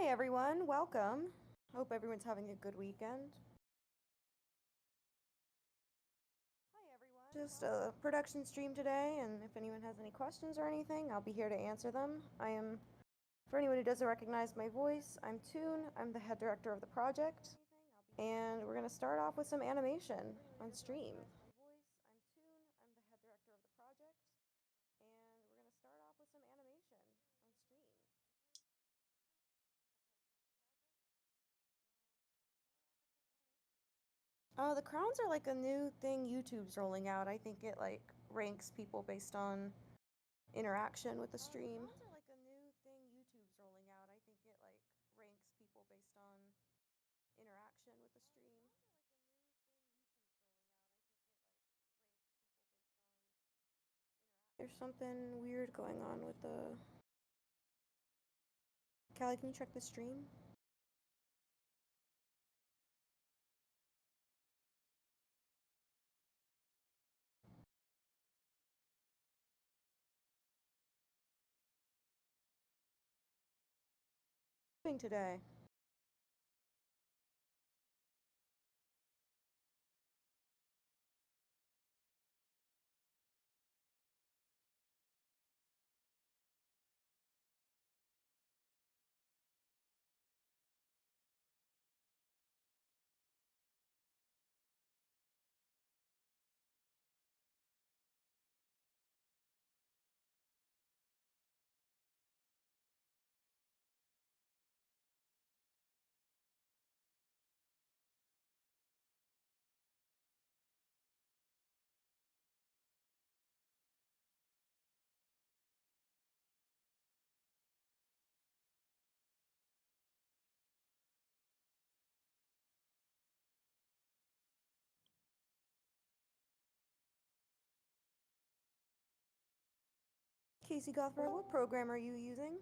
Hi everyone, welcome. Hope everyone's having a good weekend. Hi everyone. Just a production stream today, and if anyone has any questions or anything, I'll be here to answer them. For anyone who doesn't recognize my voice, I'm Toon. I'm the head director of the project, and we're going to start off with some animation on stream. The crowns are like a new thing YouTube's rolling out. I think it like ranks people based on interaction with the stream. There's something weird going on with the. Callie, can you check the stream? Today. Casey Gothberg, what program are you using?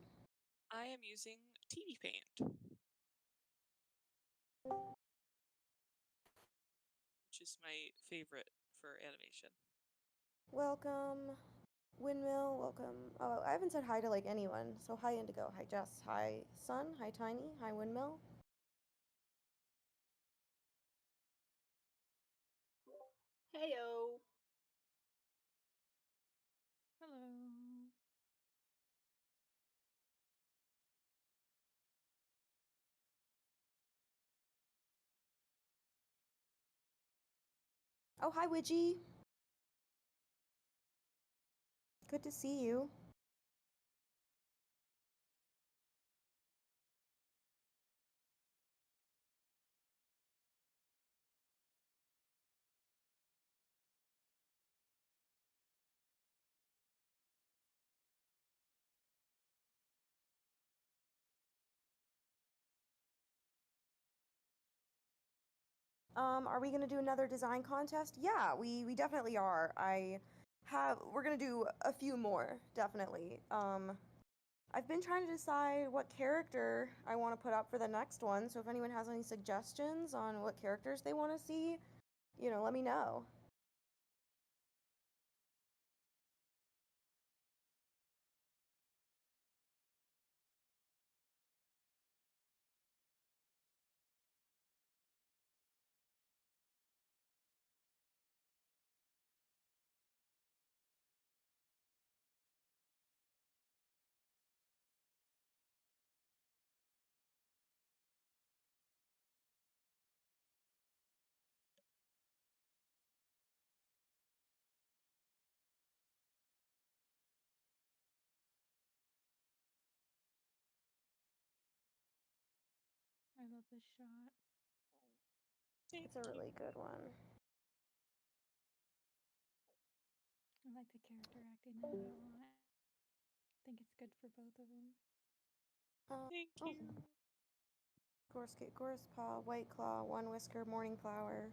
I am using TV Paint, which is my favorite for animation. Welcome, Windmill. Welcome. Oh, I haven't said hi to like anyone. So hi Indigo. Hi Jess. Hi Sun. Hi Tiny. Hi Windmill. Heyo. Hello. Oh, hi Widgie. Good to see you. Are we gonna do another design contest? Yeah, we definitely are. We're gonna do a few more, definitely. I've been trying to decide what character I want to put up for the next one, so if anyone has any suggestions on what characters they want to see, let me know. I love this shot. It's a really good one. I like the character acting in it a lot. I think it's good for both of them. Thank Oh. you. Gorse Paw, White Claw, One Whisker, Morning Flower.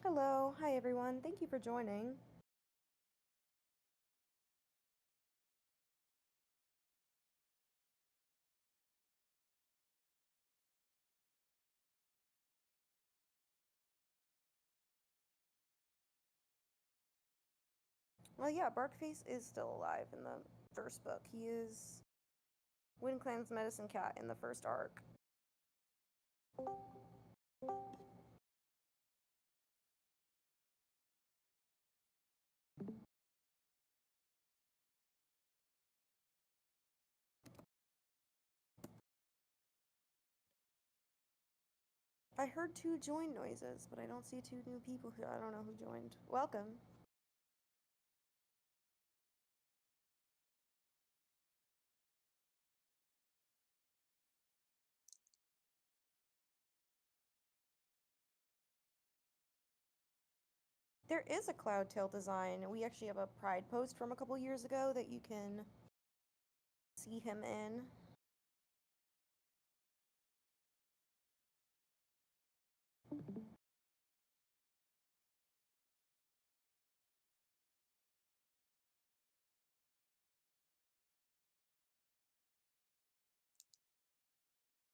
Hello, hi everyone. Thank you for joining. Well, yeah, Barkface is still alive in the first book. He is Wind Clan's medicine cat in the first arc. I heard 2 join noises, but I don't see 2 new people who I don't know who joined. Welcome. There is a Cloudtail design. We actually have a Pride post from a couple years ago that you can see him in.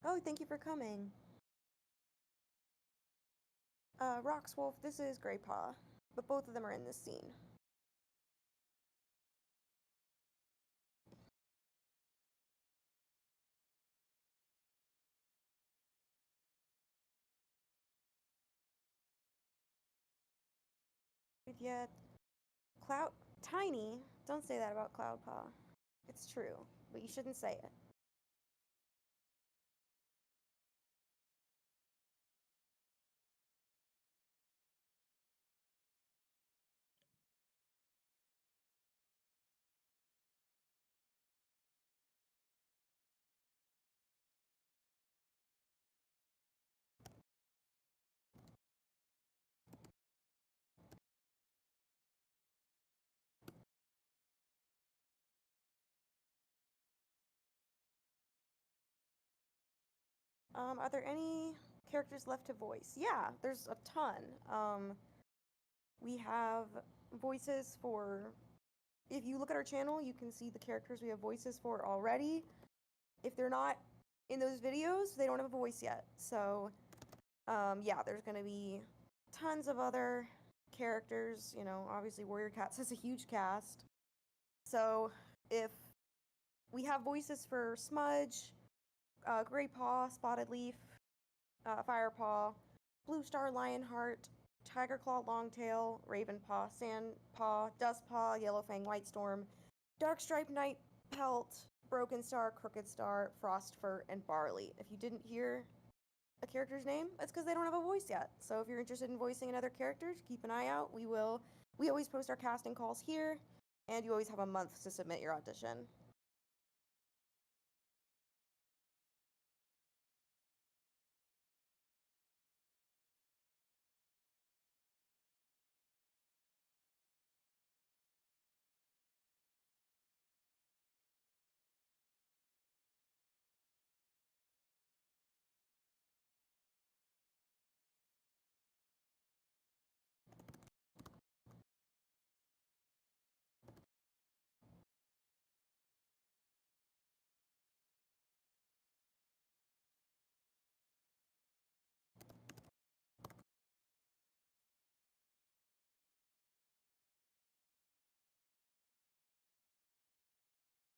Oh, thank you for coming. Roxwolf, this is Greypaw, but both of them are in this scene. Yet, Cloud Tiny, don't say that about Cloudpaw. It's true, but you shouldn't say it. Are there any characters left to voice? Yeah, there's a ton. We have voices for. If you look at our channel, you can see the characters we have voices for already. If they're not in those videos, they don't have a voice yet. So, yeah, there's gonna be tons of other characters. You know, obviously Warrior Cats has a huge cast. So, if we have voices for Smudge, Greypaw, Spotted Leaf, Firepaw, Blue Star Lionheart, Tigerclaw Longtail, Ravenpaw, Sandpaw, Dustpaw, Yellowfang Whitestorm, Darkstripe Night Pelt, Broken Star, Crooked Star, Frostfur, and Barley. If you didn't hear a character's name, it's because they don't have a voice yet. So if you're interested in voicing another character, keep an eye out. We always post our casting calls here, and you always have a month to submit your audition.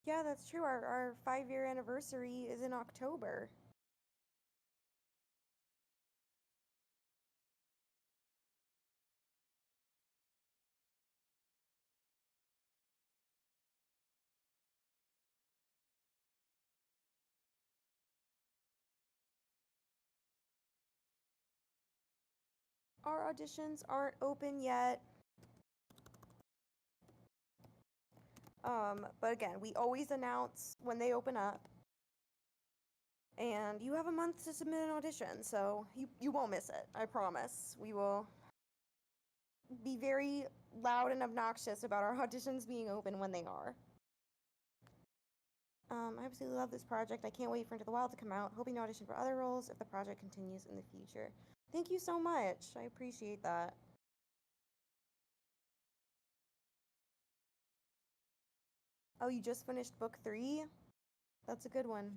Yeah, that's true. Our 5-year anniversary is in October. Our auditions aren't open yet. But again, we always announce when they open up. And you have a month to submit an audition, so you won't miss it. I promise. We will be very loud and obnoxious about our auditions being open when they are. I absolutely love this project. I can't wait for Into the Wild to come out. Hoping to audition for other roles if the project continues in the future. Thank you so much. I appreciate that. Oh, you just finished book 3? That's a good one.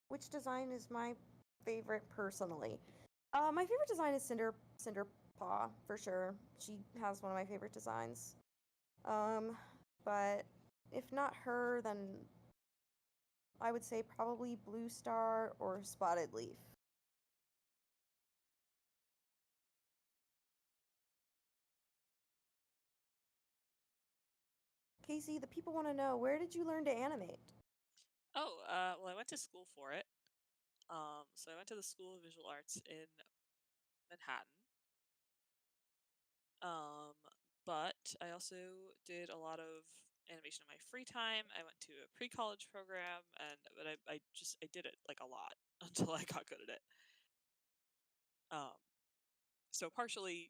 Which design is my favorite personally? My favorite design is Cinder Paw, for sure. She has one of my favorite designs. But if not her, then I would say probably Blue Star or Spotted Leaf. Casey, the people want to know, where did you learn to animate? Oh, well, I went to school for it. So I went to the School of Visual Arts in Manhattan. But I also did a lot of animation in my free time. I went to a pre-college program, but I did it like a lot until I got good at it. So partially,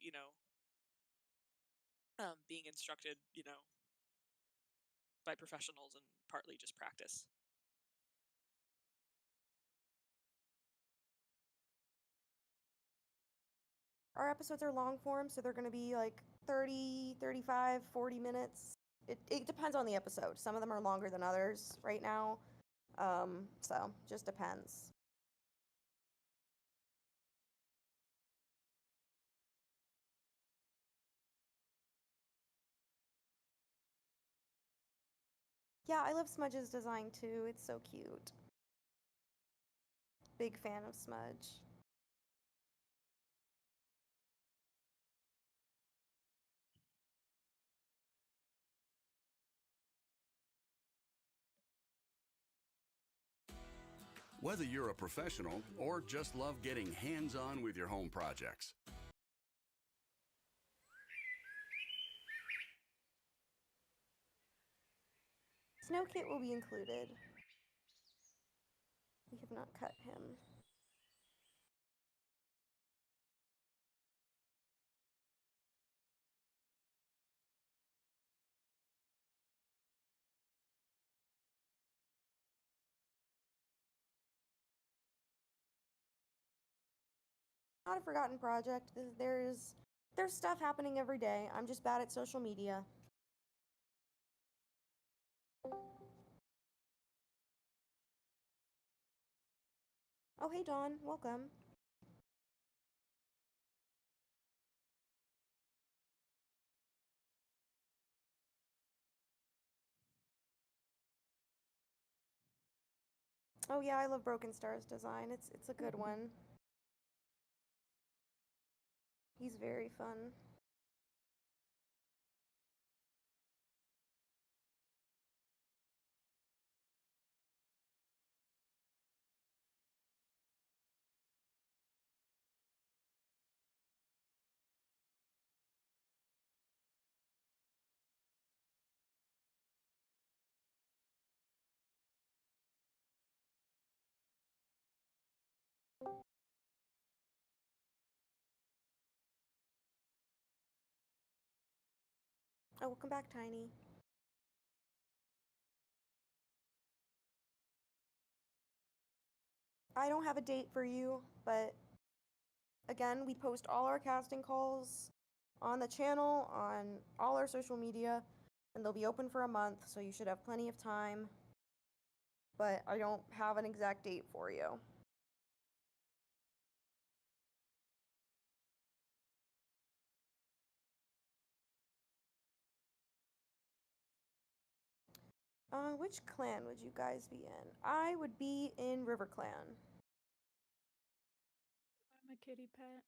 being instructed, by professionals, and partly just practice. Our episodes are long form, so they're going to be like 30, 35, 40 minutes. It depends on the episode. Some of them are longer than others right now. So just depends. Yeah, I love Smudge's design too. It's so cute. Big fan of Smudge. Whether you're a professional or just love getting hands-on with your home projects. Snow Kit will be included. We have not cut him. Not a forgotten project. There's stuff happening every day. I'm just bad at social media. Oh, hey Dawn, welcome. Oh yeah, I love Broken Star's design. It's a good one. He's very fun. Oh, welcome back, Tiny. I don't have a date for you, but again, we post all our casting calls on the channel, on all our social media, and they'll be open for a month, so you should have plenty of time. But I don't have an exact date for you. Which clan would you guys be in? I would be in River Clan. I'm a kitty pet.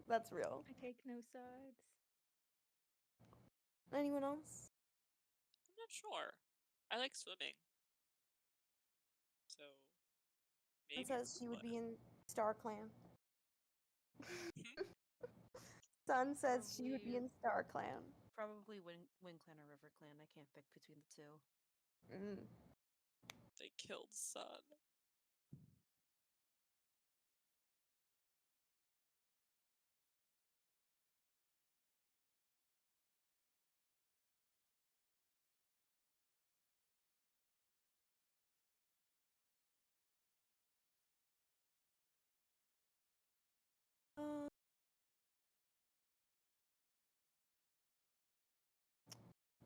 That's real. I take no sides. Anyone else? I'm not sure. I like swimming. So maybe Sun says she would be in Star Clan. Hmm? Sun says she would be in Star Clan. Probably Wind Clan or River Clan. I can't pick between the two. Mm. They killed Sun. Uh,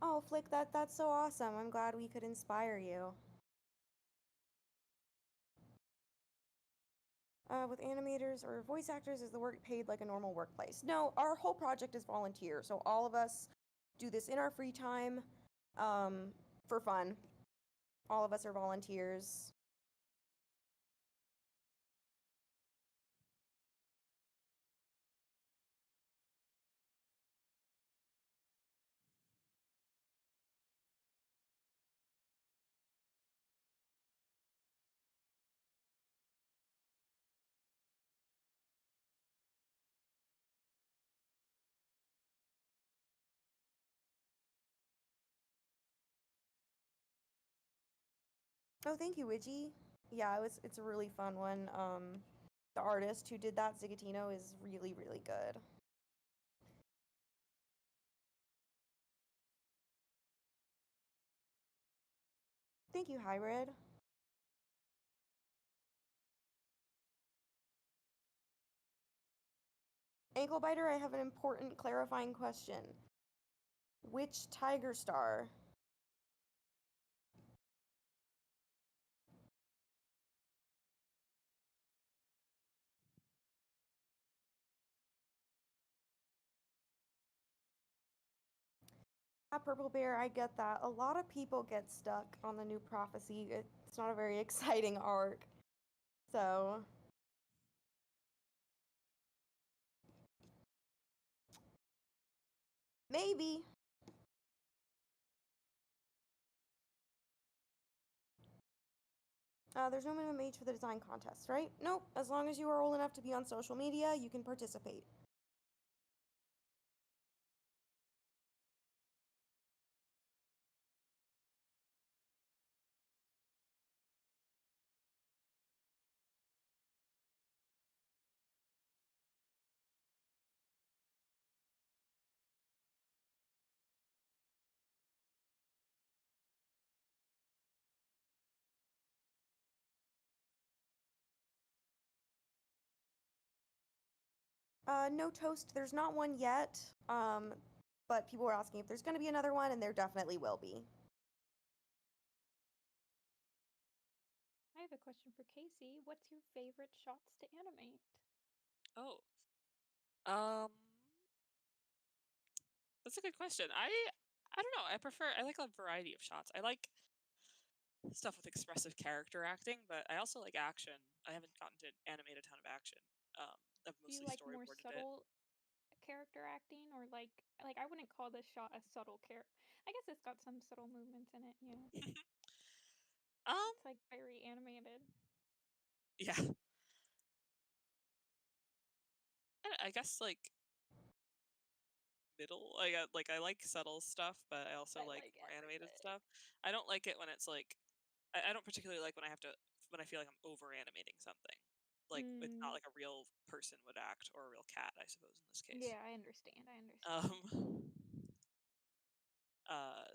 oh, Flick, that's so awesome. I'm glad we could inspire you. with animators or voice actors, is the work paid like a normal workplace? No, our whole project is volunteer, so all of us do this in our free time, for fun. All of us are volunteers. Oh, thank you, Widgie. Yeah, it's a really fun one. The artist who did that, Zigatino, is really, really good. Thank you, Hybrid. Anklebiter, I have an important clarifying question. Which Tiger Star? Purple Bear, I get that. A lot of people get stuck on the new prophecy. It's not a very exciting arc. So. Maybe. There's no minimum age for the design contest, right? Nope. As long as you are old enough to be on social media, you can participate. No toast. There's not one yet. But people were asking if there's going to be another one, and there definitely will be. I have a question for Casey. What's your favorite shots to animate? Oh. That's a good question. I don't know. I like a variety of shots. I like stuff with expressive character acting, but I also like action. I haven't gotten to animate a ton of action. I've Do you mostly like more storyboarded it. subtle character acting, or like I wouldn't call this shot a subtle character. I guess it's got some subtle movements in it. Yeah. It's like very animated. Yeah. I guess like middle. I like subtle stuff, but I also like more animated stuff. I don't like it when it's like I don't particularly like when I feel like I'm over animating something. Like it's not like a real person would act, or a real cat, I suppose, in this case. Yeah, I understand.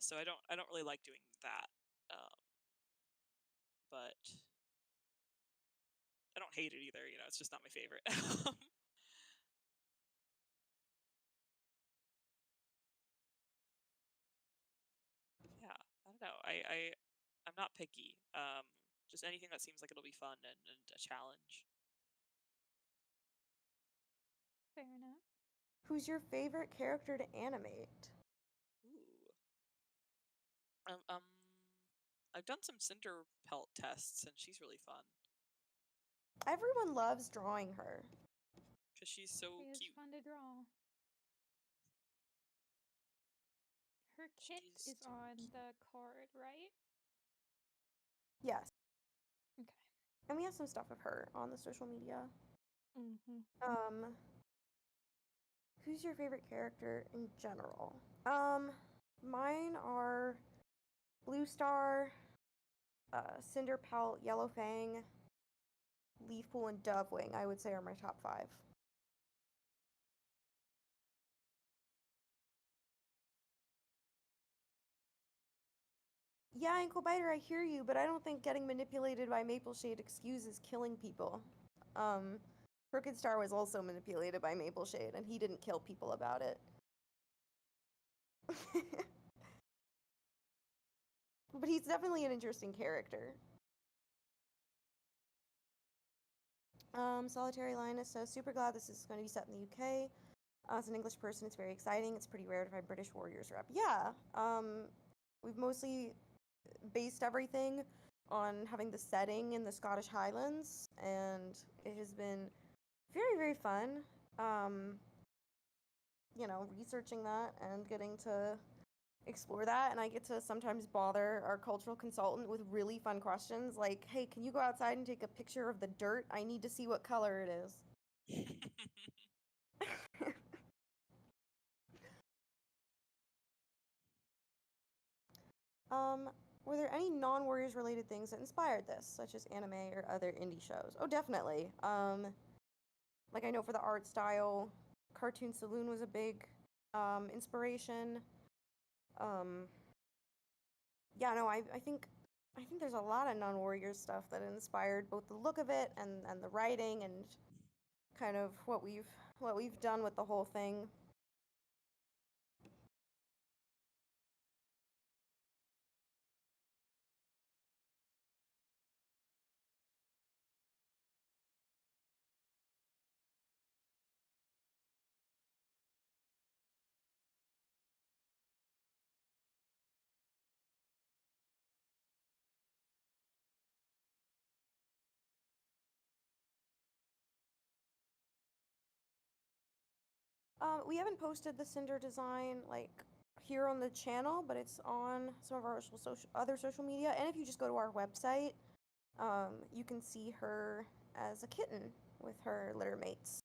So I don't really like doing that. But I don't hate it either, it's just not my favorite. Yeah, I don't know. I'm not picky. Just anything that seems like it'll be fun and a challenge. Fair enough. Who's your favorite character to animate? Ooh. I've done some cinder pelt tests, and she's really fun Everyone loves drawing her. because she's so It is cute. fun to draw. Her kit She's is on the card, right? Yes. Okay. And we have some stuff of her on the social media. Mm-hmm. Who's your favorite character in general? Mine are Blue Star, Cinder Pelt, Yellow Fang, Leafpool, and Dovewing, I would say, are my top 5. Yeah, Anklebiter, I hear you, but I don't think getting manipulated by Maple Shade excuses killing people. Crooked Star was also manipulated by Maple Shade, and he didn't kill people about it. But he's definitely an interesting character. Solitary Linus says, super glad this is going to be set in the UK. As an English person, it's very exciting. It's pretty rare to find British warriors rep. Yeah, we've mostly based everything on having the setting in the Scottish Highlands, and it has been very, very fun. Researching that and getting to explore that, and I get to sometimes bother our cultural consultant with really fun questions like, hey, can you go outside and take a picture of the dirt? I need to see what color it is. Were there any non-Warriors related things that inspired this, such as anime or other indie shows? Oh, definitely. Like I know for the art style, Cartoon Saloon was a big inspiration. I think there's a lot of non-Warriors stuff that inspired both the look of it and the writing and kind of what we've done with the whole thing. We haven't posted the Cinder design like here on the channel, but it's on some of our other social media. And if you just go to our website, you can see her as a kitten with her litter mates.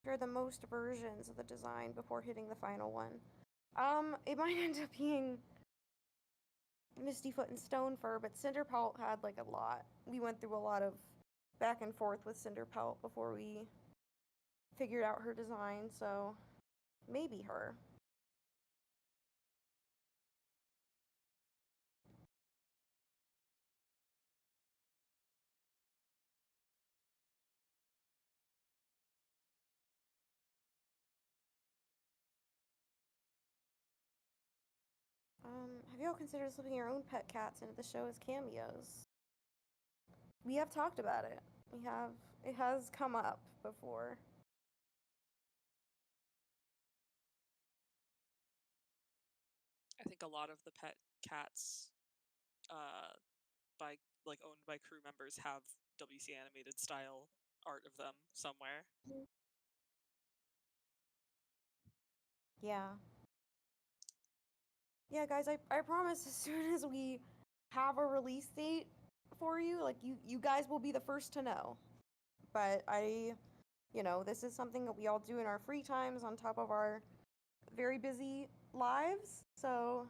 There are the most versions of the design before hitting the final one. It might end up being Mistyfoot and Stonefur, but Cinderpelt had like a lot. We went through a lot of back and forth with Cinderpelt before we figured out her design, so maybe her. Have you all considered slipping your own pet cats into the show as cameos? We have talked about it. It has come up before. I think a lot of the pet cats, owned by crew members, have WCAnimated style art of them somewhere. Yeah. Yeah, guys, I promise as soon as we have a release date for you, like you guys will be the first to know. But this is something that we all do in our free times on top of our very busy lives. So,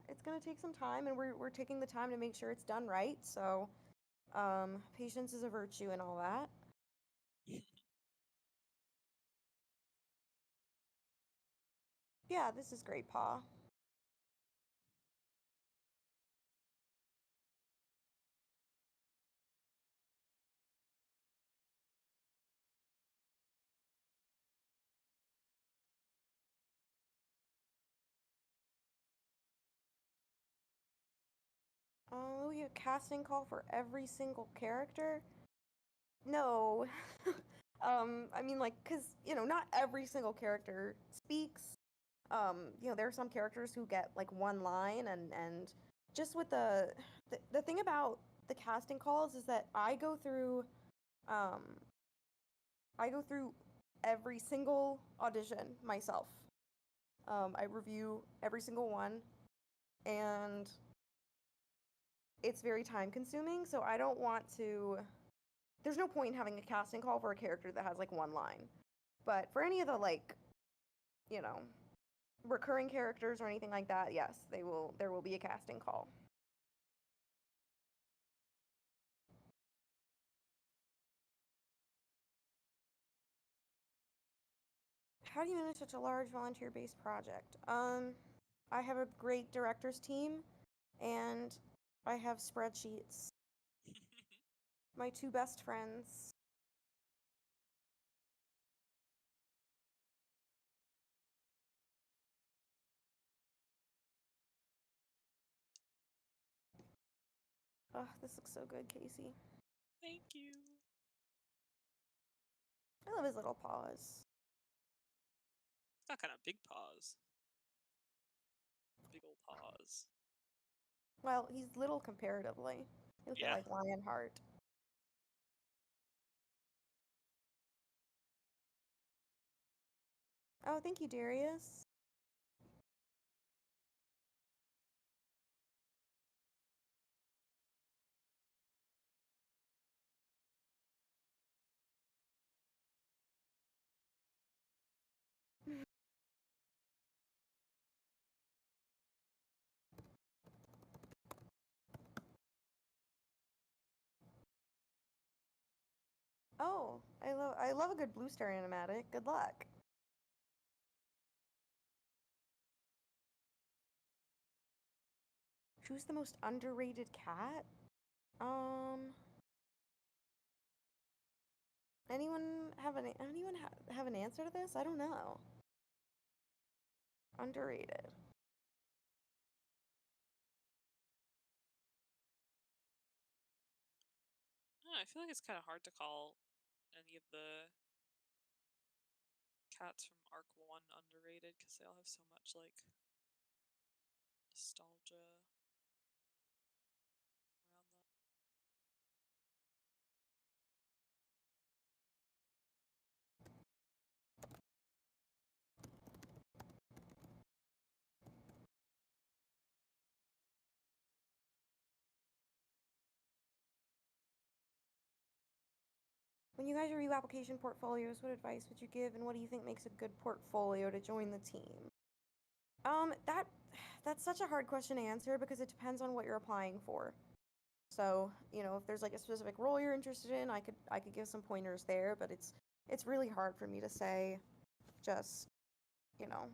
it's going to take some time, and we're taking the time to make sure it's done right. So, patience is a virtue and all that. Yeah, this is great, Pa. We have a casting call for every single character? No. Because, not every single character speaks. There are some characters who get, like, one line, and just with the thing about the casting calls is that I go through every single audition myself. I review every single one, and it's very time consuming, so I don't want to. There's no point in having a casting call for a character that has like one line. But for any of the recurring characters or anything like that, yes, there will be a casting call. How do you manage such a large volunteer-based project? I have a great director's team, and I have spreadsheets. My two best friends. Oh, this looks so good, Casey. Thank you. I love his little paws. It's got kind of big paws. Big old paws. Well, he's little comparatively. He looks Yeah. like Lionheart. Oh, thank you, Darius. Oh, I love a good blue star animatic. Good luck. Who's the most underrated cat? Anyone have an answer to this? I don't know. Underrated. I feel like it's kind of hard to call any of the cats from Arc 1 underrated because they all have so much like nostalgia around them. When you guys review application portfolios, what advice would you give, and what do you think makes a good portfolio to join the team? That's such a hard question to answer because it depends on what you're applying for. So, you know, if there's like a specific role you're interested in, I could give some pointers there, but it's really hard for me to say just, you know,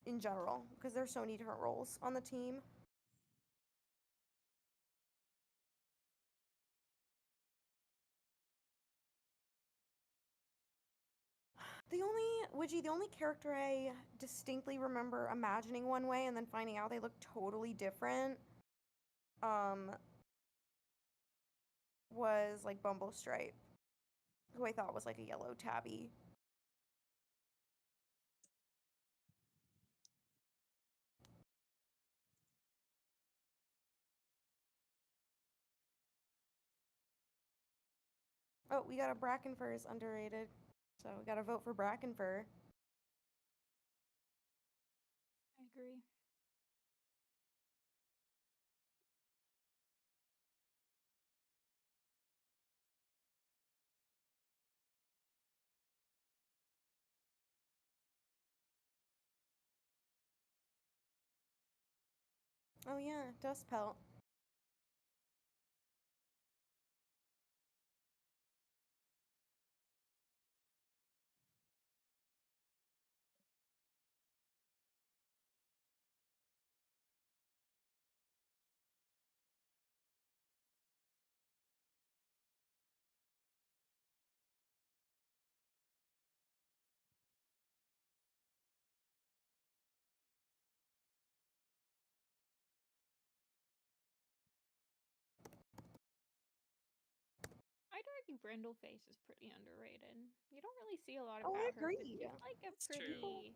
in general because there's so many different roles on the team. The only character I distinctly remember imagining one way and then finding out they look totally different, was like Bumblestripe, who I thought was like a yellow tabby. Oh, we got a Brackenfur is underrated, so we gotta vote for Brackenfur. I agree. Oh yeah, Dustpelt. I'd argue Brindleface is pretty underrated. You don't really see a lot Oh, I about her, but agree. she's like a That's true. pretty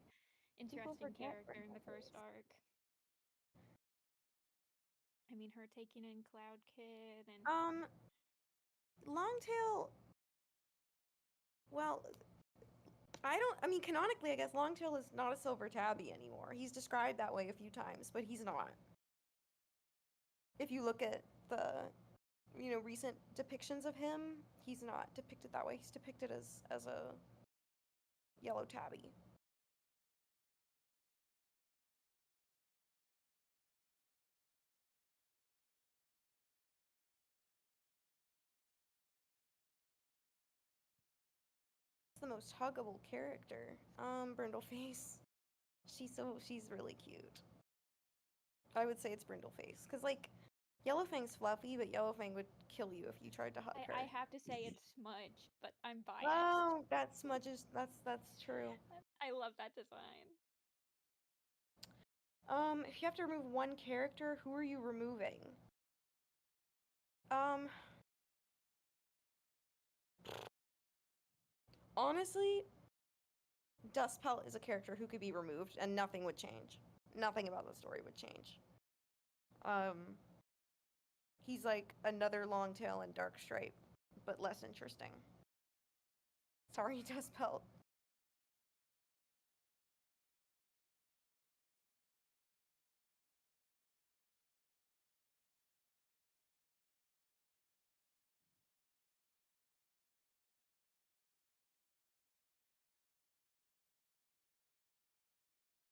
interesting forget character in the first Brindleface. arc. I mean, her taking in Cloud Kid and Longtail. Well, I mean, canonically, I guess Longtail is not a silver tabby anymore. He's described that way a few times, but he's not. If you look at the, you know, recent depictions of him, he's not depicted that way. He's depicted as a yellow tabby. It's the most huggable character. Brindleface. She's really cute. I would say it's Brindleface, cause like Yellowfang's fluffy, but Yellowfang would kill you if you tried to hug her. I have to say it's Smudge, but I'm biased. Oh, that's true. I love that design. If you have to remove one character, who are you removing? Honestly, Dustpelt is a character who could be removed and nothing would change. Nothing about the story would change. He's like another Longtail and Darkstripe, but less interesting. Sorry, Dustpelt.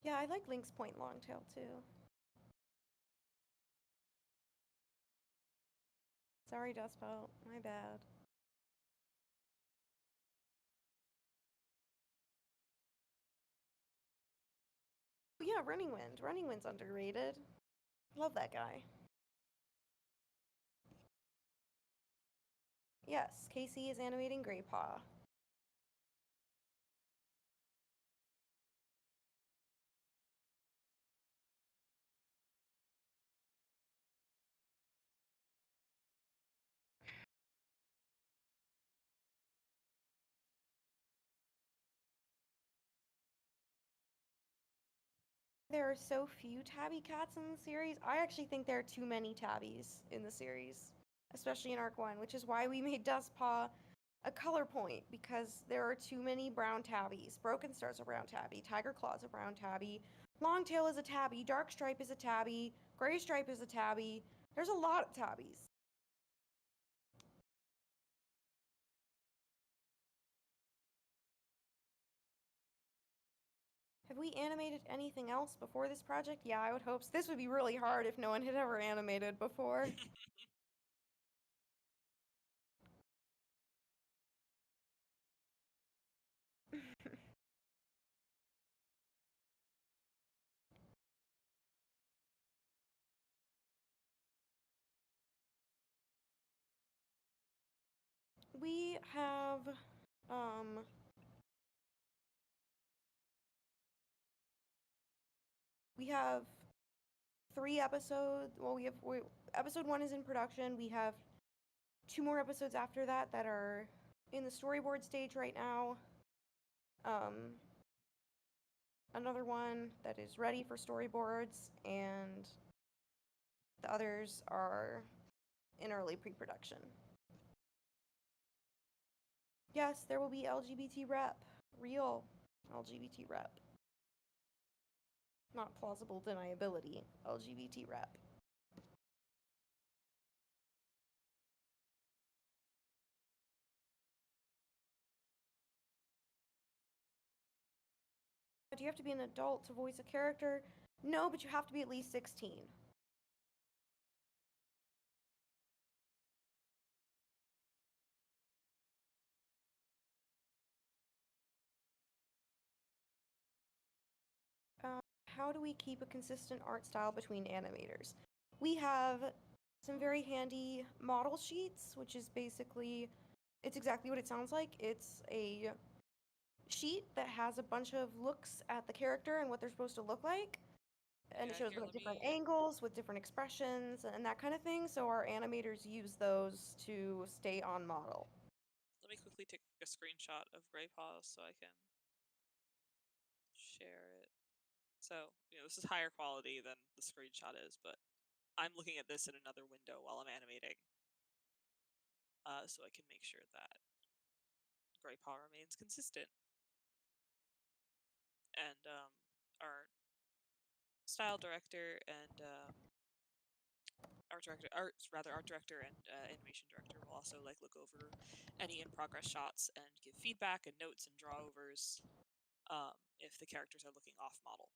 Yeah, I like Lynx Point Longtail too. Sorry, Dustpelt. My bad. Oh, yeah, Running Wind. Running Wind's underrated. Love that guy. Yes, Casey is animating Greypaw. There are so few tabby cats in the series. I actually think there are too many tabbies in the series, especially in Arc 1, which is why we made Dustpaw a color point, because there are too many brown tabbies. Broken Star's a brown tabby, Tiger Claw's a brown tabby, Longtail is a tabby, Darkstripe is a tabby, Graystripe is a tabby. There's a lot of tabbies. Have we animated anything else before this project? Yeah, I would hope so. This would be really hard if no one had ever animated before. We have, we have 3 episodes. Well, episode 1 is in production. We have 2 more episodes after that that are in the storyboard stage right now. Another one that is ready for storyboards, and the others are in early pre-production. Yes, there will be LGBT rep. Real LGBT rep. Not plausible deniability, LGBT rep. Do you have to be an adult to voice a character? No, but you have to be at least 16. How do we keep a consistent art style between animators? We have some very handy model sheets, which is basically, it's exactly what it sounds like. It's a sheet that has a bunch of looks at the character and what they're supposed to look like. And it shows them at different angles with different expressions and that kind of thing. So our animators use those to stay on model. Let me quickly take a screenshot of Greypaw so I can share it. So, this is higher quality than the screenshot is, but I'm looking at this in another window while I'm animating. So I can make sure that Greypaw remains consistent. And our style director and art director and animation director will also look over any in-progress shots and give feedback and notes and draw-overs if the characters are looking off model.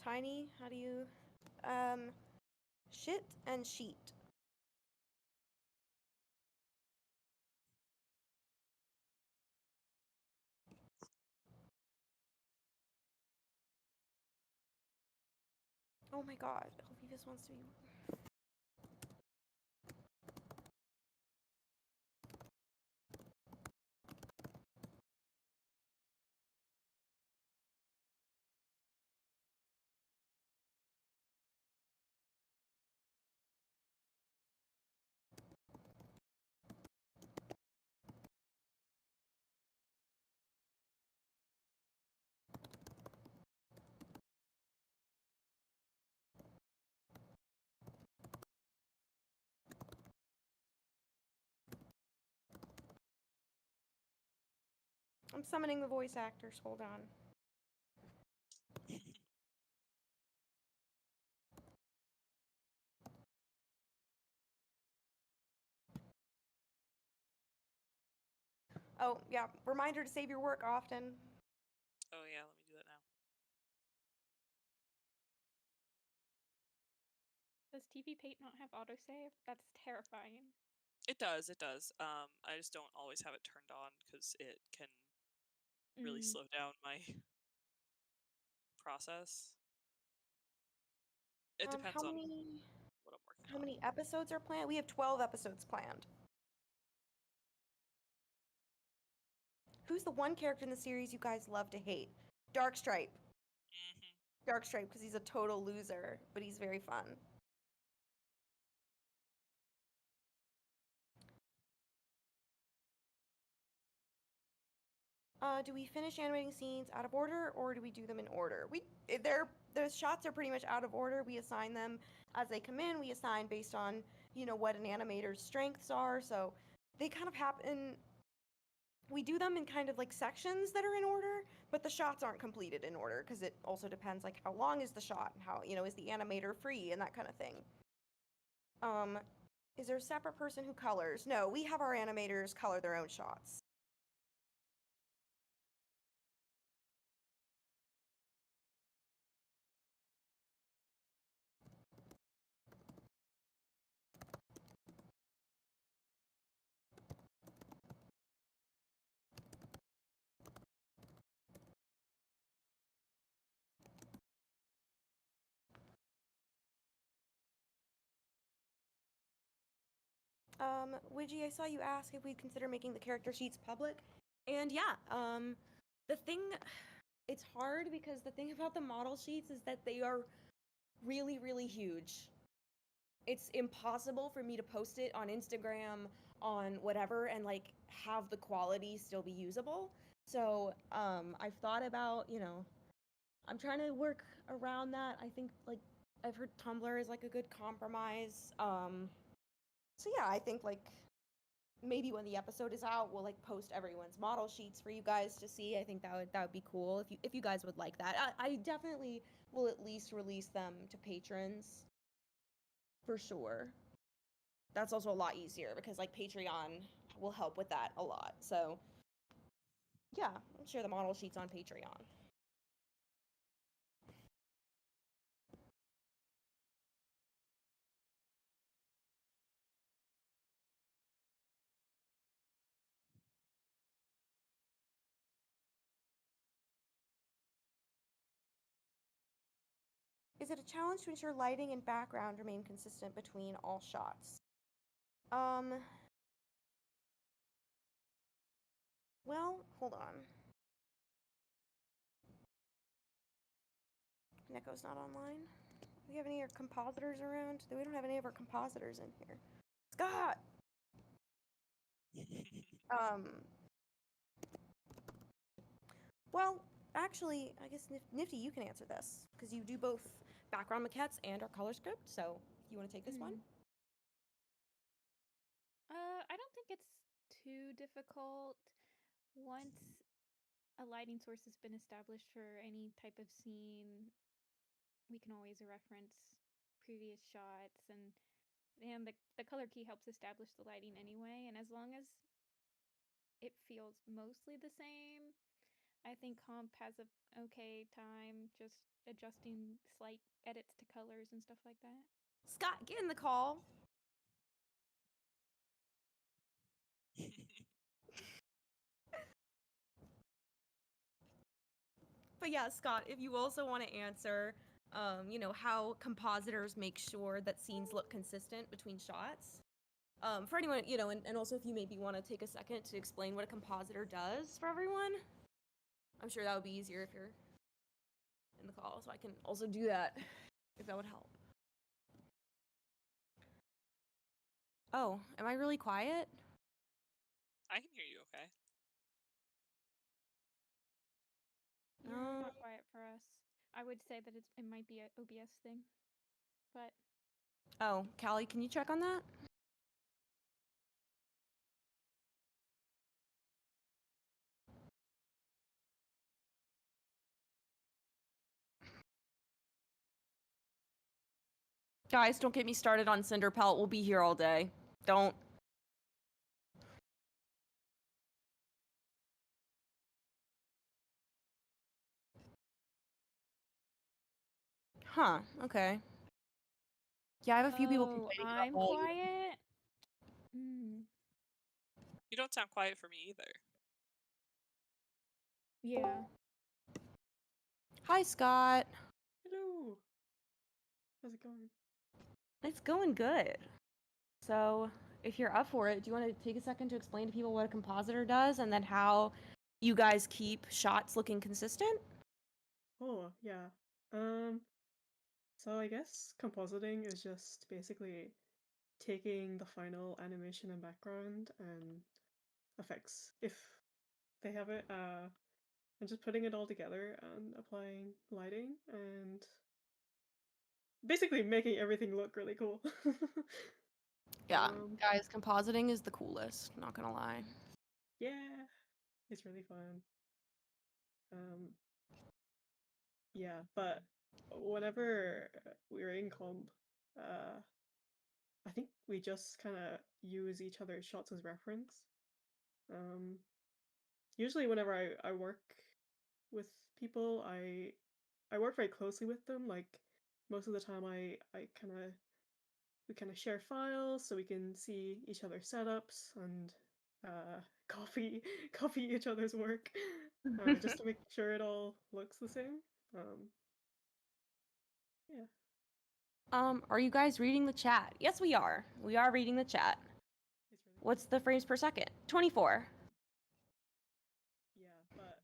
Tiny, how do you, shit and sheet. Oh my god, Elvivis wants to be I'm summoning the voice actors. Hold on. Oh, yeah. Reminder to save your work often. Oh yeah, let me do that now. Does TV Paint not have autosave? That's terrifying. It does, it does. I just don't always have it turned on because it can really slow down my process. It depends on what I'm working How on. many episodes are planned? We have 12 episodes planned. Who's the one character in the series you guys love to hate? Darkstripe. Darkstripe, because he's a total loser, but he's very fun. Do we finish animating scenes out of order, or do we do them in order? The shots are pretty much out of order. We assign them as they come in. We assign based on, what an animator's strengths are. So they kind of happen. We do them in kind of like sections that are in order, but the shots aren't completed in order because it also depends like how long is the shot and how, is the animator free and that kind of thing. Is there a separate person who colors? No, we have our animators color their own shots. Widgie, I saw you ask if we'd consider making the character sheets public. And yeah, the thing, it's hard because the thing about the model sheets is that they are really, really huge. It's impossible for me to post it on Instagram, on whatever, and like have the quality still be usable. So, I've thought about, I'm trying to work around that. I think like I've heard Tumblr is like a good compromise. So yeah, I think like maybe when the episode is out, we'll like post everyone's model sheets for you guys to see. I think that would be cool if you guys would like that. I definitely will at least release them to patrons for sure. That's also a lot easier because like Patreon will help with that a lot. So yeah, I'll share the model sheets on Patreon. Is it a challenge to ensure lighting and background remain consistent between all shots? Well, hold on. Neko's not online. Do we have any of our compositors around? We don't have any of our compositors in here. Scott! Well, actually, I guess Nifty, you can answer this because you do both background maquettes and our color script. So, you want to take this one? I don't think it's too difficult. Once a lighting source has been established for any type of scene, we can always reference previous shots, and the color key helps establish the lighting anyway. And as long as it feels mostly the same, I think comp has a okay time just adjusting slight edits to colors and stuff like that. Scott, get in the call. But yeah, Scott, if you also want to answer, how compositors make sure that scenes look consistent between shots. For anyone, and also if you maybe want to take a second to explain what a compositor does for everyone. I'm sure that would be easier if you're in the call, so I can also do that if that would help. Oh, am I really quiet? I can hear you okay. You're not quiet for us. I would say that it might be an OBS thing, but... Oh, Callie, can you check on that? Guys, don't get me started on cinder pelt. We'll be here all day. Don't. Huh, okay. Yeah, I have a few people Oh, complaining I'm about volume. quiet? Hmm. You don't sound quiet for me either. Yeah. Hi, Scott. Hello. How's it going? It's going good. So, if you're up for it, do you want to take a second to explain to people what a compositor does and then how you guys keep shots looking consistent? Oh, yeah. So I guess compositing is just basically taking the final animation and background and effects, if they have it, and just putting it all together and applying lighting and basically making everything look really cool. Yeah, Um, guys, compositing is the coolest, not gonna lie. yeah, it's really fun. Um, yeah, but whenever we were in comp, uh, I think we just kind of use each other's shots as reference. Um, Usually whenever I work with people, I work very closely with them. Like most of the time I kind of we kind of share files so we can see each other's setups and copy copy each other's work just to make sure it all looks the same. Yeah. Are you guys reading the chat? Yes, we are. We are reading the chat. It's really What's the frames per second? 24. Yeah, but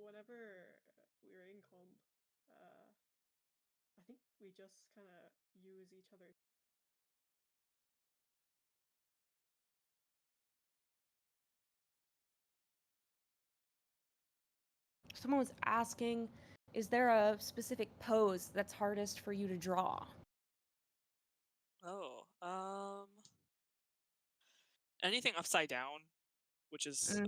whenever we were in comp, I think we just kind of use each other. Someone was asking, is there a specific pose that's hardest for you to draw? Oh, anything upside down, which is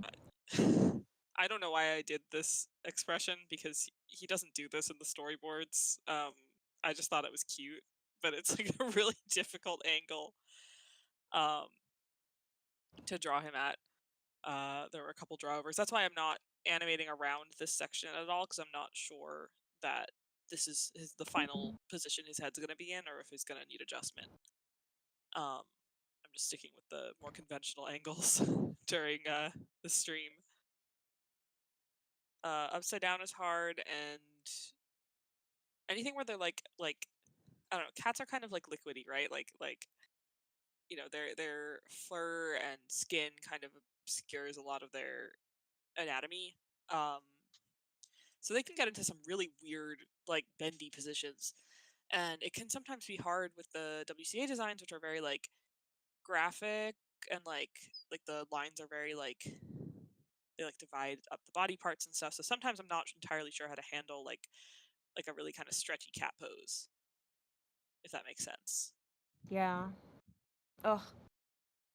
I don't know why I did this expression because he doesn't do this in the storyboards. I just thought it was cute, but it's like a really difficult angle to draw him at. There were a couple drawovers. That's why I'm not animating around this section at all, because I'm not sure that this is the final position his head's going to be in, or if he's going to need adjustment. I'm just sticking with the more conventional angles during the stream. Upside down is hard, and anything where they're like I don't know, cats are kind of like liquidy, right? Like you know, their fur and skin kind of obscures a lot of their anatomy. So they can get into some really weird, like bendy positions, and it can sometimes be hard with the WCA designs, which are very like graphic and like the lines are very like they like divide up the body parts and stuff. So sometimes I'm not entirely sure how to handle like a really kind of stretchy cat pose, if that makes sense. Yeah. Ugh.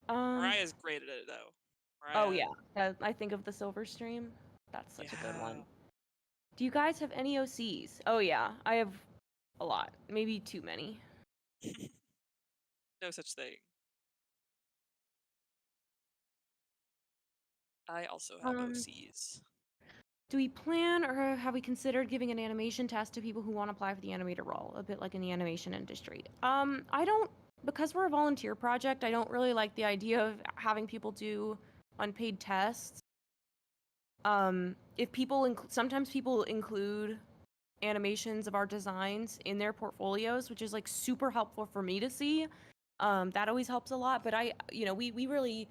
Mariah's great at it though. Oh Mariah, yeah, I think of the silver stream. That's such a good one. yeah. Do you guys have any OCs? Oh yeah, I have a lot. Maybe too many. No such thing. I also have OCs. Do we plan or have we considered giving an animation test to people who want to apply for the animator role, a bit like in the animation industry? I don't, because we're a volunteer project, I don't really like the idea of having people do unpaid tests. If people sometimes people include animations of our designs in their portfolios, which is like super helpful for me to see. That always helps a lot, but we really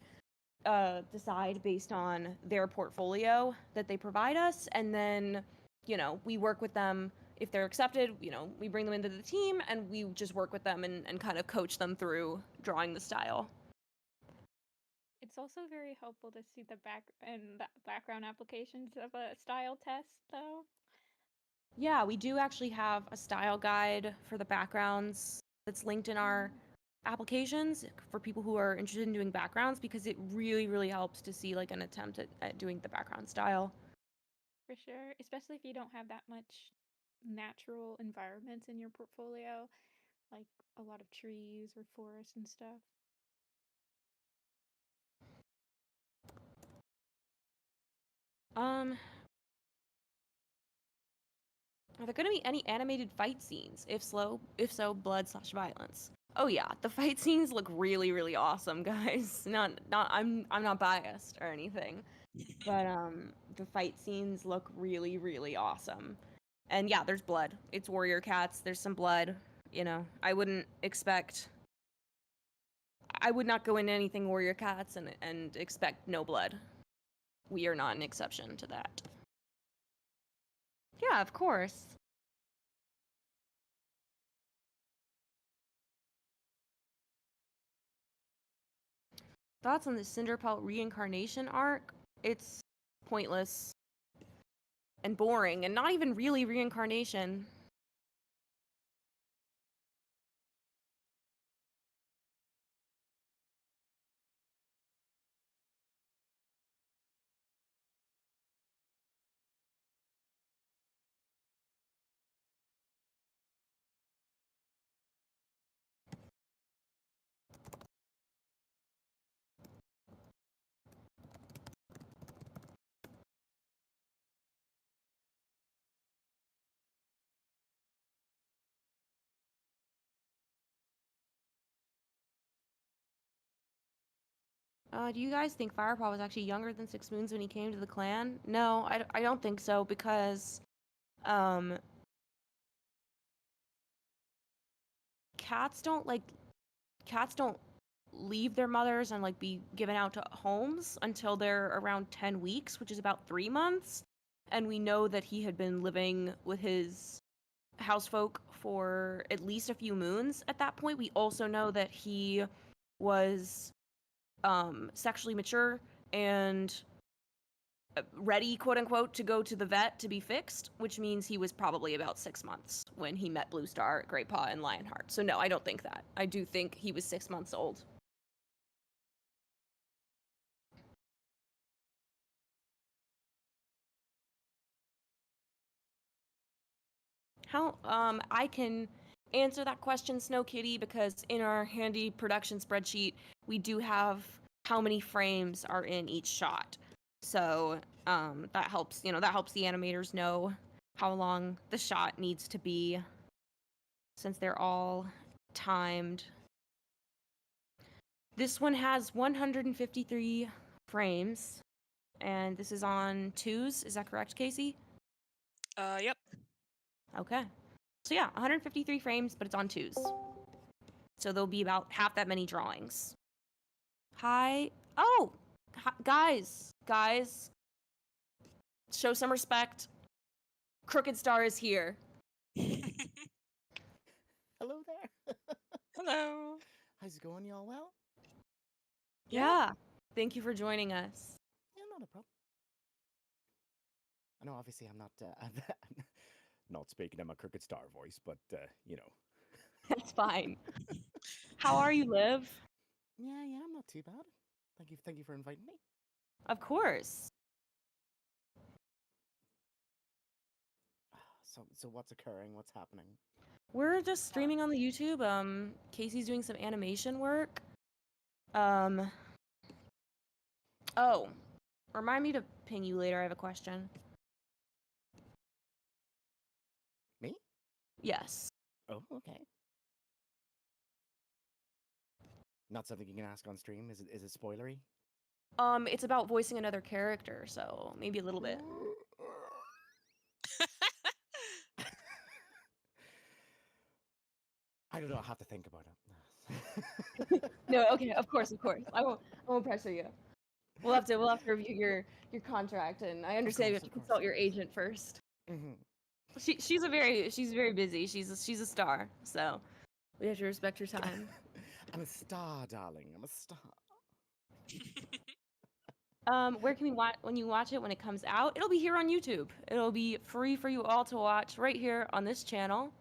decide based on their portfolio that they provide us, and then we work with them. If they're accepted, we bring them into the team and we just work with them and kind of coach them through drawing the style. It's also very helpful to see the background applications of a style test, though. Yeah, we do actually have a style guide for the backgrounds that's linked in our applications for people who are interested in doing backgrounds, because it really, really helps to see like an attempt at doing the background style. For sure, especially if you don't have that much natural environments in your portfolio. like a lot of trees or forests and stuff? Are there going to be any animated fight scenes? If so, blood/violence. Oh yeah, the fight scenes look really, really awesome, guys. I'm not biased or anything, but the fight scenes look really, really awesome. And yeah, there's blood. It's warrior cats. There's some blood. You know, I would not go into anything warrior cats and expect no blood. We are not an exception to that. Yeah, of course. Thoughts on the Cinderpelt reincarnation arc? It's pointless and boring and not even really reincarnation. Do you guys think Firepaw was actually younger than 6 Moons when he came to the clan? No, I don't think so, because cats don't leave their mothers and be given out to homes until they're around 10 weeks, which is about 3 months. And we know that he had been living with his housefolk for at least a few moons at that point. We also know that he was sexually mature and ready, quote unquote, to go to the vet to be fixed, which means he was probably about 6 months when he met Blue Star, Great Paw, and Lionheart. So no, I don't think that. I do think he was 6 months old. How I can answer that question, Snow Kitty, because in our handy production spreadsheet, we do have how many frames are in each shot. So that helps the animators know how long the shot needs to be, since they're all timed. This one has 153 frames, and this is on 2s. Is that correct, Casey? Yep. Okay. So yeah, 153 frames, but it's on 2s. So there'll be about half that many drawings. Hi. Oh, guys. Show some respect. Crooked Star is here. Hello there. Hello. How's it going? Y'all well? Yeah. Thank you for joining us. Yeah, not a problem. I know, obviously, I'm not not speaking in my Crooked Star voice, but you know. That's fine. How are you, Liv? Yeah, I'm not too bad. Thank you for inviting me. Of course. So what's occurring? What's happening? We're just streaming on the YouTube. Casey's doing some animation work. Oh, remind me to ping you later. I have a question. Me? Yes. Oh, okay. Not something you can ask on stream? Is it spoilery? It's about voicing another character, so maybe a little bit. I don't know. I'll have to think about it. No, okay, of course. I won't pressure you. We'll have to review your contract, and I understand you have to consult your agent first. Mm-hmm. She's very busy. She's a star, so we have to respect her time. I'm a star, darling. I'm a star. Where can we watch when you watch it when it comes out? It'll be here on YouTube. It'll be free for you all to watch right here on this channel.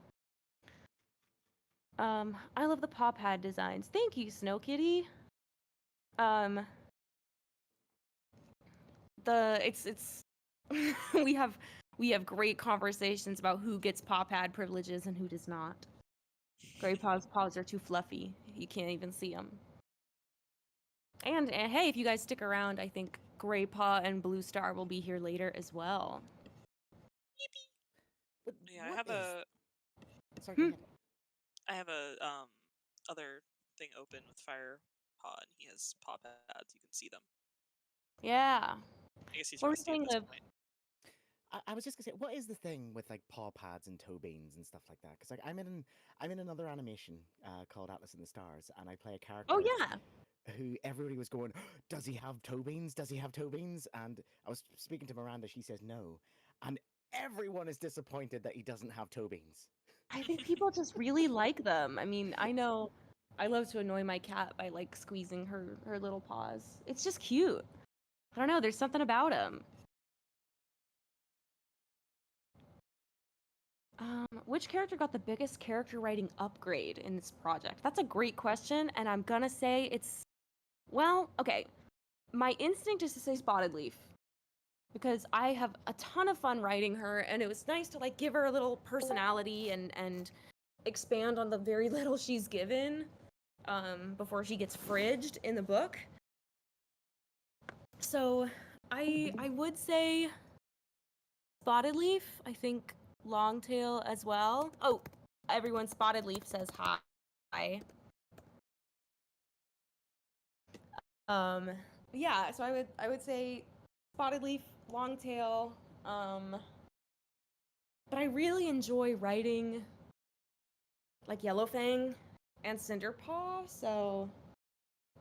I love the paw pad designs. Thank you, Snow Kitty. It's we have great conversations about who gets paw pad privileges and who does not. Gray paws are too fluffy. You can't even see them. And hey, if you guys stick around, I think Gray Paw and Blue Star will be here later as well. But Yeah, I what have is- a Sorry, go ahead. I have a other thing open with Fire Paw, and he has paw pads. You can see them. Yeah. I guess he's What were you rusty at saying, this Liv? point. I was just gonna say, what is the thing with like paw pads and toe beans and stuff like that? Because like I'm in another animation called Atlas in the Stars, and I play a character. Oh yeah. Who everybody was going, does he have toe beans? Does he have toe beans? And I was speaking to Miranda, she says no, and everyone is disappointed that he doesn't have toe beans. I think people just really like them. I mean, I know I love to annoy my cat by like squeezing her little paws. It's just cute. I don't know, there's something about him. Which character got the biggest character writing upgrade in this project? That's a great question, and I'm gonna say it's... Well, okay. My instinct is to say Spotted Leaf, because I have a ton of fun writing her, and it was nice to like give her a little personality and expand on the very little she's given before she gets fridged in the book. So I would say Spotted Leaf. I think Longtail as well. Oh, everyone, Spotted Leaf says hi. Yeah, so I would say Spotted Leaf, Longtail, but I really enjoy writing like Yellowfang and Cinderpaw, so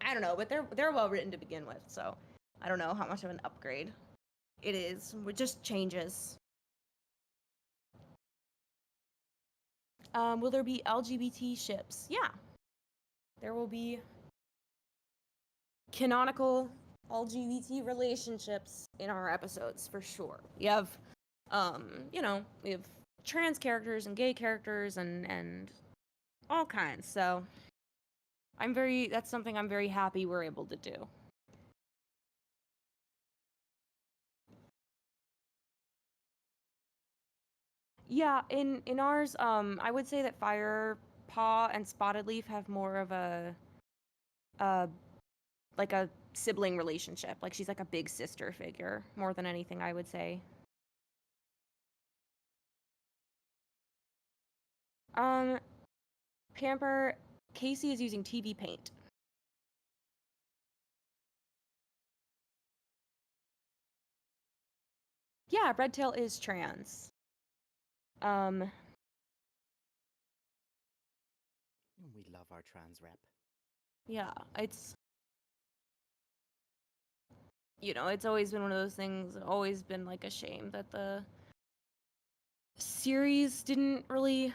I don't know, but they're well written to begin with, so I don't know how much of an upgrade it is. It just changes. Will there be LGBT ships? Yeah. There will be canonical LGBT relationships in our episodes for sure. We have we have trans characters and gay characters and all kinds. So that's something I'm very happy we're able to do. Yeah, in ours, I would say that Fire Paw and Spotted Leaf have more of a like a sibling relationship. Like she's like a big sister figure more than anything, I would say. Camper, Casey is using TV paint. Yeah, Redtail is trans. We love our trans rep. Yeah, it's it's always been one of those things, always been like a shame that the series didn't really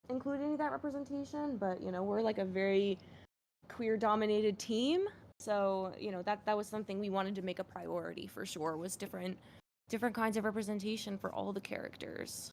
include any of that representation, but we're like a very queer dominated team, so that was something we wanted to make a priority for sure, was different kinds of representation for all the characters.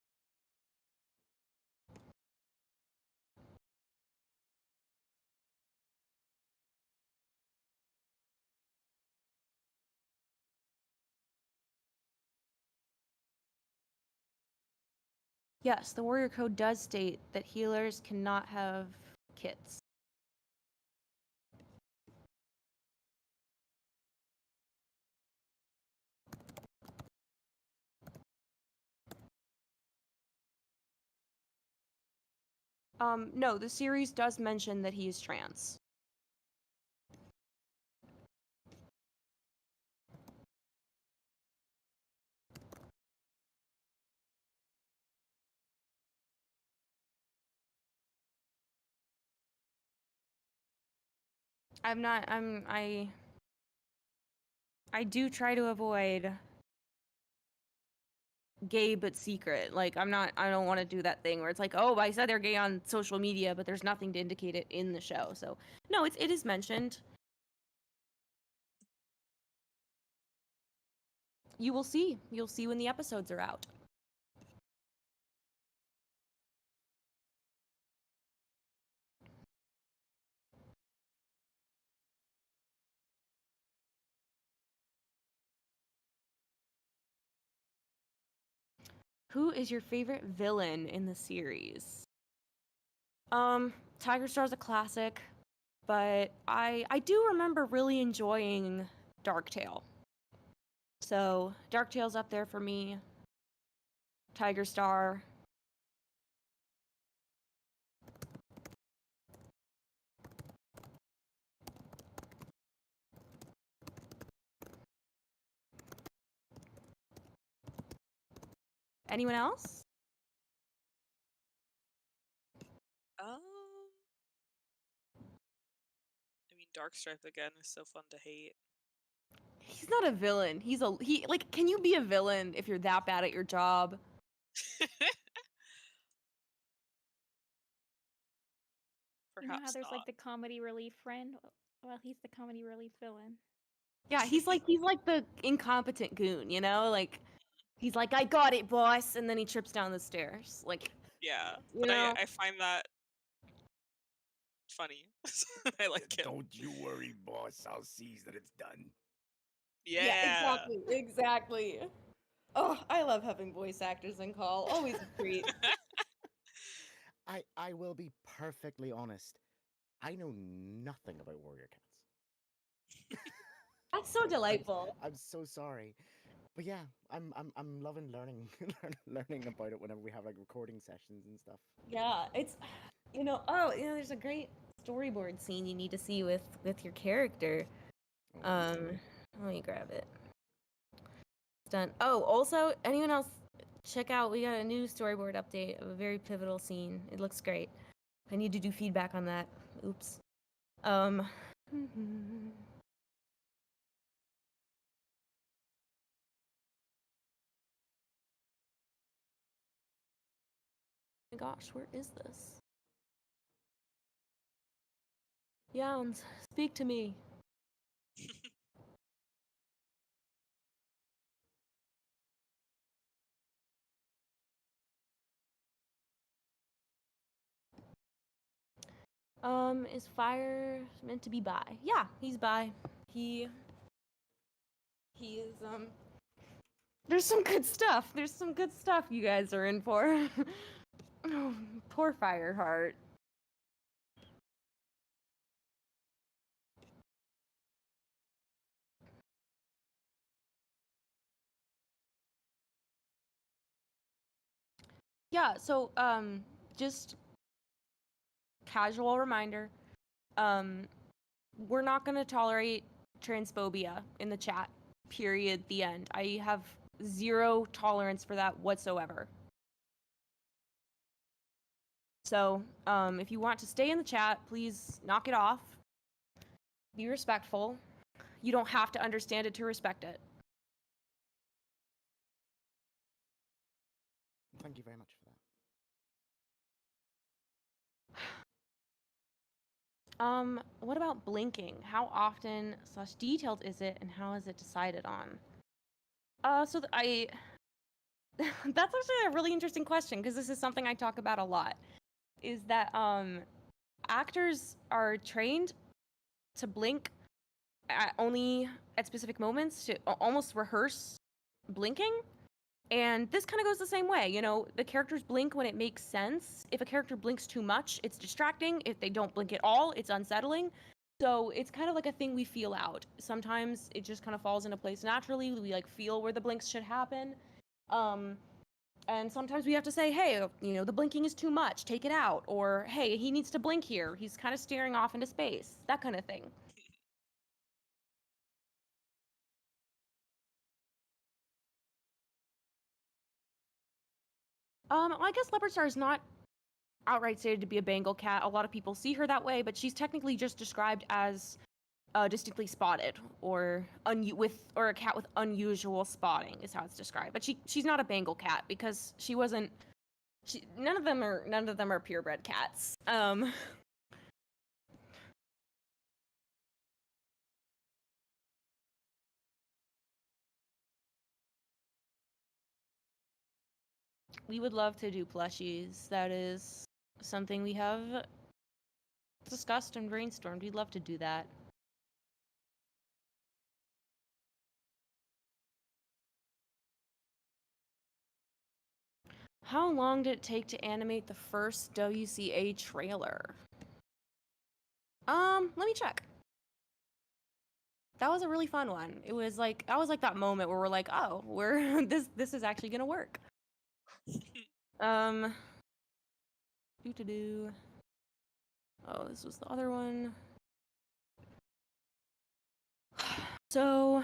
Yes, the Warrior Code does state that healers cannot have kits. No, the series does mention that he is trans. I do try to avoid gay but secret. Like I don't want to do that thing where it's like, oh, I said they're gay on social media, but there's nothing to indicate it in the show. So no, it is mentioned. You'll see when the episodes are out. Who is your favorite villain in the series? Tiger Star's a classic, but I do remember really enjoying Darktail. So Darktail's up there for me. Tiger Star. Anyone else? I mean, Darkstripe again is so fun to hate. He's not a villain. Like, can you be a villain if you're that bad at your job? You know how Perhaps there's not. like the comedy relief friend? Well, he's the comedy relief villain. Yeah, he's like the incompetent goon, you know? Like, he's like, I got it, boss, and then he trips down the stairs. Like, Yeah, you but know? I find that funny. I like him. Don't you worry, boss. I'll see that it's done. Yeah. Exactly. Oh, I love having voice actors in call. Always a treat. I will be perfectly honest. I know nothing about warrior cats. That's so delightful. I'm so sorry. But yeah, I'm loving learning learning about it whenever we have like recording sessions and stuff. Yeah, it's there's a great storyboard scene you need to see with your character. Let me grab it. It's done. Oh, also, anyone else check out, we got a new storyboard update of a very pivotal scene. It looks great. I need to do feedback on that. Oops. My gosh, where is this? Youns, speak to me. Is Fire meant to be bi? Yeah, he's bi. He is, there's some good stuff. There's some good stuff you guys are in for. Oh, poor Fireheart. Yeah, so, just casual reminder, we're not gonna tolerate transphobia in the chat, period, the end. I have zero tolerance for that whatsoever. So, if you want to stay in the chat, please knock it off. Be respectful. You don't have to understand it to respect it. Thank you very much for that. What about blinking? How often / detailed is it, and how is it decided on? That's actually a really interesting question, because this is something I talk about a lot. Is that actors are trained to blink only at specific moments, to almost rehearse blinking. And this kind of goes the same way. You know, the characters blink when it makes sense. If a character blinks too much, it's distracting. If they don't blink at all, it's unsettling. So it's kind of like a thing we feel out. Sometimes it just kind of falls into place naturally. We like feel where the blinks should happen. And sometimes we have to say, hey, you know, the blinking is too much, take it out. Or, hey, he needs to blink here. He's kind of staring off into space. That kind of thing. I guess Leopard Star is not outright stated to be a Bengal cat. A lot of people see her that way, but she's technically just described as distinctly spotted, or a cat with unusual spotting is how it's described. But she's not a Bengal cat, because she wasn't. None of them are purebred cats. We would love to do plushies. That is something we have discussed and brainstormed. We'd love to do that. How long did it take to animate the first WCA trailer? Let me check. That was a really fun one. It was like that moment where we're like, oh, we're this is actually gonna work. Oh, this was the other one. So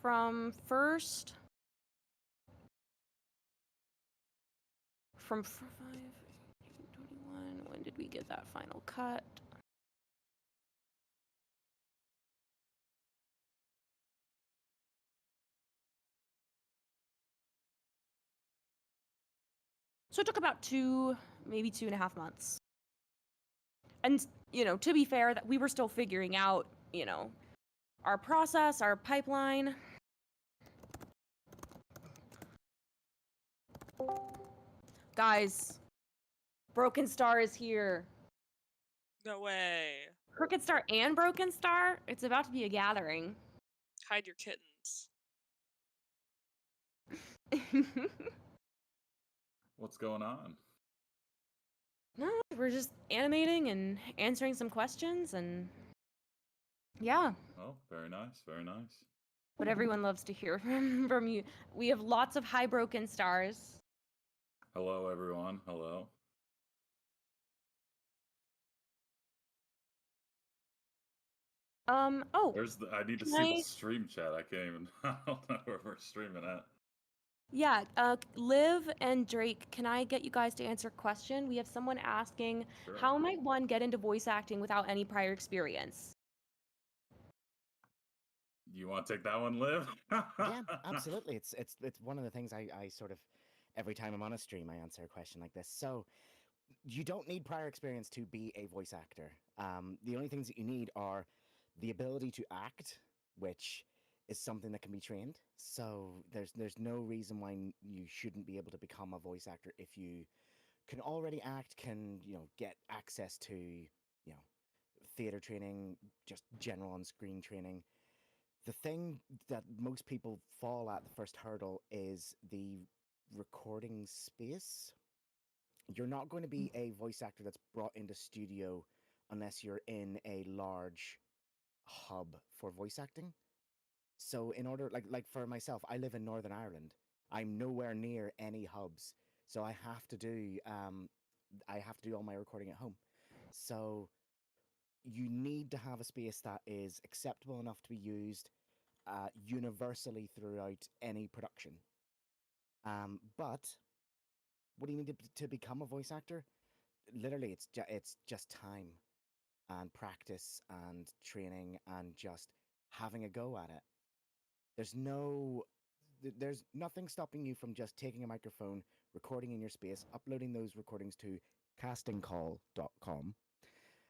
from 5, 21, when did we get that final cut? So it took about maybe 2.5 months. And, to be fair, that we were still figuring out, our process, our pipeline. Guys, Broken Star is here. No way. Crooked Star and Broken Star? It's about to be a gathering. Hide your kittens. What's going on? No, we're just animating and answering some questions, and yeah. Oh, very nice, very nice. What everyone loves to hear from you. We have lots of high Broken Stars. Hello, everyone. Hello. Oh. I need to see the stream chat. I can't even. I don't know where we're streaming at. Yeah, Liv and Drake, can I get you guys to answer a question? We have someone asking, Sure. how might one get into voice acting without any prior experience? You want to take that one, Liv? Yeah, absolutely. It's one of the things I sort of, every time I'm on a stream, I answer a question like this. So you don't need prior experience to be a voice actor. The only things that you need are the ability to act, which is something that can be trained. So there's no reason why you shouldn't be able to become a voice actor if you can already act, can get access to theater training, just general on-screen training. The thing that most people fall at the first hurdle is the recording space. You're not going to be a voice actor that's brought into studio unless you're in a large hub for voice acting. So in order, like for myself, I live in Northern Ireland. I'm nowhere near any hubs, so I have to do all my recording at home. So you need to have a space that is acceptable enough to be used universally throughout any production. But what do you need to become a voice actor? Literally, it's just time and practice and training and just having a go at it. There's nothing stopping you from just taking a microphone, recording in your space, uploading those recordings to castingcall.com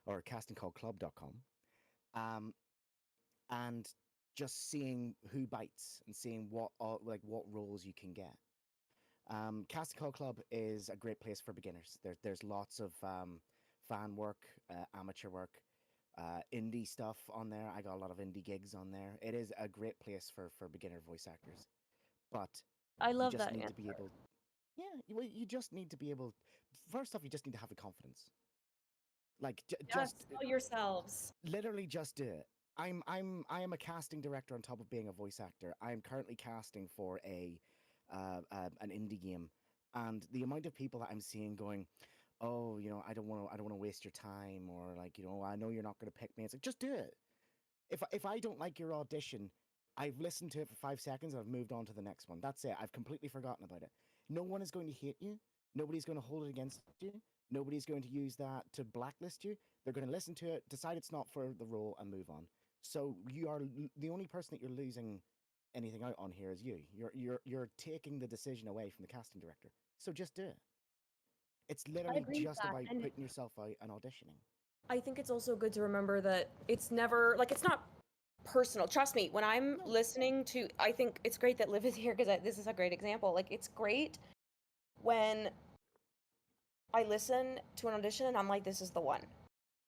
or castingcallclub.com, and just seeing who bites and seeing what roles you can get. Casting Call Club is a great place for beginners. There's lots of fan work, amateur work, indie stuff on there. I got a lot of indie gigs on there. It is a great place for beginner voice actors. But I love you just that need answer. to be able. Yeah, you just need to be able. First off, you just need to have the confidence. Like just sell yourselves. Literally, just do it. I am a casting director on top of being a voice actor. I am currently casting for an indie game, and the amount of people that I'm seeing going, oh, I don't want to waste your time, or like, I know you're not going to pick me. It's like, just do it. If I don't like your audition, I've listened to it for 5 seconds and I've moved on to the next one. That's it. I've completely forgotten about it. No one is going to hate you. Nobody's going to hold it against you. Nobody's going to use that to blacklist you. They're going to listen to it, decide it's not for the role, and move on. So you are the only person that you're losing anything out on here is you. You're taking the decision away from the casting director. So just do it. It's literally just about putting yourself out and auditioning. I think it's also good to remember that it's never it's not personal. Trust me, when I'm listening to, I think it's great that Liv is here because this is a great example. Like, it's great when I listen to an audition and I'm like, this is the one.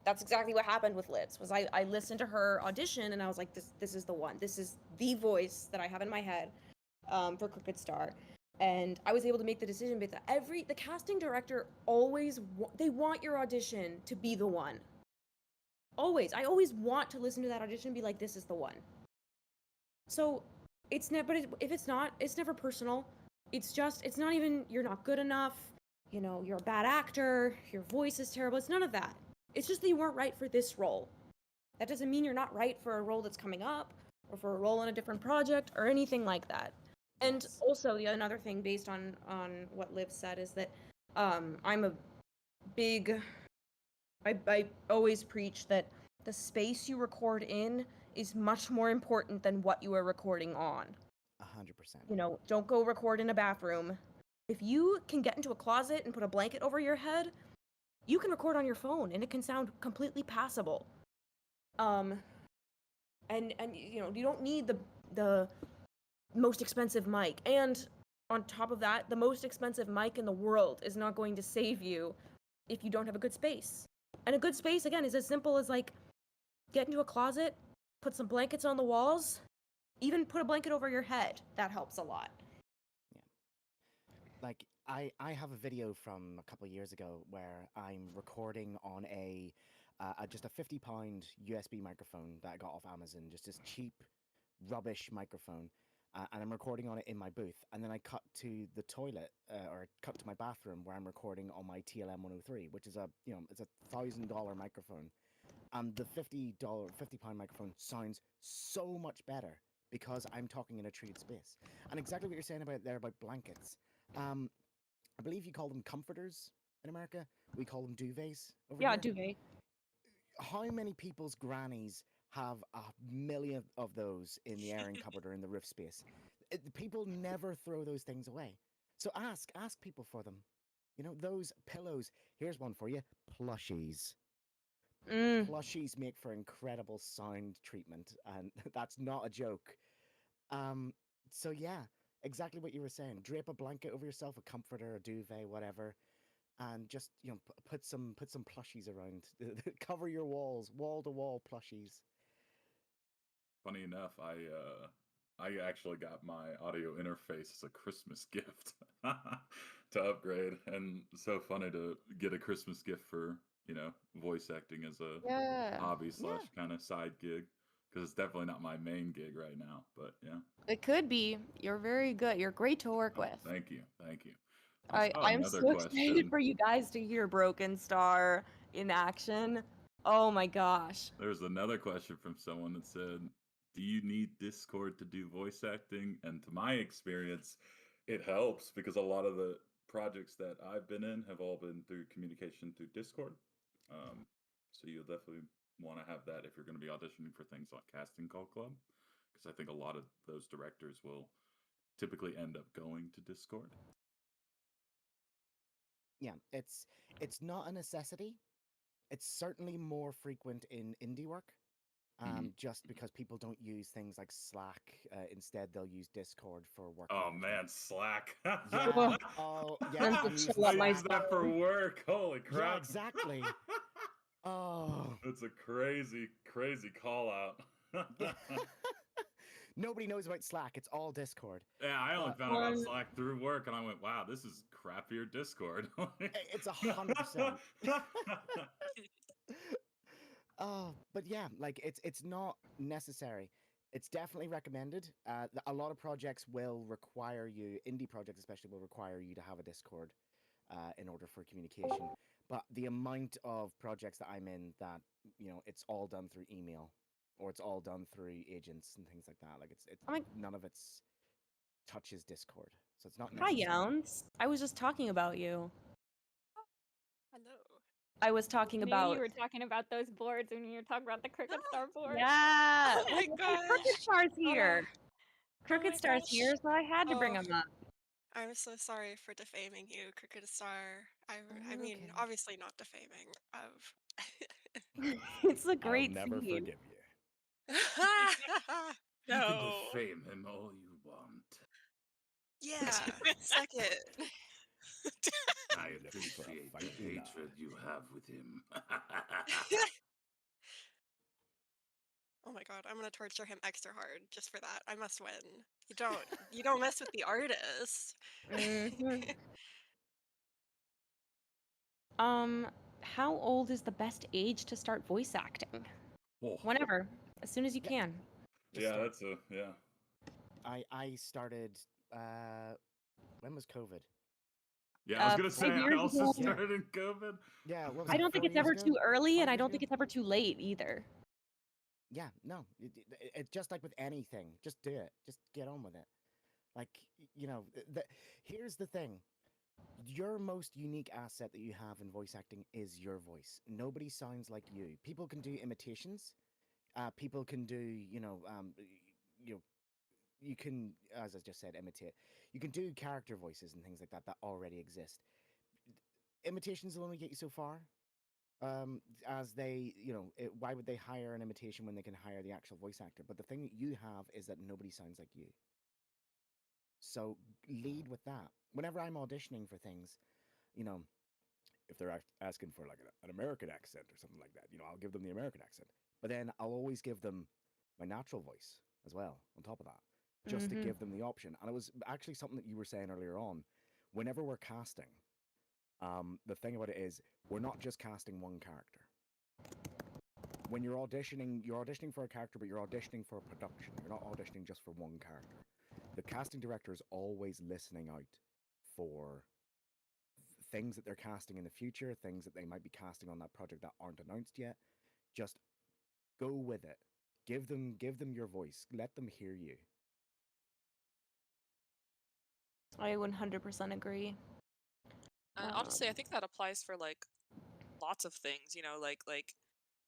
That's exactly what happened with Liz. Was I listened to her audition and I was like, this is the one. This is the voice that I have in my head for Crooked Star. And I was able to make the decision, but the casting director always they want your audition to be the one. Always. I always want to listen to that audition and be like, this is the one. So it's never, but if it's not, it's never personal. It's not even, you're not good enough, you know, you're a bad actor, your voice is terrible. It's none of that. It's just that you weren't right for this role. That doesn't mean you're not right for a role that's coming up, or for a role on a different project, or anything like that. And also, another thing based on what Liv said is that I'm a big, I always preach that the space you record in is much more important than what you are recording on. 100%. You know, don't go record in a bathroom. If you can get into a closet and put a blanket over your head, you can record on your phone and it can sound completely passable. And you know, you don't need the most expensive mic. And on top of that, the most expensive mic in the world is not going to save you if you don't have a good space. And a good space, again, is as simple as like get into a closet, put some blankets on the walls, even put a blanket over your head. That helps a lot. Yeah. Like I have a video from a couple of years ago where I'm recording on just a £50 USB microphone that I got off Amazon, just this cheap rubbish microphone. And I'm recording on it in my booth, and then I cut to the toilet, or cut to my bathroom where I'm recording on my TLM 103, which is it's a $1,000 microphone, and the £50 microphone sounds so much better because I'm talking in a treated space. And exactly what you're saying about blankets. I believe you call them comforters in America. We call them duvets over here. Yeah, duvet. How many people's grannies have 1,000,000 of those in the airing cupboard or in the roof space? People never throw those things away. So ask people for them. You know, those pillows. Here's one for you. Plushies. Plushies make for incredible sound treatment, and that's not a joke. So yeah, exactly what you were saying. Drape a blanket over yourself, a comforter, a duvet, whatever, and just put some plushies around. Cover your walls, wall to wall plushies. Funny enough, I actually got my audio interface as a Christmas gift to upgrade, and so funny to get a Christmas gift for voice acting as a hobby / kind of side gig, because it's definitely not my main gig right now. But yeah, It could be. You're very good. You're great to work with. Thank you. I'm so excited for you guys to hear Broken Star in action. Oh my gosh. There's another question from someone that said, do you need Discord to do voice acting? And to my experience, it helps, because a lot of the projects that I've been in have all been through communication through Discord. So you'll definitely want to have that if you're going to be auditioning for things like Casting Call Club, because I think a lot of those directors will typically end up going to Discord. Yeah, it's not a necessity. It's certainly more frequent in indie work, just because people don't use things like Slack. Instead, they'll use Discord for work. Oh man, Slack! Yeah. Oh yeah. I use that for work. Holy crap! Yeah, exactly. Oh, it's a crazy call out. Nobody knows about Slack. It's all Discord. Yeah, I only found out about Slack through work, and I went, "Wow, this is crappier Discord." It's 100%. Oh, but yeah, like it's not necessary. It's definitely recommended. A lot of projects will require you, indie projects especially, will require you to have a Discord in order for communication. But the amount of projects that I'm in that, it's all done through email, or it's all done through agents and things like that. Like it's none of it's touches Discord, so it's not necessary. Hi, Youns. I was just talking about you. Hello. I was talking about. You were talking about those boards when you were talking about the Crooked Star board. Yeah. Oh my gosh. Crooked Star's here. Crooked Star's here, so I had to bring him up. I'm so sorry for defaming you, Crooked Star. I mean, okay. obviously not defaming. It's a great I'll never scene. forgive you. You No. can defame him all you want. Yeah, suck it. I appreciate the hatred you have with him. Oh my god, I'm gonna torture him extra hard just for that. I must win. You don't mess with the artist. Mhm. How old is the best age to start voice acting? Oh, Whenever, as soon as you Yeah. can. Just yeah, start. that's a yeah. I started. When was COVID? Yeah, I was gonna 5 say I years also ago. Yeah. started in COVID. Yeah, what was I it? don't think 4 it's years ever ago? too early, and 5 I years don't think ago? it's ever too late either. Yeah, no. It just like with anything, just do it. Just get on with it. Like here's the thing. Your most unique asset that you have in voice acting is your voice. Nobody sounds like you. People can do imitations. People can do, you know, you can, as I just said, imitate. You can do character voices and things like that that already exist. Imitations will only get you so far. As they, why would they hire an imitation when they can hire the actual voice actor? But the thing that you have is that nobody sounds like you. So lead with that. Whenever I'm auditioning for things, you know, if they're asking for like an American accent or something like that, I'll give them the American accent. But then I'll always give them my natural voice as well on top of that, just to Mhm. give them the option. And it was actually something that you were saying earlier on. Whenever we're casting, the thing about it is we're not just casting one character. When you're auditioning for a character, but you're auditioning for a production. You're not auditioning just for one character. The casting director is always listening out for things that they're casting in the future, things that they might be casting on that project that aren't announced yet. Just go with it. Give them your voice. Let them hear you. I 100% agree. Honestly, I think that applies for like lots of things, like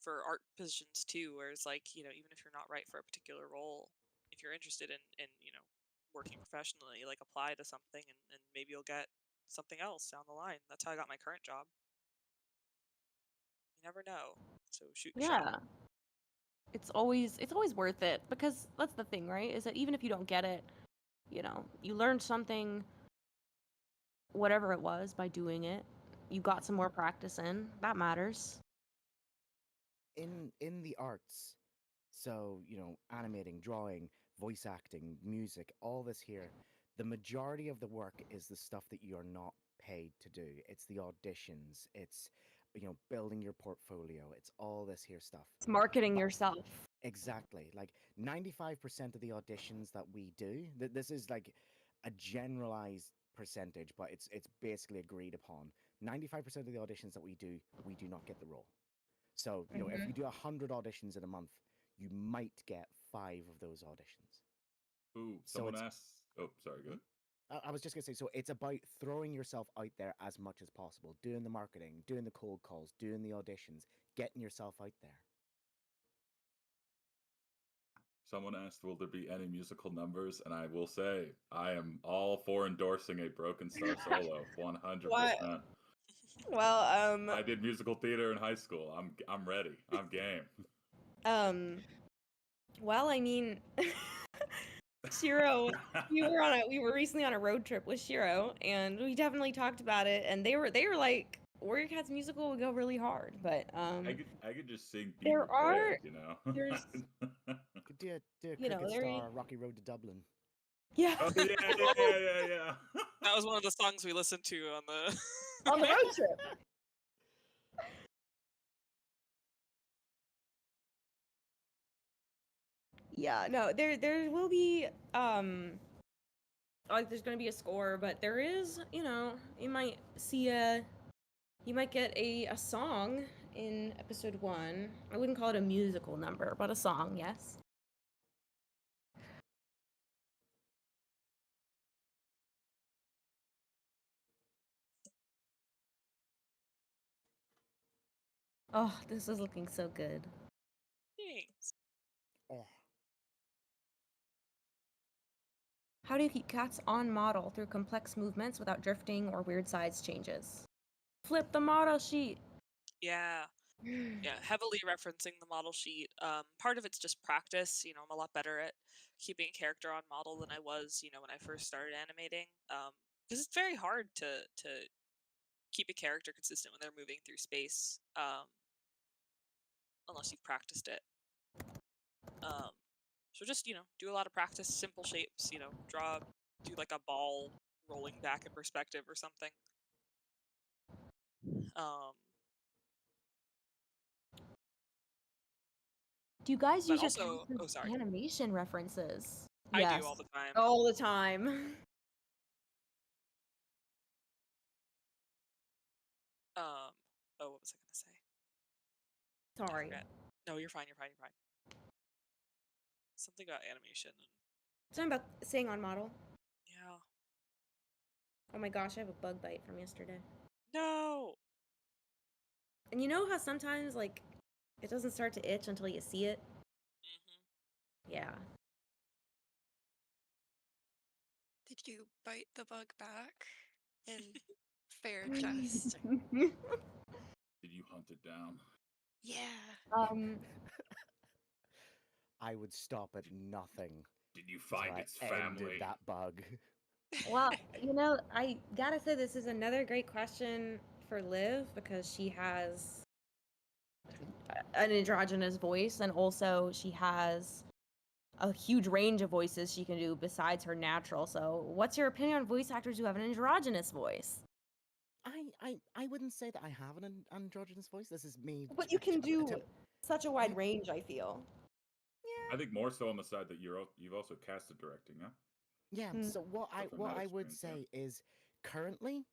for art positions too, where it's like, even if you're not right for a particular role, if you're interested in working professionally, like apply to something and maybe you'll get something else down the line. That's how I got my current job. You never know. So shoot your shot. Yeah. It's always worth it, because that's the thing, right? Is that even if you don't get it, you learned something, whatever it was, by doing it. You got some more practice in. That matters. In the arts, so animating, drawing, voice acting, music, all this here, the majority of the work is the stuff that you are not paid to do. It's the auditions, it's building your portfolio, it's all this here stuff. It's marketing yourself. Exactly. Like 95% of the auditions that we do, this is like a generalized percentage, but it's basically agreed upon. 95% of the auditions that we do not get the role. So, if you do 100 auditions in a month, you might get 5 of those auditions. Ooh, So someone asked. Oh, sorry, go ahead. I was just going to say, so it's about throwing yourself out there as much as possible, doing the marketing, doing the cold calls, doing the auditions, getting yourself out there. Someone asked, will there be any musical numbers? And I will say, I am all for endorsing a Broken Star solo, 100%. Well, I did musical theater in high school. I'm ready. I'm game. well, I mean, Shiro, we were recently on a road trip with Shiro, and we definitely talked about it, and they were like, Warrior Cats musical would go really hard, but I could just sing Beat there Your are Pig, there's Could do a you know Cricket there Star, Rocky Road to Dublin. yeah Oh yeah. That was one of the songs we listened to on the on the road trip. Yeah, no, there will be like there's gonna be a score, but there is, you might get a song in episode 1. I wouldn't call it a musical number, but a song, yes. Oh, this is looking so good. Thanks. Oh. How do you keep cats on model through complex movements without drifting or weird size changes? Flip the model sheet. Yeah. Yeah, heavily referencing the model sheet. Part of it's just practice. I'm a lot better at keeping a character on model than I was, when I first started animating. Because it's very hard to keep a character consistent when they're moving through space, unless you've practiced it. So just, do a lot of practice, simple shapes, do like a ball rolling back in perspective or something. Do you guys But use your also, oh, sorry. animation references? I Yes. do all the time. All the time. Oh, what was I gonna say? Sorry. No, you're fine. You're fine. You're fine. Something about animation. Something about staying on model. Yeah. Oh my gosh, I have a bug bite from yesterday. No. And you know how sometimes like it doesn't start to itch until you see it? Yeah. Did you bite the bug back in fair jest? Did you hunt it down? Yeah. I would stop at nothing. Did you till find I its ended family? that bug. Well, I gotta say this is another great question for Liv because she has an androgynous voice and also she has a huge range of voices she can do besides her natural. So, what's your opinion on voice actors who have an androgynous voice? I wouldn't say that I have an androgynous voice. This is me. But you can do such a wide range, I feel. I think more so on the side that you've also casted directing, yeah? Yeah. So what I would say is currently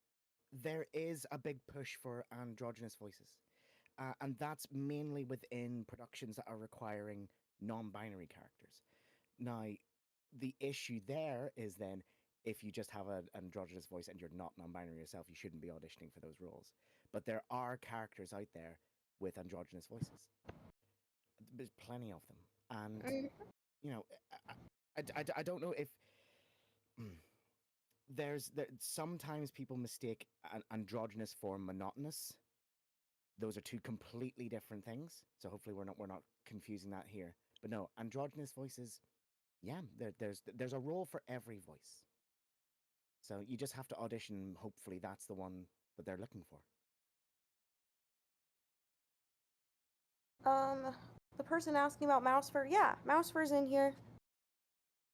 there is a big push for androgynous voices, and that's mainly within productions that are requiring non-binary characters. Now, the issue there is then if you just have an androgynous voice and you're not non-binary yourself, you shouldn't be auditioning for those roles. But there are characters out there with androgynous voices. There's plenty of them, and I don't know if sometimes people mistake an androgynous for monotonous. Those are two completely different things. So hopefully we're not confusing that here. But no, androgynous voices, yeah, there's a role for every voice. So you just have to audition. Hopefully that's the one that they're looking for. The person asking about Mousefur, yeah, Mousefur's in here.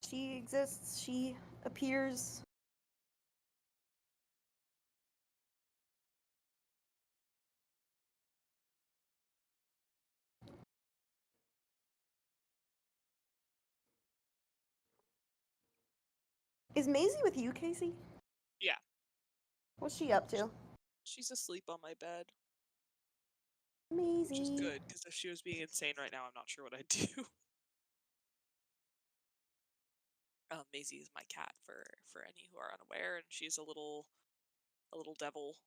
She exists. She appears. Is Maisie with you, Casey? Yeah. What's she up to? She's asleep on my bed. Maisie. Which is good, because if she was being insane right now, I'm not sure what I'd do. Maisie is my cat for any who are unaware, and she's a little devil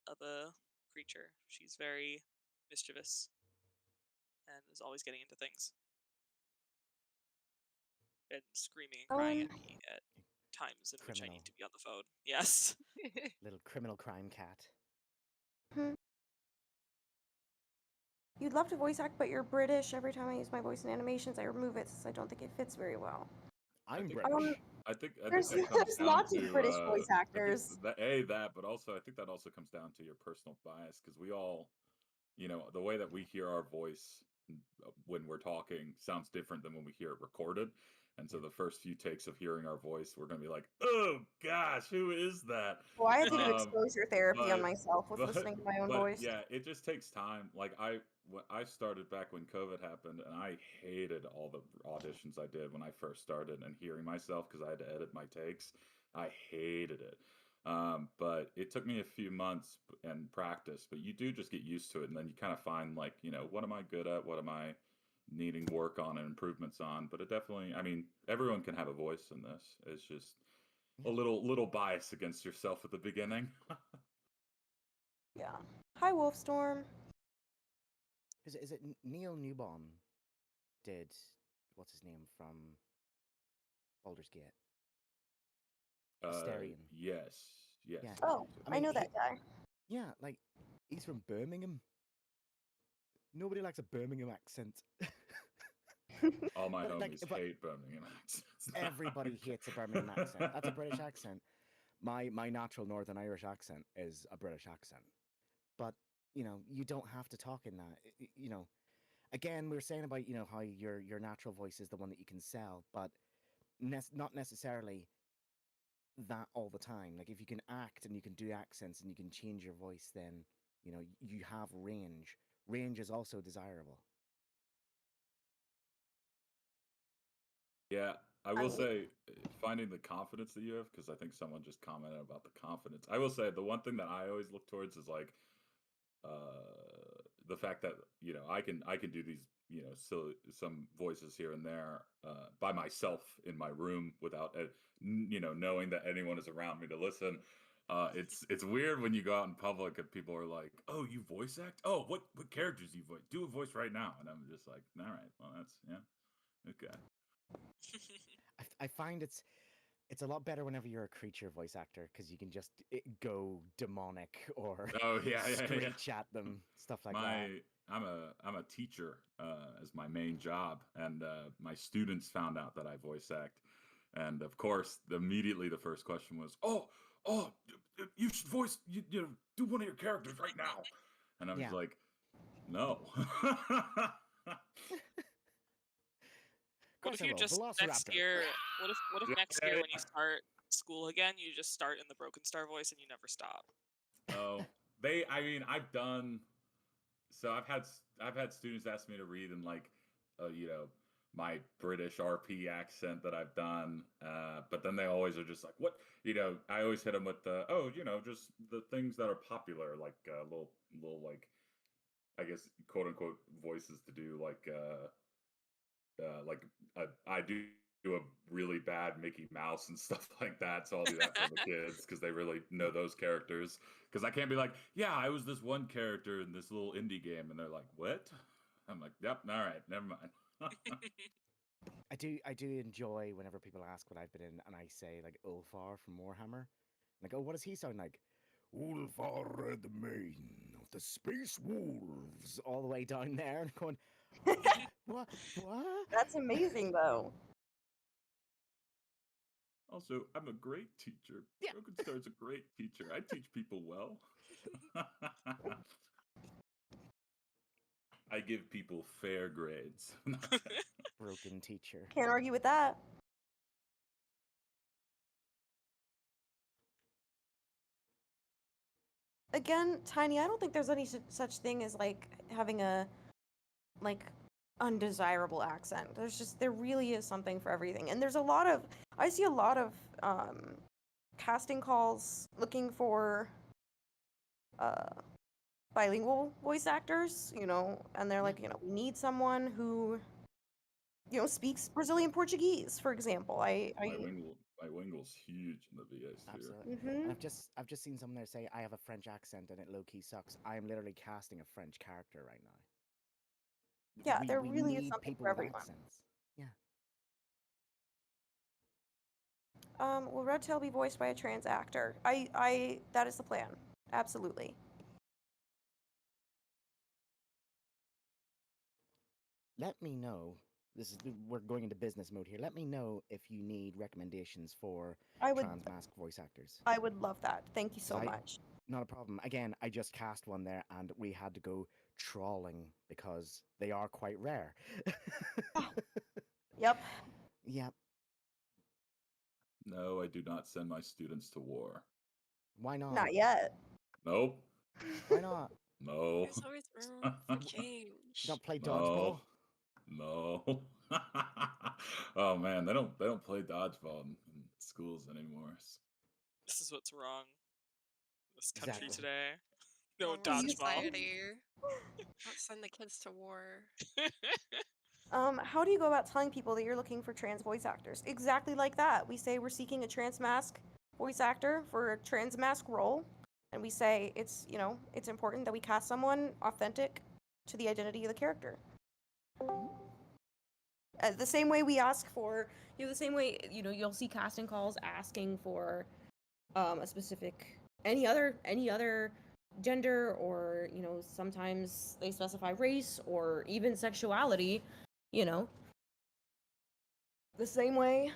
of a creature. She's very mischievous and is always getting into things and screaming and crying at me at times in which I need to be on the phone. Yes. Little criminal crime cat. You'd love to voice act, but you're British. Every time I use my voice in animations, I remove it since I don't think it fits very well. I'm British. I think there's that comes down lots to, of British voice actors. but also I think that also comes down to your personal bias because we all, the way that we hear our voice when we're talking sounds different than when we hear it recorded. And so the first few takes of hearing our voice, we're going to be like, oh gosh, who is that? Well, I had to do exposure therapy on myself with listening to my own voice. Yeah, it just takes time. Like I started back when COVID happened, and I hated all the auditions I did when I first started and hearing myself because I had to edit my takes. I hated it. But it took me a few months and practice, but you do just get used to it. And then you kind of find like, what am I good at? What am I needing work on and improvements on? But it definitely, I mean, everyone can have a voice in this. It's just a little bias against yourself at the beginning. Yeah. Hi, Wolfstorm. Is it Neil Newbon did what's his name from Baldur's Gate? Asterion. Yes. Yeah. Oh, I know that guy. Yeah, like he's from Birmingham. Nobody likes a Birmingham accent. All my homies hate Birmingham accents. Everybody hates a Birmingham accent. That's a British accent. My natural Northern Irish accent is a British accent. But, you don't have to talk in that. again, we were saying about how your natural voice is the one that you can sell, but not necessarily that all the time. Like if you can act and you can do accents and you can change your voice, then you have range. Range is also desirable. Yeah, I I will mean, say finding the confidence that you have, because I think someone just commented about the confidence. I will say the one thing that I always look towards is like the fact that I can do these some voices here and there by myself in my room without knowing that anyone is around me to listen. It's weird when you go out in public and people are like, "Oh, you voice act? Oh, what characters do you voice? Do a voice right now." And I'm just like, "All right, well that's okay." I find it's a lot better whenever you're a creature voice actor because you can just go demonic or Oh yeah, yeah, yeah. screech at them, stuff like that. I'm a teacher as my main job, and my students found out that I voice act, and of course, immediately the first question was, "Oh, you should do one of your characters right now," and I was Yeah. like, "No." What if Question you roll, just next Velociraptor. year? What if Yeah, next yeah, year when you yeah. start school again, you just start in the Broken Star voice and you never stop? Oh, I mean, I've done. So I've had students ask me to read in like, my British RP accent that I've done, but then they always are just like, what, I always hit them with just the things that are popular, like little like, I guess quote unquote voices to do, like I do a really bad Mickey Mouse and stuff like that. So I'll do that for the kids because they really know those characters. Because I can't be like, yeah, I was this one character in this little indie game, and they're like, what? I'm like, yep, all right, never mind. I do enjoy whenever people ask what I've been in, and I say like Ulfar from Warhammer. Like, oh, what does he sound like? Ulfar the Mane of the Space Wolves, all the way down there, and going, what? that's amazing though. Also, I'm a great teacher. Yeah. Broken Star's a great teacher. I teach people well. I give people fair grades. Broken teacher. Can't argue with that. Again, Tiny, I don't think there's any such thing as like having a like undesirable accent. There really is something for everything. And there's I see a lot of casting calls looking for bilingual voice actors, and they're like, we need someone who speaks Brazilian Portuguese, for example. Bilingual's huge in the VA sphere. Absolutely. And I've just seen someone there say I have a French accent and it low key sucks. I am literally casting a French character right now. Yeah, there we really is need something people for with everyone. accents. Yeah. Will Red Tail be voiced by a trans actor? That is the plan. Absolutely. Let me know. We're going into business mode here. Let me know if you need recommendations for trans mask voice actors. I would love that. Thank you so 'Cause much. Not a problem. Again, I just cast one there and we had to go trawling because they are quite rare. Yep. Yep. No, I do not send my students to war. Why not? Not yet. Nope. Why not? No. There's always room for change. Not play dodgeball? No. Oh man, they don't play dodgeball in schools anymore. This is what's wrong in this country Exactly. today. No Wrong with dodgeball. society. Don't send the kids to war. How do you go about telling people that you're looking for trans voice actors? Exactly like that. We say we're seeking a trans mask voice actor for a trans mask role, and we say it's important that we cast someone authentic to the identity of the character. The same way we ask for, the same way you'll see casting calls asking for a specific any other gender, or sometimes they specify race or even sexuality. The same way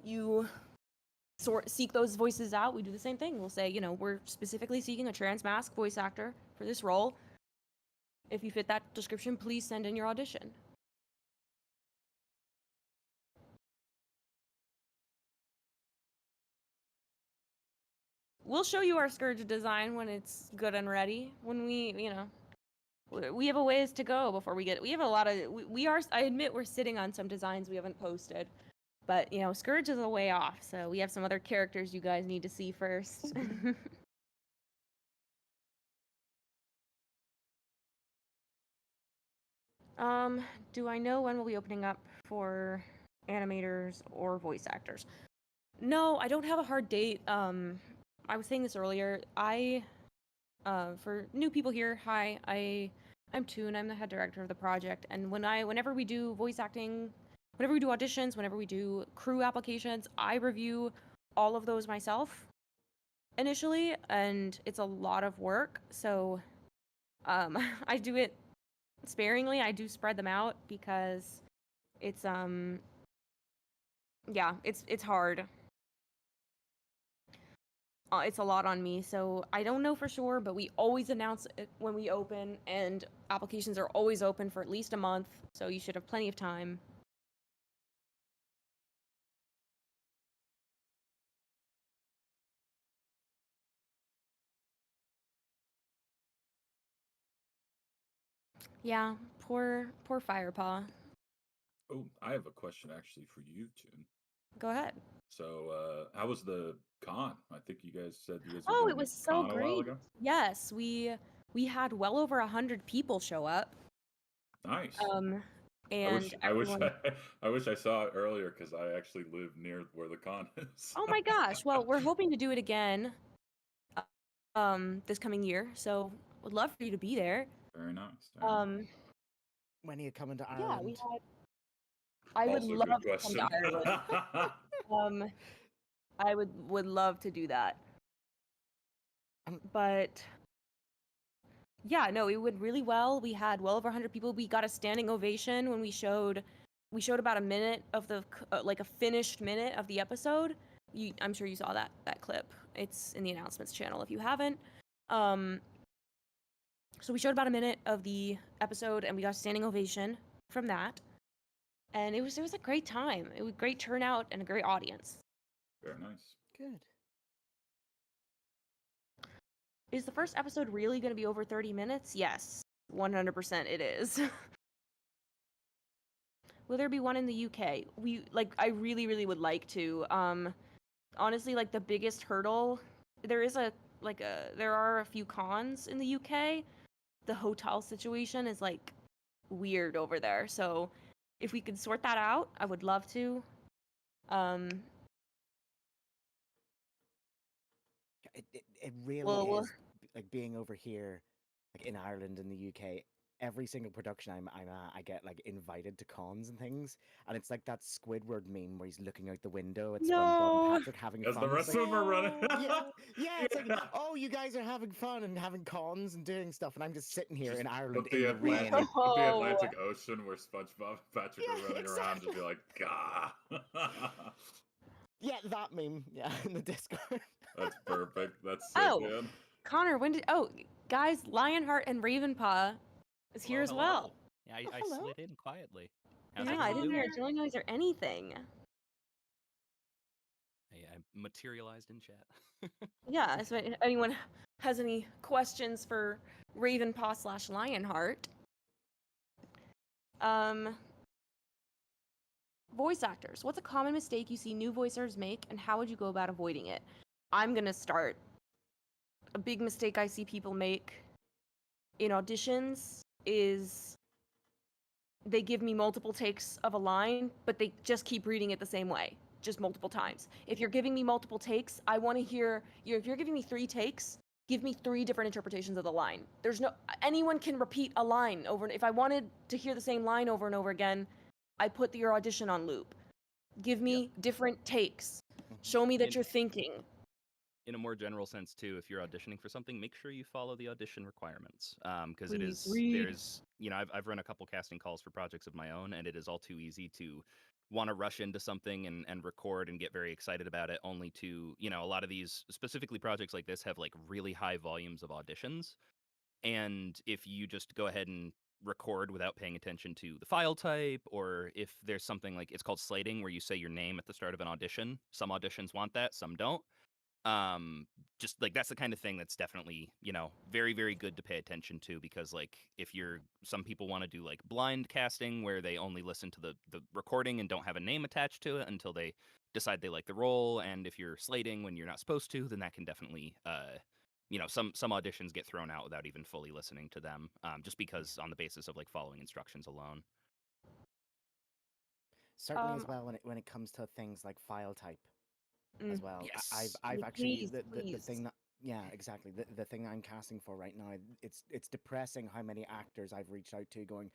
you seek those voices out, we do the same thing. We'll say, we're specifically seeking a trans mask voice actor for this role. If you fit that description, please send in your audition. We'll show you our Scourge design when it's good and ready. When we have a ways to go before we have a lot of, I admit we're sitting on some designs we haven't posted, but Scourge is a way off, so we have some other characters you guys need to see first. Do I know when we'll be opening up for animators or voice actors? No, I don't have a hard date. I was saying this earlier. For new people here, hi, I'm Toon. I'm the head director of the project, and whenever we do voice acting, whenever we do auditions, whenever we do crew applications, I review all of those myself initially, and it's a lot of work. So, I do it sparingly. I do spread them out because it's it's hard. It's a lot on me, so I don't know for sure, but we always announce it when we open, and applications are always open for at least a month, so you should have plenty of time. Yeah, poor Firepaw. Oh, I have a question actually for you, Toon. Go ahead. So, how was the con? I think you guys said you guys were Oh, doing it was a so con a while great. ago. Yes, we had well over 100 people show up. Nice. And I wish everyone... I wish I saw it earlier because I actually live near where the con is. Oh my gosh! Well, we're hoping to do it again, this coming year. So, would love for you to be there. Very nice. When are you coming to Yeah, Ireland? I would Also a love good to come question. to Ireland. I would love to do that. But yeah, no, it went really well. We had well over 100 people. We got a standing ovation when we showed about a minute of the like a finished minute of the episode. I'm sure you saw that clip. It's in the announcements channel if you haven't. So we showed about a minute of the episode, and we got a standing ovation from that. And it was a great time. It was a great turnout and a great audience. Very nice. Good. Is the first episode really going to be over 30 minutes? Yes, 100% it is. Will there be one in the UK? I really, really would like to. Honestly, like the biggest hurdle, there are a few cons in the UK. The hotel situation is like weird over there. So if we could sort that out, I would love to. It really is like being over here, like in Ireland and the UK. Every single production I'm at, I get like invited to cons and things, and it's like that Squidward meme where he's looking out the window at SpongeBob and Patrick having As fun. the rest It's of them are running. yeah, it's like, oh, you guys are having fun and having cons and doing stuff, and I'm just sitting here in Ireland Put in the the rain. Atlantic Ocean where SpongeBob and Patrick are running around, just be like, gah. Yeah, that meme. Yeah, in the Discord. That's perfect. That's sick, man. Connor, guys, Lionheart and Ravenpaw is here as well. Yeah, I slid in quietly. Yeah, I didn't hear a drilling noise or anything. I materialized in chat. Yeah, so if anyone has any questions for Ravenpaw / Lionheart. Voice actors. What's a common mistake you see new voiceovers make, and how would you go about avoiding it? I'm gonna start. A big mistake I see people make in auditions is they give me multiple takes of a line, but they just keep reading it the same way, just multiple times. If you're giving me multiple takes, I want to hear, if you're giving me 3 takes, give me 3 different interpretations of the line. Anyone can repeat a line over, if I wanted to hear the same line over and over again, I put your audition on loop. Give me different takes. Show me that you're thinking. In a more general sense too, if you're auditioning for something, make sure you follow the audition requirements. Because there's I've run a couple casting calls for projects of my own, and it is all too easy to want to rush into something and record and get very excited about it, only to, a lot of these, specifically projects like this, have like really high volumes of auditions. And if you just go ahead and record without paying attention to the file type, or if there's something like, it's called slating, where you say your name at the start of an audition. Some auditions want that, some don't. Just like, that's the kind of thing that's definitely, very, very good to pay attention to, because like, some people want to do like blind casting where they only listen to the recording and don't have a name attached to it until they decide they like the role. And if you're slating when you're not supposed to, then that can definitely, some auditions get thrown out without even fully listening to them, just because on the basis of like following instructions alone. Certainly as well when it comes to things like file type as well. Yes. I've actually Please, the please. thing that, yeah, exactly, the thing that I'm casting for right now, it's depressing how many actors I've reached out to going,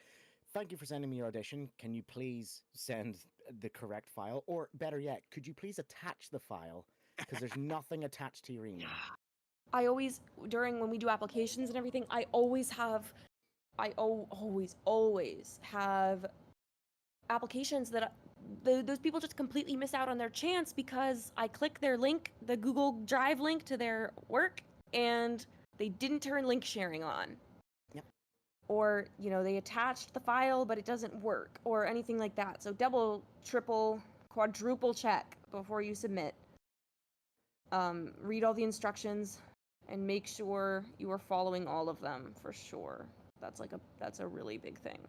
thank you for sending me your audition, can you please send the correct file, or better yet, could you please attach the file, because there's nothing attached to your email. I always, when we do applications and everything, I always have applications that those people just completely miss out on their chance because I click their link, the Google Drive link to their work, and they didn't turn link sharing on. Yep. Or, they attached the file, but it doesn't work, or anything like that. So double, triple, quadruple check before you submit. Read all the instructions and make sure you are following all of them for sure. That's a really big thing.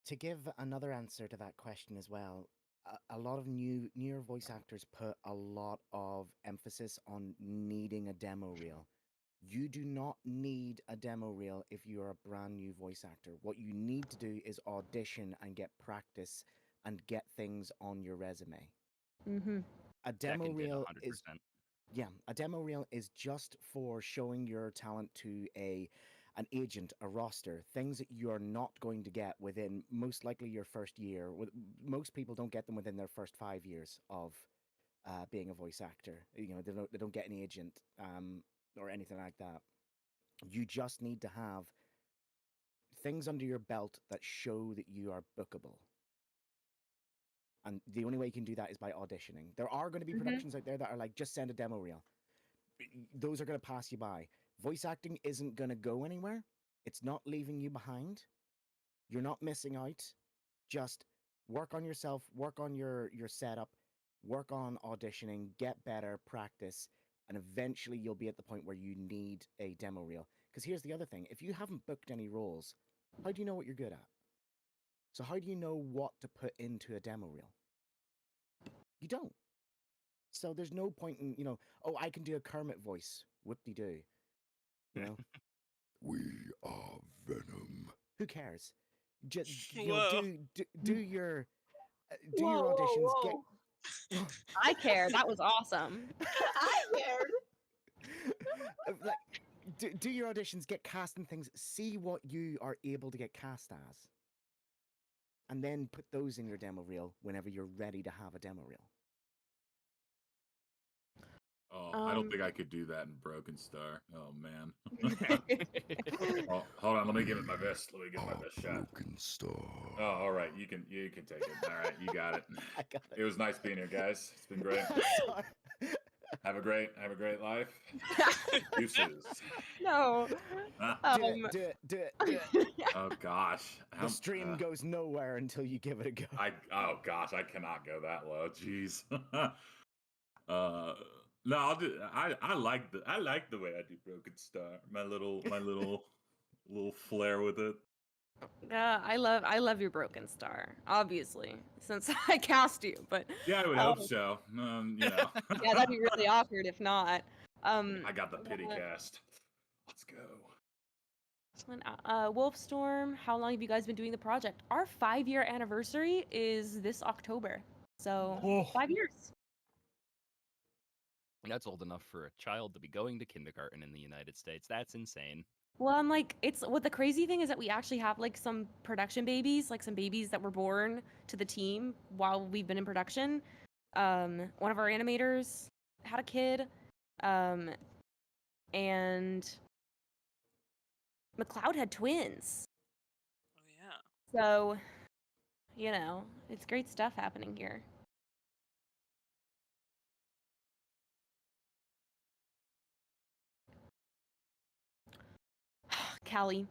To give another answer to that question as well, a lot of newer voice actors put a lot of emphasis on needing a demo reel. You do not need a demo reel if you're a brand new voice actor. What you need to do is audition and get practice and get things on your resume. Mm-hmm. A demo Seconded, reel 100%. is a demo reel is just for showing your talent to an agent, a roster, things that you're not going to get within most likely your first year. Most people don't get them within their first 5 years of being a voice actor. They don't get an agent or anything like that. You just need to have things under your belt that show that you are bookable. And the only way you can do that is by auditioning. There are going to be productions out there that are like, just send a demo reel. Those are going to pass you by. Voice acting isn't going to go anywhere. It's not leaving you behind. You're not missing out. Just work on yourself, work on your setup, work on auditioning, get better, practice, and eventually you'll be at the point where you need a demo reel. Because here's the other thing. If you haven't booked any roles, how do you know what you're good at? So how do you know what to put into a demo reel? You don't. So there's no point in, I can do a Kermit voice. Whoop-de-doo. We are Venom. Who cares? Just, do your auditions. Whoa. I care. That was awesome. I cared. Do your auditions, get cast in things, see what you are able to get cast as, and then put those in your demo reel whenever you're ready to have a demo reel. Oh, I don't think I could do that in Broken Star. Oh man. Oh, hold on, let me give it my best. Let me give it my best shot. Broken Star. Oh, all right, you can take it. All right, you got it. I got it. It was nice being here, guys. It's been great. Have a great life. Deuces. No. Do it. Oh gosh. The stream goes nowhere until you give it a go. Oh gosh, I cannot go that low. Jeez. No, I'll do. I like the way I do Broken Star. My little flair with it. I love your Broken Star, obviously, since I cast you. But yeah, I would hope so. Yeah, that'd be really awkward if not. I got the pity cast. Let's go. Wolfstorm, how long have you guys been doing the project? Our 5-year anniversary is this October, so 5 years. That's old enough for a child to be going to kindergarten in the United States. That's insane. Well, I'm like, what the crazy thing is that we actually have like some production babies, like some babies that were born to the team while we've been in production. One of our animators had a kid, and McLeod had twins. Oh yeah. So, it's great stuff happening here. Callie.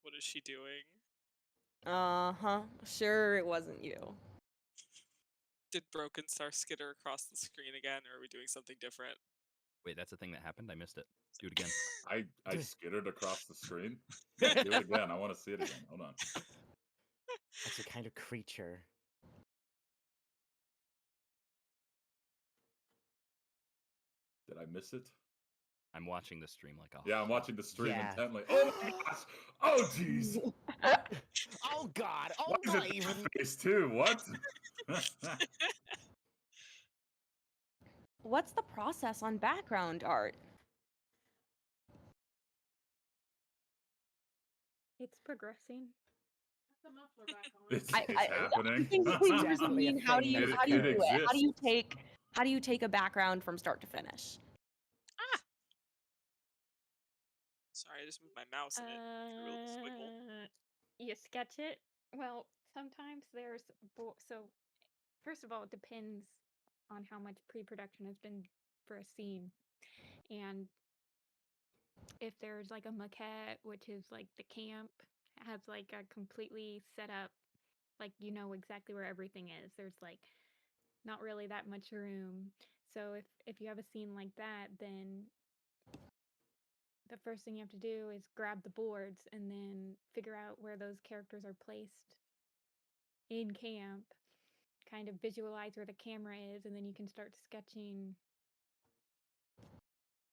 What is she doing? Uh-huh. Sure it wasn't you. Did Broken Star skitter across the screen again, or are we doing something different? Wait, that's a thing that happened? I missed it. Do it again. I skittered across the screen. Yeah, do it again. I want to see it again. Hold on. That's a kind of creature. Did I miss it? I'm watching the stream like a Yeah, I'm watching the stream Yeah. intently. Oh my gosh! Oh jeez! Oh God! Oh Why is God! it Even that face too? What? What's the process on background art? It's progressing. It's I happening. think we just Definitely a mean how do thing you that how do you It do it? exists. How do you take a background from start to finish? Sorry, I just moved my mouse and it threw a little squiggle. You sketch it. Well, sometimes there's so. First of all, it depends on how much pre-production has been for a scene, and if there's like a maquette, which is like the camp, has like a completely set up, like you know exactly where everything is. There's like not really that much room. So if you have a scene like that, then the first thing you have to do is grab the boards and then figure out where those characters are placed in camp, kind of visualize where the camera is, and then you can start sketching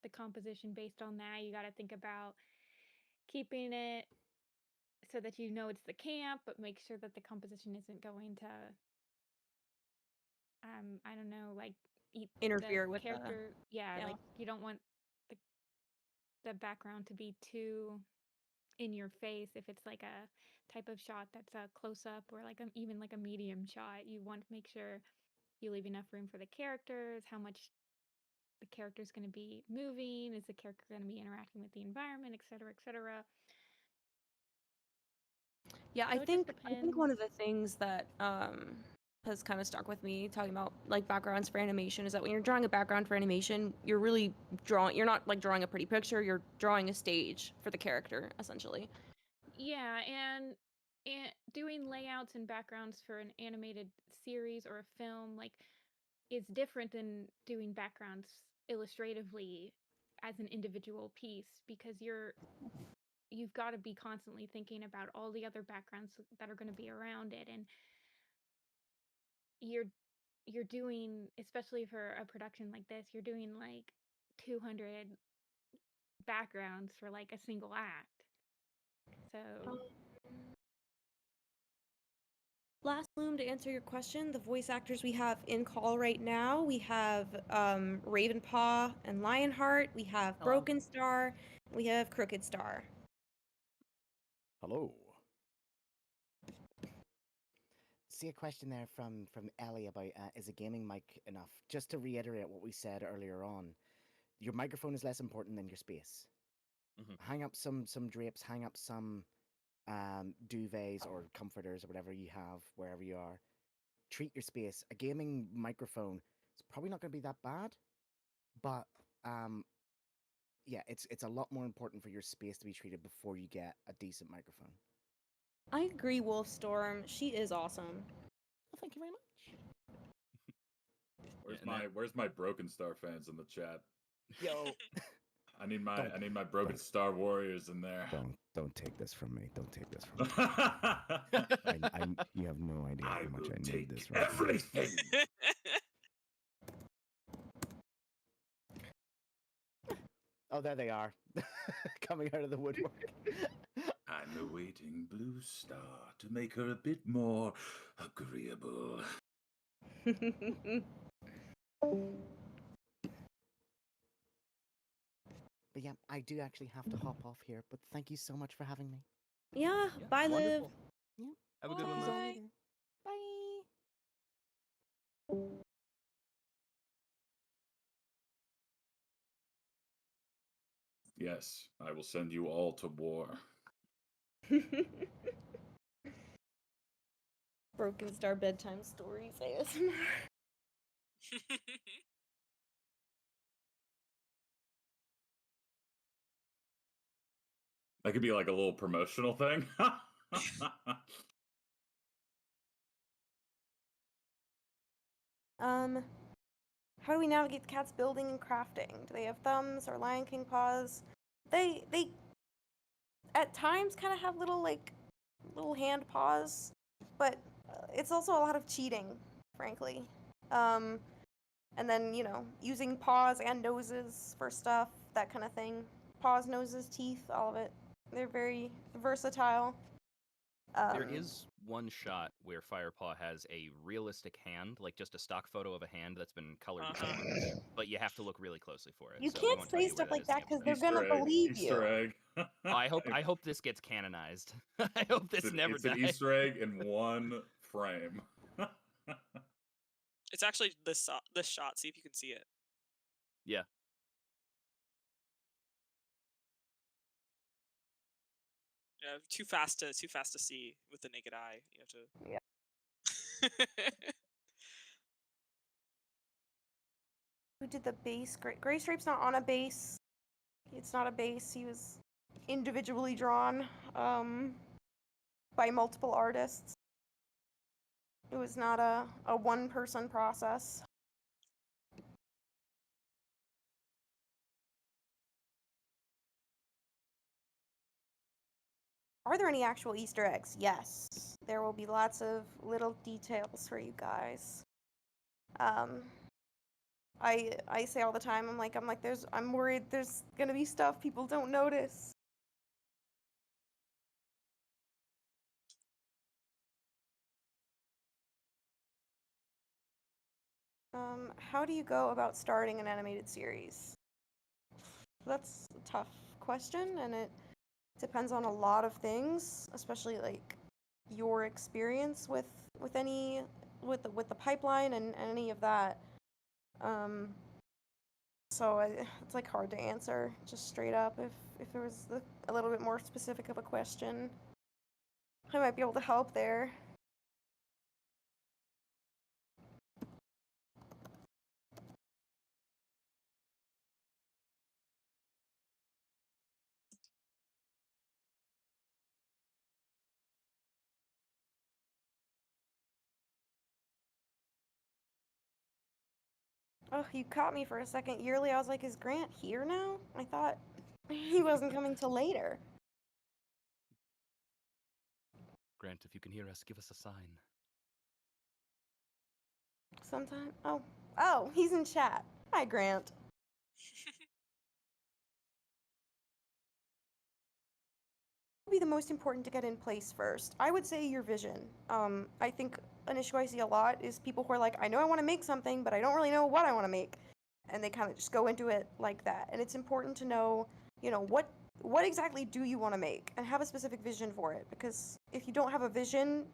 the composition based on that. You got to think about keeping it so that you know it's the camp, but make sure that the composition isn't going to I don't know, like eat Interfere the with the character. Yeah, yeah. like you don't want the background to be too in your face. If it's like a type of shot that's a close up or like even like a medium shot, you want to make sure you leave enough room for the characters, how much the character's going to be moving, is the character going to be interacting with the environment, etc., etc. Yeah, So I it just think one depends. of the things that has kind of stuck with me talking about like backgrounds for animation is that when you're drawing a background for animation, you're not like drawing a pretty picture, you're drawing a stage for the character essentially. Yeah, and doing layouts and backgrounds for an animated series or a film like is different than doing backgrounds illustratively as an individual piece, because you've got to be constantly thinking about all the other backgrounds that are going to be around it, and you're doing, especially for a production like this, you're doing like 200 backgrounds for like a single act. So Last Bloom, to answer your question, the voice actors we have in call right now, we have Ravenpaw and Lionheart, we have Hello. Broken Star, we have Crooked Star. hello. See a question there from Ellie about is a gaming mic enough? Just to reiterate what we said earlier on, your microphone is less important than your space. Hang up some drapes, hang up some duvets or comforters or whatever you have wherever you are. Treat your space. A gaming microphone is probably not going to be that bad, but yeah, it's a lot more important for your space to be treated before you get a decent microphone. I agree, Wolfstorm. She is awesome. Well, thank you very much. Where's my Broken Star fans in the chat? Yo, I need my Broken Star warriors in there. don't take this from me. Don't take this from me. You have no idea how much I need this right now. Everything. Oh, there they are, coming out of the woodwork. I'm awaiting Blue Star to make her a bit more agreeable. But yeah, I do actually have to hop off here, but thank you so much for having me. Yeah, bye, Liv. Wonderful. Yeah. Have a good one, Bye. Liv. Bye. Yes, I will send you all to war. Broken Star bedtime stories ASMR. That could be like a little promotional thing. How do we navigate the cat's building and crafting? Do they have thumbs or Lion King paws? They at times kind of have little hand paws, but it's also a lot of cheating, frankly. And then, using paws and noses for stuff, that kind of thing. Paws, noses, teeth, all of it. They're very versatile. There is one shot where Firepaw has a realistic hand, like just a stock photo of a hand that's been colored change, but you have to look really closely for it. You so we can't won't tell say you where stuff like is in that the because they're episode. gonna believe Easter you. egg. Oh, I hope this gets canonized. I hope this never It's dies. an Easter egg in one frame. It's actually this shot. See if you can see it. Yeah. Yeah, too fast to see with the naked eye. You have to. Yeah. Who did the base? Gray Stripe's not on a base. It's not a base. He was individually drawn by multiple artists. It was not a one-person process. Are there any actual Easter eggs? Yes. There will be lots of little details for you guys. I say all the time, I'm worried there's gonna be stuff people don't notice. How do you go about starting an animated series? That's a tough question, and it depends on a lot of things, especially like your experience with the pipeline and any of that. So it's like hard to answer just straight up. If there was a little bit more specific of a question, I might be able to help there. Oh, you caught me for a second. Yearly, I was like, is Grant here now? I thought he wasn't coming till later. Grant, if you can hear us, give us a sign. Sometime. Oh, he's in chat. Hi, Grant. What would be the most important to get in place first? I would say your vision. I think an issue I see a lot is people who are like, I know I want to make something, but I don't really know what I want to make. And they kind of just go into it like that. And it's important to know, what exactly do you want to make and have a specific vision for it. Because if you don't have a vision,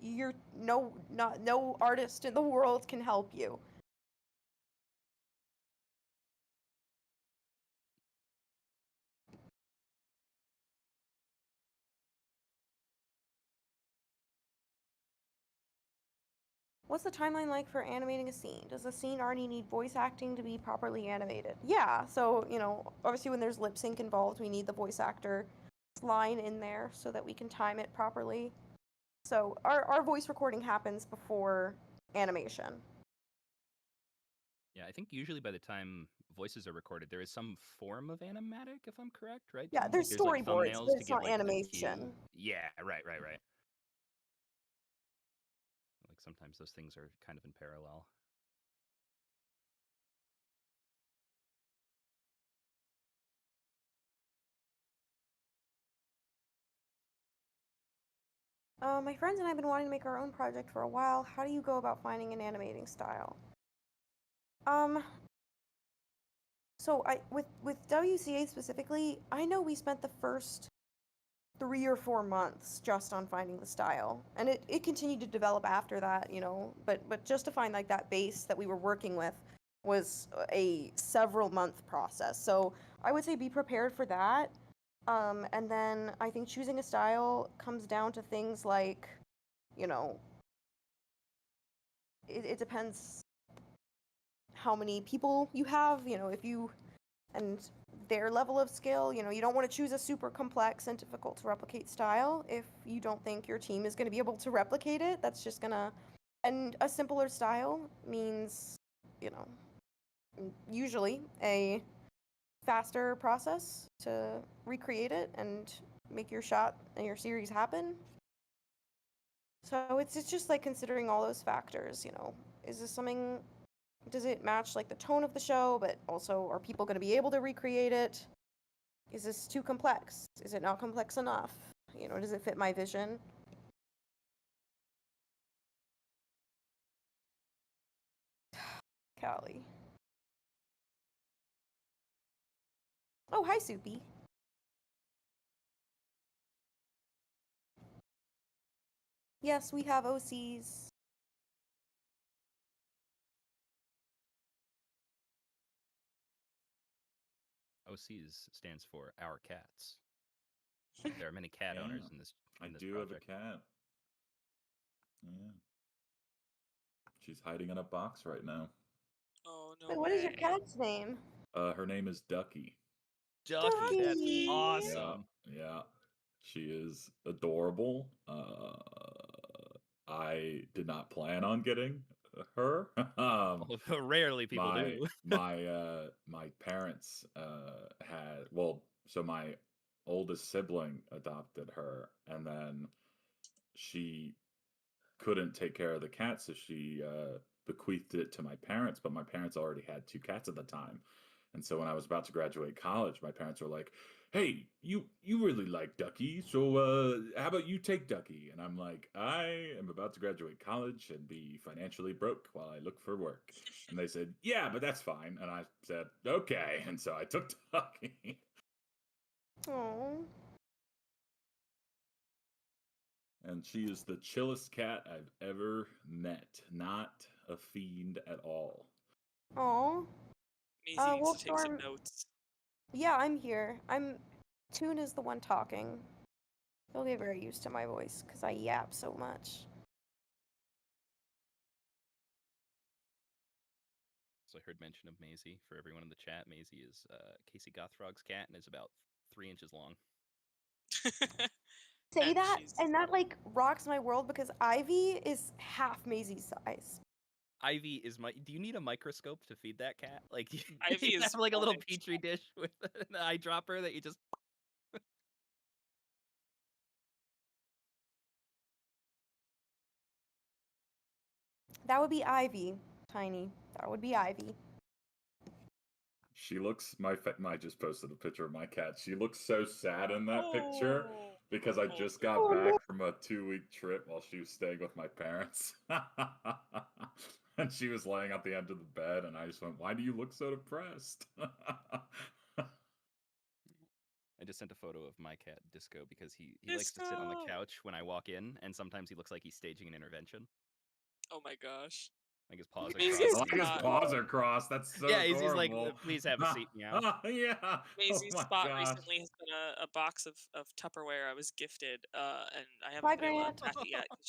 no artist in the world can help you. What's the timeline like for animating a scene? Does the scene already need voice acting to be properly animated? Yeah, so, obviously when there's lip sync involved, we need the voice actor line in there so that we can time it properly. So our voice recording happens before animation. Yeah, I think usually by the time voices are recorded, there is some form of animatic, if I'm correct, right? Yeah, Tim? there's Like, like storyboards, thumbnails but to it's get not like the animation. cue. Yeah, right. Like sometimes those things are kind of in parallel. My friends and I have been wanting to make our own project for a while. How do you go about finding an animating style? So with WCA specifically, I know we spent the first 3 or 4 months just on finding the style, and it continued to develop after that, but just to find like that base that we were working with was a several month process. So I would say be prepared for that. And then I think choosing a style comes down to things like, it depends how many people you have, if you, and their level of skill. You don't want to choose a super complex and difficult to replicate style if you don't think your team is going to be able to replicate it. That's just gonna, and a simpler style means, usually a faster process to recreate it and make your shot and your series happen. So it's just like considering all those factors, is this something, does it match like the tone of the show, but also are people going to be able to recreate it? Is this too complex? Is it not complex enough? Does it fit my vision? Callie. Oh, hi, Soupy. Yes, we have OCs. OCs stands for Our Cats. There are many cat Yeah, owners in this. I In this do project. have a cat. Yeah. She's hiding in a box right now. Oh no Wait, way. what is your cat's name? Her name is Ducky. Ducky, that's Ducky. awesome. Yeah. She is adorable. I did not plan on getting her. Rarely people do. My parents had, well, so my oldest sibling adopted her, and then she couldn't take care of the cat, so she bequeathed it to my parents. But my parents already had 2 cats at the time, and so when I was about to graduate college, my parents were like, "Hey, you really like Ducky, so how about you take Ducky?" And I'm like, "I am about to graduate college and be financially broke while I look for work." And they said, "Yeah, but that's fine." And I said, "Okay." And so I took Ducky. Oh. And she is the chillest cat I've ever met. Not a fiend at all. Oh. Maisie needs to take some Wolfstorm. notes. Yeah, I'm here. Toon is the one talking. He'll get very used to my voice because I yap so much. So I heard mention of Maisie. For everyone in the chat, Maisie is Casey Gottfrog's cat and is about 3 inches long. Say And that, she's- and that like rocks my world because Ivy is half Maisie's size. Ivy is my. Do you need a microscope to feed that cat? Like, Ivy you is have like a little 1 inch petri dish with an eyedropper that you just. That would be Ivy, Tiny. That would be Ivy. She looks, I just posted a picture of my cat. She looks so sad in that picture Oh. because I Oh, just no. got back from a 2-week trip while she was staying with my parents. And she was laying at the end of the bed, and I just went, "Why do you look so depressed?" I just sent a photo of my cat Disco because he likes to sit on the Disco! couch when I walk in, and sometimes he looks like he's staging an intervention. Oh my gosh. Like his paws are Maisie's crossed. Like his spot. paws are crossed. That's so Yeah, he's like, adorable. "Please have a seat, meow." Yeah. Maisie's Oh my spot gosh. recently has been a box of Tupperware I was gifted, and I haven't Bye, been able to Grant. unpack it yet because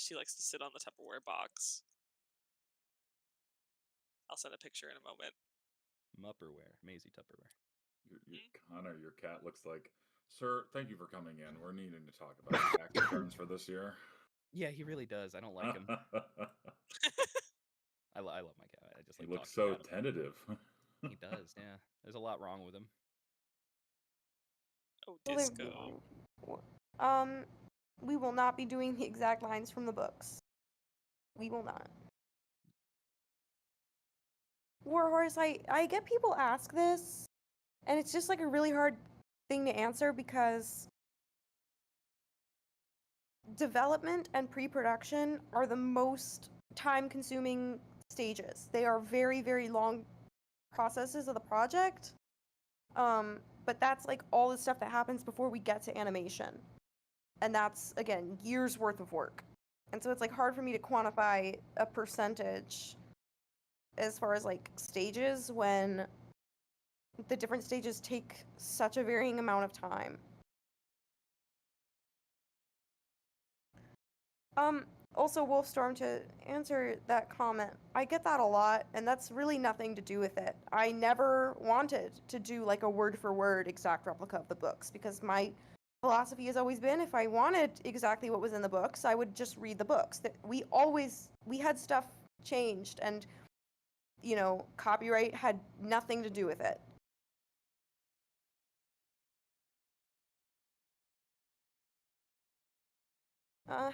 she likes to sit on the Tupperware box. I'll send a picture in a moment. Mupperware, Maisie Tupperware. Connor, your cat looks like, "Sir, thank you for coming in. We're needing to talk about your tax returns for this year." Yeah, he really does. I don't like him. I love my cat. I just He like looks talking so about him. tentative. He does, yeah. There's a lot wrong with him. Oh, Well, Disco. we will not be doing the exact lines from the books. We will not. Warhorse, I get people ask this, and it's just like a really hard thing to answer because development and pre-production are the most time-consuming stages. They are very, very long processes of the project. But that's like all the stuff that happens before we get to animation. And that's, again, years worth of work. And so it's like hard for me to quantify a percentage as far as like stages when the different stages take such a varying amount of time. also, Wolfstorm, to answer that comment, I get that a lot, and that's really nothing to do with it. I never wanted to do like a word for word exact replica of the books because my philosophy has always been if I wanted exactly what was in the books, I would just read the books. That we had stuff changed, and copyright had nothing to do with it.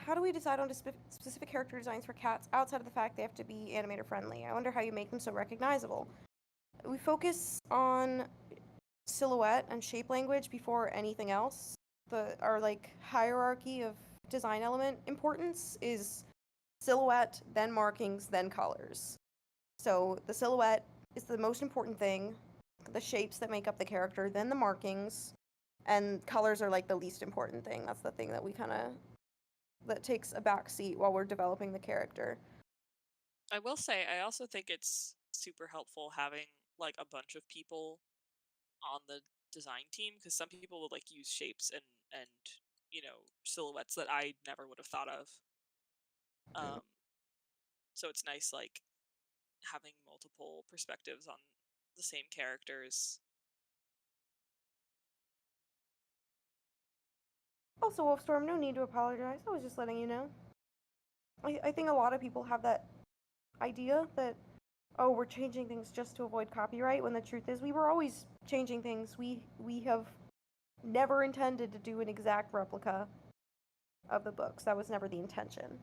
How do we decide on specific character designs for cats outside of the fact they have to be animator friendly? I wonder how you make them so recognizable. We focus on silhouette and shape language before anything else. Our hierarchy of design element importance is silhouette, then markings, then colors. So the silhouette is the most important thing, the shapes that make up the character, then the markings, and colors are like the least important thing. That's the thing that that takes a back seat while we're developing the character. I will say, I also think it's super helpful having like a bunch of people on the design team, because some people will like use shapes and silhouettes that I never would have thought of. So it's nice like having multiple perspectives on the same characters. Also, Wolfstorm, no need to apologize. I was just letting you know. I think a lot of people have that idea that, oh, we're changing things just to avoid copyright, when the truth is we were always changing things. We have never intended to do an exact replica of the books. That was never the intention.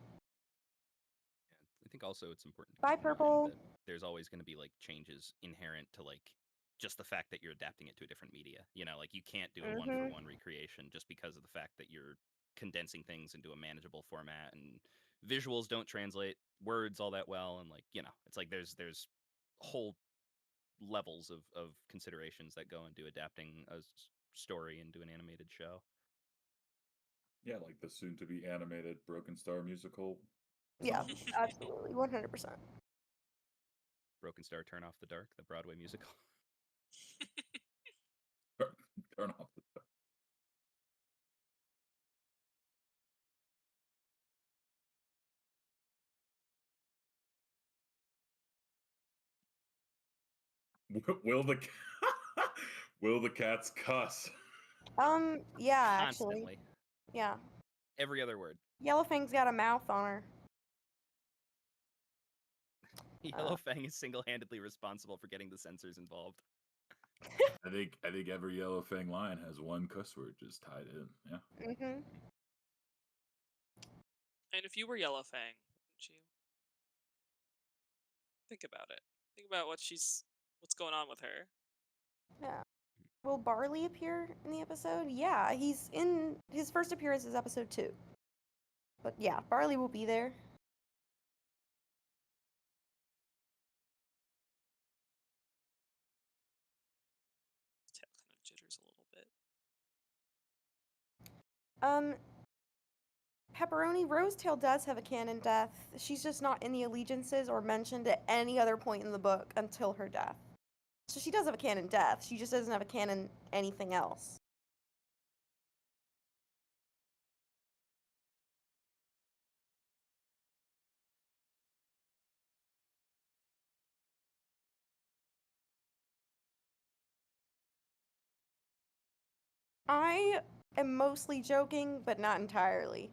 I think also it's important to Bye, keep in mind Purple. that there's always going to be like changes inherent to like just the fact that you're adapting it to a different media. Like you can't do a one-for-one recreation just because of the fact that you're condensing things into a manageable format, and visuals don't translate words all that well, and it's like there's whole levels of considerations that go into adapting a story into an animated show. Yeah, like the soon-to-be animated Broken Star musical. Yeah, absolutely, 100%. Broken Star, Turn Off the Dark, the Broadway musical. Turn off the dark. Will the cats cuss? Yeah, Constantly. actually. Yeah. Every other word. Yellowfang's got a mouth on her. Yellowfang is single-handedly responsible for getting the censors involved. I think every Yellowfang line has one cuss word just tied in. Yeah. Mm-hmm. And if you were Yellowfang, wouldn't you think about it? Think about what's going on with her. Yeah. Will Barley appear in the episode? Yeah, he's in his first appearance is episode 2. But yeah, Barley will be there. Tail kind of jitters a little bit. Pepperoni, Rosetail does have a canon death. She's just not in the allegiances or mentioned at any other point in the book until her death. So she does have a canon death. She just doesn't have a canon anything else. I am mostly joking, but not entirely.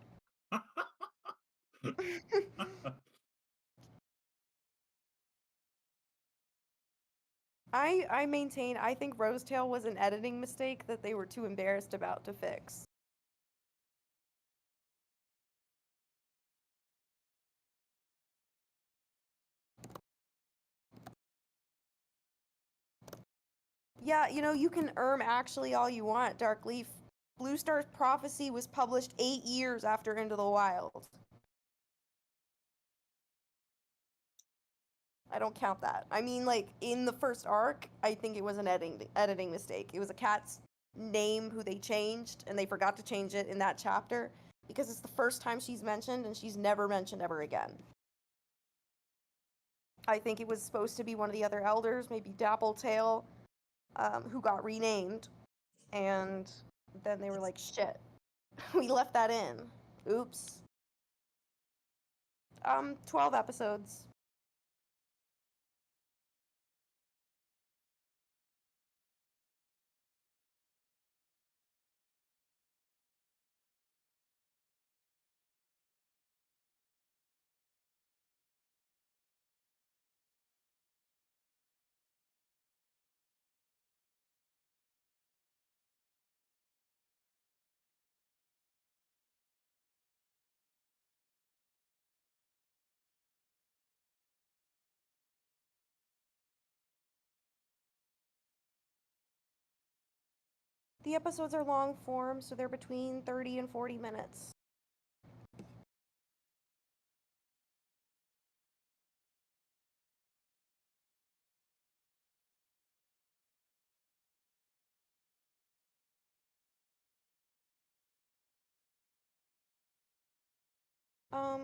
I maintain I think Rosetail was an editing mistake that they were too embarrassed about to fix. Yeah, you can actually all you want, Darkleaf. Blue Star's Prophecy was published 8 years after Into the Wild. I don't count that. I mean, like, in the first arc, I think it was an editing mistake. It was a cat's name who they changed, and they forgot to change it in that chapter, because it's the first time she's mentioned, and she's never mentioned ever again. I think it was supposed to be one of the other elders, maybe Dappletail, who got renamed, and then they were like, shit, we left that in. Oops. 12 episodes. The episodes are long form, so they're between 30 and 40 minutes.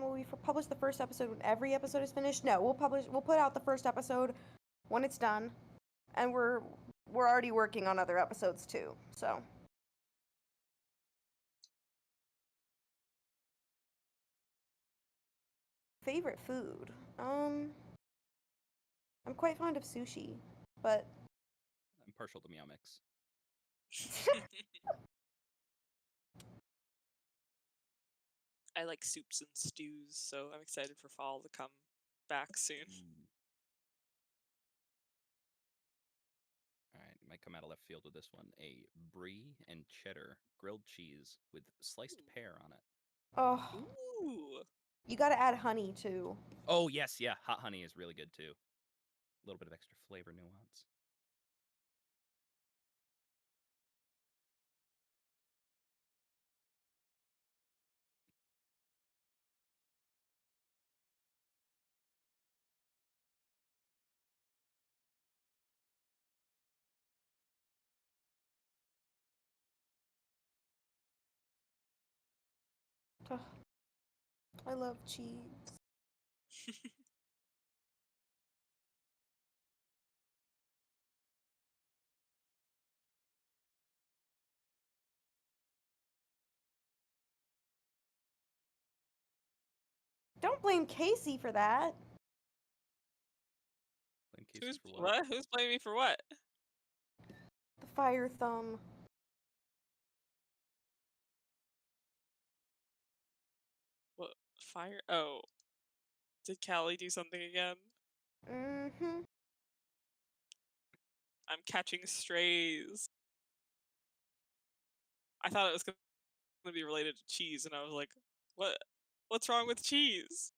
Will we publish the first episode when every episode is finished? No, we'll put out the first episode when it's done, and we're already working on other episodes too. So. Favorite food? I'm quite fond of sushi, but I'm partial to Meow Mix. I like soups and stews, so I'm excited for fall to come back soon. All right, might come out of left field with this one. A brie and cheddar grilled cheese with sliced pear on it. oh, Ooh. You gotta add honey too. Oh yes, yeah, hot honey is really good too. A little bit of extra flavor nuance. Ugh. I love cheese. Don't blame Casey for that. Blame Casey for what? What? Who's blaming me for what? The fire thumb. What? Fire? Oh. Did Callie do something again? Mm-hmm. I'm catching strays. I thought it was going to be related to cheese, and I was like, what? What's wrong with cheese?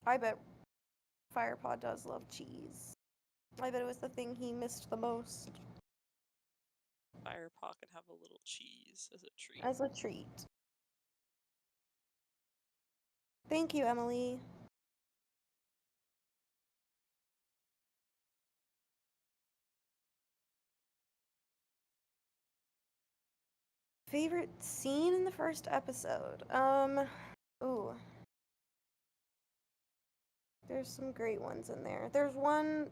I bet Firepod does love cheese. I bet it was the thing he missed the most. Firepaw can have a little cheese as a treat. As a treat. Thank you, Emily. Favorite scene in the first episode? Ooh. There's some great ones in there. There's one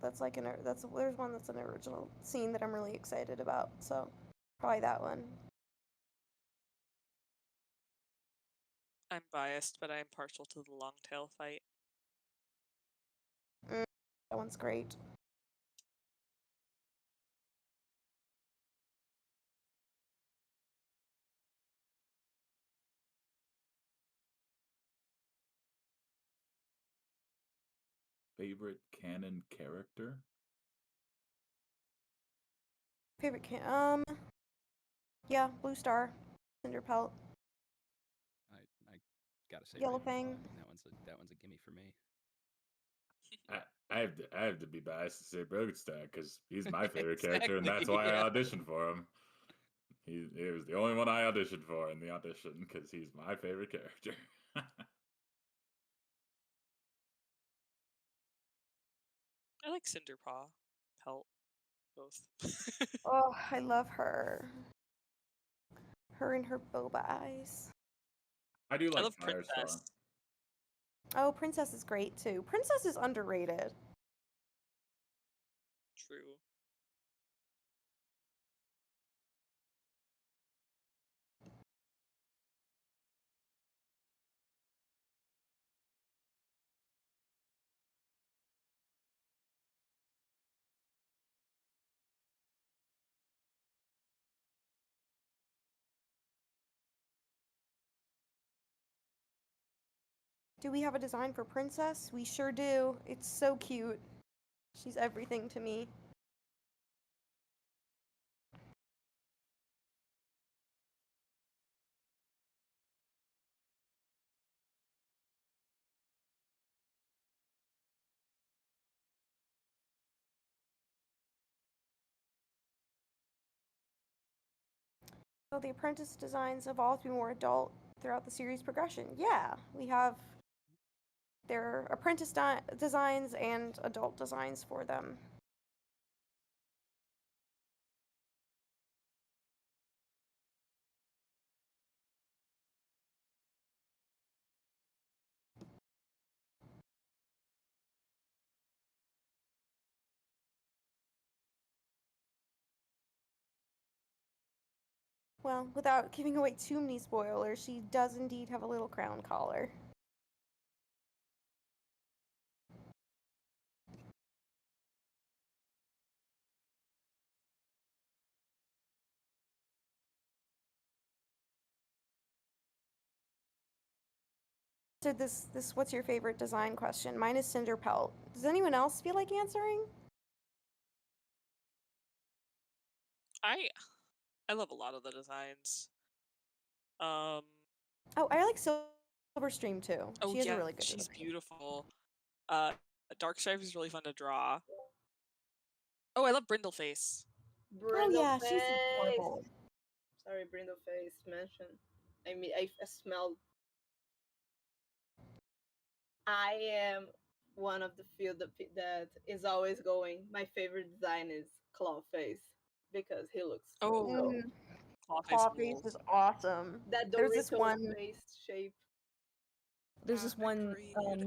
that's like there's one that's an original scene that I'm really excited about. So, probably that one. I'm biased, but I'm partial to the long tail fight. That one's great. Favorite canon character? Favorite yeah, Blue Star, Cinderpelt. I gotta say, Yellow Raven Fang. Fang, that one's a gimme for me. I have to be biased to say Brogenstar because he's my favorite character, and that's why yeah. I auditioned for him. He was the only one I auditioned for in the audition because he's my favorite character. I like Cinderpaw, Pelt, both. Oh, I love her. Her and her boba eyes. I do I like love Firestar. Princess. Oh, Princess is great too. Princess is underrated. True. Do we have a design for Princess? We sure do. It's so cute. She's everything to me. So the apprentice designs evolve to be more adult throughout the series progression. Yeah, we have their apprentice designs and adult designs for them. Well, without giving away too many spoilers, she does indeed have a little crown collar. So this what's your favorite design question? Mine is Cinder Pelt. Does anyone else feel like answering? I love a lot of the designs. Oh, I like Silverstream too. Oh She has yeah, a really good she's design. beautiful. Darkstripe is really fun to draw. Oh, I love Brindleface. Oh yeah, she's adorable. Sorry, Brindleface mentioned. I mean, I smelled. I am one of the few that is always going. My favorite design is Clawface because he looks so cool. Clawface is awesome. That There's this Dorito one face shape. There's this one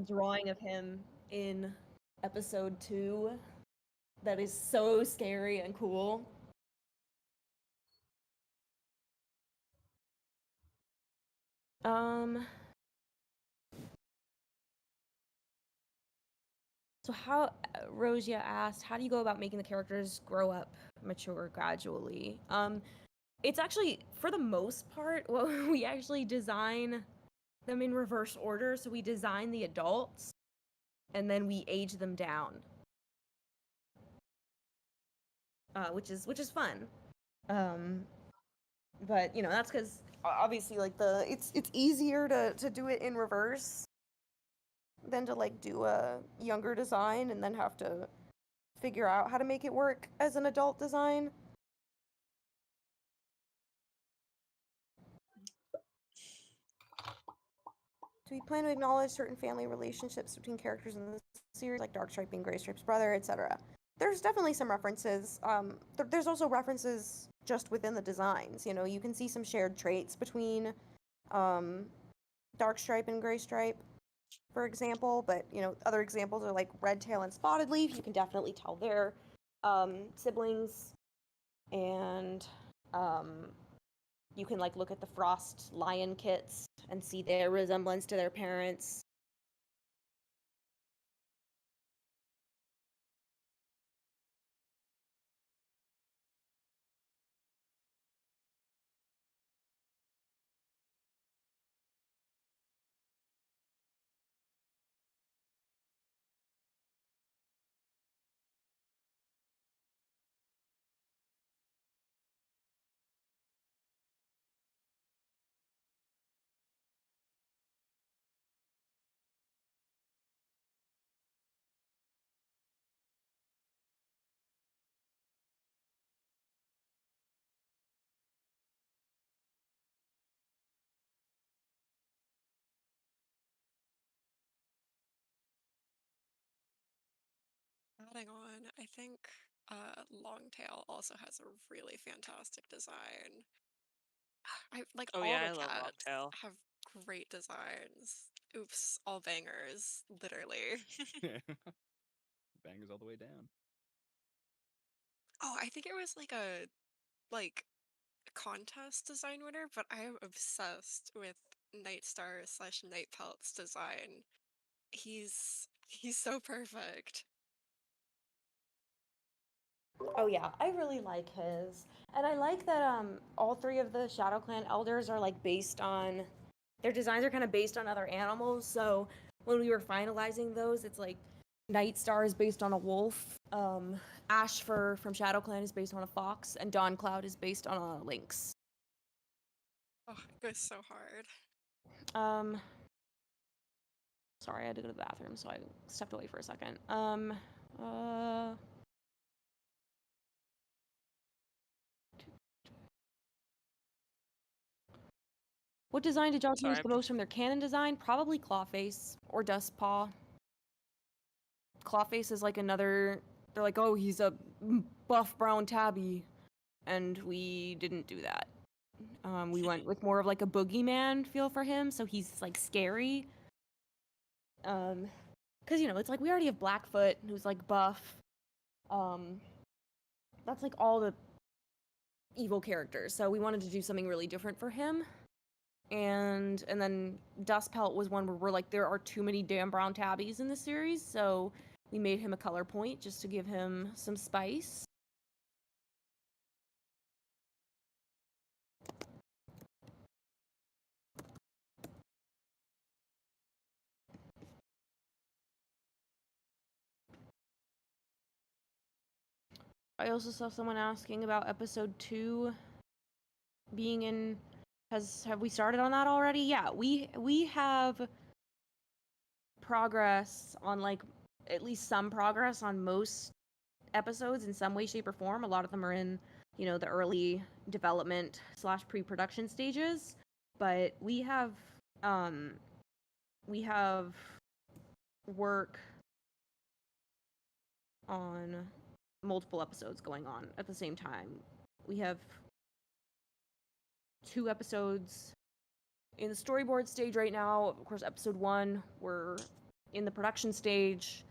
drawing of him in episode 2 that is so scary and cool. So how Rosia asked, how do you go about making the characters grow up, mature gradually? It's actually, for the most part, well, we actually design them in reverse order. So we design the adults and then we age them down. Which is fun. But you know, that's because obviously like it's easier to do it in reverse than to like do a younger design and then have to figure out how to make it work as an adult design. Do we plan to acknowledge certain family relationships between characters in the series, like Darkstripe being Graystripe's brother, etc.? There's definitely some references. There's also references just within the designs. You know, you can see some shared traits between Darkstripe and Graystripe, for example. But you know, other examples are like Redtail and Spotted Leaf. You can definitely tell they're siblings, and you can like look at the Frost Lion kits and see their resemblance to their parents. adding on, I think Longtail also has a really fantastic design. I like Oh all yeah, the I love cats Longtail. have great designs. Oops, all bangers, literally. Bangers all the way down. Oh, I think it was like contest design winner, but I am obsessed with Nightstar slash Night Pelt's design. He's so perfect. Oh yeah, I really like his. And I like that all three of the Shadow Clan elders are like based on their designs are kind of based on other animals. So when we were finalizing those, it's like Nightstar is based on a wolf, Ashfur from Shadow Clan is based on a fox, and Dawn Cloud is based on a lynx. Oh, it goes so hard. Sorry, I had to go to the bathroom, so I stepped away for a second. What design did y'all Sorry, change the most from their canon design? Probably Clawface or Dustpaw. Clawface is like another. They're like, oh, he's a buff brown tabby, and we didn't do that. We went with more of like a boogeyman feel for him, so he's like scary. Because it's like we already have Blackfoot, who's like buff. That's like all the evil characters, so we wanted to do something really different for him. And then Dustpelt was one where we're like, there are too many damn brown tabbies in this series, so we made him a color point just to give him some spice. I also saw someone asking about episode 2 being in. Have we started on that already? Yeah, we have progress on like at least some progress on most episodes in some way, shape, or form. A lot of them are in the early development / pre-production stages, but we have work on multiple episodes going on at the same time. We have 2 episodes in the storyboard stage right now. Of course, episode 1, we're in the production stage,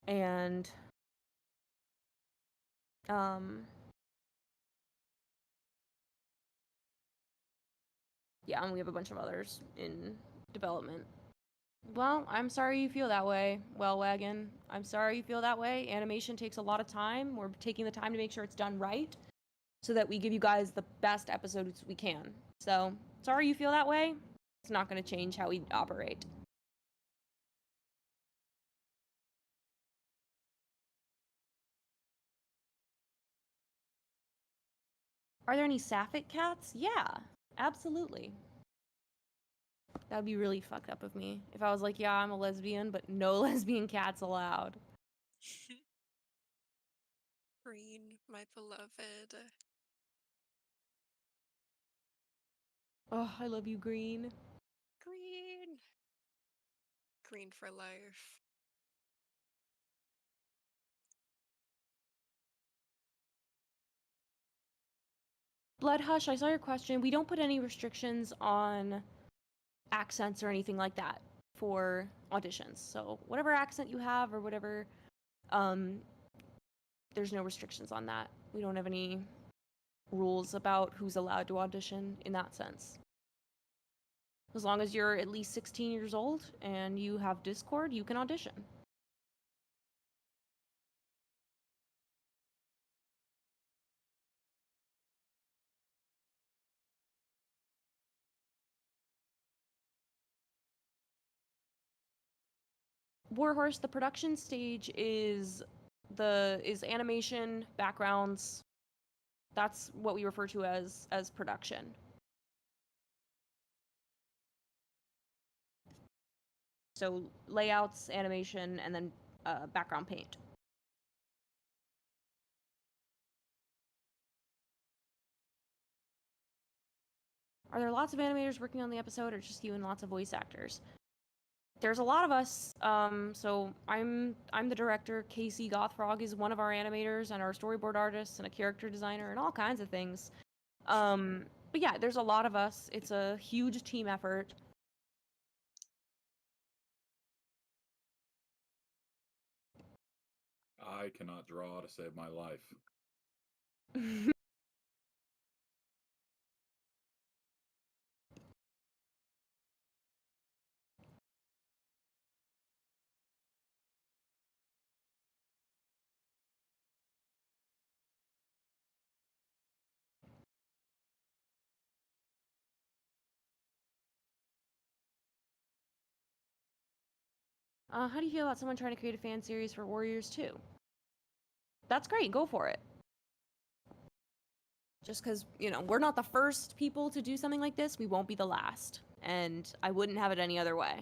and yeah, and we have a bunch of others in development. Well, I'm sorry you feel that way, Wellwagon. I'm sorry you feel that way. Animation takes a lot of time. We're taking the time to make sure it's done right so that we give you guys the best episodes we can. So, sorry you feel that way. It's not going to change how we operate. Are there any sapphic cats? Yeah, absolutely. That would be really fucked up of me if I was like, yeah, I'm a lesbian, but no lesbian cats allowed. Green, my beloved. Oh, I love you, Green. Green. Green for life. Bloodhush, I saw your question. We don't put any restrictions on accents or anything like that for auditions. So whatever accent you have or whatever, there's no restrictions on that. We don't have any rules about who's allowed to audition in that sense. As long as you're at least 16 years old and you have Discord, you can audition. Warhorse, the production stage is animation, backgrounds. That's what we refer to as production. So layouts, animation, and then background paint. Are there lots of animators working on the episode, or just you and lots of voice actors? there's a lot of us. So I'm the director. Casey Gothfrog is one of our animators and our storyboard artists and a character designer and all kinds of things. But yeah, there's a lot of us. It's a huge team effort. I cannot draw to save my life. How do you feel about someone trying to create a fan series for Warriors 2? That's great, go for it. Just because, you know, we're not the first people to do something like this, we won't be the last. And I wouldn't have it any other way.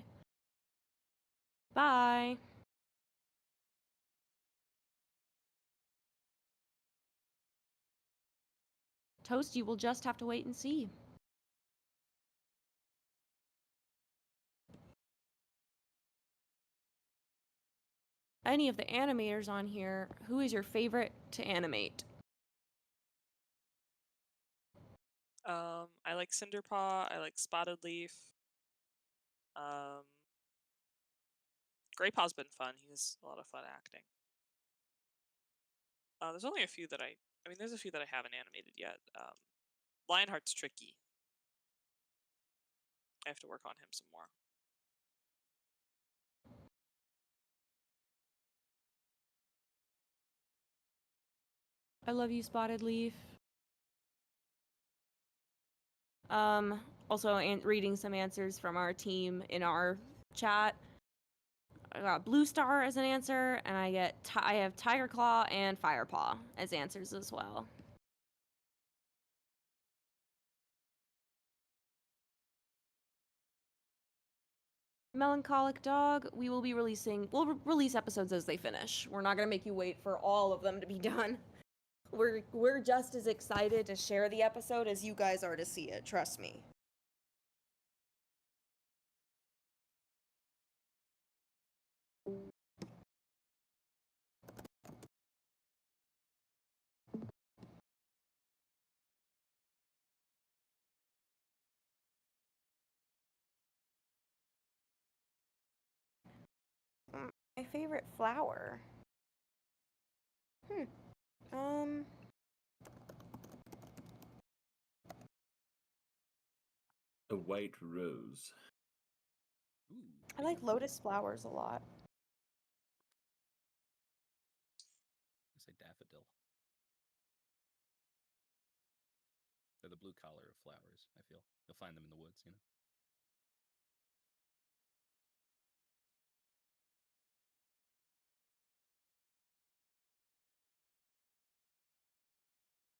Bye. Toast, you will just have to wait and see. Any of the animators on here, who is your favorite to animate? I like Cinderpaw. I like Spotted Leaf. Greypaw's been fun. He's a lot of fun acting. There's only a few that I mean, there's a few that I haven't animated yet. Lionheart's tricky. I have to work on him some more. I love you, Spotted Leaf. Also reading some answers from our team in our chat. I got Blue Star as an answer, and I have Tiger Claw and Firepaw as answers as well. Melancholic Dog, we'll release episodes as they finish. We're not gonna make you wait for all of them to be done. We're just as excited to share the episode as you guys are to see it, trust me. My favorite flower. The white rose. Ooh, I like lotus flowers a lot. I say daffodil. They're the blue collar of flowers, I feel. You'll find them in the woods, you know.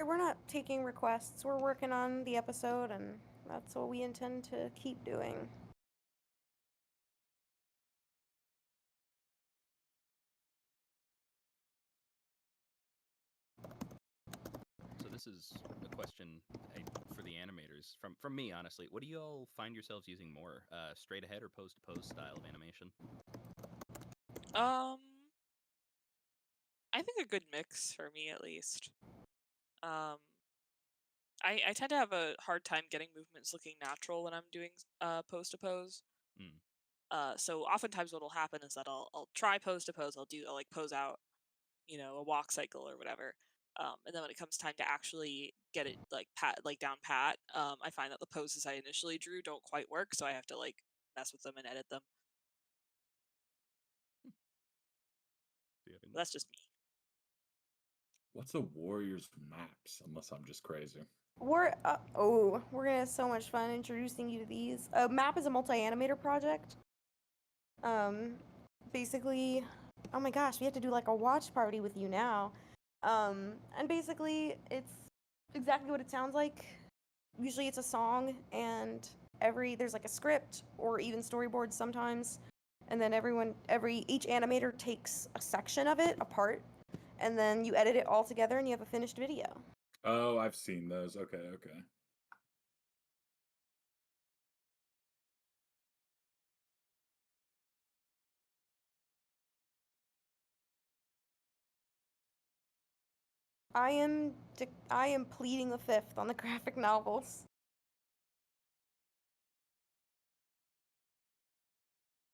We're not taking requests. We're working on the episode, and that's what we intend to keep doing. So this is a question for the animators from me, honestly. What do you all find yourselves using more, straight ahead or pose to pose style of animation? I think a good mix for me at least. I tend to have a hard time getting movements looking natural when I'm doing pose to pose. So oftentimes what'll happen is that I'll try pose to pose. I'll like pose out, you know, a walk cycle or whatever. And then when it comes time to actually get it like down pat, I find that the poses I initially drew don't quite work, so I have to like mess with them and edit them. That's just me. What's a Warriors maps? Unless I'm just crazy. We're gonna have so much fun introducing you to these. Map is a multi-animator project. Basically, oh my gosh, we have to do like a watch party with you now. And basically, it's exactly what it sounds like. Usually, it's a song, and there's like a script or even storyboards sometimes, and then each animator takes a section of it apart, and then you edit it all together, and you have a finished video. Oh, I've seen those. Okay, okay. I am pleading the fifth on the graphic novels.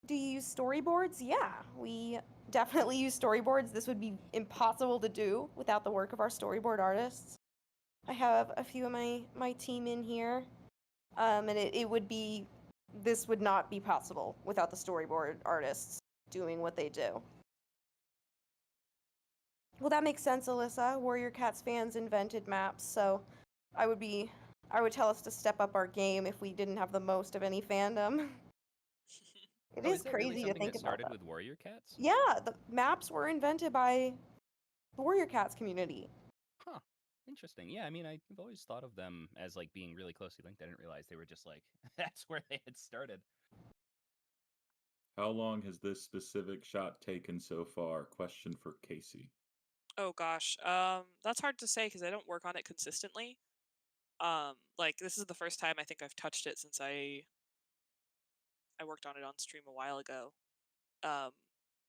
Do you use storyboards? Yeah, we definitely use storyboards. This would be impossible to do without the work of our storyboard artists. I have a few of my team in here, and this would not be possible without the storyboard artists doing what they do. Well, that makes sense, Alyssa. Warrior Cats fans invented maps, so I would tell us to step up our game if we didn't have the most of any fandom. It is Is that really crazy to something think that about started that. with Warrior Cats? Yeah, the maps were invented by the Warrior Cats community. Huh. Interesting. Yeah, I mean, I've always thought of them as like being really closely linked. I didn't realize they were just like that's where they had started. How long has this specific shot taken so far? Question for Casey. Oh gosh, that's hard to say because I don't work on it consistently. Like this is the first time I think I've touched it since I worked on it on stream a while ago, a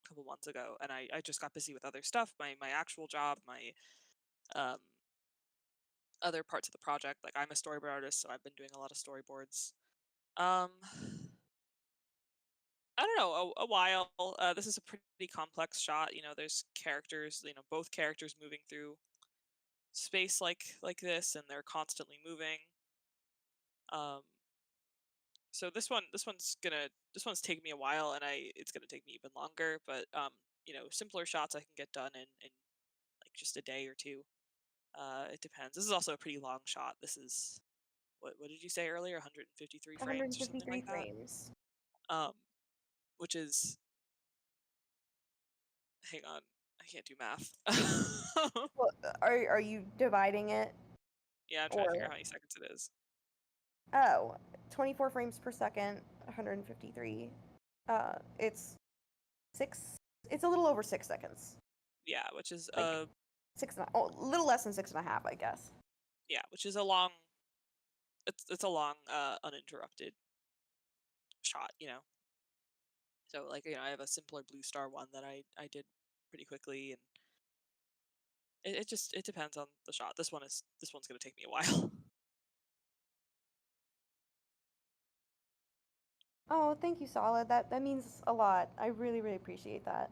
couple months ago, and I just got busy with other stuff, my actual job, my um other parts of the project. Like I'm a storyboard artist, so I've been doing a lot of storyboards. Um, I don't know, a while. This is a pretty complex shot. You know, there's characters. You know, both characters moving through space like this, and they're constantly moving. Um, so this one's taking me a while, and it's gonna take me even longer. But you know, simpler shots I can get done in like just a day or two. It depends. This is also a pretty long shot. This is what did you say earlier? 153 frames or something 153 like that. frames. Um, which is, hang on, I can't do math. Well, are you dividing it? Yeah, I'm trying to figure out how many seconds it is. Oh, 24 frames per second, 153. It's it's a little over 6 seconds. Yeah, which is Like, a little less than 6.5, I guess. yeah, which is a long. It's a long uninterrupted shot, you know. So like, you know, I have a simpler blue star one that I did pretty quickly, and it depends on the shot. This one's gonna take me a while. Oh, thank you, Solid. That means a lot. I really, really appreciate that.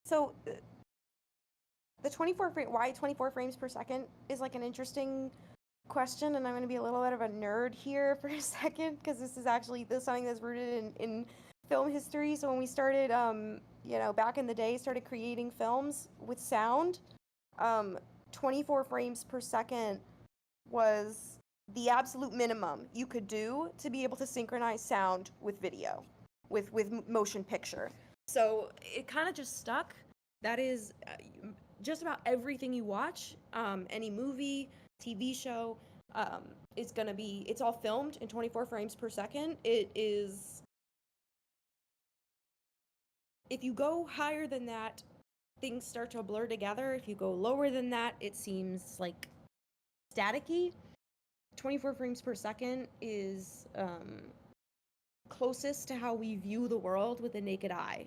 So, the 24 frame, why 24 frames per second is like an interesting question, and I'm going to be a little bit of a nerd here for a second because this is something that's rooted in film history. So when we started, you know, back in the day, started creating films with sound, 24 frames per second was the absolute minimum you could do to be able to synchronize sound with video, with motion picture. So it kind of just stuck. That is just about everything you watch, any movie, TV show, it's all filmed in 24 frames per second. It is, if you go higher than that, things start to blur together. If you go lower than that, it seems like staticky. 24 frames per second is closest to how we view the world with the naked eye.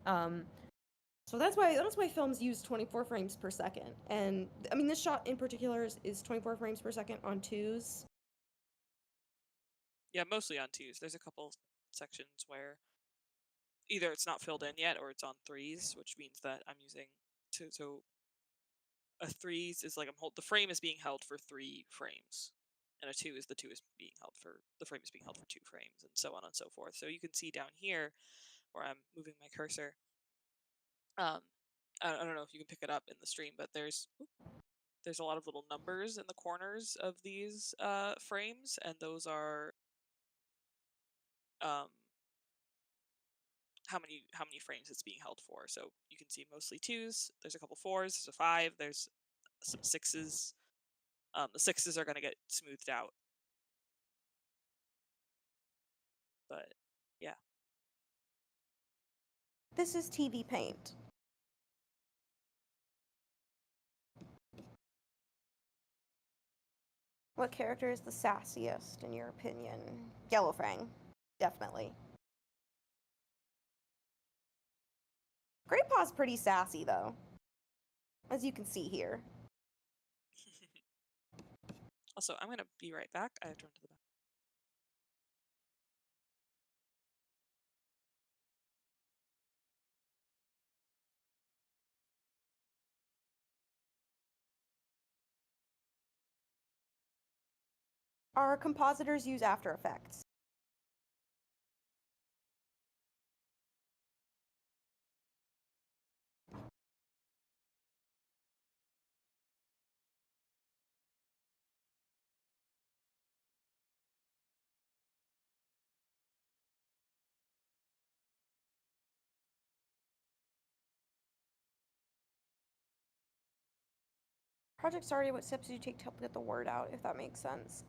So that's why films use 24 frames per second. And I mean, this shot in particular is 24 frames per second on 2s. Yeah, mostly on 2s. There's a couple sections where either it's not filled in yet or it's on 3s, which means that I'm using so a 3s is like the frame is being held for 3 frames, and a 2 is the frame is being held for 2 frames, and so on and so forth. So you can see down here where I'm moving my cursor. I don't know if you can pick it up in the stream, but there's a lot of little numbers in the corners of these frames, and those are how many frames it's being held for. So you can see mostly 2s. There's a couple 4s. There's a 5. There's some 6s. The 6s are going to get smoothed out. But yeah. This is TV Paint. What character is the sassiest in your opinion? Yellowfang, definitely. Great Paw's pretty sassy though, as you can see here. Also, I'm gonna be right back. I have to run to the back. Our compositors use After Effects. Project started, what steps did you take to help get the word out, if that makes sense?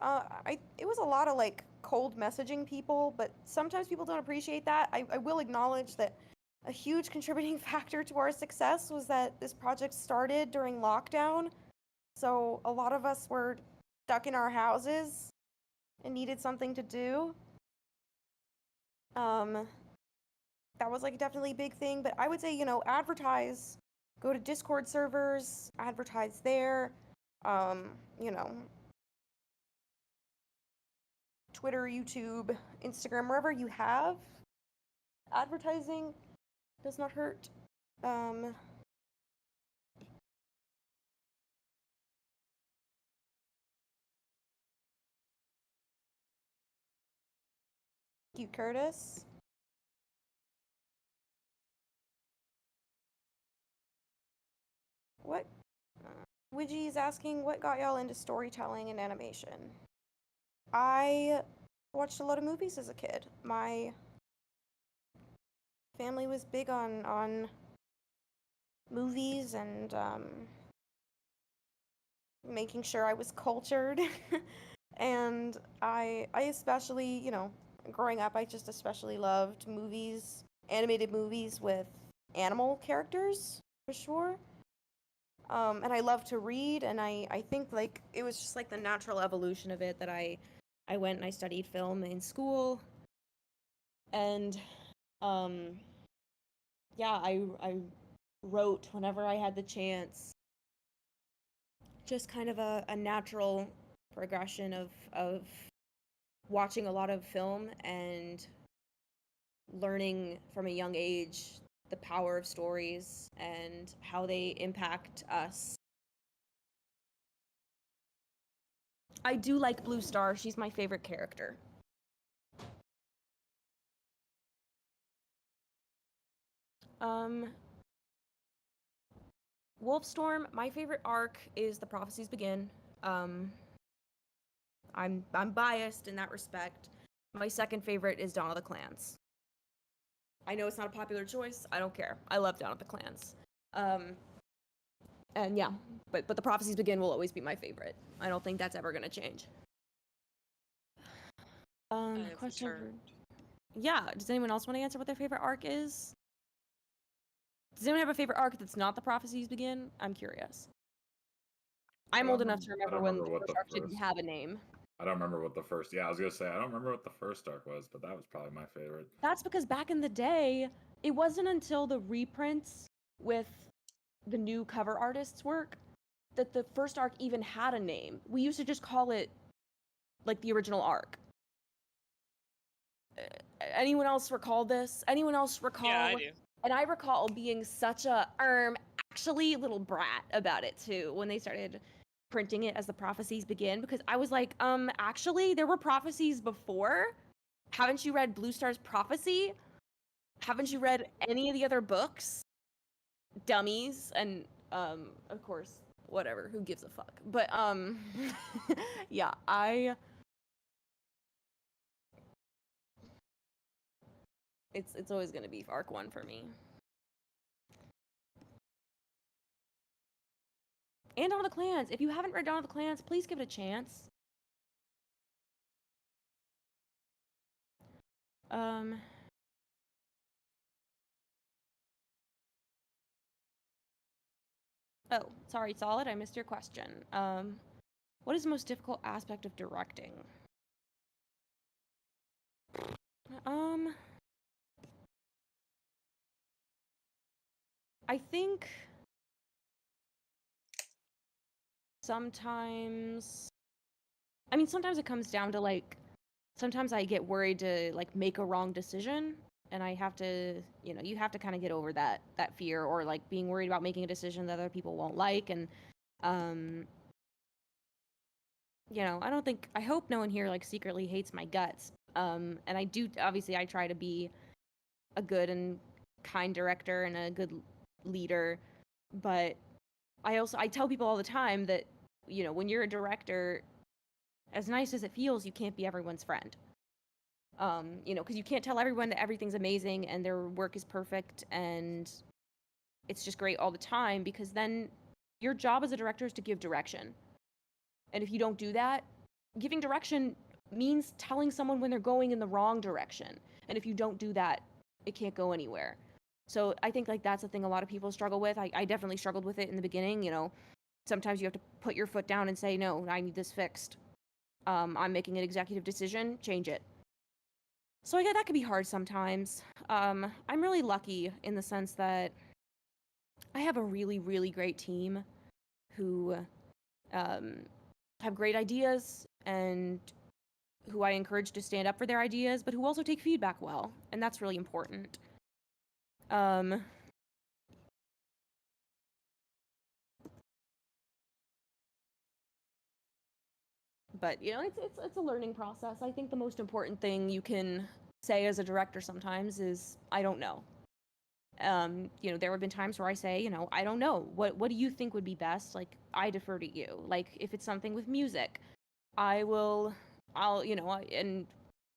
It was a lot of like cold messaging people, but sometimes people don't appreciate that. I will acknowledge that a huge contributing factor to our success was that this project started during lockdown. So a lot of us were stuck in our houses and needed something to do. That was like definitely a big thing, but I would say, advertise. Go to Discord servers, advertise there, Twitter, YouTube, Instagram, wherever you have advertising does not hurt. Thank you, Curtis. What? Widgie is asking, what got y'all into storytelling and animation? I watched a lot of movies as a kid. My family was big on movies and making sure I was cultured. And I especially, growing up, I just especially loved movies, animated movies with animal characters, for sure. And I love to read, and I think like it was just like the natural evolution of it that I went and I studied film in school, and yeah, I wrote whenever I had the chance. Just kind of a natural progression of watching a lot of film and learning from a young age the power of stories and how they impact us. I do like Blue Star. She's my favorite character. Wolfstorm, my favorite arc is The Prophecies Begin. I'm biased in that respect. My second favorite is Dawn of the Clans. I know it's not a popular choice. I don't care. I love Dawn of the Clans. And yeah, but The Prophecies Begin will always be my favorite. I don't think that's ever gonna change. Question for... Yeah, does anyone else want to answer what their favorite arc is? Does anyone have a favorite arc that's not The Prophecies Begin? I'm curious. I'm old enough to remember when the first arc didn't have a name. I don't remember what the first... Yeah, I was going to say, I don't remember what the first arc was, but that was probably my favorite. That's because back in the day, it wasn't until the reprints with the new cover artists' work that the first arc even had a name. We used to just call it, like, the original arc. Anyone else recall this? Anyone else recall? Yeah, I do. And I recall being such a, actually little brat about it, too, when they started printing it as The Prophecies Begin, because I was like, actually, there were prophecies before. Haven't you read Blue Star's Prophecy? Haven't you read any of the other books? Dummies. And, of course, whatever, who gives a fuck? But, yeah, It's always gonna be arc 1 for me. And Dawn of the Clans. If you haven't read Dawn of the Clans, please give it a chance. Oh, sorry, Solid, I missed your question. What is the most difficult aspect of directing? I think sometimes it comes down to, like, sometimes I get worried to, like, make a wrong decision, and I have to, you have to kind of get over that fear, or, like, being worried about making a decision that other people won't like, and, I hope no one here, like, secretly hates my guts, and I do, obviously, I try to be a good and kind director and a good leader, but I tell people all the time that, when you're a director, as nice as it feels, you can't be everyone's friend. Because you can't tell everyone that everything's amazing and their work is perfect and it's just great all the time, because then your job as a director is to give direction. And if you don't do that, giving direction means telling someone when they're going in the wrong direction. And if you don't do that, it can't go anywhere. So I think, like, that's the thing a lot of people struggle with. I definitely struggled with it in the beginning, Sometimes you have to put your foot down and say, no, I need this fixed. I'm making an executive decision, change it. So I get that could be hard sometimes. I'm really lucky in the sense that I have a really, really great team who have great ideas and who I encourage to stand up for their ideas, but who also take feedback well, and that's really important. But, it's a learning process. I think the most important thing you can say as a director sometimes is, I don't know. There have been times where I say, I don't know. What do you think would be best? Like, I defer to you. Like, if it's something with music, and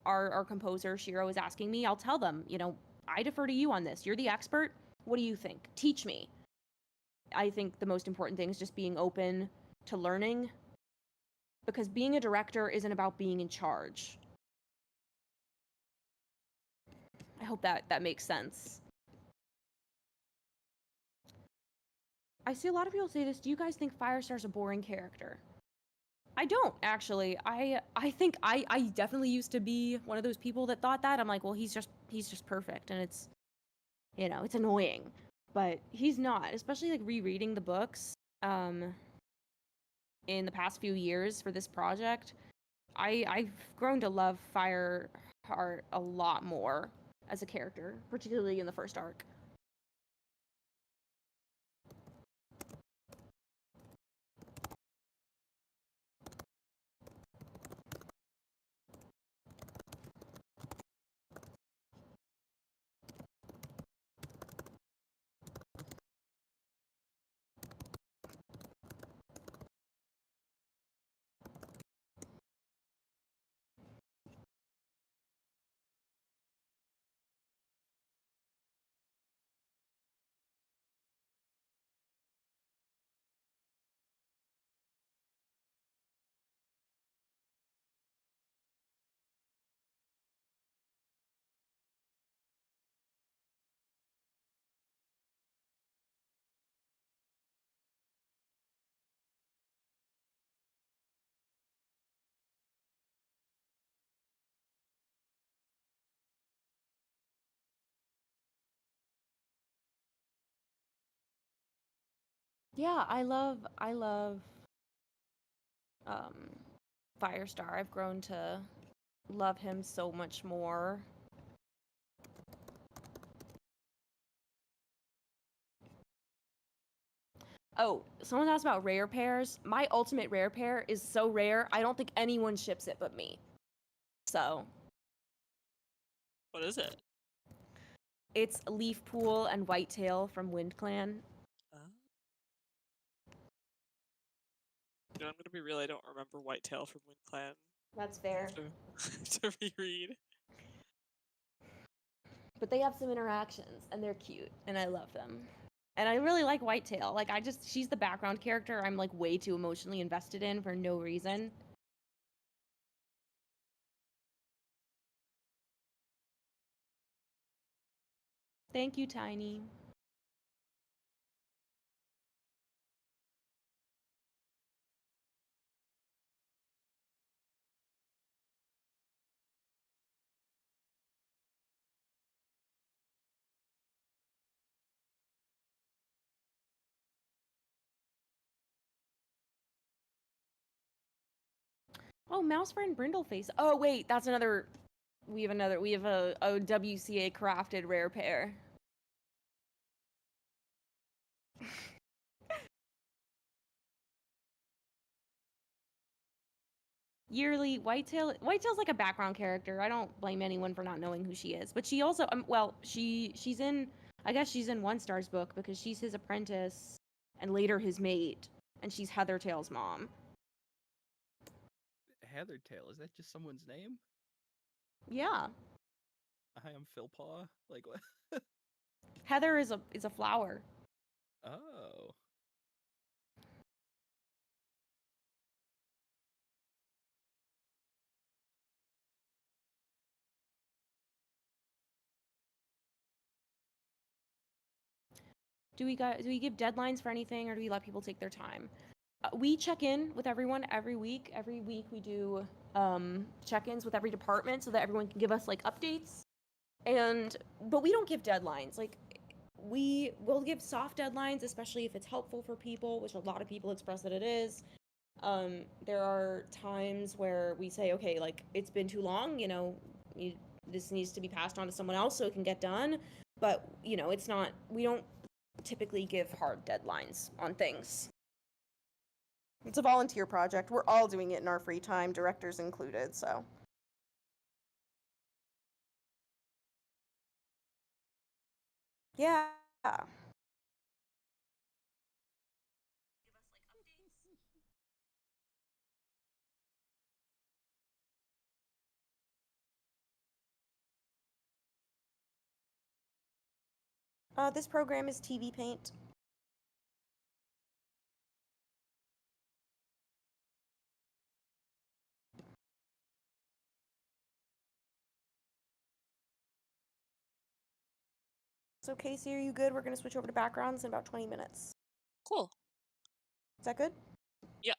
our composer, Shiro, is asking me, I'll tell them, I defer to you on this. You're the expert. What do you think? Teach me. I think the most important thing is just being open to learning, because being a director isn't about being in charge. I hope that makes sense. I see a lot of people say this. Do you guys think Firestar's a boring character? I don't, actually. I think I definitely used to be one of those people that thought that. I'm like, well, he's just perfect, and it's, it's annoying. But he's not, especially, like, rereading the books in the past few years for this project. I've grown to love Fireheart a lot more as a character, particularly in the first arc. Yeah, I love Firestar. I've grown to love him so much more. Oh, someone asked about rare pairs. My ultimate rare pair is so rare, I don't think anyone ships it but me. So. What is it? It's Leafpool and Whitetail from Wind Clan. I'm gonna be real, I don't remember Whitetail from Wind Clan. That's fair. To reread. But they have some interactions, and they're cute, and I love them. And I really like Whitetail. Like, she's the background character I'm, like, way too emotionally invested in for no reason. Thank you, Tiny. Oh, Mousefriend Brindleface. Oh, wait, that's another... We have a WCA crafted rare pair. Yearly, Whitetail's like a background character. I don't blame anyone for not knowing who she is. But she also, well, she's in, I guess she's in One Star's book because she's his apprentice and later his mate, and she's Heathertail's mom. Heathertail, is that just someone's name? Yeah. I am Philpaw? Like what? Heather is a flower. Oh. Do we give deadlines for anything, or do we let people take their time? We check in with everyone every week. Every week we do check-ins with every department so that everyone can give us like updates. But we don't give deadlines. Like, we will give soft deadlines, especially if it's helpful for people, which a lot of people express that it is. There are times where we say, okay, like, it's been too long, you know, this needs to be passed on to someone else so it can get done. But, you know, we don't typically give hard deadlines on things. It's a volunteer project. We're all doing it in our free time, directors included, so. Yeah. This program is TV Paint. So Casey, are you good? We're gonna switch over to backgrounds in about 20 minutes. Cool. Is that good? Yeah.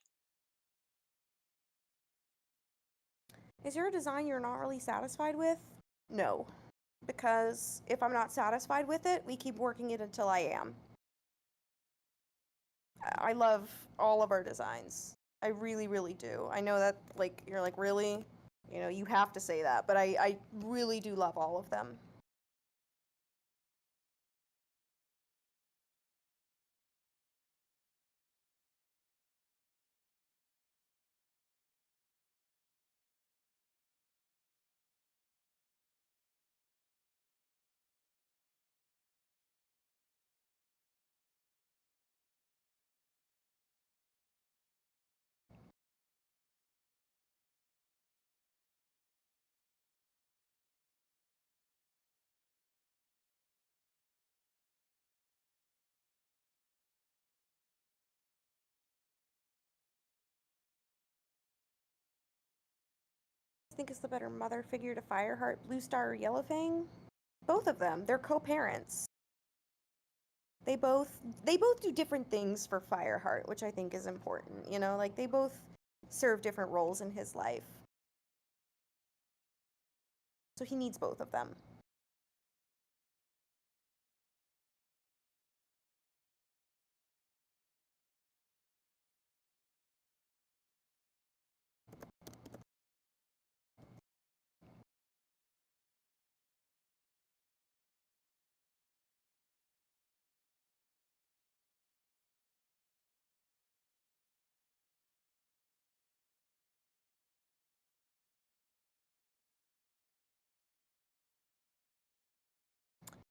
Is there a design you're not really satisfied with? No. Because if I'm not satisfied with it, we keep working it until I am. I love all of our designs. I really, really do. I know that, like, you're like, really? You know, you have to say that, but I really do love all of them. I think is the better mother figure to Fireheart, Blue Star, or Yellowfang? Both of them. They're co-parents. They both do different things for Fireheart, which I think is important. You know, like, they both serve different roles in his life. So he needs both of them.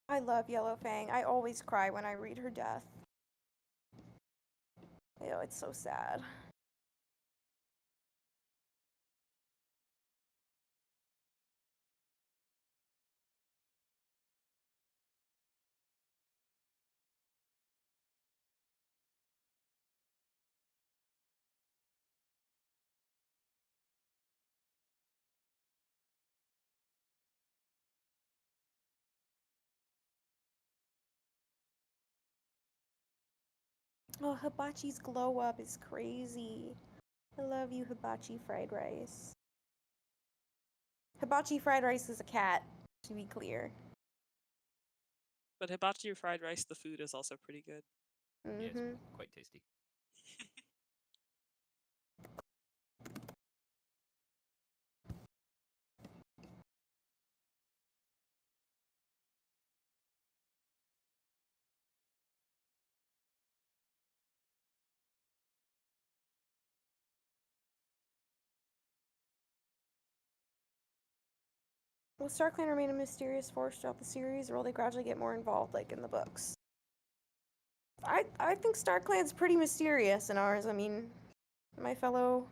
I love Yellowfang. I always cry when I read her death. You know, it's so sad. Oh, Hibachi's glow up is crazy. I love you, Hibachi fried rice. Hibachi fried rice is a cat, to be clear. But hibachi fried rice, the food is also pretty good. Yeah, it's quite tasty. Will StarClan remain a mysterious force throughout the series, or will they gradually get more involved, like in the books? I think StarClan's pretty mysterious in ours. I mean, my fellow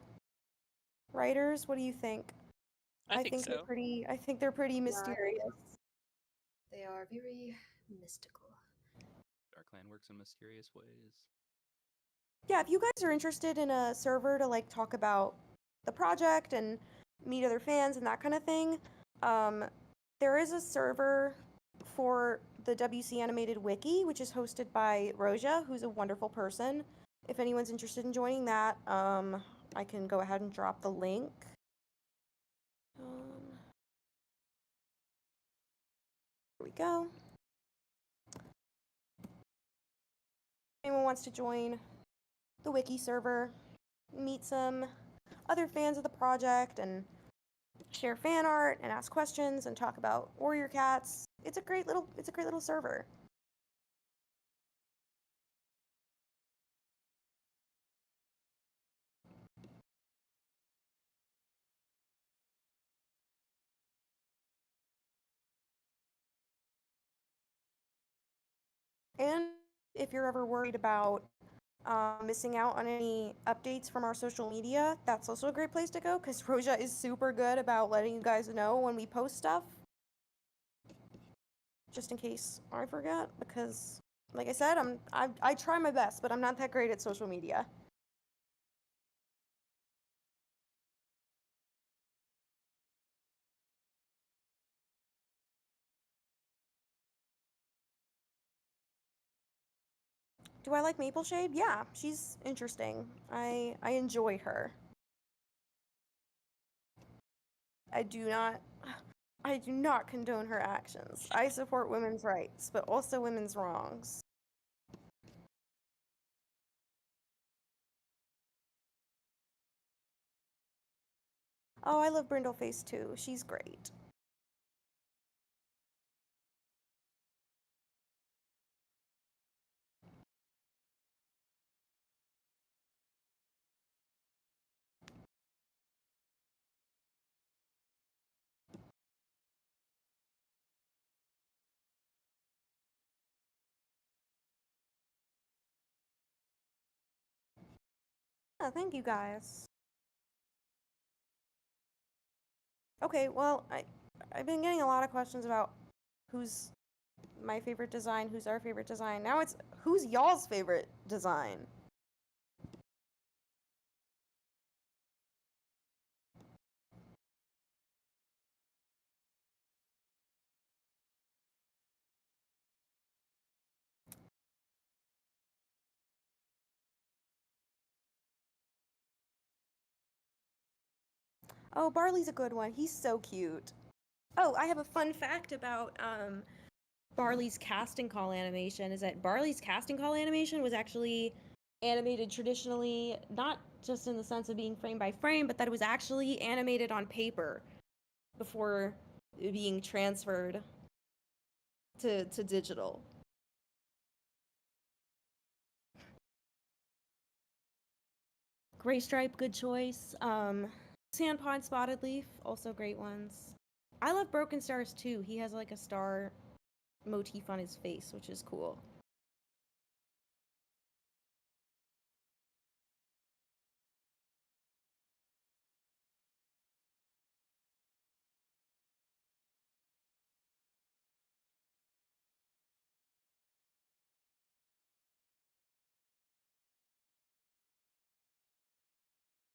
writers, what do you think? I think so. I think they're pretty mysterious. They are very mystical. StarClan works in mysterious ways. Yeah, if you guys are interested in a server to like talk about the project and meet other fans and that kind of thing, there is a server for the WCAnimated wiki, which is hosted by Roja, who's a wonderful person. If anyone's interested in joining that, I can go ahead and drop the link. Here we go. If anyone wants to join the wiki server, meet some other fans of the project, and share fan art and ask questions and talk about warrior cats. It's a great little server. And if you're ever worried about missing out on any updates from our social media, that's also a great place to go because Roja is super good about letting you guys know when we post stuff. Just in case I forget, because like I said, I try my best, but I'm not that great at social media. Do I like Maple Shade? Yeah, she's interesting. I enjoy her. I do not condone her actions. I support women's rights, but also women's wrongs. Oh, I love Brindleface too. She's great. Yeah, thank you guys. Okay, well, I've been getting a lot of questions about who's my favorite design, who's our favorite design. Now it's who's y'all's favorite design? Oh, Barley's a good one. He's so cute. Oh, I have a fun fact about Barley's casting call animation is that Barley's casting call animation was actually animated traditionally, not just in the sense of being frame by frame, but that it was actually animated on paper before being transferred to digital. Gray Stripe, good choice. Sandpaw and Spotted Leaf, also great ones. I love Broken Stars too. He has like a star motif on his face, which is cool.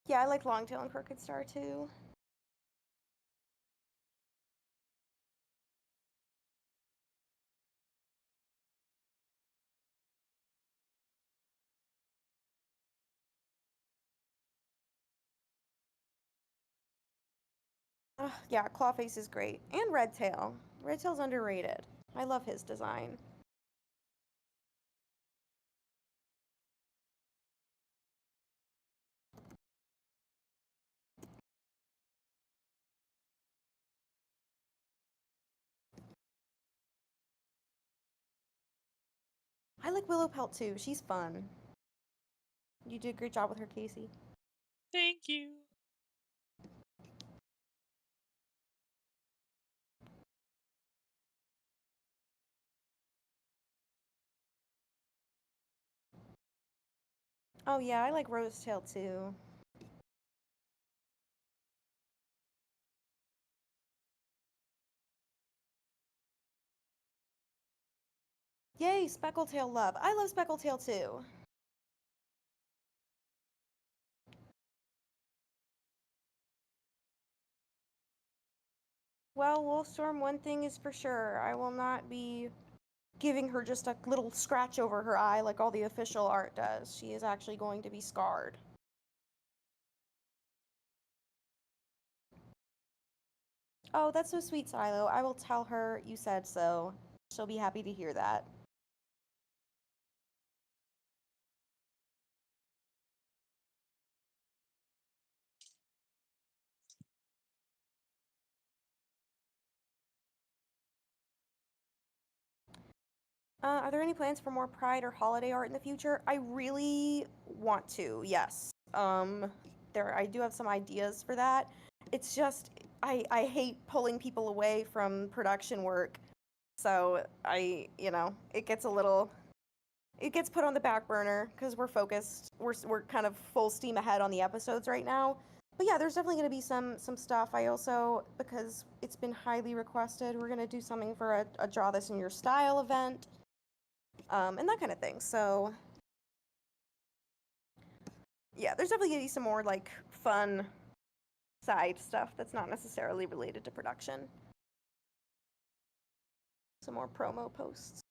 Yeah, I like Longtail and Crooked Star too. Yeah, Clawface is great. And Redtail. Redtail's underrated. I love his design. I like Willowpelt too. She's fun. You did a great job with her, Casey. Thank you. Oh yeah, I like Rosetail too. Yay, Speckletail love. I love Speckletail too. Well, Wolfstorm, one thing is for sure. I will not be giving her just a little scratch over her eye like all the official art does. She is actually going to be scarred. Oh, that's so sweet, Silo. I will tell her you said so. She'll be happy to hear that. Are there any plans for more Pride or holiday art in the future? I really want to, yes. I do have some ideas for that. It's just, I hate pulling people away from production work. So it gets put on the back burner because we're focused. We're kind of full steam ahead on the episodes right now. But yeah, there's definitely going to be some stuff. I also, because it's been highly requested, we're going to do something for a Draw This in Your Style event. And that kind of thing. So yeah, there's definitely going to be some more like fun side stuff that's not necessarily related to production. Some more promo posts.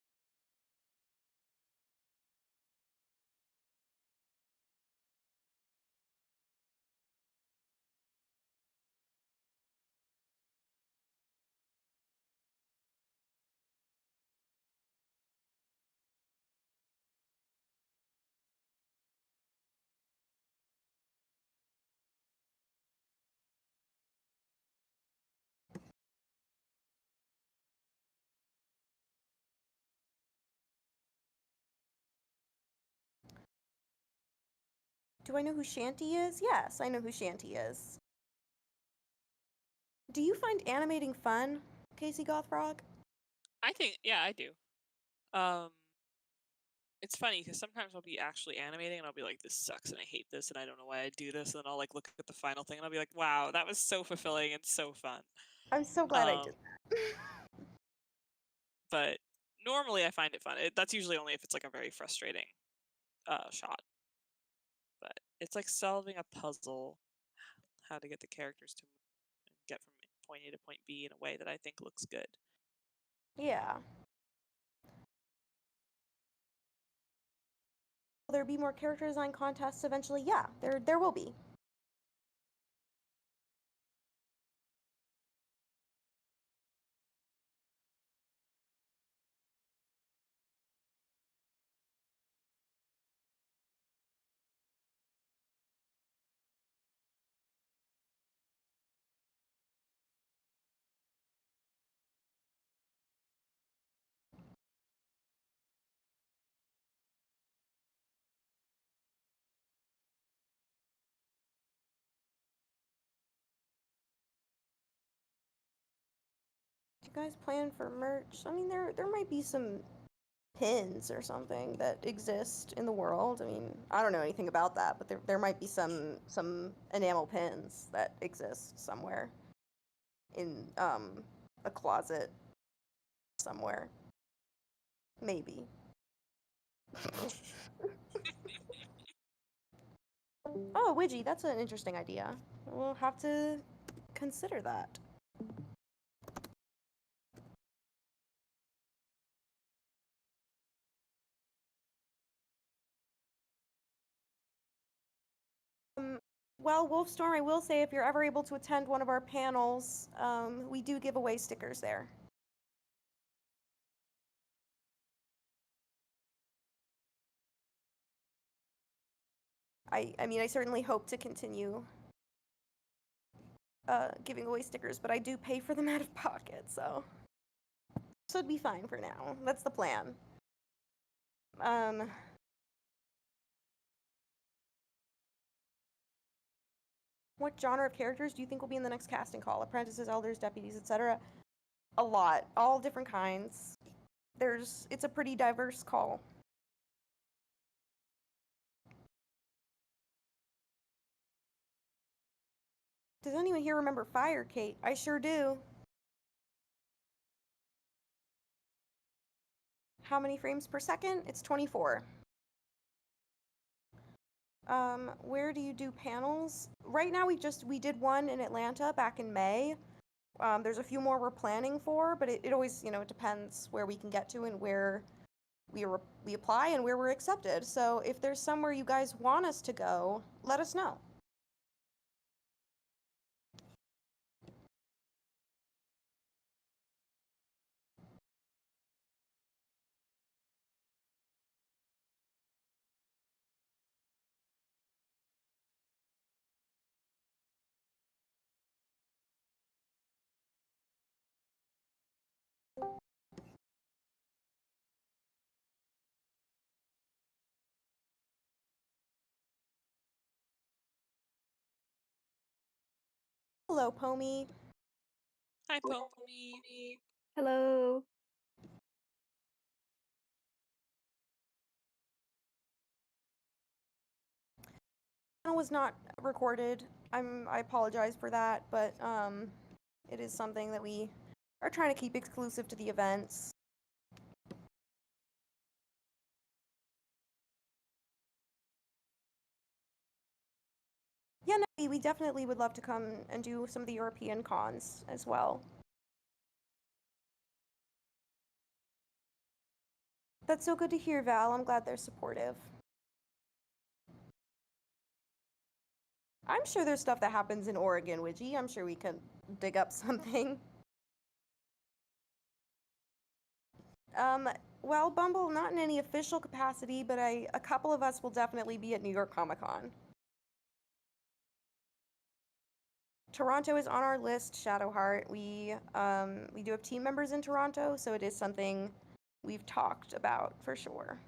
Do I know who Shanty is? Yes, I know who Shanty is. Do you find animating fun, Casey Gothfrog? I think, yeah, I do. It's funny because sometimes I'll be actually animating and I'll be like, this sucks and I hate this and I don't know why I do this. And then I'll like look at the final thing and I'll be like, wow, that was so fulfilling and so fun. I'm so glad I did that. But normally I find it fun. That's usually only if it's like a very frustrating shot. But it's like solving a puzzle, how to get the characters to get from point A to point B in a way that I think looks good. Yeah. Will there be more character design contests eventually? Yeah, there will be. Do you guys plan for merch? I mean, there might be some pins or something that exist in the world. I mean, I don't know anything about that, but there might be some enamel pins that exist somewhere in a closet somewhere. Maybe. Oh, Widgie, that's an interesting idea. We'll have to consider that. well, Wolfstorm, I will say if you're ever able to attend one of our panels, we do give away stickers there. I mean, I certainly hope to continue giving away stickers, but I do pay for them out of pocket, so it'd be fine for now. That's the plan. What genre of characters do you think will be in the next casting call? Apprentices, elders, deputies, etc. A lot, all different kinds. It's a pretty diverse call. Does anyone here remember Fire, Kate? I sure do. How many frames per second? It's 24. Where do you do panels? Right now we did one in Atlanta back in May. There's a few more we're planning for, but it always, it depends where we can get to and where we apply and where we're accepted. So if there's somewhere you guys want us to go, let us know. Hello, Pomi. Hi, Pomi. Hello. Channel was not recorded. I apologize for that, but it is something that we are trying to keep exclusive to the events. Yeah, no, we definitely would love to come and do some of the European cons as well. That's so good to hear, Val. I'm glad they're supportive. I'm sure there's stuff that happens in Oregon, Widgie. I'm sure we can dig up something. Well, Bumble, not in any official capacity, but a couple of us will definitely be at New York Comic Con. Toronto is on our list, Shadowheart. We do have team members in Toronto, so it is something we've talked about for sure.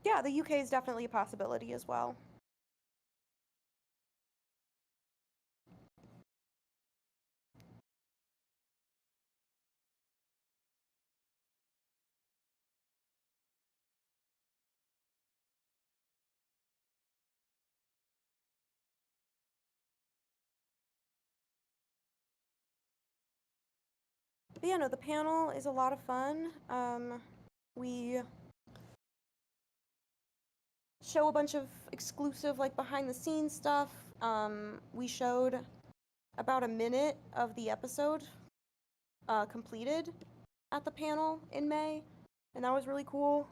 Yeah, the UK is definitely a possibility as well. But yeah, no, the panel is a lot of fun. We show a bunch of exclusive, like, behind the scenes stuff. We showed about a minute of the episode completed at the panel in May, and that was really cool.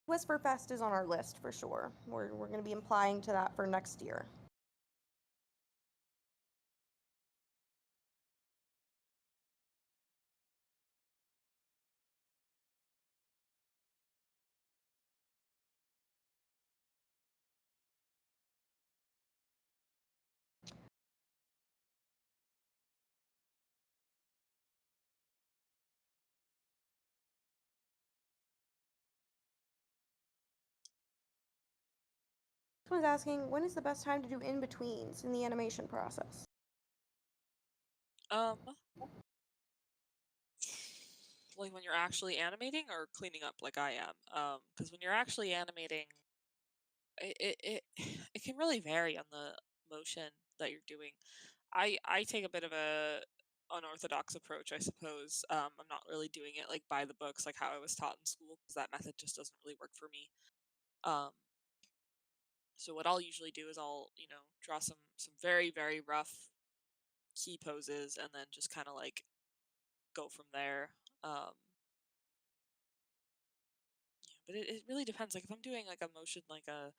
Whisperfest is on our list for sure. We're going to be applying to that for next year. Someone's asking, when is the best time to do in-betweens in the animation process? Like when you're actually animating or cleaning up like I am. Because when you're actually animating, it can really vary on the motion that you're doing. I take a bit of a unorthodox approach, I suppose. I'm not really doing it like by the books, like how I was taught in school, because that method just doesn't really work for me. Um, so what I'll usually do is I'll draw some very very rough key poses, and then just kind of like go from there. Um, but it really depends. Like if I'm doing like a motion like a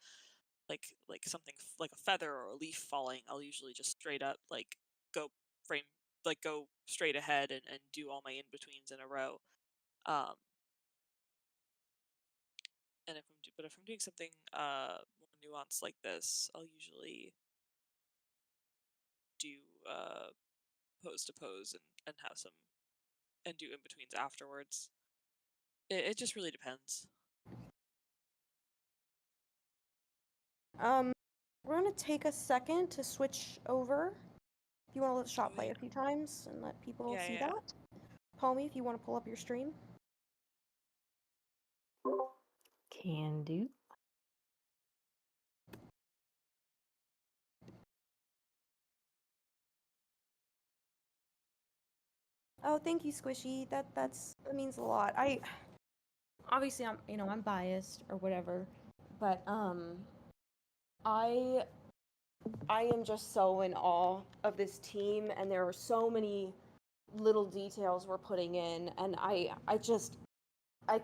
like something like a feather or a leaf falling, I'll usually just straight up like go frame go straight ahead and do all my in betweens in a row. Um, and if I'm doing something more nuanced like this, I'll usually do pose to pose and have some and do in betweens afterwards. It just really depends. We're gonna take a second to switch over. If you want to let the shot play a few times and let people see Yeah. that. Homie, if you want to pull up your stream. Can do. Oh, thank you, Squishy. That means a lot. Obviously I'm biased or whatever, but I am just so in awe of this team, and there are so many little details we're putting in, and I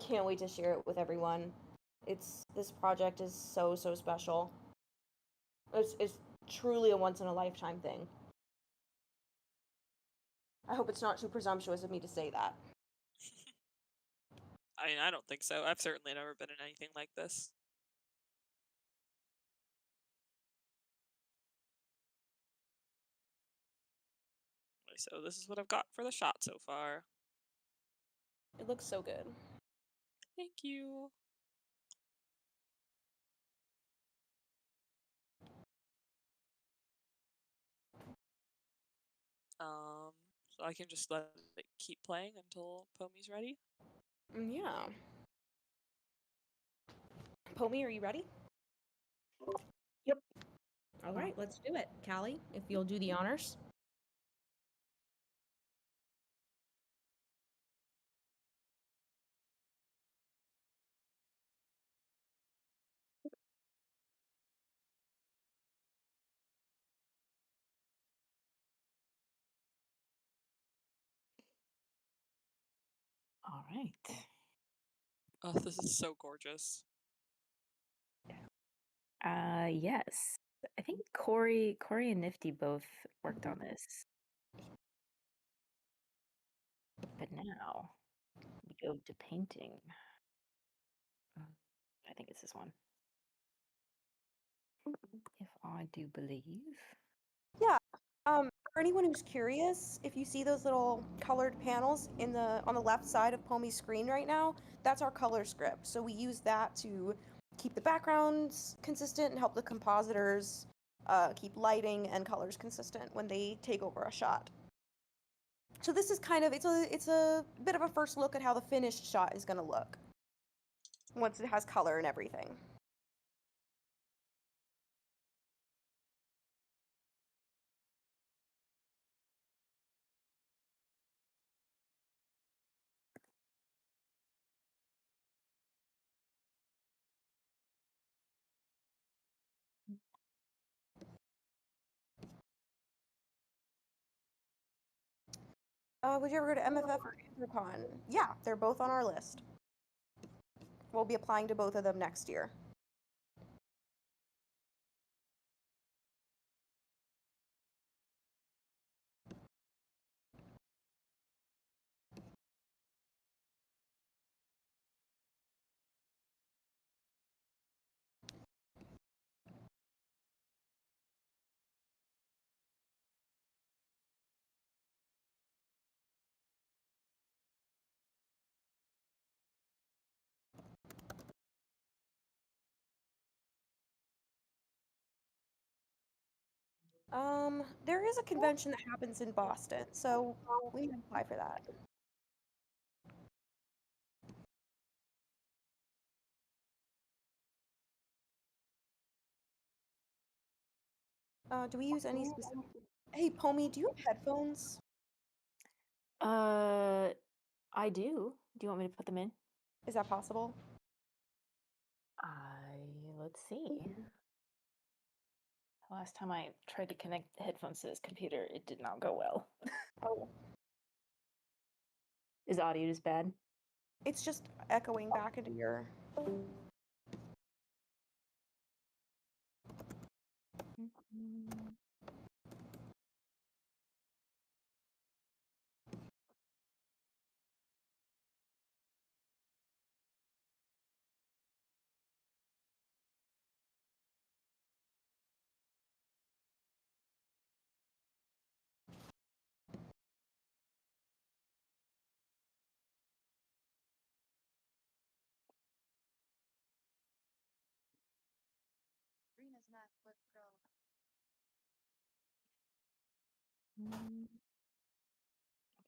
can't wait to share it with everyone. This project is so special. It's truly a once in a lifetime thing. I hope it's not too presumptuous of me to say that. I mean, I don't think so. I've certainly never been in anything like this. So this is what I've got for the shot so far. It looks so good. Thank you. So I can just let it keep playing until Pomi's ready? Yeah. Pomi, are you ready? Yep. All right, let's do it. Callie, if you'll do the honors. All right. Oh, this is so gorgeous. Yes. I think Corey and Nifty both worked on this. But now we go to painting. I think it's this one. If I do believe. Yeah. For anyone who's curious, if you see those little colored panels on the left side of Pomi's screen right now, that's our color script. So we use that to keep the backgrounds consistent and help the compositors keep lighting and colors consistent when they take over a shot. So this is kind of it's a bit of a first look at how the finished shot is going to look once it has color and everything. Would you ever go to MFF or Intercon? Yeah, they're both on our list. We'll be applying to both of them next year. There is a convention that happens in Boston, so we can apply for that. Do we use any specific? Hey, Pomi, do you have headphones? I do. Do you want me to put them in? Is that possible? Let's see. Last time I tried to connect the headphones to this computer, it did not go well. Oh. Is audio just bad? It's just echoing back into your...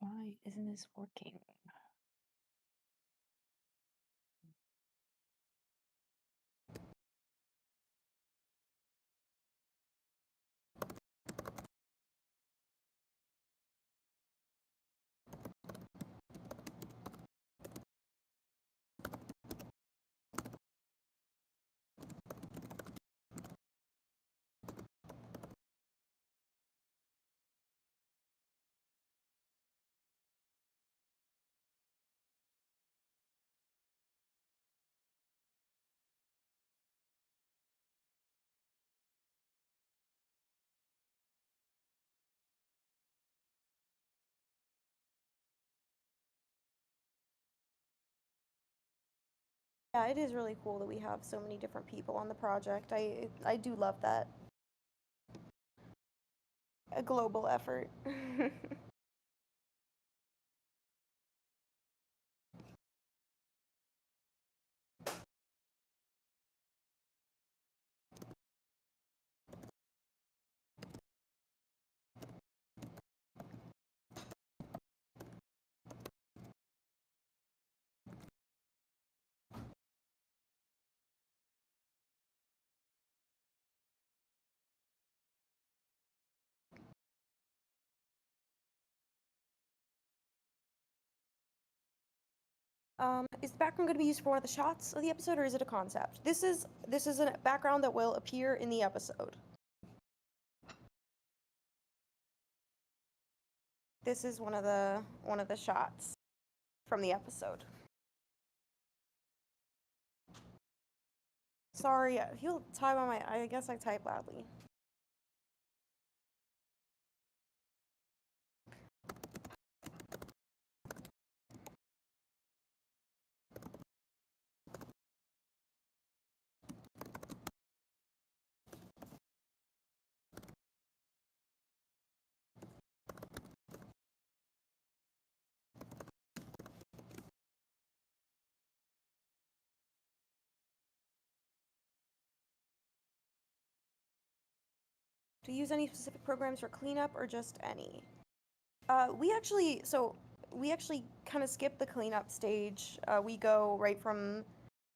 Why isn't this working? Yeah, it is really cool that we have so many different people on the project. I do love that. A global effort. Is the background going to be used for one of the shots of the episode, or is it a concept? This is a background that will appear in the episode. This is one of the shots from the episode. Sorry, he'll type on my. I guess I type loudly. Do you use any specific programs for cleanup or just any? We actually kind of skip the cleanup stage. We go right from,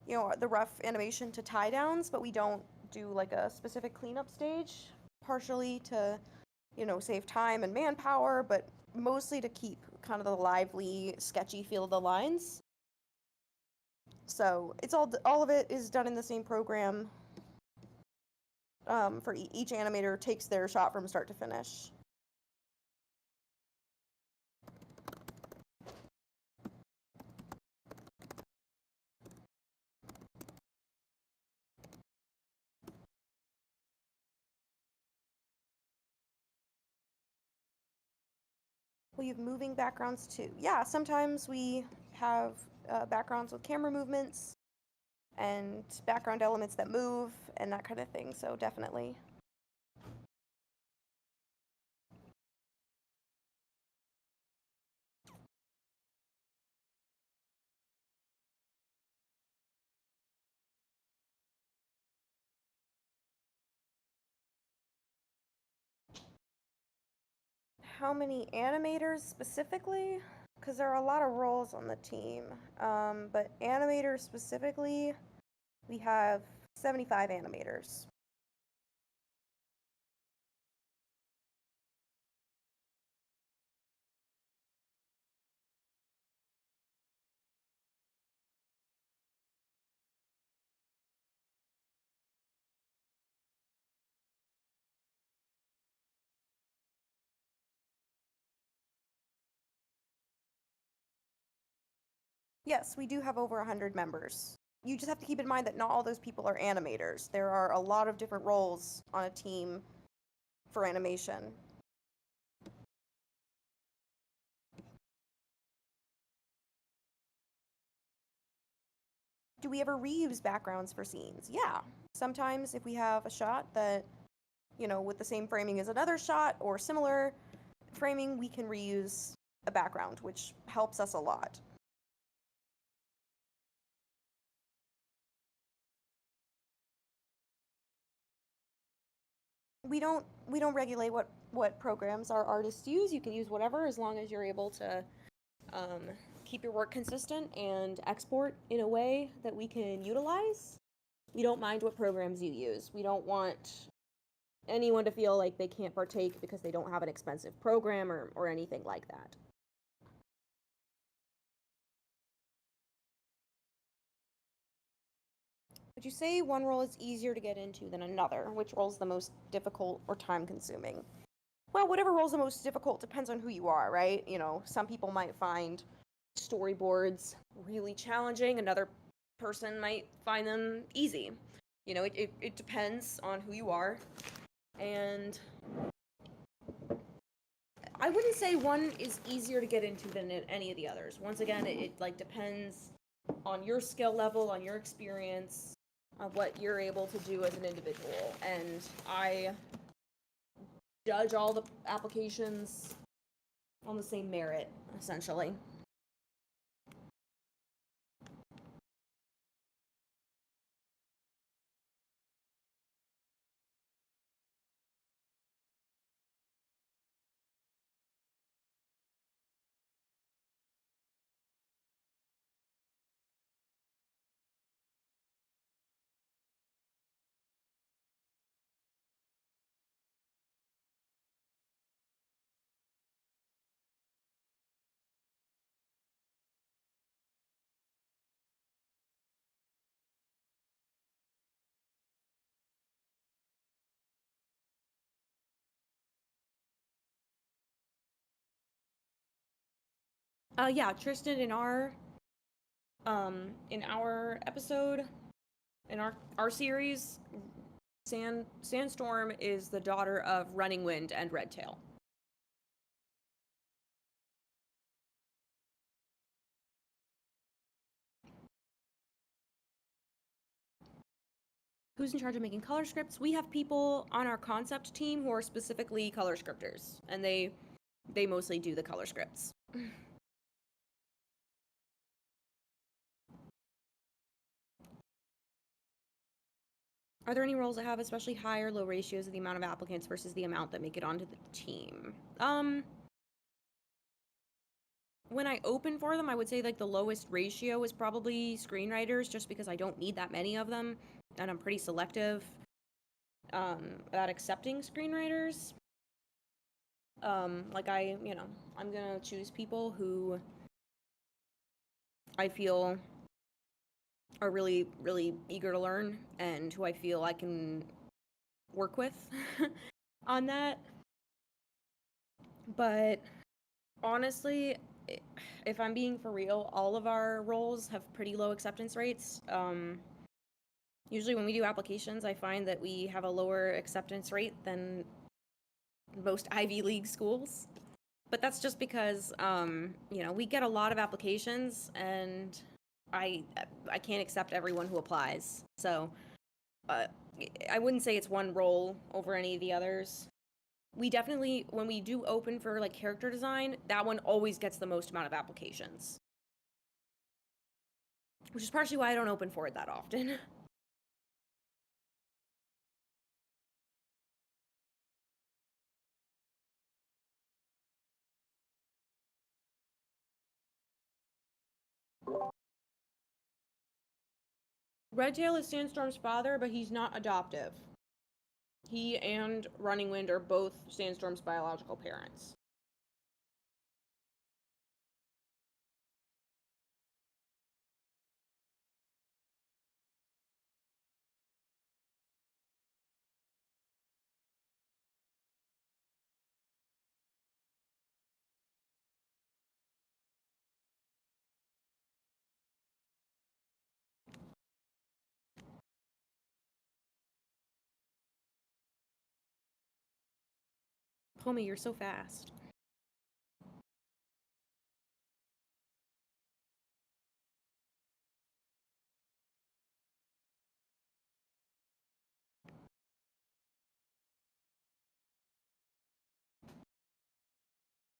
the rough animation to tie downs, but we don't do like a specific cleanup stage, partially to, save time and manpower, but mostly to keep kind of the lively, sketchy feel of the lines. So it's all of it is done in the same program. For each animator takes their shot from start to finish. We have moving backgrounds too. Yeah, sometimes we have backgrounds with camera movements and background elements that move and that kind of thing, so definitely. How many animators specifically? Because there are a lot of roles on the team. But animators specifically, we have 75 animators. Yes, we do have over 100 members. You just have to keep in mind that not all those people are animators. There are a lot of different roles on a team for animation. Do we ever reuse backgrounds for scenes? Yeah. Sometimes if we have a shot that, you know, with the same framing as another shot or similar framing, we can reuse a background, which helps us a lot. We don't regulate what programs our artists use. You can use whatever as long as you're able to keep your work consistent and export in a way that we can utilize. We don't mind what programs you use. We don't want anyone to feel like they can't partake because they don't have an expensive program or anything like that. Would you say one role is easier to get into than another? Which role is the most difficult or time consuming? Well, whatever role is the most difficult depends on who you are, right? You know, some people might find storyboards really challenging, another person might find them easy. You know, it depends on who you are. And I wouldn't say one is easier to get into than any of the others. Once again, it like depends on your skill level, on your experience, on what you're able to do as an individual. And I judge all the applications on the same merit, essentially. Yeah, Tristan, in our episode, in our series, Sandstorm is the daughter of Running Wind and Redtail. Who's in charge of making color scripts? We have people on our concept team who are specifically color scripters, and they mostly do the color scripts. Are there any roles that have especially high or low ratios of the amount of applicants versus the amount that make it onto the team? When I open for them, I would say like the lowest ratio is probably screenwriters, just because I don't need that many of them, and I'm pretty selective about accepting screenwriters. Like I'm gonna choose people who I feel are really, really eager to learn and who I feel I can work with on that. But honestly, if I'm being for real, all of our roles have pretty low acceptance rates. Usually when we do applications, I find that we have a lower acceptance rate than most Ivy League schools. But that's just because, we get a lot of applications, and I can't accept everyone who applies. So I wouldn't say it's one role over any of the others. We definitely, when we do open for like character design, that one always gets the most amount of applications. Which is partially why I don't open for it that often. Redtail is Sandstorm's father, but he's not adoptive. He and Running Wind are both Sandstorm's biological parents. Homie, you're so fast.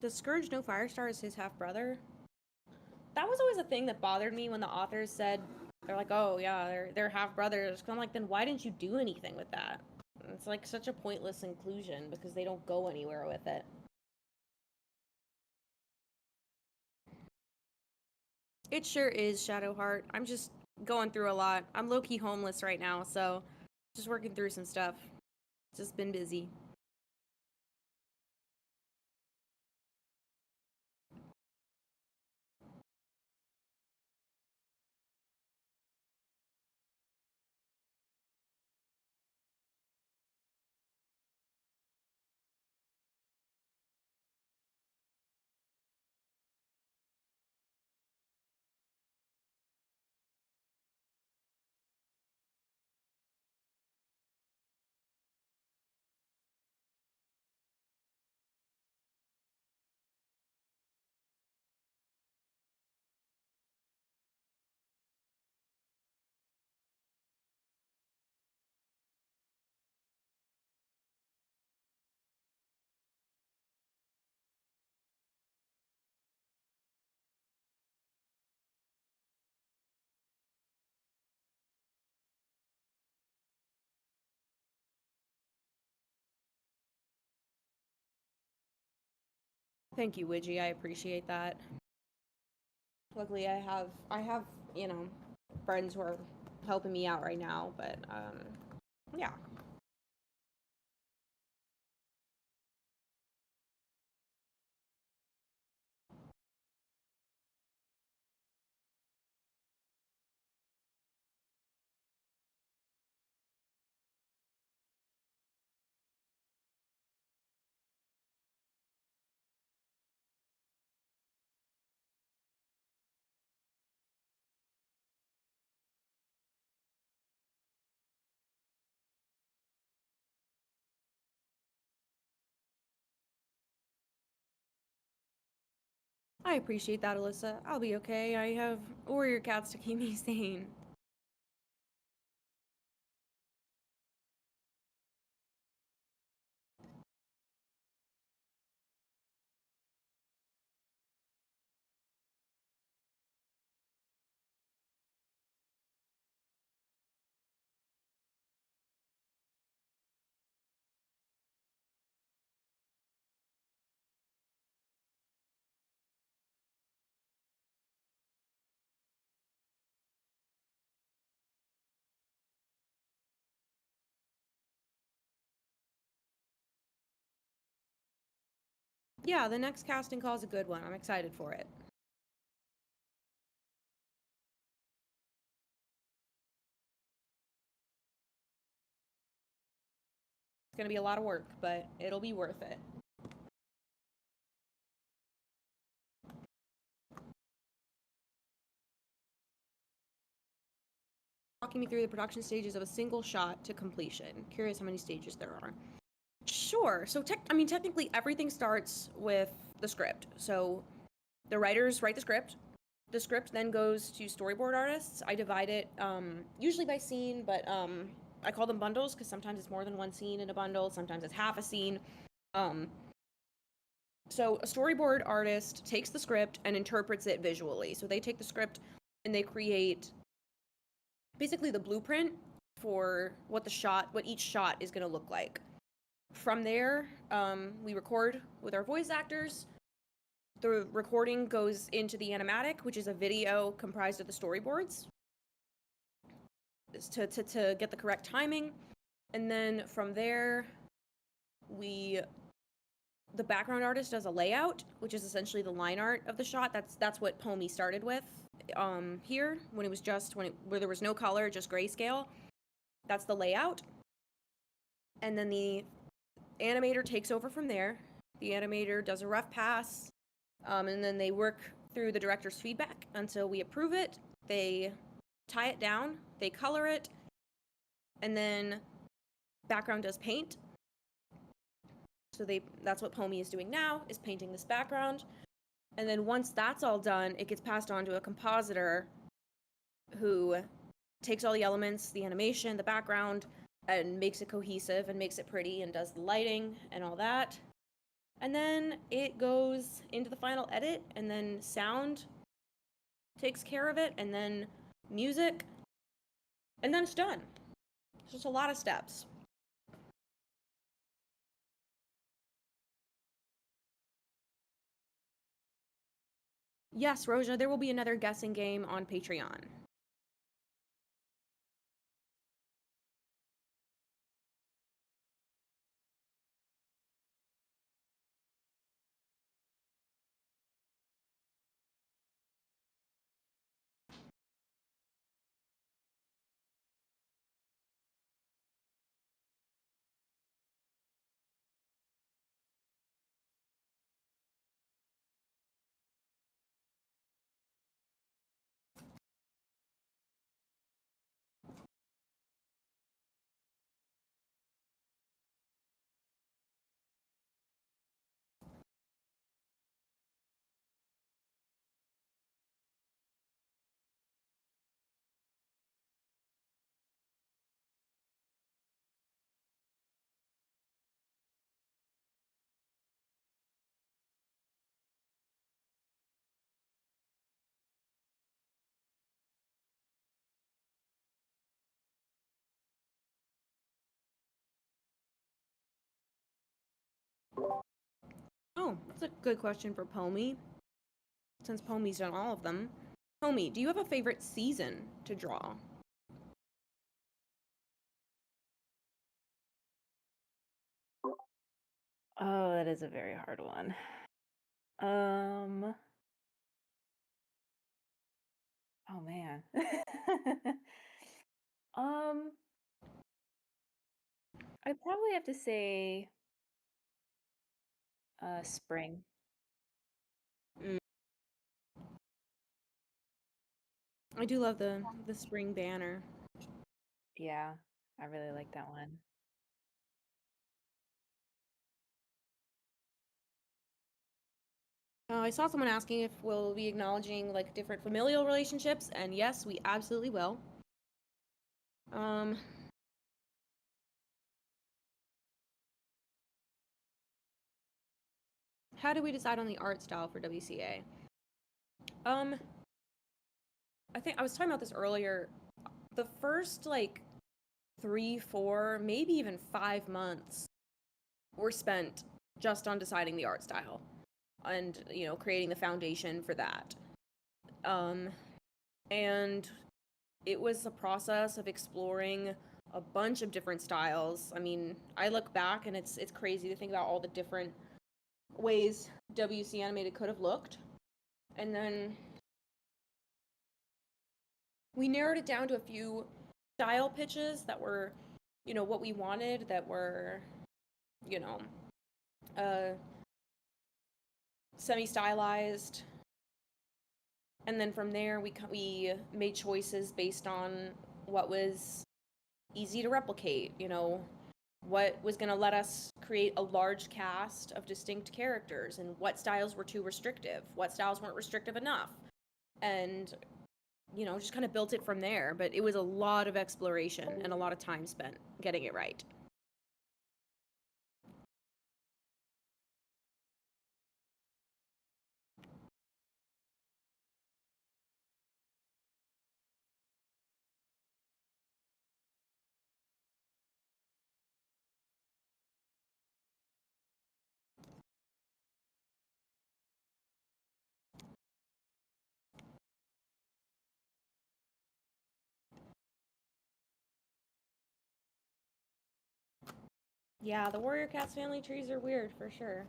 Does Scourge know Firestar is his half-brother? That was always a thing that bothered me when the authors said, they're like, oh yeah, they're half-brothers. Cause I'm like, then why didn't you do anything with that? It's like such a pointless inclusion because they don't go anywhere with it. It sure is, Shadowheart. I'm just going through a lot. I'm low-key homeless right now, so just working through some stuff. Just been busy. Thank you, Widgie. I appreciate that. Luckily, I have, you know, friends who are helping me out right now, but, yeah. I appreciate that, Alyssa. I'll be okay. I have warrior cats to keep me sane. Yeah, the next casting call is a good one. I'm excited for it. It's gonna be a lot of work, but it'll be worth it. Walking me through the production stages of a single shot to completion. Curious how many stages there are. Sure. So, technically, everything starts with the script. So, the writers write the script. The script then goes to storyboard artists. I divide it usually by scene, but I call them bundles because sometimes it's more than one scene in a bundle. Sometimes it's half a scene. So a storyboard artist takes the script and interprets it visually. So they take the script and they create basically the blueprint for what each shot is going to look like. From there, we record with our voice actors. The recording goes into the animatic, which is a video comprised of the storyboards to get the correct timing. And then from there, the background artist does a layout, which is essentially the line art of the shot. That's what Pomey started with here, when it was where there was no color, just grayscale. That's the layout. And then the animator takes over from there. The animator does a rough pass, and then they work through the director's feedback until we approve it. They tie it down, they color it, and then background does paint. So that's what Pomi is doing now, is painting this background. And then once that's all done, it gets passed on to a compositor who takes all the elements, the animation, the background, and makes it cohesive and makes it pretty and does the lighting and all that. And then it goes into the final edit, and then sound takes care of it, and then music, and then it's done. It's just a lot of steps. Yes, Roja, there will be another guessing game on Patreon. Oh, that's a good question for Pomi, since Pomi's done all of them. Pomi, do you have a favorite season to draw? Oh, that is a very hard one. Oh man. I'd probably have to say spring. I do love the spring banner. Yeah, I really like that one. I saw someone asking if we'll be acknowledging like different familial relationships, and yes, we absolutely will. How do we decide on the art style for WCA? I think I was talking about this earlier. The first like 3, 4, maybe even 5 months were spent just on deciding the art style and, you know, creating the foundation for that. And it was a process of exploring a bunch of different styles. I mean, I look back and it's crazy to think about all the different ways WCAnimated could have looked. And then we narrowed it down to a few style pitches that were, you know, what we wanted, that were, you know, semi-stylized. And then from there, we made choices based on what was easy to replicate, you know, what was going to let us create a large cast of distinct characters, and what styles were too restrictive, what styles weren't restrictive enough. And, you know, just kind of built it from there. But it was a lot of exploration and a lot of time spent getting it right. Yeah, the Warrior Cats family trees are weird for sure.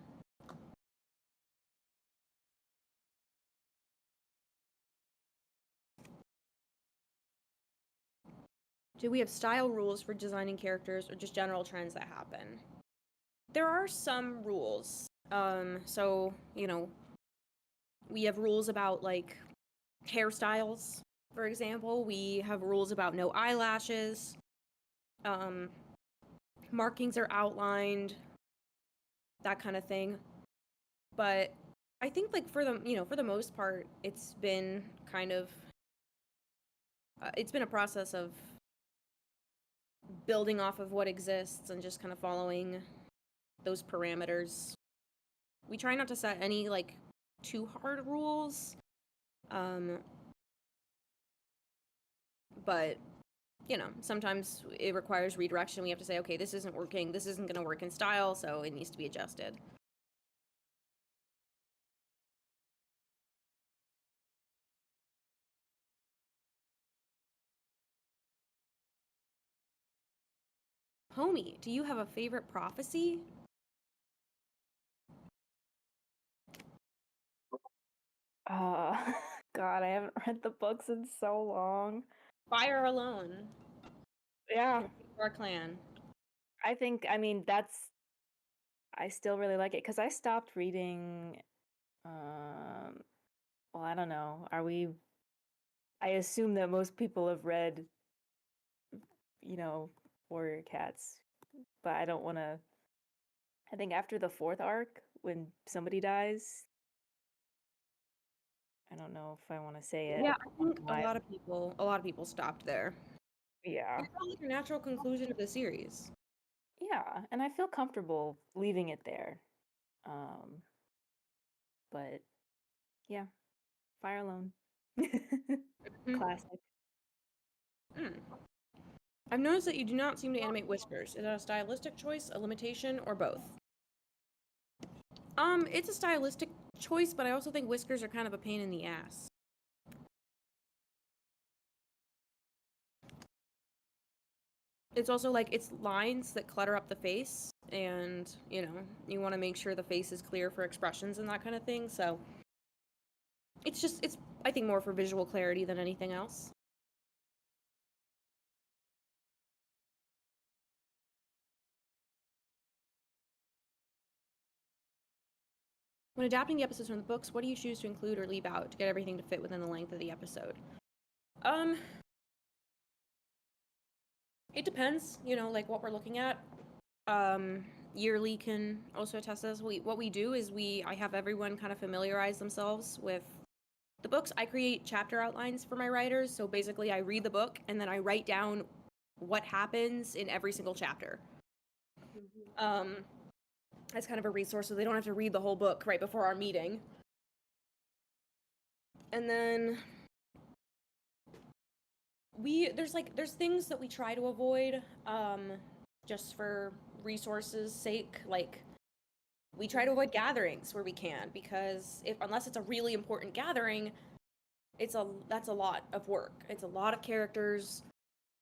Do we have style rules for designing characters, or just general trends that happen? There are some rules. So, you know, we have rules about, like, hairstyles, for example. We have rules about no eyelashes. Markings are outlined. that kind of thing. But I think like for the most part, it's been kind of it's been a process of building off of what exists and just kind of following those parameters. We try not to set any like too hard rules. But sometimes it requires redirection. We have to say, okay, this isn't working. This isn't going to work in style, so it needs to be adjusted. Homie, do you have a favorite prophecy? God, I haven't read the books in so long. Fire Alone. Yeah. Our clan. I mean, I still really like it because I stopped reading, well, I don't know. I assume that most people have read, Warrior Cats, but I don't want to. I think after the 4th arc, when somebody dies, I don't know if I want to say it. Yeah, I think a lot of people stopped there. Yeah. It's probably the natural conclusion of the series. Yeah, and I feel comfortable leaving it there. But yeah, Fire Alone. Classic. I've noticed that you do not seem to animate whiskers. Is that a stylistic choice, a limitation, or both? It's a stylistic choice, but I also think whiskers are kind of a pain in the ass. It's also like it's lines that clutter up the face, and you want to make sure the face is clear for expressions and that kind of thing. So it's I think more for visual clarity than anything else. When adapting the episodes from the books, what do you choose to include or leave out to get everything to fit within the length of the episode? It depends, like what we're looking at. Yearly can also attest to this. What we do is I have everyone kind of familiarize themselves with the books. I create chapter outlines for my writers, so basically I read the book and then I write down what happens in every single chapter. As kind of a resource so they don't have to read the whole book right before our meeting. And then there's things that we try to avoid just for resources sake. Like we try to avoid gatherings where we can, because unless it's a really important gathering, that's a lot of work. It's a lot of characters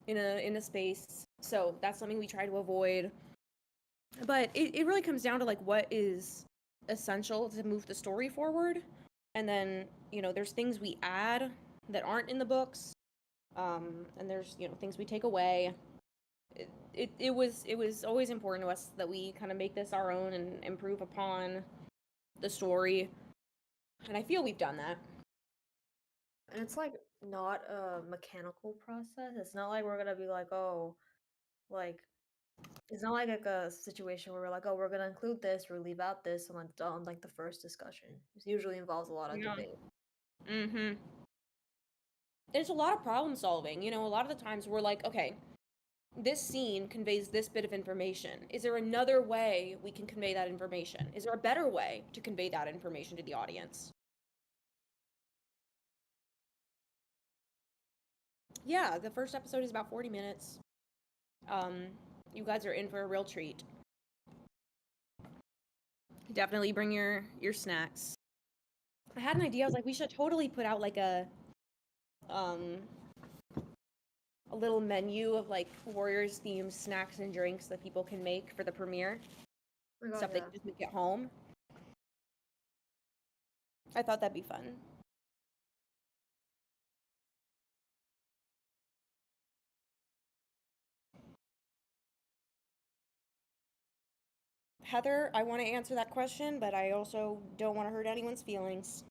in a space. So that's something we try to avoid. But it really comes down to like what is essential to move the story forward. And then, there's things we add that aren't in the books. And there's, things we take away. It was always important to us that we kind of make this our own and improve upon the story. And I feel we've done that. And it's like not a mechanical process. It's not like we're gonna be like, oh, like it's not like a situation where we're like, oh, we're gonna include this or leave out this on like the first discussion. It usually involves a lot of debate. Mm-hmm. There's a lot of problem solving. A lot of the times we're like, okay, this scene conveys this bit of information. Is there another way we can convey that information? Is there a better way to convey that information to the audience? Yeah, the first episode is about 40 minutes. You guys are in for a real treat. Definitely bring your snacks. I had an idea. I was like, we should totally put out like a little menu of like Warriors themed snacks and drinks that people can make for the premiere. Oh my God, Stuff they can just make at home. I thought that'd be fun. Heather, I want to answer that question, but I also don't want to hurt anyone's feelings.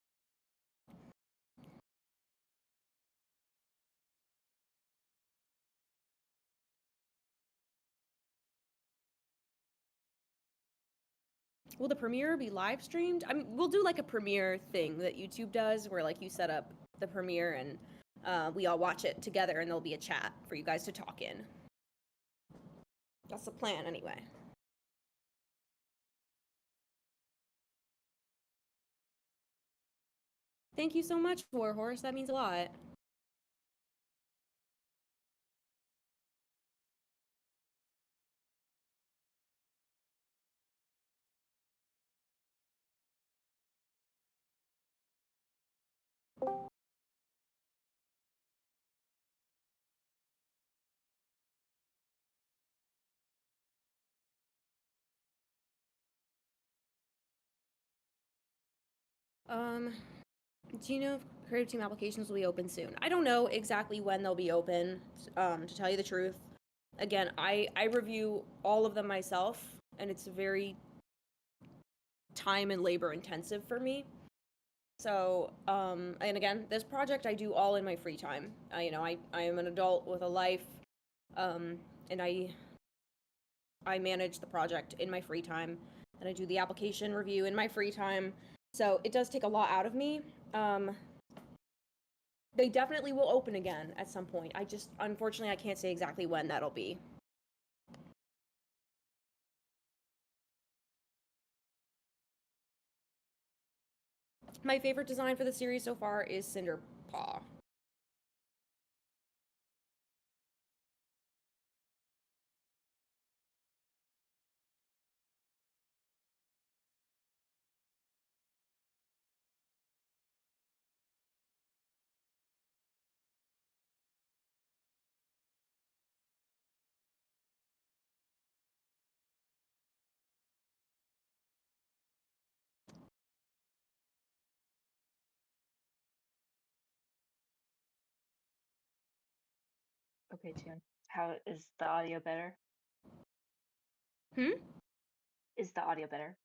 Will the premiere be live streamed? I mean, we'll do like a premiere thing that YouTube does where like you set up the premiere and we all watch it together and there'll be a chat for you guys to talk in. That's the plan anyway. Thank you so much, Warhorse. That means a lot. Do you know if creative team applications will be open soon? I don't know exactly when they'll be open, to tell you the truth. Again, I review all of them myself, and it's very time and labor intensive for me. So, and again, this project I do all in my free time. I am an adult with a life, and I manage the project in my free time, and I do the application review in my free time. So it does take a lot out of me. They definitely will open again at some point. Unfortunately, I can't say exactly when that'll be. My favorite design for the series so far is Cinder Paw. Okay, Tune. How is the audio better? Is the audio better?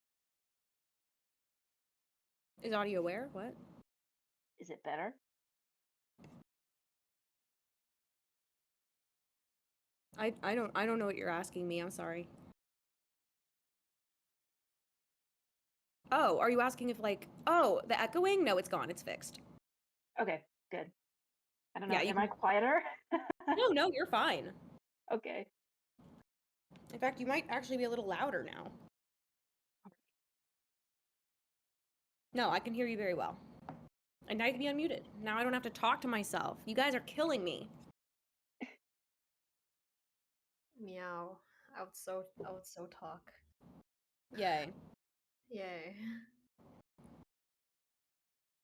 Is audio where? What? Is it better? I don't know what you're asking me. I'm sorry. Oh, are you asking if like, oh, the echoing? No, it's gone. It's fixed. Okay, good. I don't know. Yeah, Am I quieter? No, you're fine. Okay. In fact, you might actually be a little louder now. No, I can hear you very well. And now you can be unmuted. Now I don't have to talk to myself. You guys are killing me. Meow. I would so talk. Yay. Yay.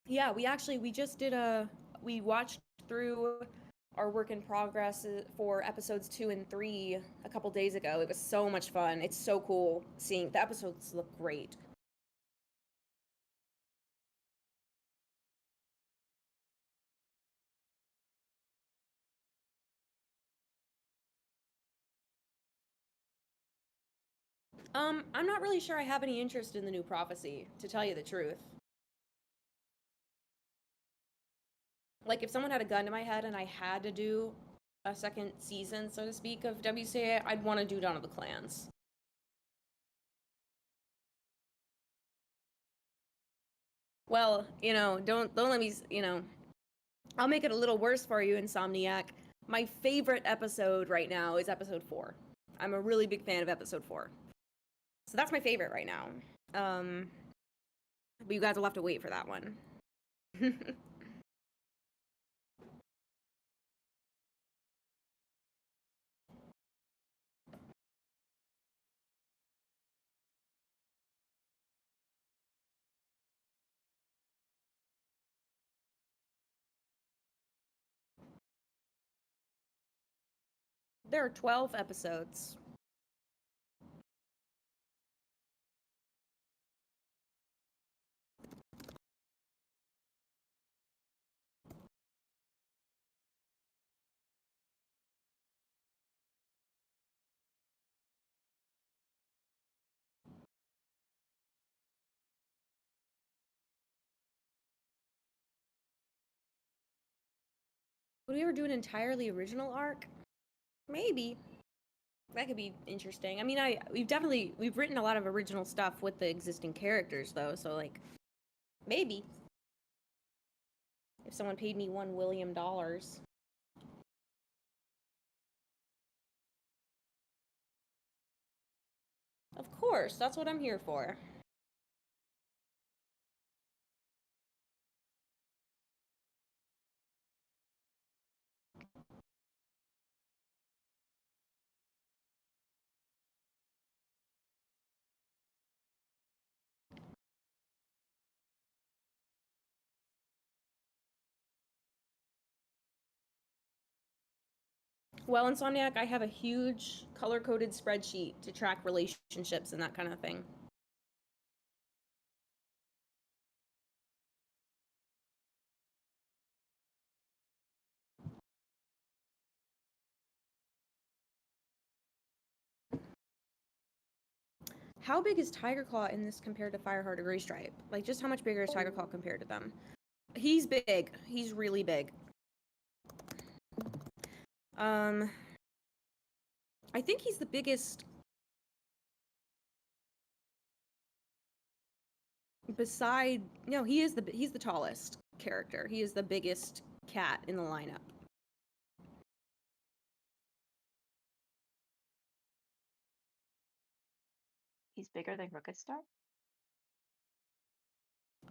Yeah, we watched through our work in progress for episodes 2 and 3 a couple days ago. It was so much fun. It's so cool seeing the episodes look great. I'm not really sure I have any interest in the new prophecy, to tell you the truth. Like, if someone had a gun to my head and I had to do a second season, so to speak, of WCA, I'd want to do Dawn of the Clans. Well, don't let me, I'll make it a little worse for you, Insomniac. My favorite episode right now is episode 4. I'm a really big fan of episode 4. So that's my favorite right now. But you guys will have to wait for that one. There are 12 episodes. Would we ever do an entirely original arc? Maybe. That could be interesting. I mean, we've written a lot of original stuff with the existing characters though, so like maybe if someone paid me $1 William. Of course, that's what I'm here for. Well, Insomniac, I have a huge color-coded spreadsheet to track relationships and that kind of thing. How big is Tiger Claw in this compared to Fireheart or Graystripe? Like, just how much bigger is Tiger Claw compared to them? He's big. He's really big. I think he's the biggest no, he's the tallest character. He is the biggest cat in the lineup. He's bigger than Crooked Star?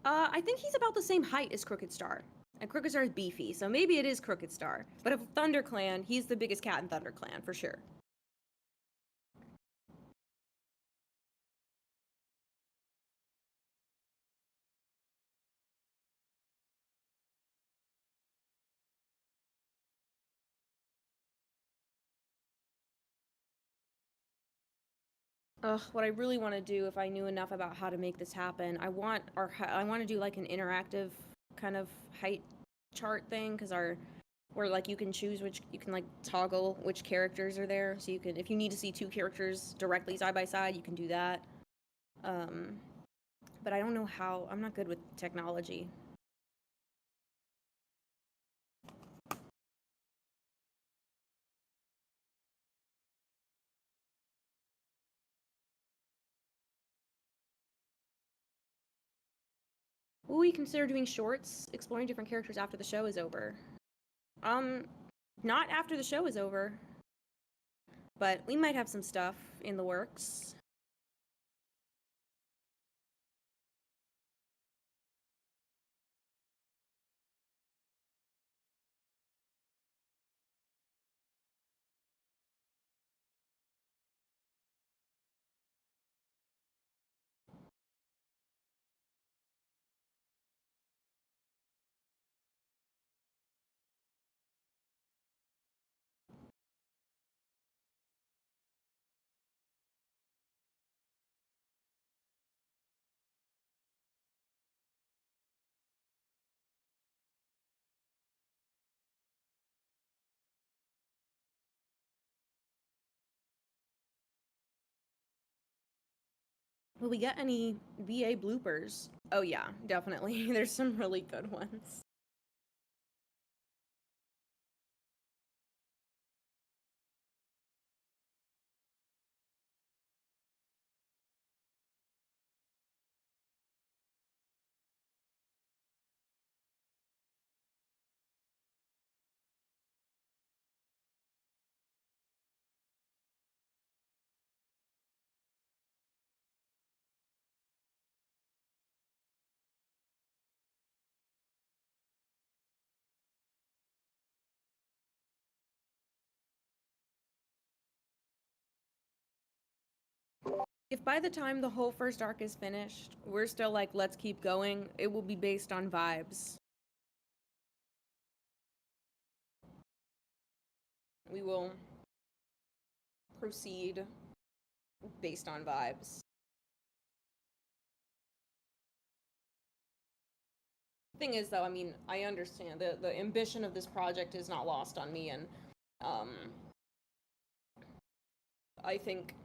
I think he's about the same height as Crooked Star. And Crooked Star is beefy, so maybe it is Crooked Star. But of ThunderClan, he's the biggest cat in ThunderClan, for sure. What I really want to do, if I knew enough about how to make this happen, I want to do like an interactive kind of height chart thing, because where like you can choose you can like toggle which characters are there, so you can, if you need to see two characters directly side by side, you can do that. But I don't know how. I'm not good with technology. Will we consider doing shorts, exploring different characters after the show is over? Not after the show is over. But we might have some stuff in the works. Will we get any VA bloopers? Oh yeah, definitely. There's some really good ones. If by the time the whole first arc is finished, we're still like, let's keep going, it will be based on vibes. We will proceed based on vibes. Thing is, though, I mean, I understand the ambition of this project is not lost on me, and I think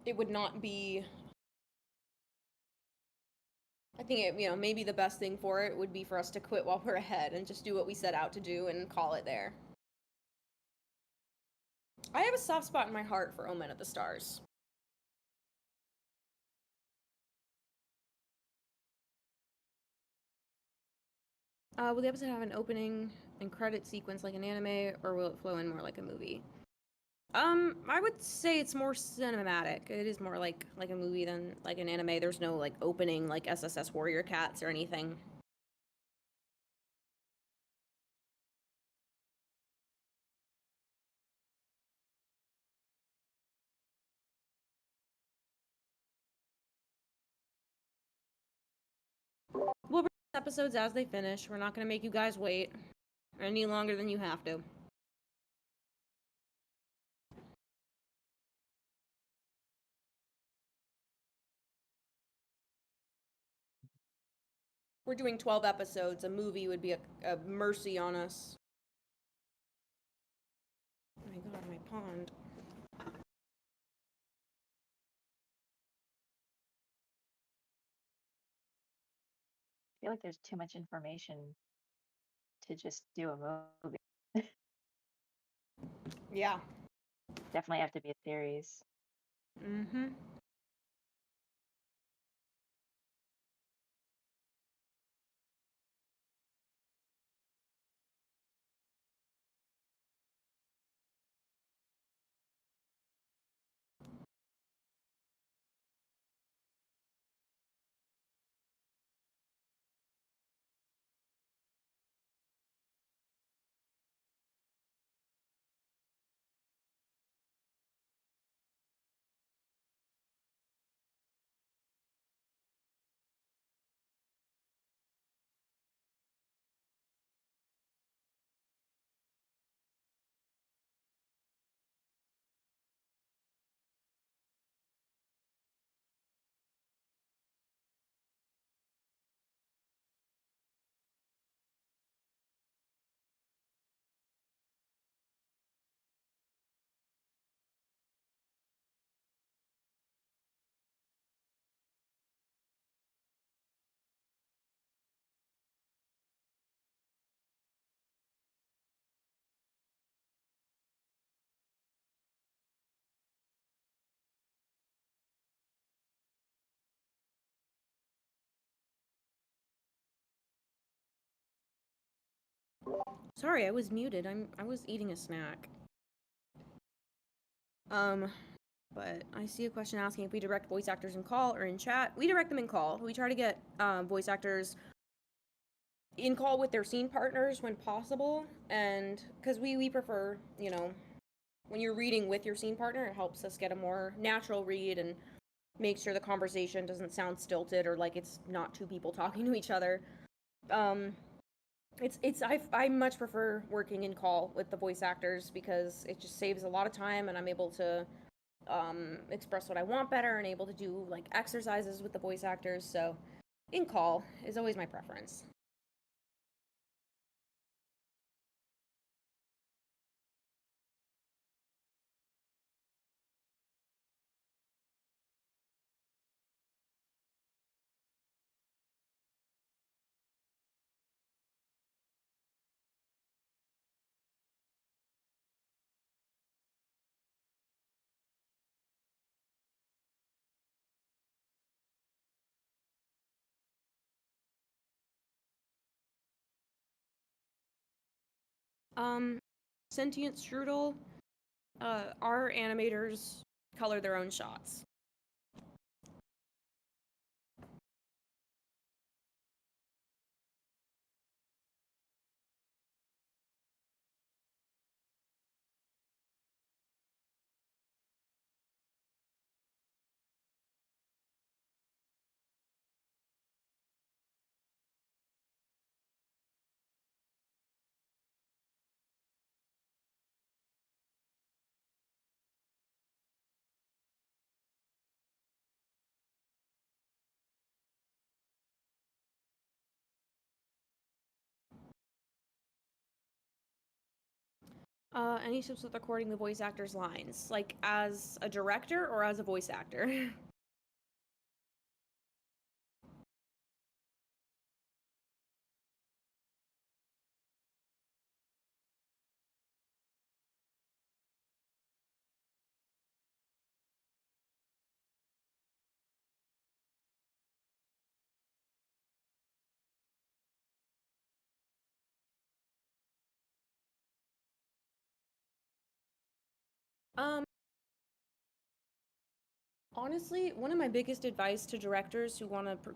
it would not be. I think it, maybe the best thing for it would be for us to quit while we're ahead and just do what we set out to do and call it there. I have a soft spot in my heart for Omen of the Stars. Will the episode have an opening and credit sequence like an anime, or will it flow in more like a movie? I would say it's more cinematic. It is more like a movie than like an anime. There's no like opening like SSS Warrior Cats or anything. We'll bring episodes as they finish. We're not going to make you guys wait any longer than you have to. We're doing 12 episodes. A movie would be a mercy on us. Oh my god, my pond. I feel like there's too much information to just do a movie. Yeah. Definitely have to be a series. Mm-hmm. Sorry, I was muted. I was eating a snack. But I see a question asking if we direct voice actors in call or in chat. We direct them in call. We try to get voice actors in call with their scene partners when possible, and because we prefer, you know, when you're reading with your scene partner, it helps us get a more natural read and make sure the conversation doesn't sound stilted or like it's not two people talking to each other. I much prefer working in call with the voice actors because it just saves a lot of time, and I'm able to express what I want better and able to do like exercises with the voice actors. So in call is always my preference. Sentient Strudel, our animators color their own shots. Any tips with recording the voice actor's lines, like as a director or as a voice actor? Um, honestly, one of my biggest advice to directors who want to,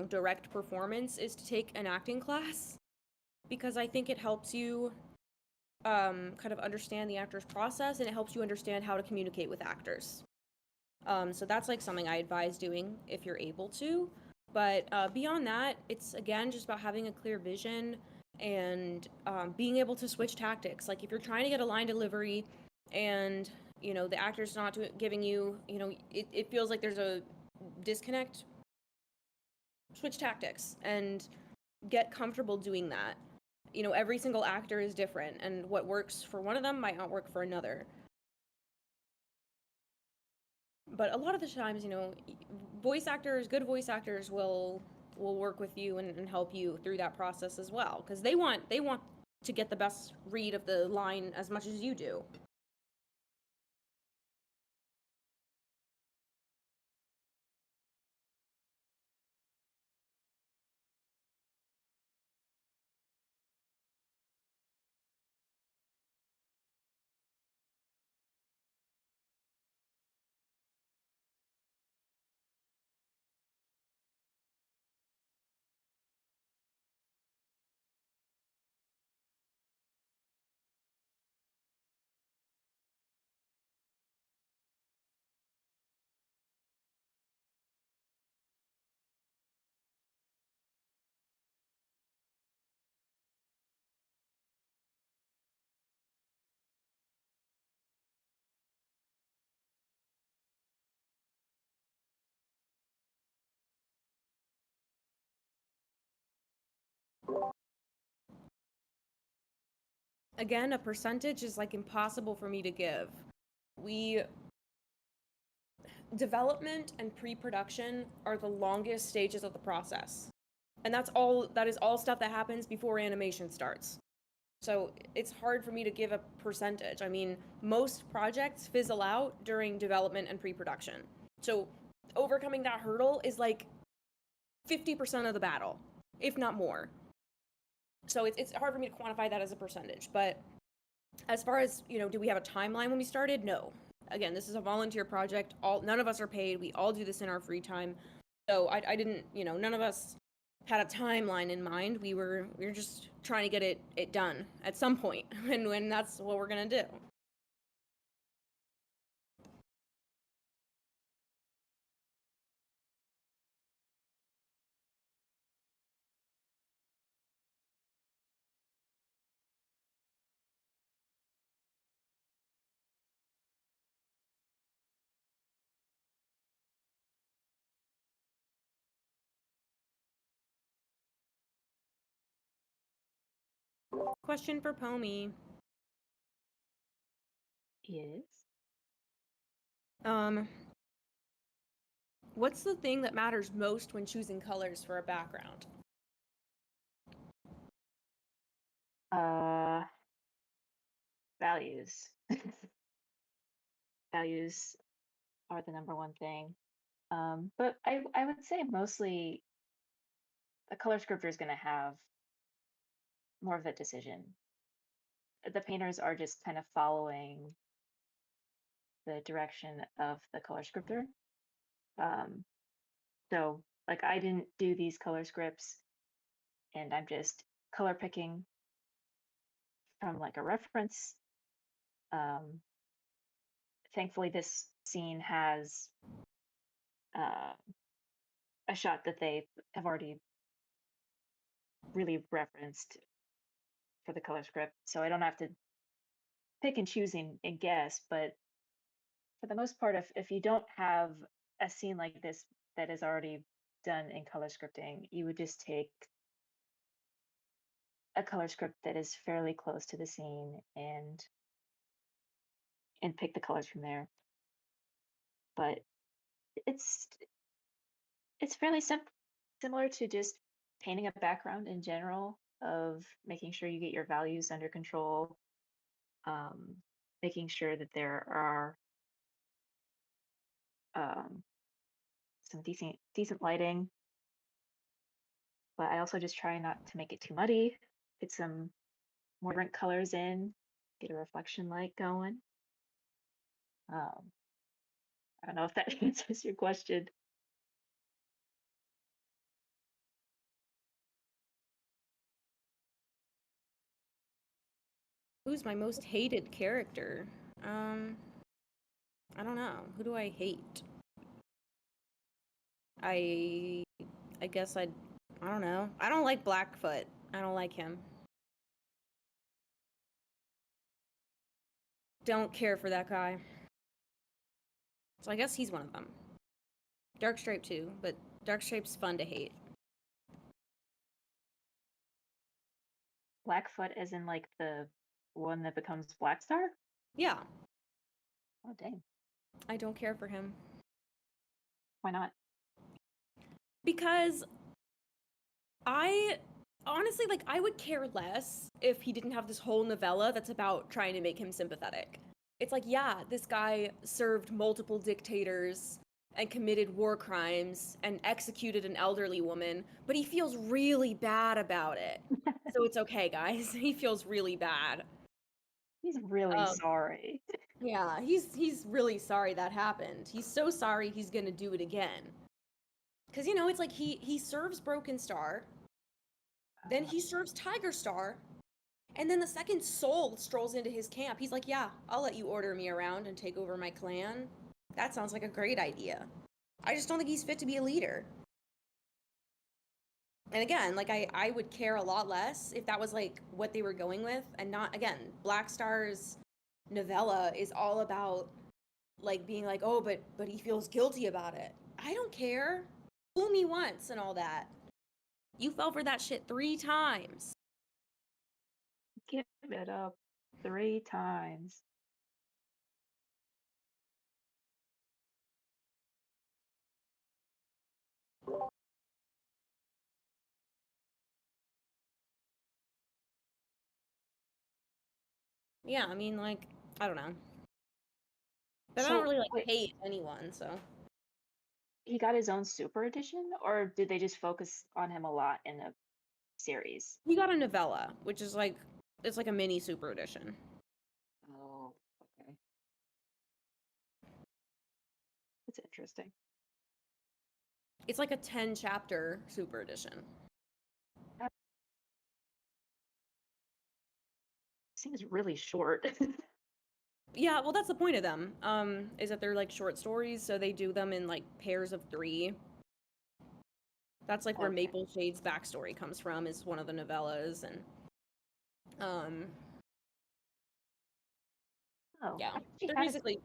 direct performance is to take an acting class, because I think it helps you kind of understand the actor's process, and it helps you understand how to communicate with actors. So that's like something I advise doing if you're able to. But beyond that, it's again just about having a clear vision and being able to switch tactics. Like if you're trying to get a line delivery and the actor's not giving you, it feels like there's a disconnect, switch tactics and get comfortable doing that. Every single actor is different, and what works for one of them might not work for another. But a lot of the times, good voice actors will work with you and help you through that process as well, because they want to get the best read of the line as much as you do. Again, a percentage is like impossible for me to give. Development and pre-production are the longest stages of the process. And that is all stuff that happens before animation starts. So it's hard for me to give a percentage. I mean, most projects fizzle out during development and pre-production. So overcoming that hurdle is like 50% of the battle, if not more. So it's hard for me to quantify that as a percentage. But as far as, do we have a timeline when we started? No. Again, this is a volunteer project. None of us are paid. We all do this in our free time. So I didn't, none of us had a timeline in mind. We were just trying to get it done at some point, and when that's what we're gonna do. Question for Pomi. Yes. What's the thing that matters most when choosing colors for a background? Values. Values are the number one thing. But I would say mostly the color scripter is going to have more of the decision. The painters are just kind of following the direction of the color scripter. So like I didn't do these color scripts, and I'm just color picking from like a reference. Thankfully, this scene has a shot that they have already really referenced for the color script, so I don't have to pick and choose and guess. But for the most part, if you don't have a scene like this that is already done in color scripting, you would just take a color script that is fairly close to the scene and pick the colors from there. But it's fairly similar to just painting a background in general, of making sure you get your values under control, making sure that there are some decent lighting. But I also just try not to make it too muddy. Get some more different colors in, get a reflection light going. I don't know if that answers your question. Who's my most hated character? I don't know. Who do I hate? I guess I don't know. I don't like Blackfoot. I don't like him. Don't care for that guy. So I guess he's one of them. Darkstripe too, but Darkstripe's fun to hate. Blackfoot as in like the one that becomes Blackstar? Yeah. Oh dang. I don't care for him. Why not? Because I honestly, like, I would care less if he didn't have this whole novella that's about trying to make him sympathetic. It's like, yeah, this guy served multiple dictators and committed war crimes and executed an elderly woman, but he feels really bad about it. So it's okay, guys. He feels really bad. He's really sorry. Yeah, he's really sorry that happened. He's so sorry he's gonna do it again. Cause you know, it's like he serves Broken Star, then he serves Tiger Star, and then the second Soul strolls into his camp. He's like, yeah, I'll let you order me around and take over my clan. That sounds like a great idea. I just don't think he's fit to be a leader. And again, like I would care a lot less if that was like what they were going with, and not, again, Black Star's novella is all about like being like, oh, but he feels guilty about it. I don't care. Fool me once and all that. You fell for that shit 3 times. Give it up 3 times. Yeah, I mean, like, I don't know. But I So, don't really like wait, hate anyone, so. he got his own super edition, or did they just focus on him a lot in the series? He got a novella, which is like, it's like a mini super edition. Oh, okay. That's interesting. It's like a 10 chapter super edition. Seems really short. Yeah, well, that's the point of them, is that they're like short stories, so they do them in like pairs of 3. That's like where Okay. Maple Shade's backstory comes from, is one of the novellas, and Oh, yeah, they're basically,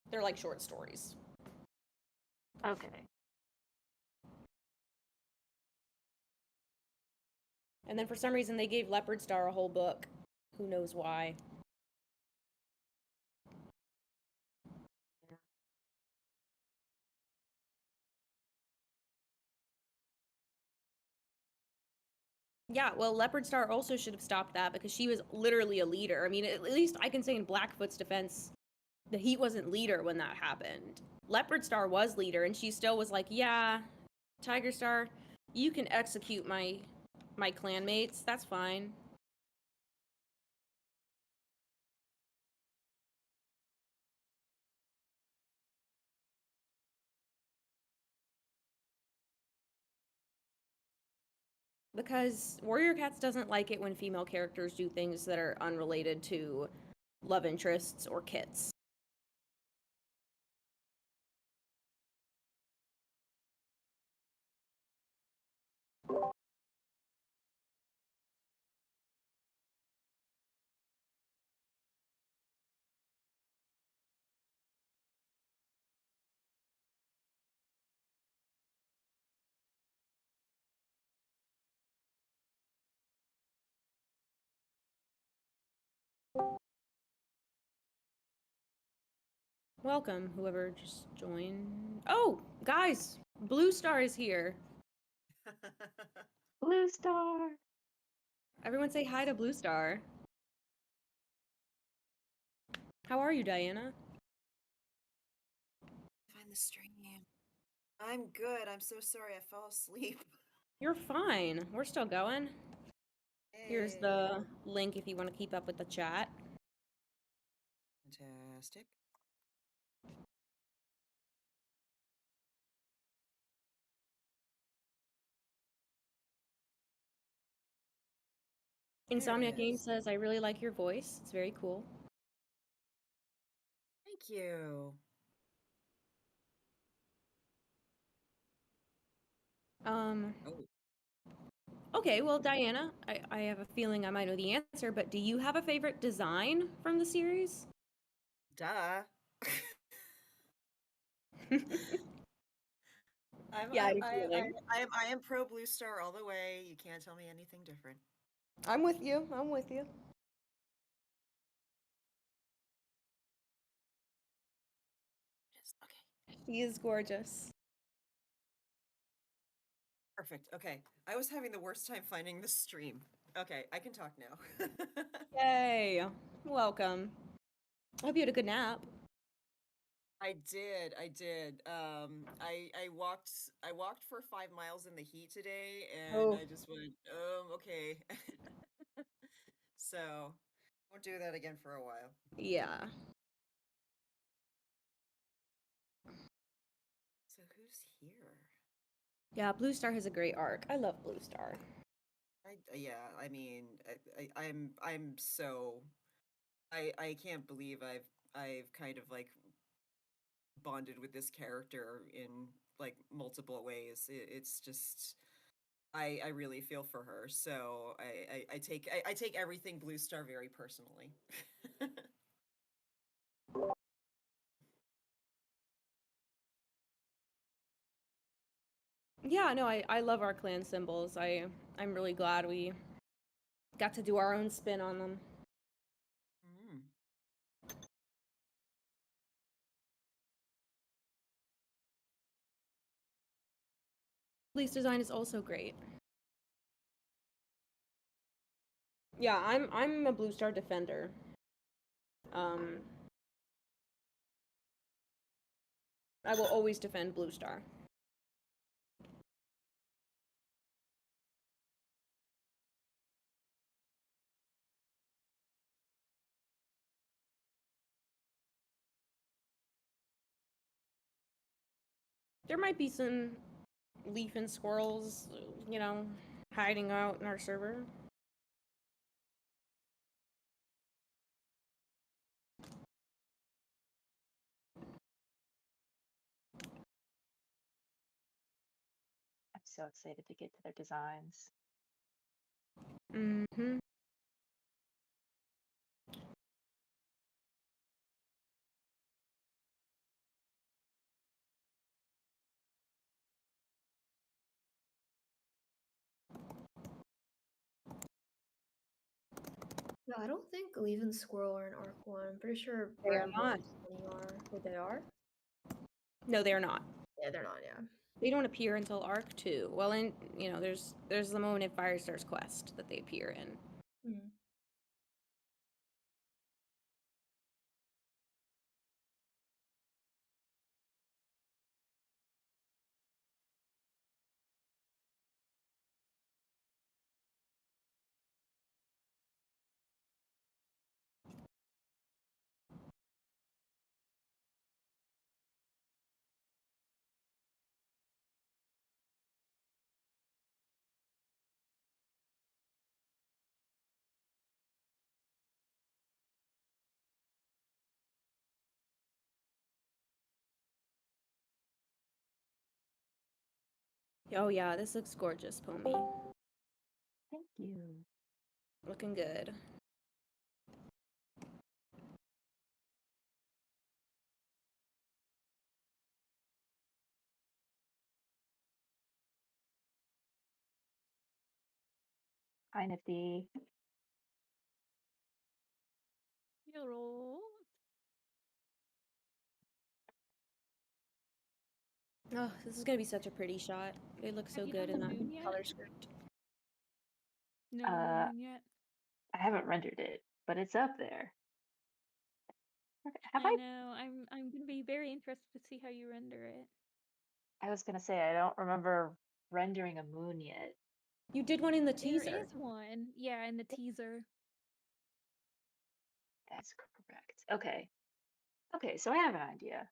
they're like short stories. Okay. And then for some reason they gave Leopard Star a whole book. Who knows why? Yeah, well, Leopard Star also should have stopped that because she was literally a leader. I mean, at least I can say in Blackfoot's defense that he wasn't leader when that happened. Leopard Star was leader, and she still was like, yeah, Tiger Star, you can execute my clanmates. That's fine. Because Warrior Cats doesn't like it when female characters do things that are unrelated to love interests or kits. Welcome, whoever just joined. Oh, guys, Blue Star is here. Blue Star. Everyone say hi to Blue Star. How are you, Diana? Find the stream. I'm good. I'm so sorry I fell asleep. You're fine. We're still going. Here's the link if you want to keep up with the chat. Fantastic. Insomniac Game says, I really like your voice. It's very cool. Thank you. Okay, well, Diana, I have a feeling I might know the answer, but do you have a favorite design from the series? Duh. I am pro Blue Star all the way. You can't tell me anything different. I'm with you. I'm with you. Yes, okay. She is gorgeous. Perfect. Okay. I was having the worst time finding the stream. Okay, I can talk now. Yay. Welcome. I hope you had a good nap. I did. I walked for 5 miles in the heat today, and I just went, okay. So, won't do that again for a while. Yeah. So who's here? Yeah, Blue Star has a great arc. I love Blue Star. I mean, I'm so, I can't believe I've kind of like bonded with this character in like multiple ways. It's just, I really feel for her. So I take everything Blue Star very personally. Yeah, no, I love our clan symbols. I'm really glad we got to do our own spin on them. Police design is also great. Yeah, I'm a Blue Star defender. I will always defend Blue Star. There might be some leaf and squirrels, you know, hiding out in our server. I'm so excited to get to their designs. Mm-hmm. No, I don't think Leaf and Squirrel are in Arc 1. I'm pretty sure They are not. Are. Wait, they are? No, they're not. Yeah, they're not, yeah. They don't appear until Arc 2. Well, there's the moment in Firestar's quest that they appear in. Mm. Oh yeah, this looks gorgeous, Pomi. Thank you. Looking good. Hi, Nifty. Hello. Oh, this is gonna be such a pretty shot. It looks so Have you good done in the that moon yet? color script. No, the moon yet. I haven't rendered it, but it's up there. Have I I? know. I'm gonna be very interested to see how you render it. I was gonna say I don't remember rendering a moon yet. You did one in the There teaser. is one. Yeah, in the teaser. That's correct. Okay. Okay, so I have an idea.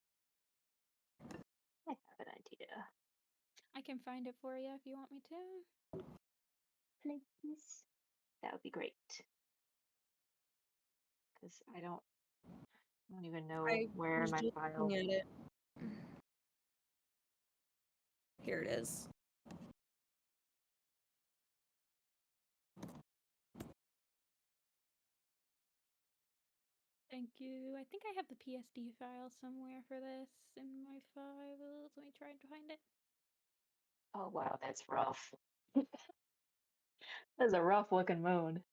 I have an idea. I can find it for you if you want me to. Please. That would be great. Because I don't even know I where was in my just file. looking at it. Here it is. Thank you. I think I have the PSD file somewhere for this in my files. Let me try to find it. Oh wow, that's rough. That's a rough looking moon.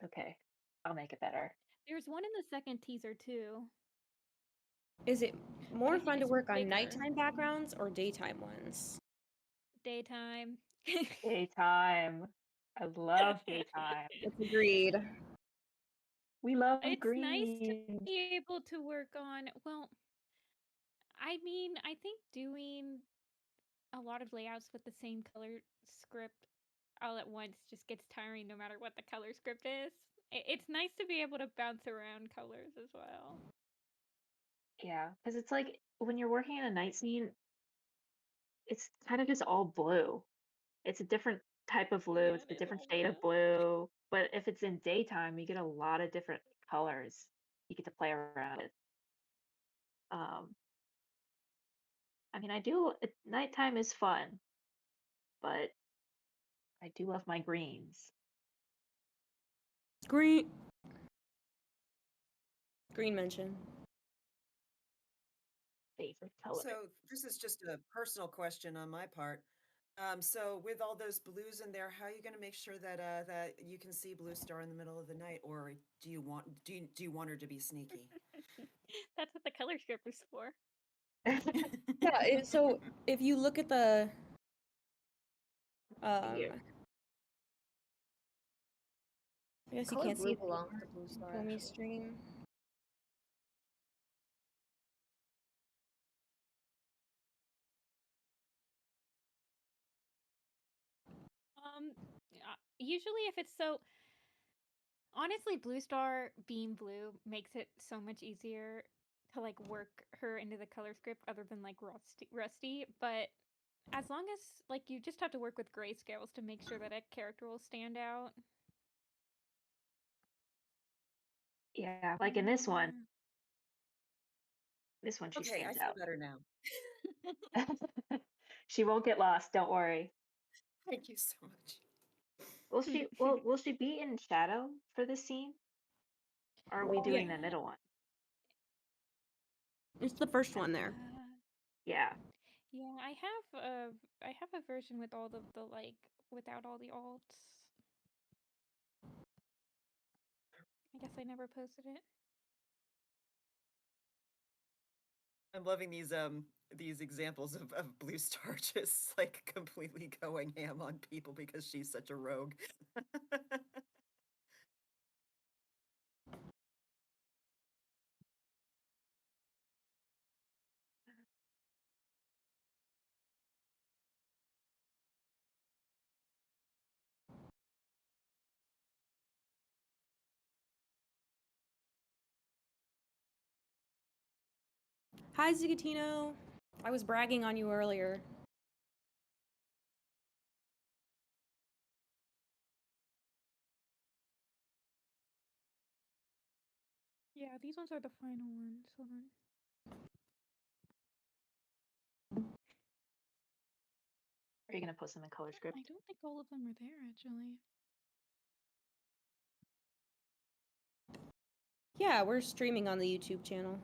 Okay, I'll make it better. There's one in the second teaser too. Is it But more I think fun to it's work on bigger. nighttime backgrounds or daytime ones? Daytime. Daytime. I love daytime. It's agreed. We love It's nice to green. be able to work on, well, I mean, I think doing a lot of layouts with the same color script all at once just gets tiring no matter what the color script is. It's nice to be able to bounce around colors as well. Yeah, because it's like when you're working in a night scene, it's kind of just all blue. It's a different type of blue, Yeah, it's it a is different all shade of blue. But if it's in daytime, you get a lot of different colors you get to play around with. I mean, nighttime is fun, but I do love my greens. Green mention. Favorite color. So this is just a personal question on my part. So with all those blues in there, how are you going to make sure that that you can see Blue Star in the middle of the night, or do you want her to be sneaky? That's what the color script is for. Yeah, so if you look at the Here. I guess you Color can't blue see the belongs to Blue Star. Comey Actually. stream. Usually if it's so honestly, Blue Star being blue makes it so much easier to like work her into the color script other than like Rusty, but as long as like you just have to work with grayscales to make sure that a character will stand out. Yeah, like in this one. This one she Okay, I stands feel out. better now. She won't get lost, don't worry. Thank you so much. Will she be in shadow for this scene? Or are we doing the middle one? It's the first one there. Yeah. Yeah, I have a version with all the like without all the alts. I guess I never posted it. I'm loving these examples of Blue Star just like completely going ham on people because she's such a rogue. Hi, Zigatino. I was bragging on you earlier. Yeah, these ones are the final ones. Hold on. Are you gonna post them in color script? I don't think all of them are there actually. Yeah, we're streaming on the YouTube channel.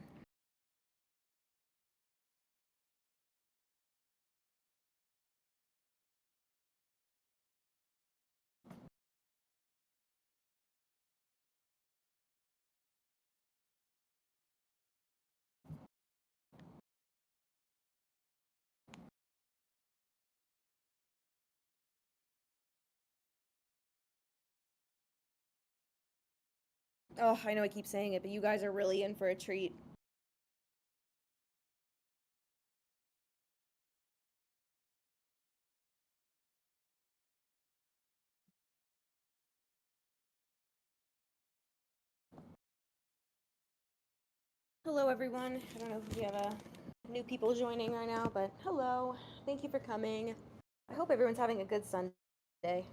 Oh, I know I keep saying it, but you guys are really in for a treat. Hello, everyone. I don't know if we have new people joining right now, but hello. Thank you for coming. I hope everyone's having a good Sunday.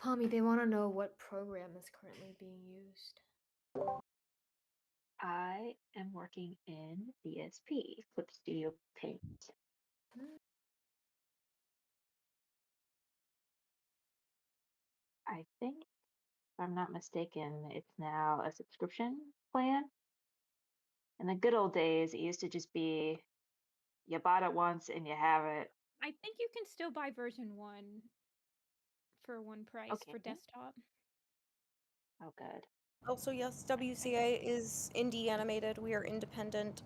Pommy, they want to know what program is currently being used. I am working in DSP, Clip Studio Paint. I think, if I'm not mistaken, it's now a subscription plan. In the good old days, it used to just be you bought it once and you have it. I think you can still buy version 1 for one price Okay. for desktop. Oh, good. Also, yes, WCA is indie animated. We are independent.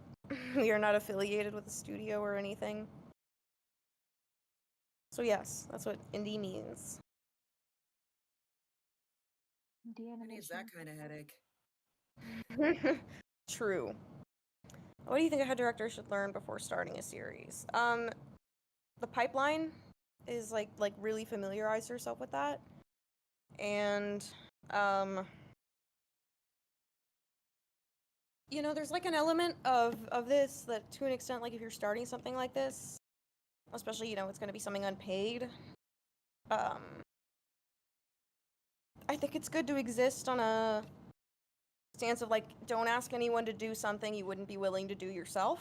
We are not affiliated with a studio or anything. So yes, that's what indie means. Who needs that kind of headache? True. What do you think a head director should learn before starting a series? The pipeline is like really familiarize yourself with that. And you know, there's like an element of this that to an extent, like if you're starting something like this, especially, you know, it's gonna be something unpaid. I think it's good to exist on a stance of like, don't ask anyone to do something you wouldn't be willing to do yourself.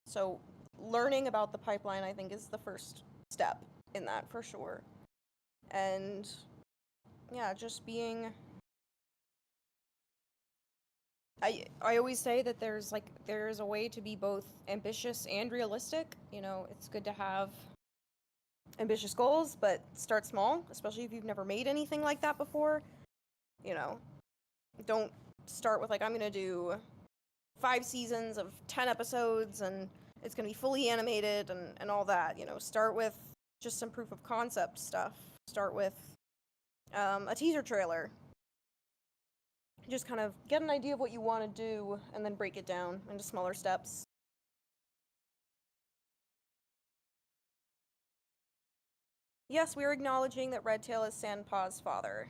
So learning about the pipeline, I think, is the first step in that for sure. And yeah, just being, I always say that there's a way to be both ambitious and realistic. You know, it's good to have ambitious goals, but start small, especially if you've never made anything like that before. You know, don't start with like, I'm gonna do 5 seasons of 10 episodes and it's gonna be fully animated and all that. You know, start with just some proof of concept stuff. Start with a teaser trailer. Just kind of get an idea of what you want to do and then break it down into smaller steps. Yes, we're acknowledging that Redtail is Sandpaw's father.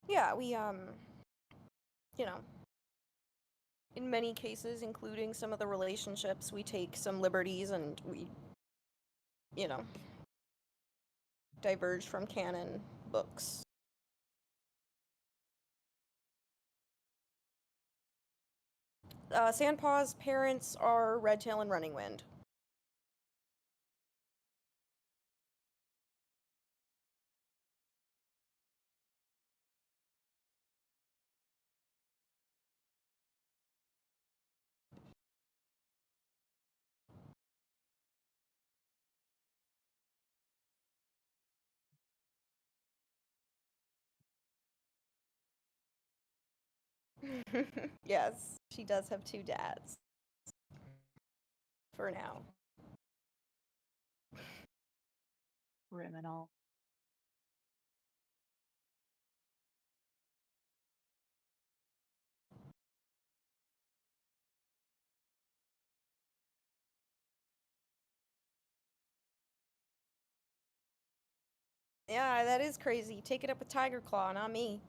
Yeah, we, you know, in many cases, including some of the relationships, we take some liberties and we, you know, diverge from canon books. Sandpaw's parents are Redtail and Running Wind. Yes, she does have 2 dads. For now. Criminal. Yeah, that is crazy. Take it up with Tiger Claw, not me.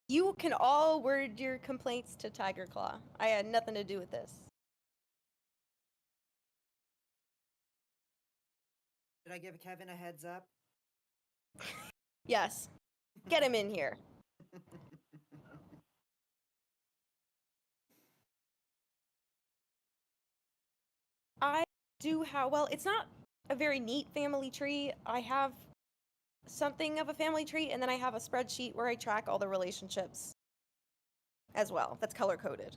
You can all word your complaints to Tiger Claw. I had nothing to do with this. Did I give Kevin a heads up? Yes. Get him in here. I do have, well, it's not a very neat family tree. I have something of a family tree, and then I have a spreadsheet where I track all the relationships as well. That's color coded.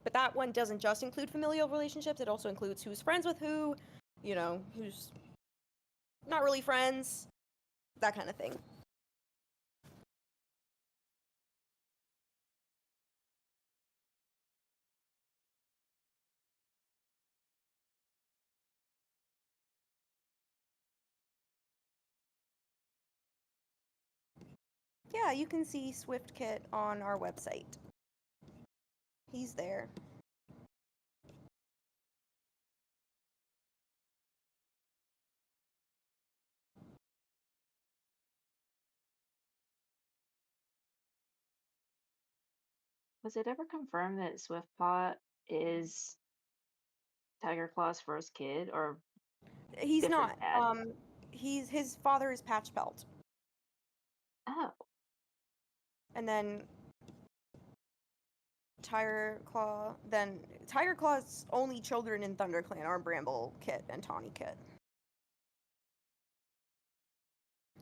But that one doesn't just include familial relationships, it also includes who's friends with who, you know, who's not really friends, that kind of thing. Yeah, you can see SwiftKit on our website. He's there. Was it ever confirmed that Swiftpot is Tiger Claw's first kid, or He's different not. dad? His father is Patchpelt. Oh. And then Tiger Claw's only children in ThunderClan are Bramble Kit and Tawny Kit.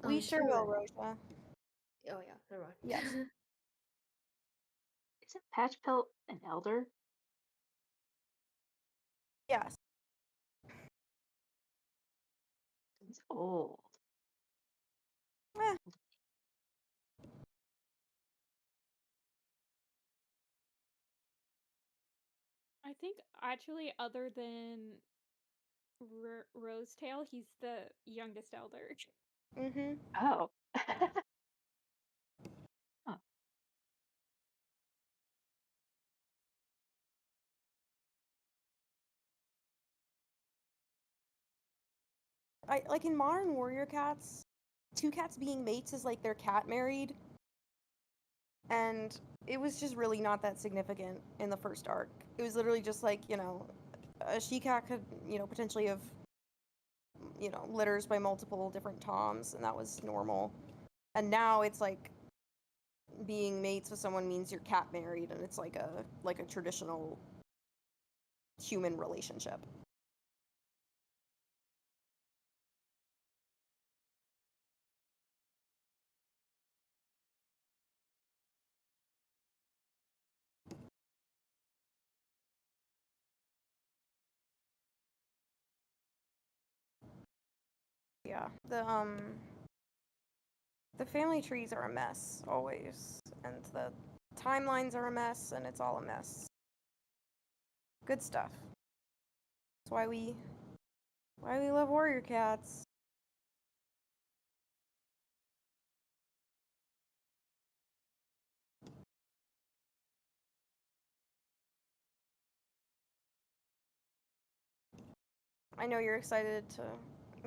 We sure will, Roja. Oh yeah, never mind. Yes. Isn't Patchpelt an elder? Yes. He's old. Eh. I think actually, other than Rosetail, he's the youngest elder. Mm-hmm. Oh. Huh. Like in Modern Warrior Cats, 2 cats being mates is like their cat married. And it was just really not that significant in the first arc. It was literally just like, you know, a she-cat could, you know, potentially have, you know, litters by multiple different toms, and that was normal. And now it's like being mates with someone means you're cat married, and it's like a traditional human relationship. Yeah, the family trees are a mess always, and the timelines are a mess, and it's all a mess. Good stuff. That's why we love Warrior Cats. I know you're excited to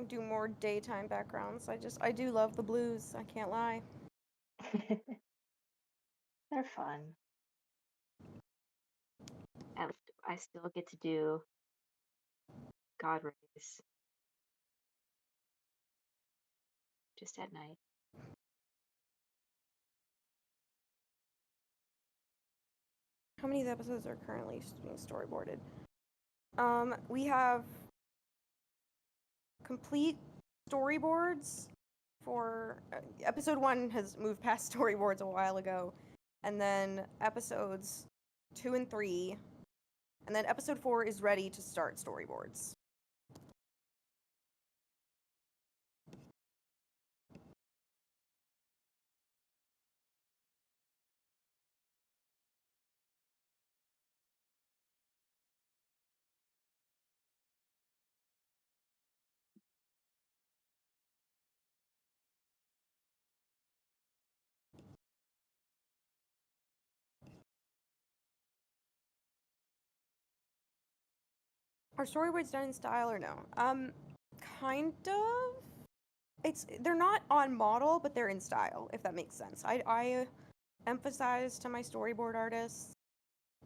do more daytime backgrounds. I do love the blues. I can't lie. They're fun. I still get to do God Rays just at night. How many of the episodes are currently being storyboarded? We have complete storyboards for episode 1 has moved past storyboards a while ago, and then episodes 2 and 3, and then episode 4 is ready to start storyboards. Are storyboards done in style or no? Kind of. They're not on model, but they're in style, if that makes sense. I emphasize to my storyboard artists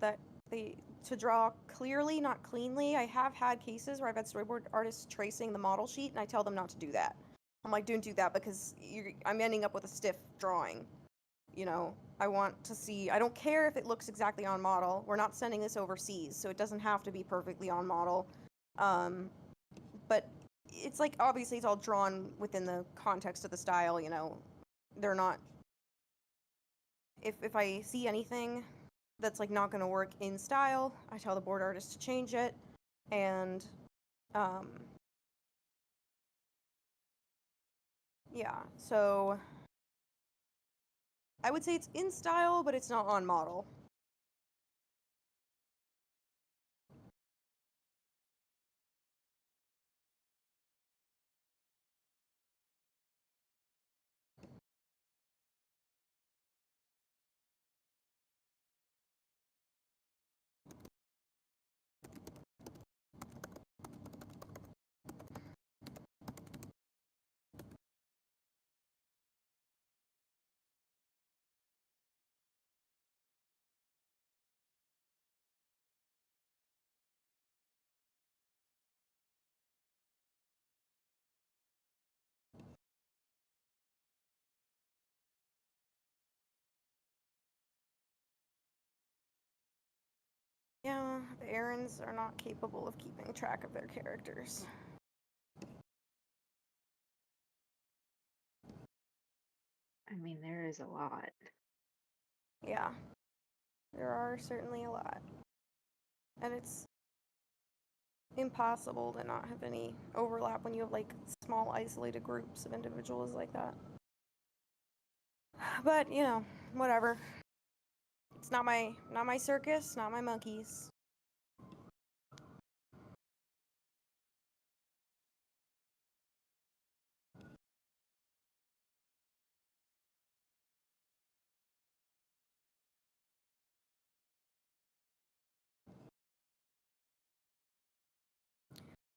that to draw clearly, not cleanly. I have had cases where I've had storyboard artists tracing the model sheet, and I tell them not to do that. I'm like, don't do that because I'm ending up with a stiff drawing. You know, I want to see, I don't care if it looks exactly on model. We're not sending this overseas, so it doesn't have to be perfectly on model. But it's like, obviously it's all drawn within the context of the style, you know. They're not, if I see anything that's like not gonna work in style, I tell the board artist to change it. And yeah, so I would say it's in style, but it's not on model. Yeah, the Erins are not capable of keeping track of their characters. I mean, there is a lot. Yeah, there are certainly a lot. And it's impossible to not have any overlap when you have like small isolated groups of individuals like that. But, you know, whatever. It's not my circus, not my monkeys.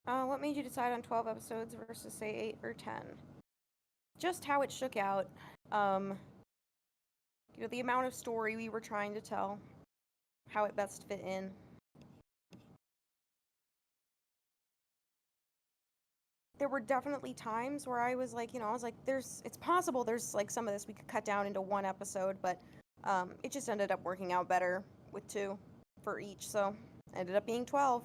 What made you decide on 12 episodes versus, say, 8 or 10? Just how it shook out. You know, the amount of story we were trying to tell, how it best fit in. There were definitely times where I was like, you know, I was like, it's possible there's like some of this we could cut down into one episode, but it just ended up working out better with 2 for each, so ended up being 12.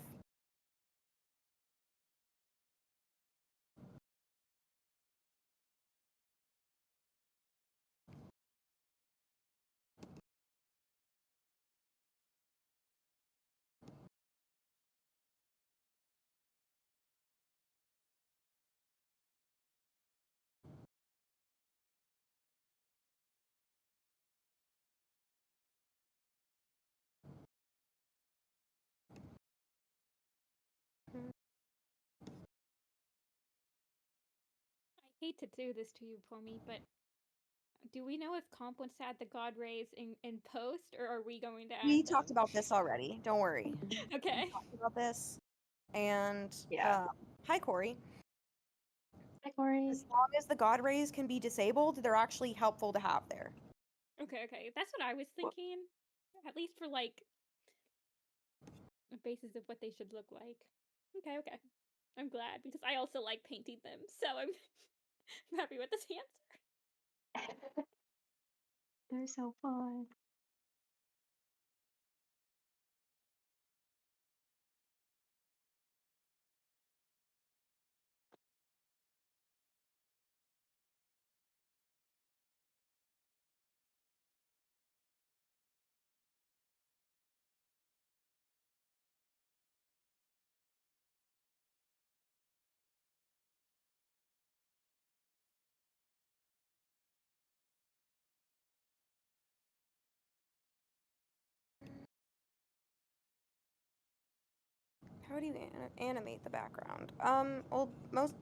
I hate to do this to you, Pomi, but do we know if Comp wants to add the God rays in post, or are we going to add We them? talked about this already, don't worry. Okay. We talked about this, and Yeah. hi, Corey. Hi, Corey. As long as the God rays can be disabled, they're actually helpful to have there. Okay, that's what I was thinking. At least for like a basis of what they should look like. Okay. I'm glad because I also like painting them, so I'm happy with this answer. They're so fun. How do you animate the background? Well, most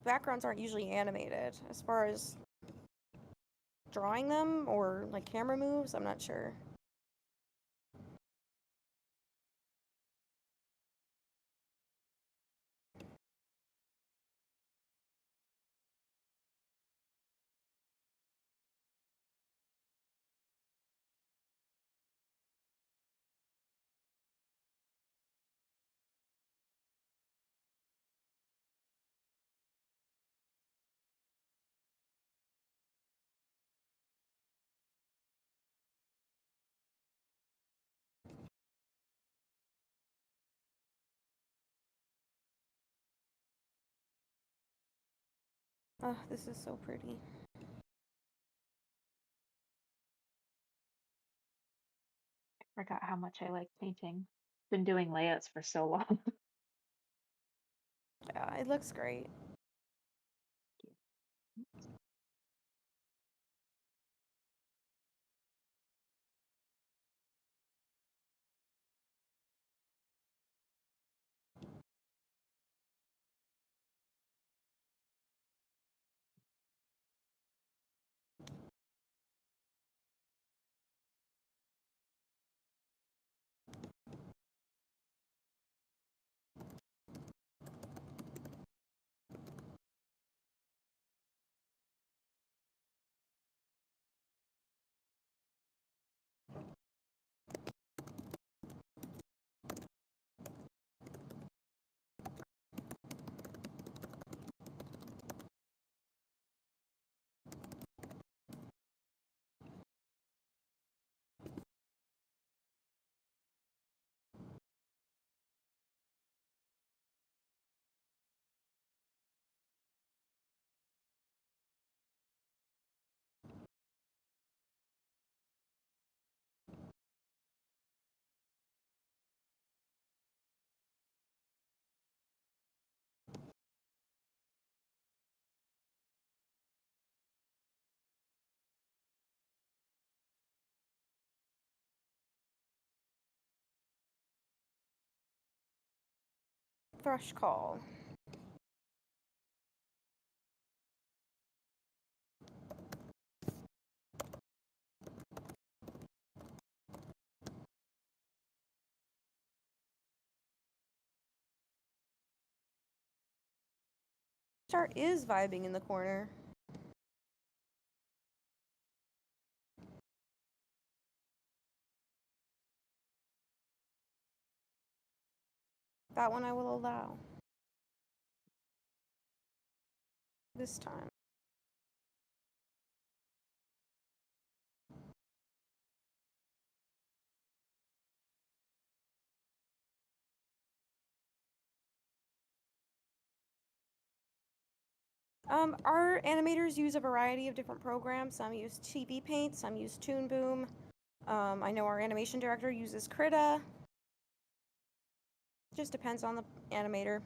backgrounds aren't usually animated. As far as drawing them or like camera moves, I'm not sure. This is so pretty. I forgot how much I like painting. Been doing layouts for so long. Yeah, it looks great. Thrush call. Star is vibing in the corner. That one I will allow. This time. Our animators use a variety of different programs. Some use TV Paint, some use Toon Boom. I know our animation director uses Krita. Just depends on the animator.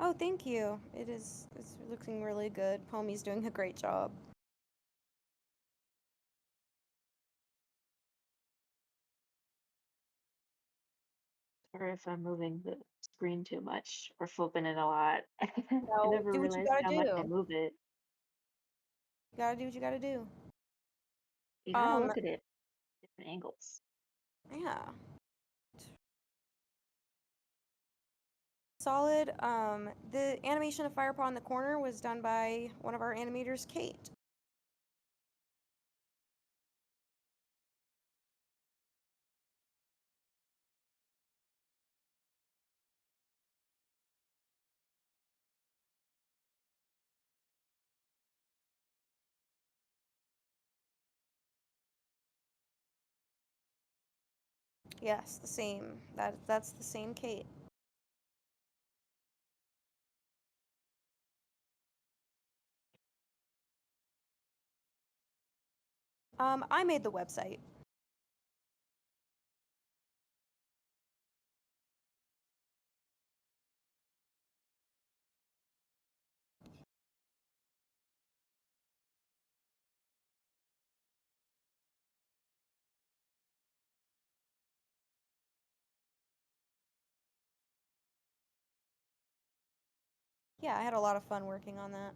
Oh, thank you. It's looking really good. Pomy's doing a great job. Or if I'm moving the screen too much or flipping it a lot. I No, never do what you realized gotta how much I do. move it. You gotta do what you gotta do. You gotta look at it different angles. Yeah. Solid. The animation of Firepaw in the corner was done by one of our animators, Kate. Yes, the same. That's the same Kate. I made the website. Yeah, I had a lot of fun working on that.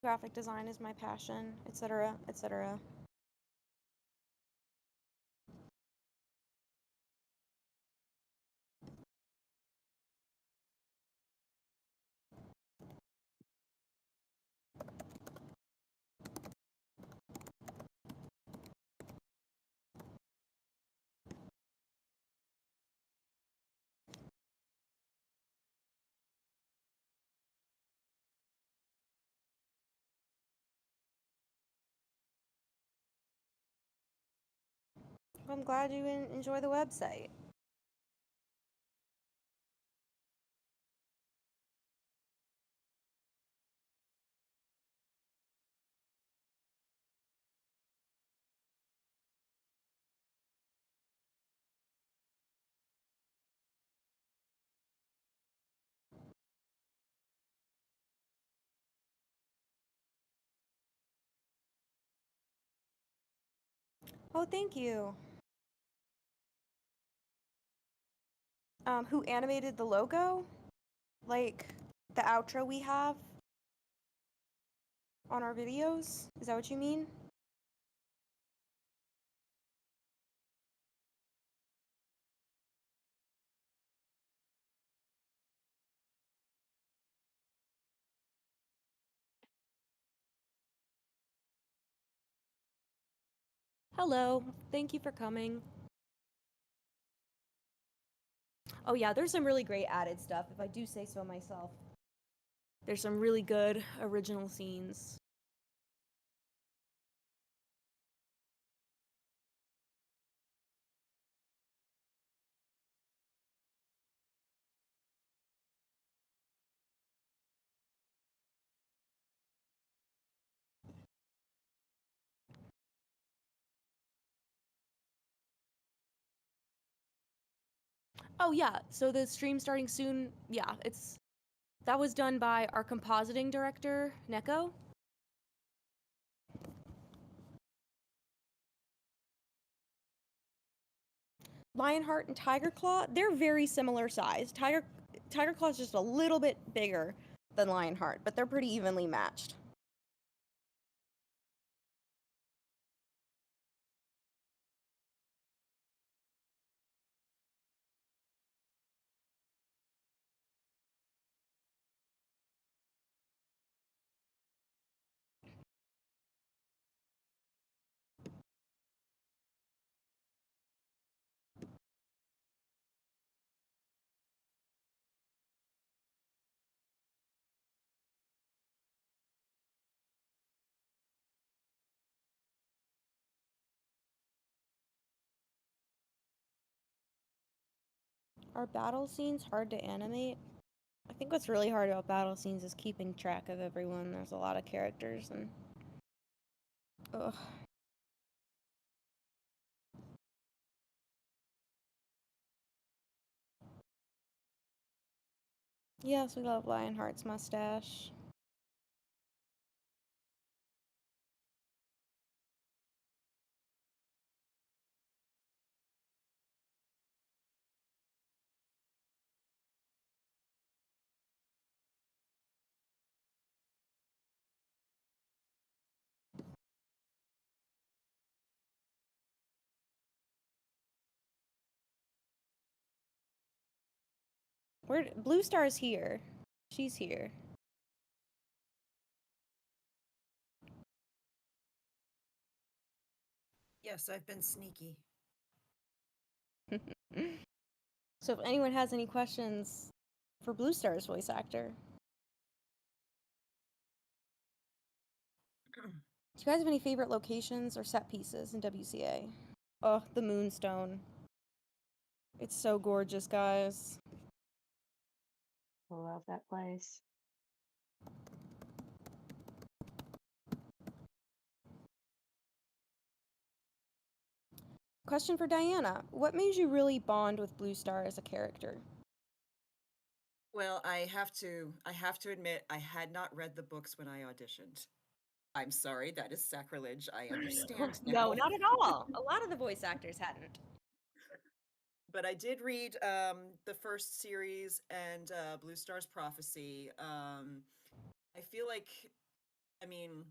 Graphic design is my passion, etc., etc. I'm glad you enjoy the website. Oh, thank you. Who animated the logo? Like, the outro we have on our videos? Is that what you mean? Hello, thank you for coming. Oh yeah, there's some really great added stuff, if I do say so myself. There's some really good original scenes. Oh yeah, so the stream starting soon. Yeah, that was done by our compositing director, Neko. Lionheart and Tiger Claw, they're very similar size. Tiger Claw is just a little bit bigger than Lionheart, but they're pretty evenly matched. Are battle scenes hard to animate? I think what's really hard about battle scenes is keeping track of everyone. There's a lot of characters and... Ugh. Yes, we love Lionheart's mustache. Blue Star's here. She's here. Yes, I've been sneaky. So if anyone has any questions for Blue Star's voice actor. Do you guys have any favorite locations or set pieces in WCA? Oh, the Moonstone. It's so gorgeous, guys. Love that place. Question for Diana. What made you really bond with Blue Star as a character? Well, I have to admit, I had not read the books when I auditioned. I'm sorry, that is sacrilege. I understand now. No, not at all. A lot of the voice actors hadn't. But I did read the first series and Blue Star's Prophecy. I feel like, I mean,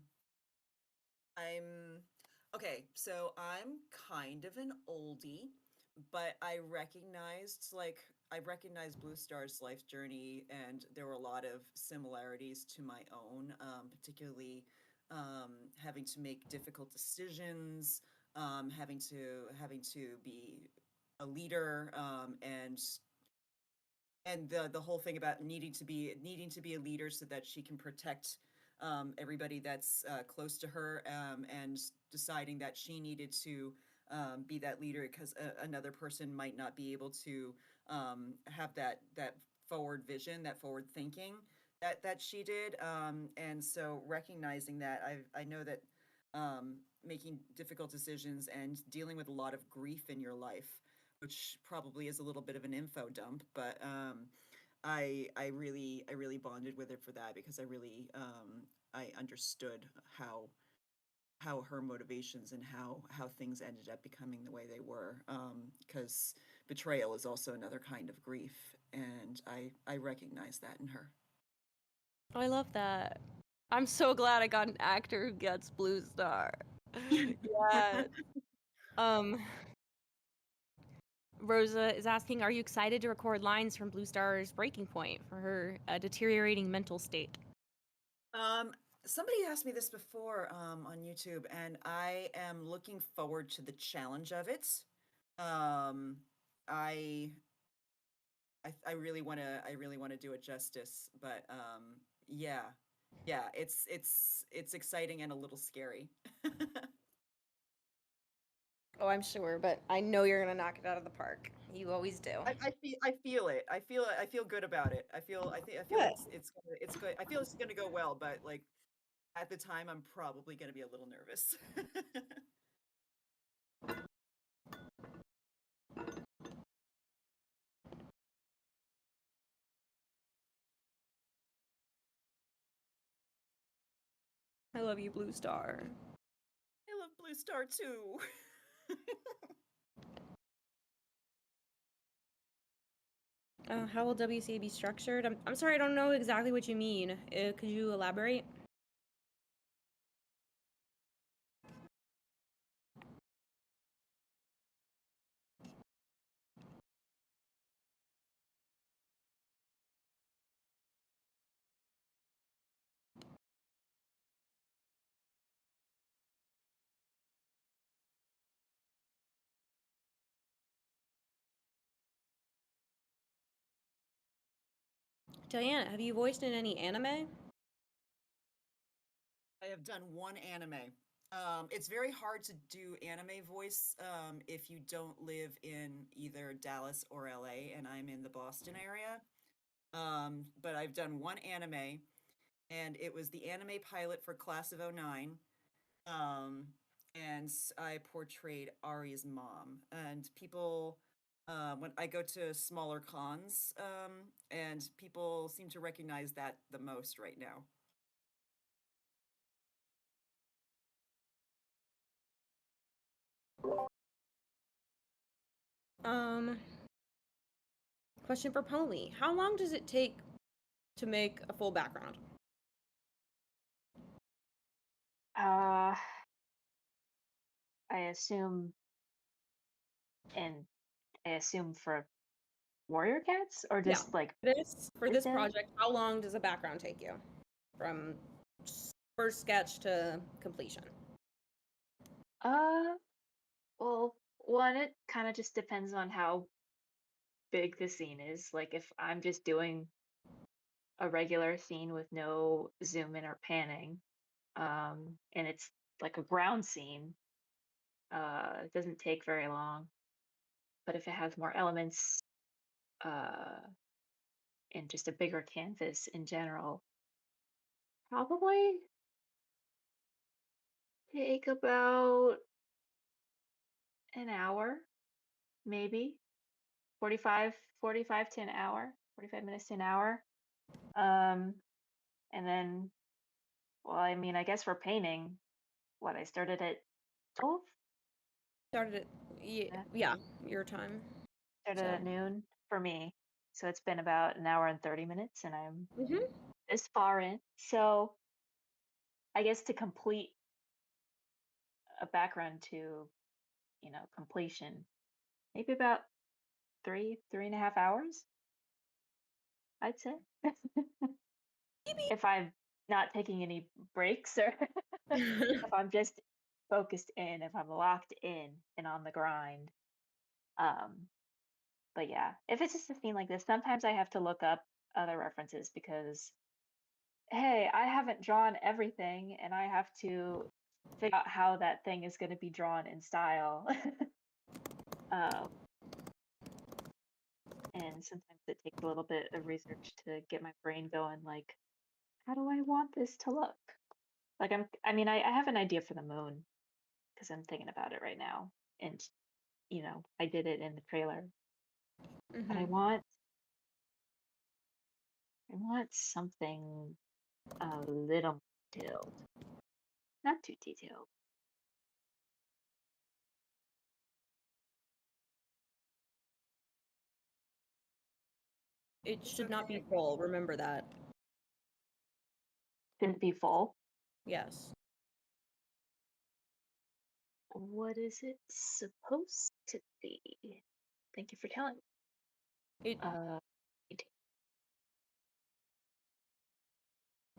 okay, so I'm kind of an oldie, but I recognized Blue Star's life journey, and there were a lot of similarities to my own, particularly having to make difficult decisions, having to be a leader, and the whole thing about needing to be a leader so that she can protect everybody that's close to her, and deciding that she needed to be that leader, because another person might not be able to have that forward vision, that forward thinking that she did. And so recognizing that, I know that making difficult decisions and dealing with a lot of grief in your life, which probably is a little bit of an info dump, but I really bonded with her for that, because I understood how her motivations and how things ended up becoming the way they were, because betrayal is also another kind of grief, and I recognize that in her. I love that. I'm so glad I got an actor who gets Blue Star. Yeah. Rosa is asking, are you excited to record lines from Blue Star's breaking point for her deteriorating mental state? Somebody asked me this before on YouTube, and I am looking forward to the challenge of it. I really want to do it justice, but yeah, it's exciting and a little scary. Oh, I'm sure, but I know you're gonna knock it out of the park. You always do. I feel it. I feel good about it. I feel it's good. I feel it's gonna go well, but like at the time, I'm probably gonna be a little nervous. I love you, Blue Star. I love Blue Star too. How will WCA be structured? I'm sorry, I don't know exactly what you mean. Could you elaborate? Diana, have you voiced in any anime? I have done one anime. It's very hard to do anime voice if you don't live in either Dallas or LA, and I'm in the Boston area. But I've done one anime, and it was the anime pilot for Class of '09. And I portrayed Ari's mom. And people, when I go to smaller cons, and people seem to recognize that the most right now. Question for Polly. How long does it take to make a full background? I assume, and I assume for warrior cats, or just like for this project, how long does a background take you from first sketch to completion? Well, one, it kind of just depends on how big the scene is. Like if I'm just doing a regular scene with no zoom in or panning, and it's like a ground scene, it doesn't take very long. But if it has more elements, and just a bigger canvas in general, probably take about an hour, maybe 45 to an hour, 45 minutes to an hour. And then, well, I mean, I guess for painting, what, I started at 12? Started at, yeah, your time. Started at noon for me. So it's been about an hour and 30 minutes, and I'm this far in. So I guess to complete a background to, completion, maybe about 3.5 hours, I'd say. If I'm not taking any breaks, or if I'm just focused in, if I'm locked in and on the grind. But yeah, if it's just a scene like this, sometimes I have to look up other references because, hey, I haven't drawn everything and I have to figure out how that thing is going to be drawn in style. um, and sometimes it takes a little bit of research to get my brain going. Like, how do I want this to look? Like, I have an idea for the moon because I'm thinking about it right now, and I did it in the trailer, but I want something a little detailed, not too detailed. It should not be full. Remember that. Shouldn't be full. Yes. What is it supposed to be? Thank you for telling me.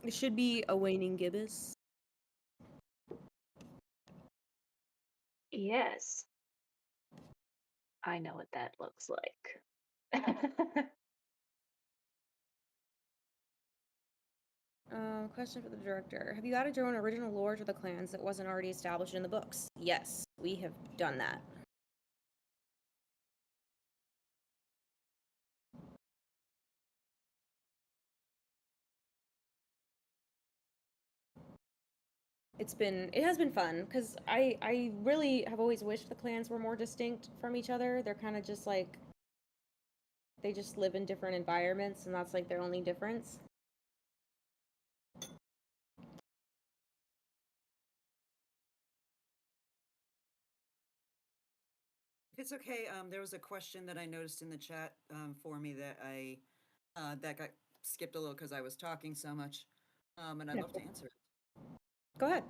It should be a waning gibbous. Yes. I know what that looks like. Question for the director. Have you added your own original lore to the clans that wasn't already established in the books? Yes, we have done that. It has been fun, because I really have always wished the clans were more distinct from each other. They're kind of just like, they just live in different environments, and that's like their only difference. If it's okay, there was a question that I noticed in the chat for me that that got skipped a little because I was talking so much, and I'd love to answer it. Go ahead.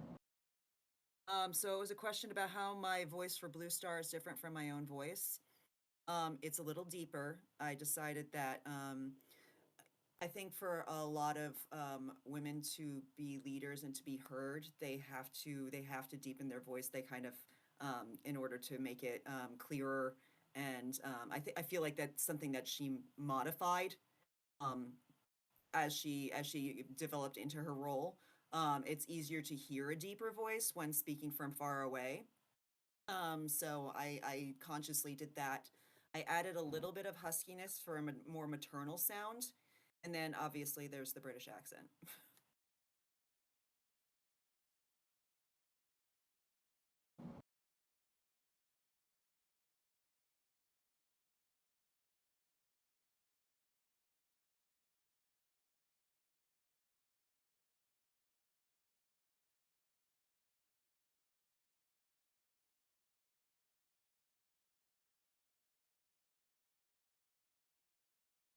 So it was a question about how my voice for Blue Star is different from my own voice. It's a little deeper. I decided that I think for a lot of women to be leaders and to be heard, they have to deepen their voice. They kind of in order to make it clearer. And I feel like that's something that she modified as she developed into her role. It's easier to hear a deeper voice when speaking from far away. So I consciously did that. I added a little bit of huskiness for a more maternal sound. And then obviously there's the British accent.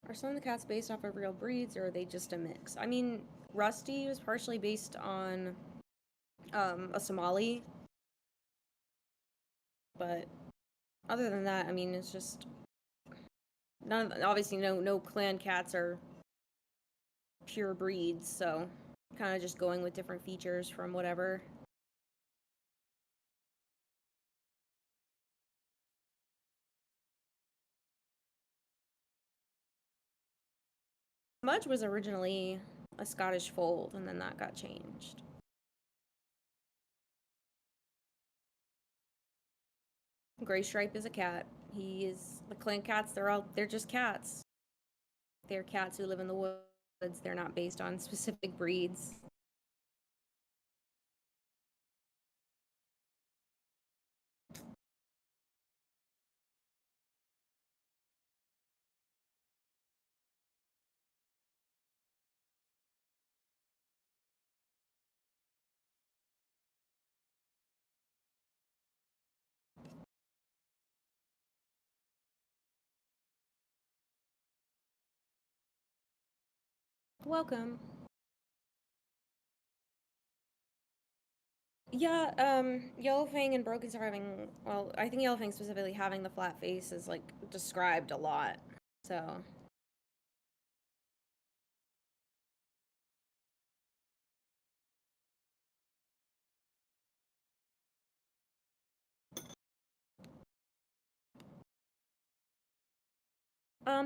Are some of the cats based off of real breeds, or are they just a mix? I mean, Rusty was partially based on a Somali, but other than that, I mean, it's just obviously no clan cats are pure breeds, so kind of just going with different features from whatever. Mudge was originally a Scottish fold, and then that got changed. Gray Stripe is a cat. The clan cats, they're just cats. They're cats who live in the woods. They're not based on specific breeds. Welcome. Yeah, Yellowfang and Broken are having, well, I think Yellowfang specifically having the flat face is, like, described a lot, so.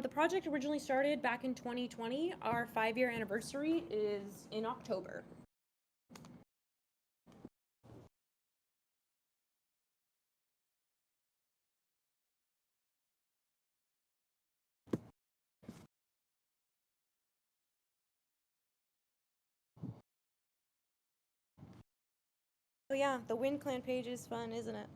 The project originally started back in 2020. Our 5-year anniversary is in October. So yeah, the Wind Clan page is fun, isn't it?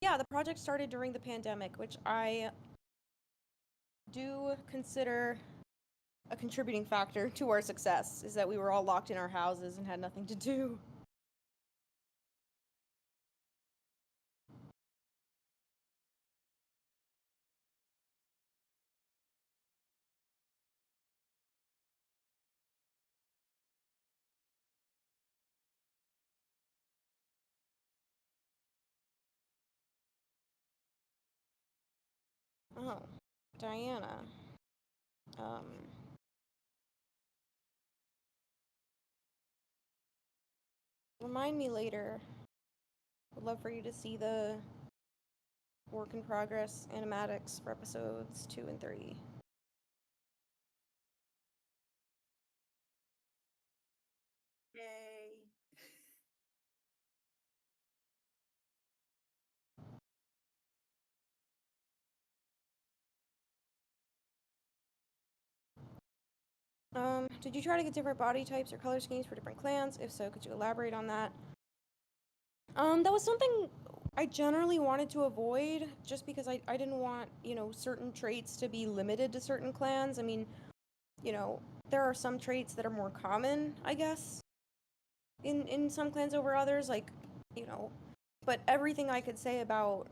Yeah, the project started during the pandemic, which I do consider a contributing factor to our success, is that we were all locked in our houses and had nothing to do. Oh, Diana. Remind me later. Would love for you to see the work in progress animatics for episodes 2 and 3. Yay. Did you try to get different body types or color schemes for different clans? If so, could you elaborate on that? That was something I generally wanted to avoid, just because I didn't want, certain traits to be limited to certain clans. I mean, there are some traits that are more common, I guess, in some clans over others, like, but everything I could say about,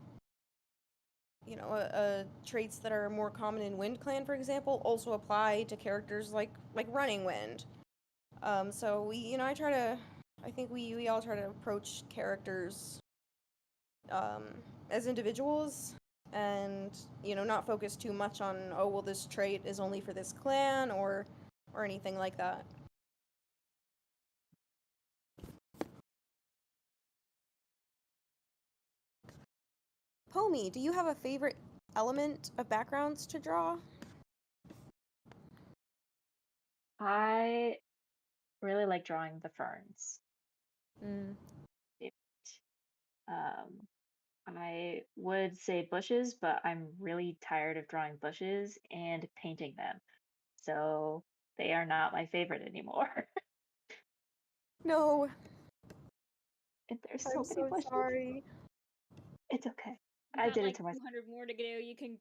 traits that are more common in Wind Clan, for example, also apply to characters like Running Wind. So I think we all try to approach characters as individuals, and not focus too much on, oh well, this trait is only for this clan or anything like that. Pomi, do you have a favorite element of backgrounds to draw? I really like drawing the ferns. Favorite. I would say bushes, but I'm really tired of drawing bushes and painting them. So they are not my favorite anymore. No. There's I'm so many bushes. sorry. It's okay. You I got did like it to myself. 200 more to go.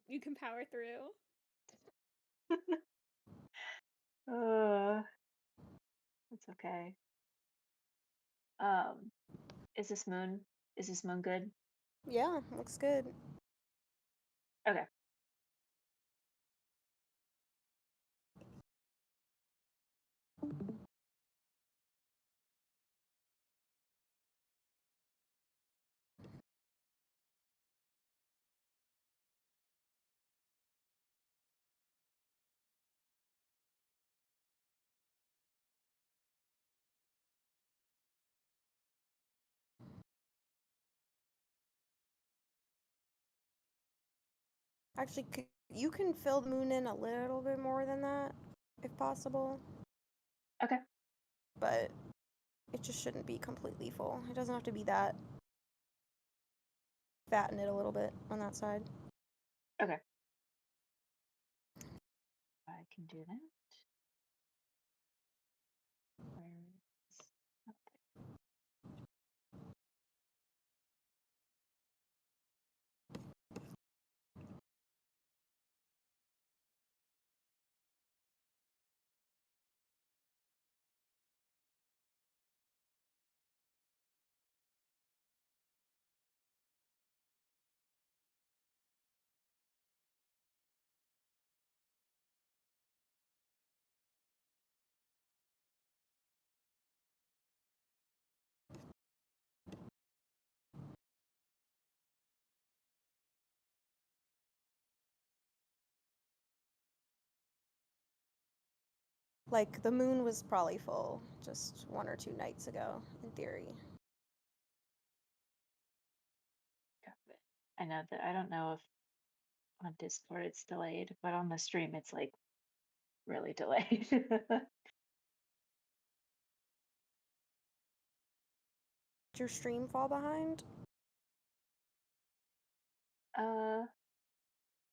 You can power through. It's okay. Is this moon good? Yeah, looks good. Okay. Actually, you can fill the moon in a little bit more than that, if possible. Okay. But it just shouldn't be completely full. It doesn't have to be that. Fatten it a little bit on that side. Okay. I can do that. Where is not there. Like, the moon was probably full just 1 or 2 nights ago, in theory. I know that I don't know if on Discord it's delayed, but on the stream it's like really delayed. Did your stream fall behind?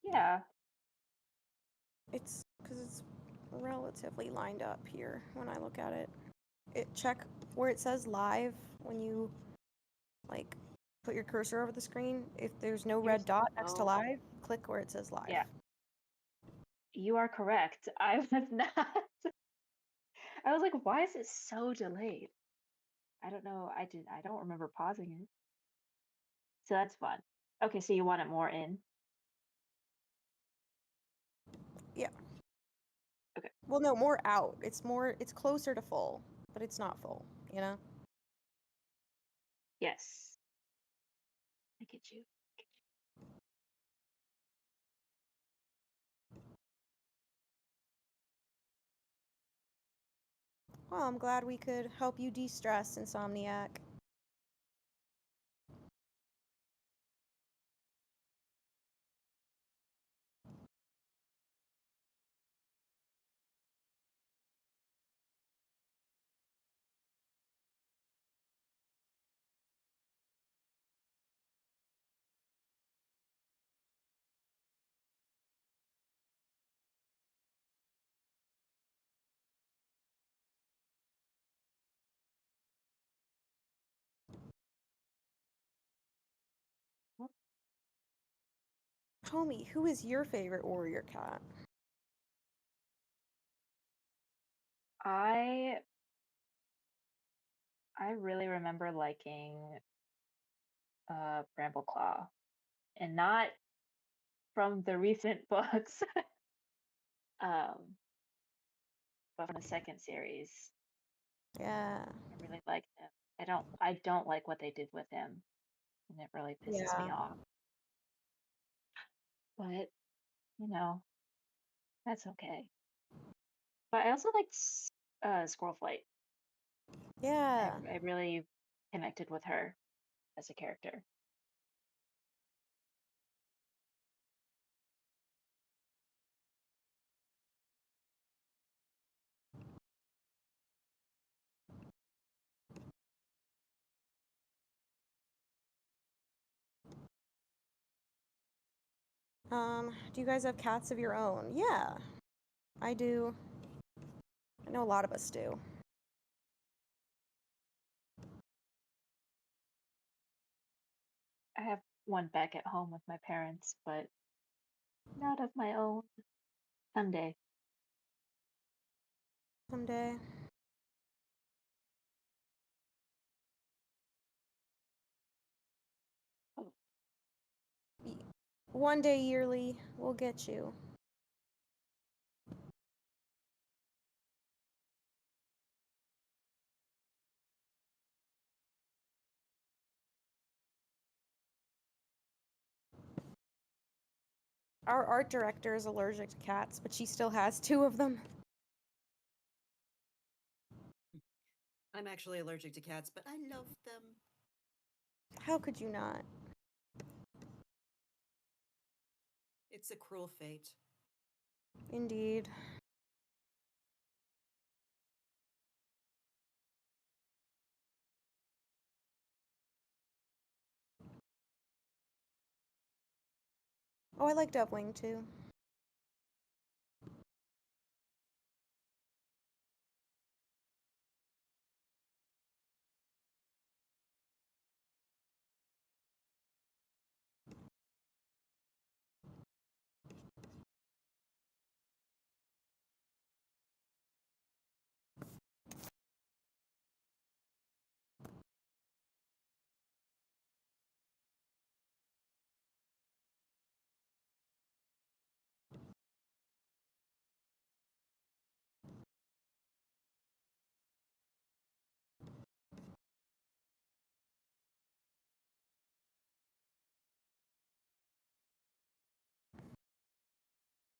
Yeah. It's because it's relatively lined up here when I look at it. Check where it says live when you like put your cursor over the screen. If there's no red dot next to live, click where it says live. Yeah. You are correct. I was not. I was like, why is it so delayed? I don't know. I don't remember pausing it. So that's fun. Okay, so you want it more in? Yeah. Okay. Well, no, more out. It's closer to full, but it's not full, you know? Yes. I get you. Well, I'm glad we could help you de-stress, Insomniac. Homie, who is your favorite warrior cat? I really remember liking Brambleclaw, and not from the recent books, but from the second series. Yeah. I really liked him. I don't like what they did with him, and it really pisses me off. But you know, that's okay. But I also liked Squirrel Flight. Yeah. I really connected with her as a character. Do you guys have cats of your own? Yeah, I do. I know a lot of us do. I have one back at home with my parents, but not of my own. Someday. Someday. One day yearly, we'll get you. Our art director is allergic to cats, but she still has 2 of them. I'm actually allergic to cats, but I love them. How could you not? It's a cruel fate. Indeed. Oh, I like Dovewing too.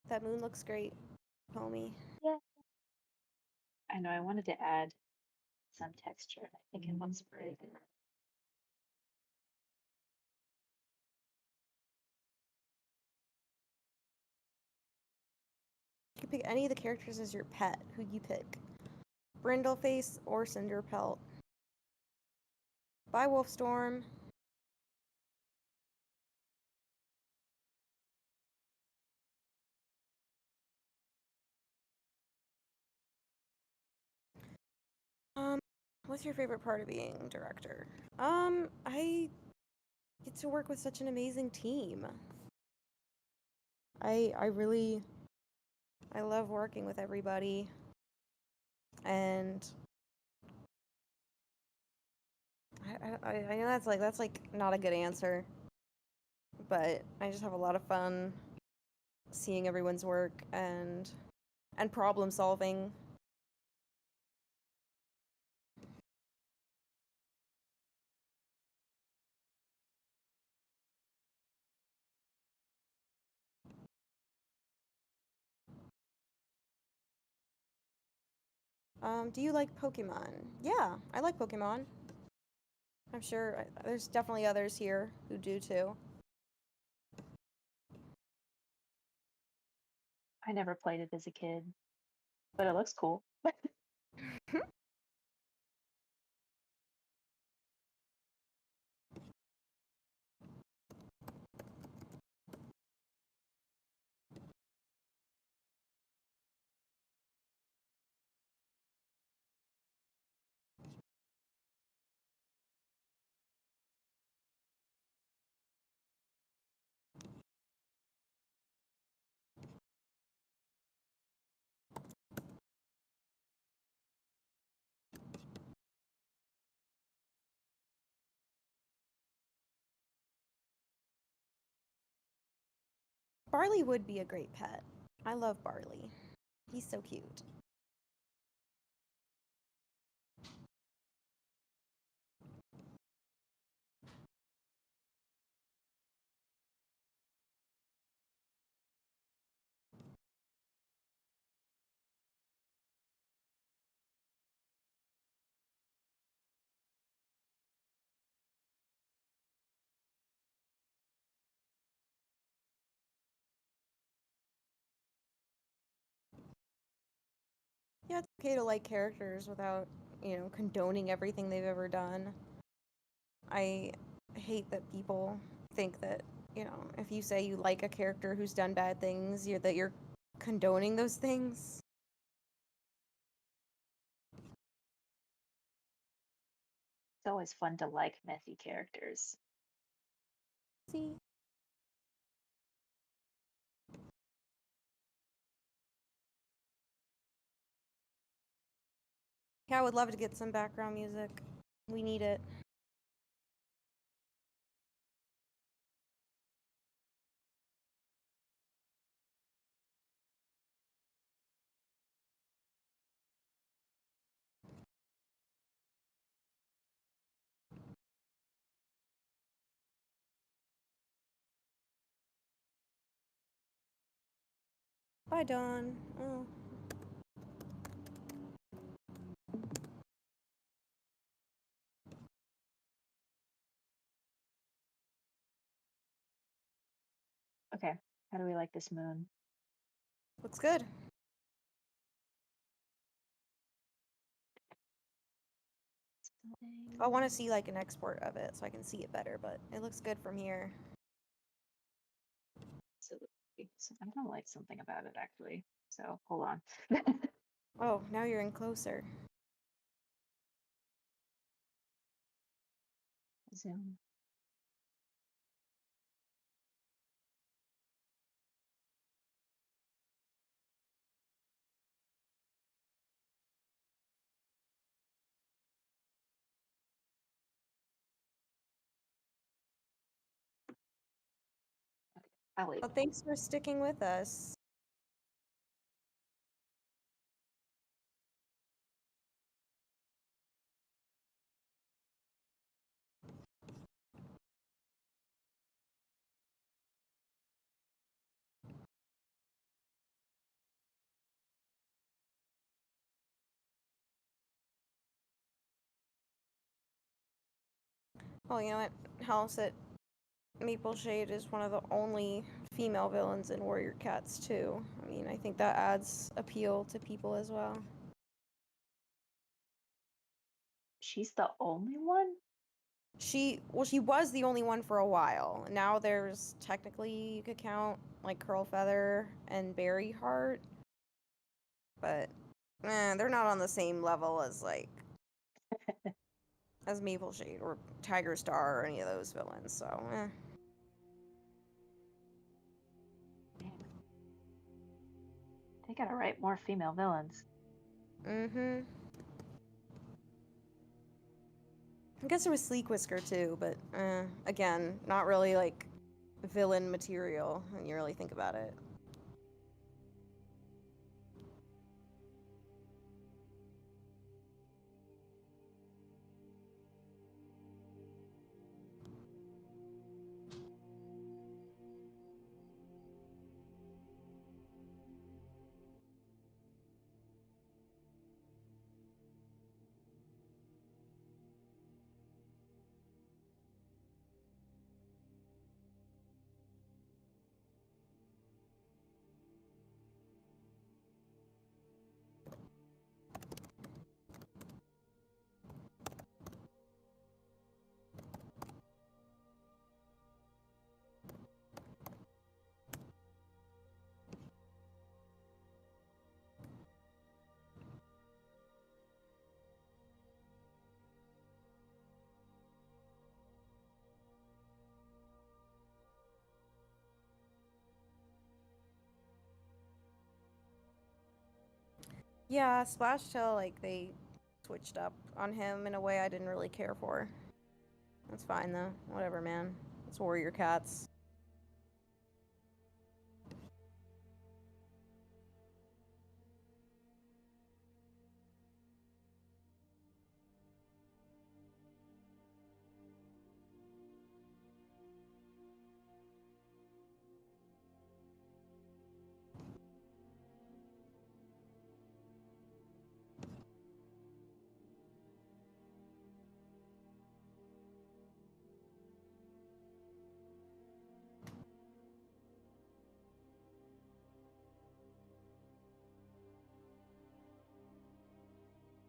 That moon looks great, homie. Yeah. I know I wanted to add some texture. I think it looks pretty good. could pick any of the characters as your pet. Who'd you pick? Brindleface or Cinderpelt? Bye, Wolfstorm. What's your favorite part of being director? I get to work with such an amazing team. I love working with everybody, and I know that's like not a good answer, but I just have a lot of fun seeing everyone's work and problem solving. Do you like Pokemon? Yeah, I like Pokemon. I'm sure there's definitely others here who do too. I never played it as a kid, but it looks cool. Barley would be a great pet. I love Barley. He's so cute. Yeah, it's okay to like characters without, condoning everything they've ever done. I hate that people think that, if you say you like a character who's done bad things, that you're condoning those things. It's always fun to like messy characters. See? Yeah, I would love to get some background music. We need it. Bye, Dawn. Oh. Okay, how do we like this moon? Looks good. I want to see like an export of it so I can see it better, but it looks good from here. Absolutely. So I don't like something about it actually. So hold on. Oh, now you're in closer. Zoom. I'll wait. Well, thanks for sticking with us. Oh, you know what? Helps it Maple Shade is one of the only female villains in Warrior Cats too. I mean, I think that adds appeal to people as well. She's the only one? She was the only one for a while. Now there's technically, you could count like Curlfeather and Berryheart, but they're not on the same level as like as Maple Shade or Tiger Star or any of those villains. So They gotta write more female villains. I guess there was Sleek Whisker too, but again, not really like villain material when you really think about it. Yeah, Splash Tail, like, they switched up on him in a way I didn't really care for. That's fine, though. Whatever, man. It's Warrior Cats.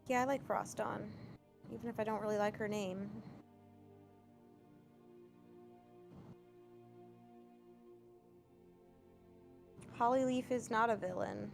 Yeah, I like Frost Dawn, even if I don't really like her name. Hollyleaf is not a villain.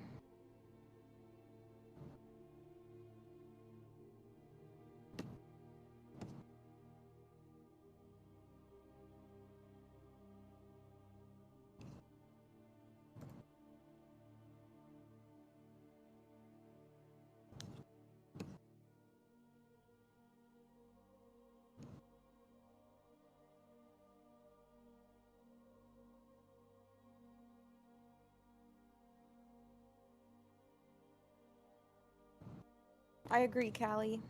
I agree, Callie.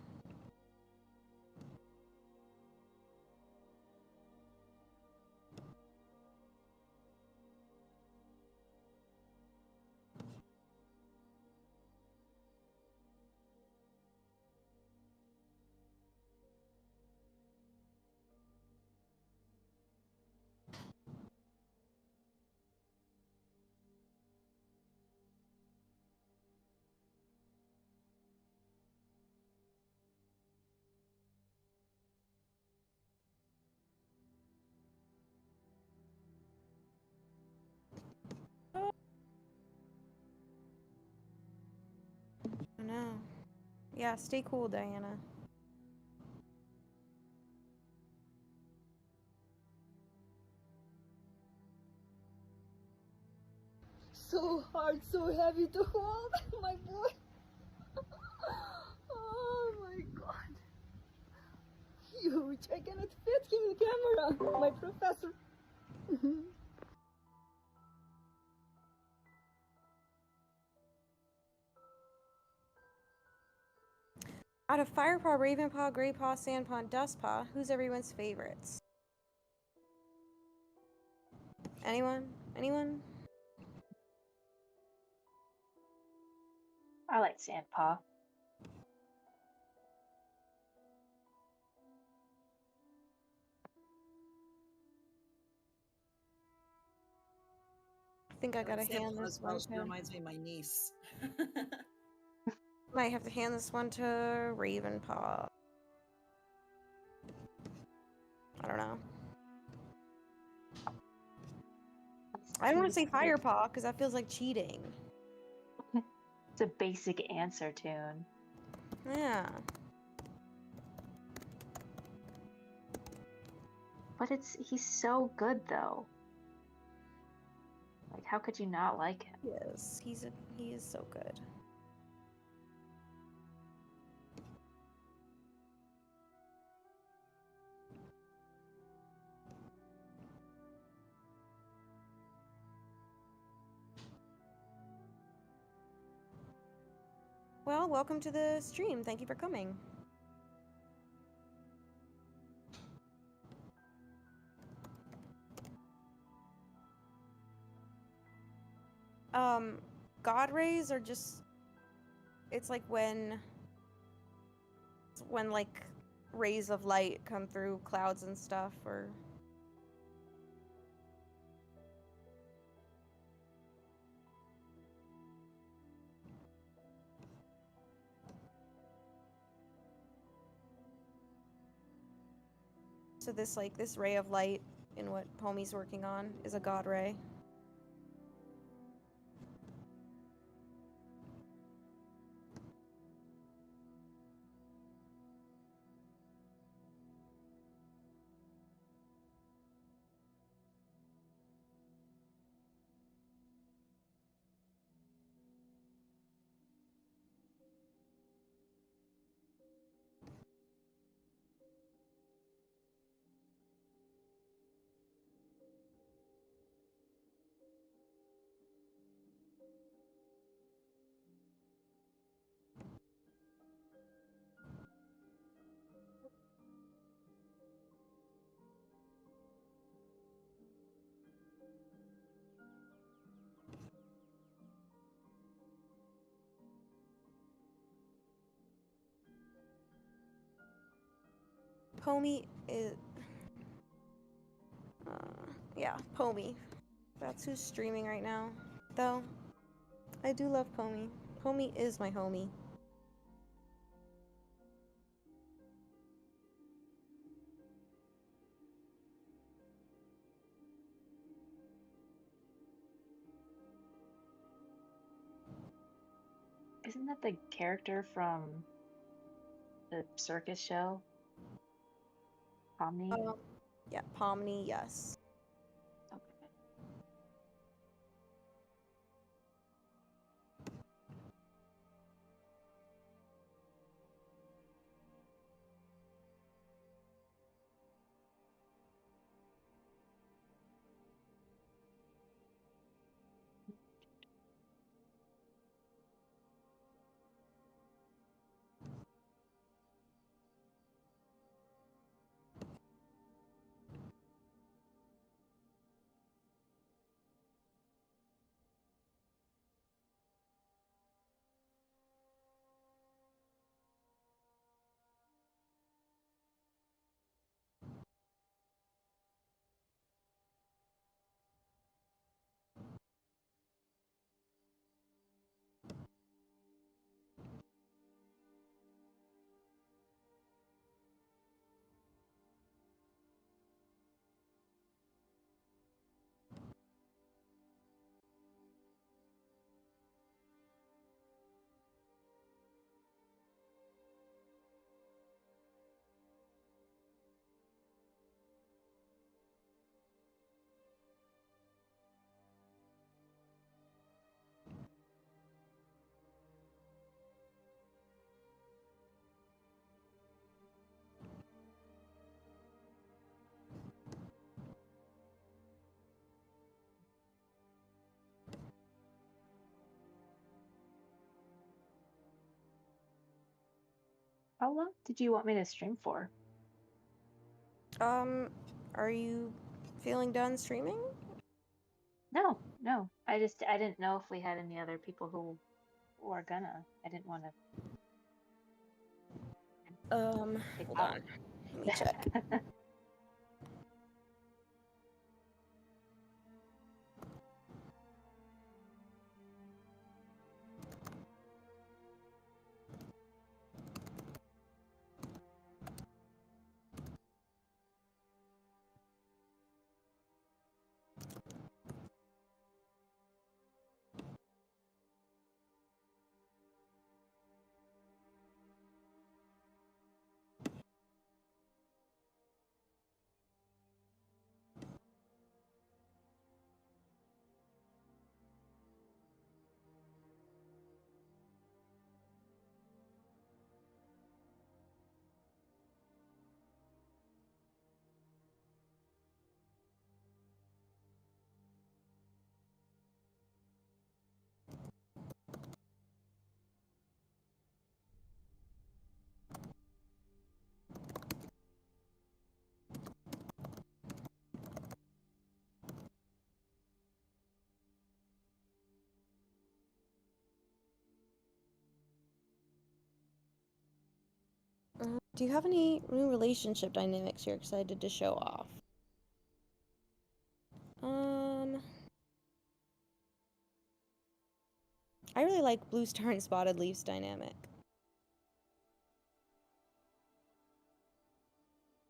I know. Yeah, stay cool, Diana. So hard, so heavy to hold, my boy. Oh my god. Huge. I cannot fit him in camera. My professor. Out of Firepaw, Ravenpaw, Greypaw, Sandpaw, and Dustpaw, who's everyone's favorites? Anyone? Anyone? I like Sandpaw. think I gotta Sam hand this one Oswald to. reminds me of my niece. Might have to hand this one to Ravenpaw. I don't know. I don't want to say Firepaw because that feels like cheating. It's a basic answer tune. Yeah. But he's so good though. Like, how could you not like him? Yes, he is so good. Well, welcome to the stream. Thank you for coming. God rays are just, it's like when like rays of light come through clouds and stuff, or so this ray of light in what Pomy's working on is a God ray. Pomy is, yeah, Pomy. That's who's streaming right now. Though, I do love Pomy. Pomy is my homie. Isn't that the character from the circus show? Pomni? Yeah, Pomni, yes. Okay. How long did you want me to stream for? Are you feeling done streaming? No, no. I didn't know if we had any other people who were gonna. I didn't want to. Hold on. Let me check. Do you have any new relationship dynamics you're excited to show off? I really like Blue Star and Spotted Leaf's dynamic.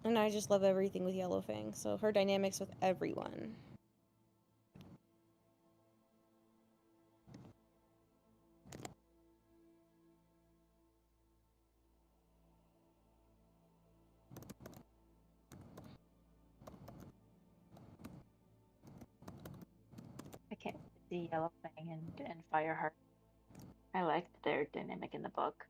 And I just love everything with Yellowfang, so her dynamics with everyone. I can't see Yellowfang and Fireheart. I liked their dynamic in the book.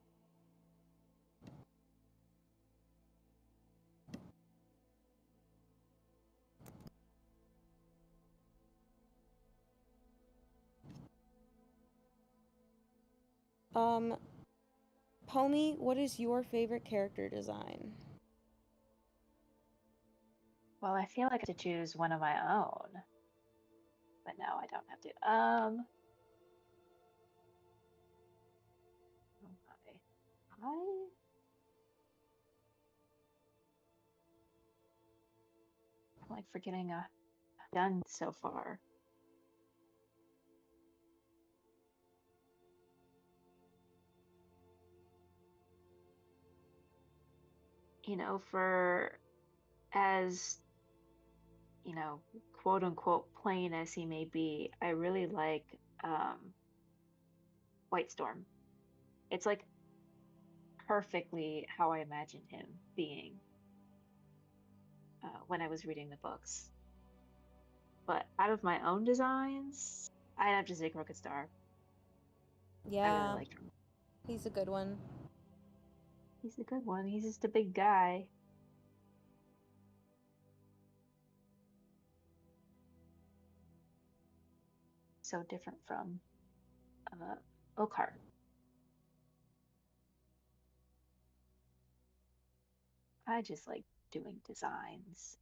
Pomi, what is your favorite character design? Well, I feel like I have to choose one of my own. But no, I don't have to. Oh I'm like forgetting done so far. You know, for as, you know, quote unquote plain as he may be, I really like White Storm. It's like perfectly how I imagined him being when I was reading the books. But out of my own designs, I'd have to say Crooked Star. I Yeah, really liked him. he's a good one. He's a good one. He's just a big guy. So different from Oakheart. I just like doing designs.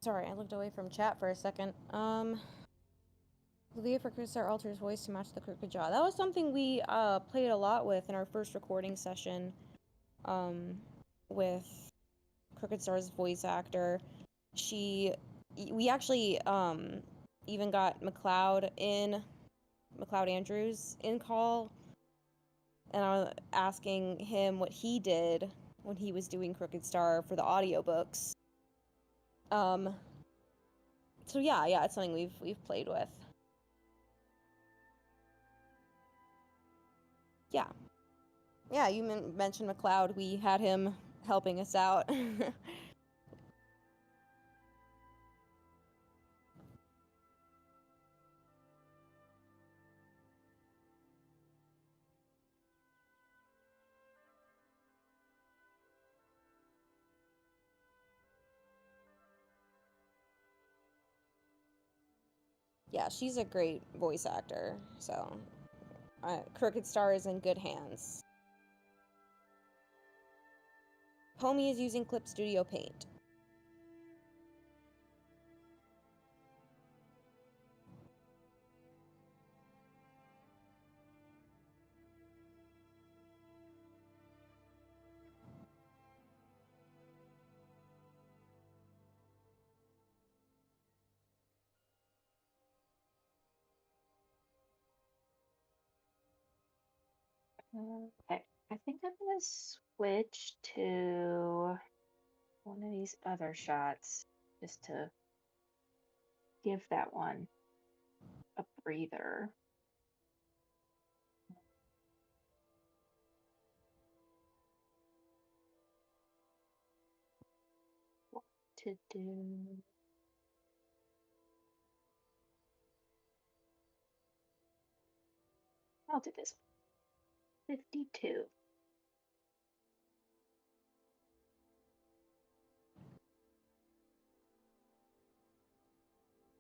Sorry, I looked away from chat for a second. Olivia for Crystar alters voice to match the crooked jaw. That was something we played a lot with in our first recording session. With Crooked Star's voice actor. We actually even got McLeod Andrews in call, and I was asking him what he did when he was doing Crooked Star for the audiobooks. So yeah, it's something we've played with. Yeah, you mentioned McLeod. We had him helping us out. Yeah, she's a great voice actor, so Crooked Star is in good hands. Homie is using Clip Studio Paint. Okay, I think I'm gonna switch to one of these other shots just to give that one a breather. What to do? I'll do this. 52.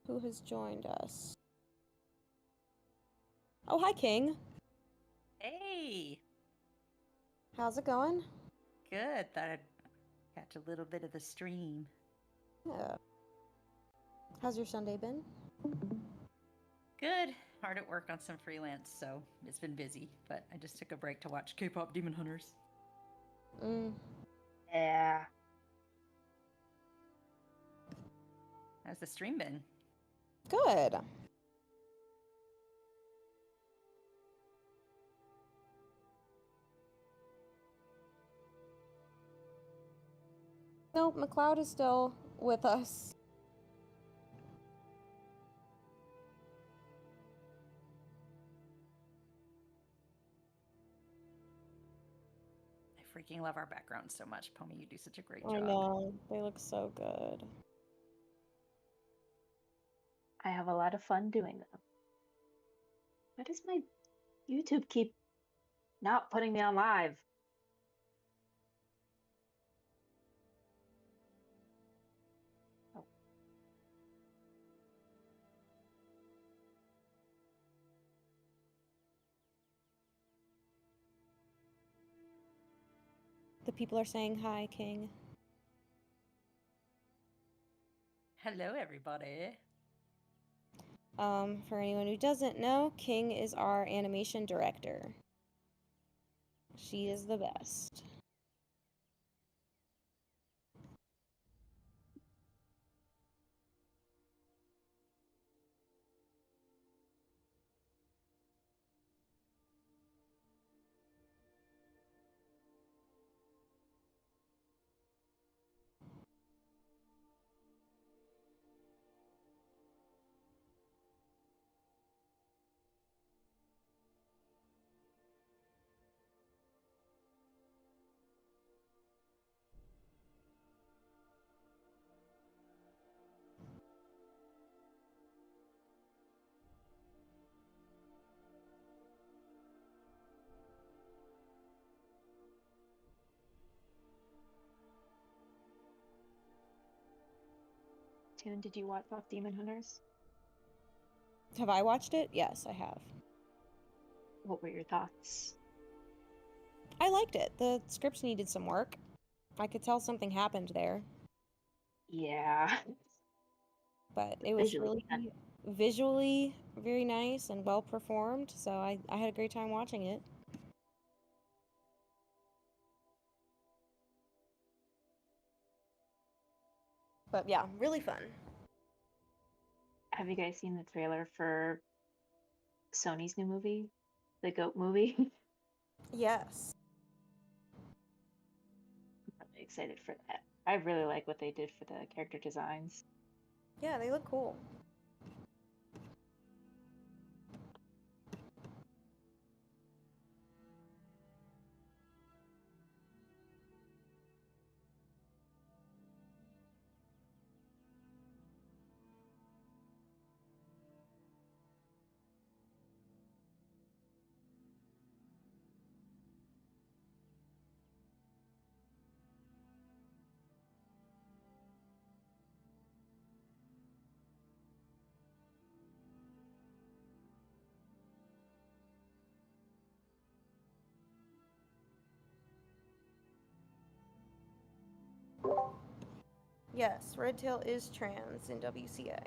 Who has joined us? Oh, hi, King. Hey, How's it going? good. Thought I'd catch a little bit of the stream. Yeah. How's your Sunday been? Good. Hard at work on some freelance, so it's been busy. But I just took a break to watch K-pop Demon Hunters. Yeah. How's the stream been? Good. No, McLeod is still with us. I freaking love our backgrounds so much, Pomi. You do such a great I job. know. They look so good. I have a lot of fun doing them. Why does my YouTube keep not putting me on live? Oh. The people are saying hi, King. Hello, everybody. For anyone who doesn't know, King is our animation director. She is the best. Tune, did you watch Pop Demon Hunters? Have I watched it? Yes, I have. What were your thoughts? I liked it. The scripts needed some work. I could tell something happened there. Yeah. But it was Visually really visually very nice and well performed, so I had a great time watching it. But yeah, really fun. Have you guys seen the trailer for Sony's new movie? The Goat movie? Yes. I'm really excited for that. I really like what they did for the character designs. Yeah, they look cool. Yes, Redtail is trans in WCA.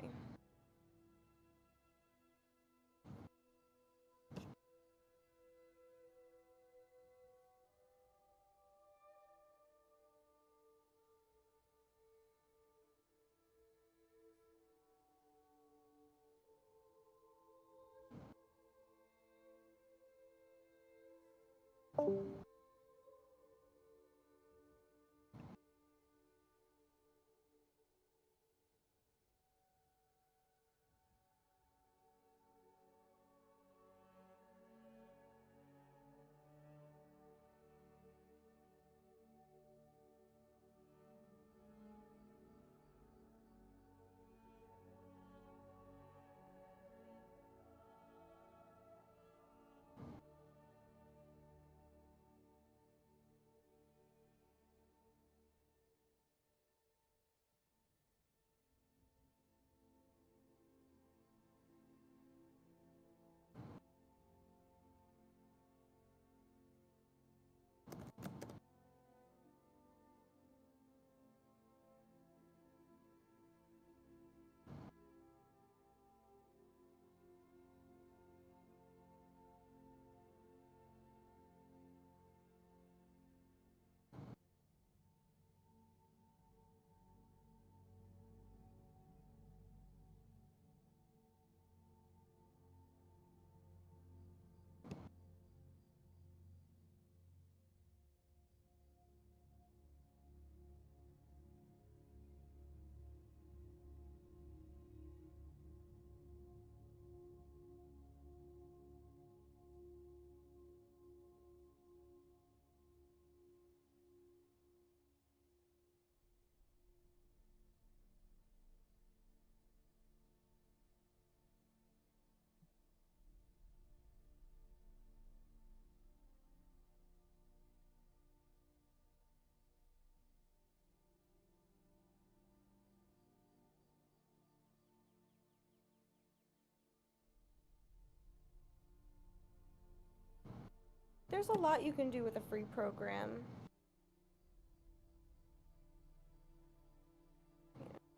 There's a lot you can do with a free program.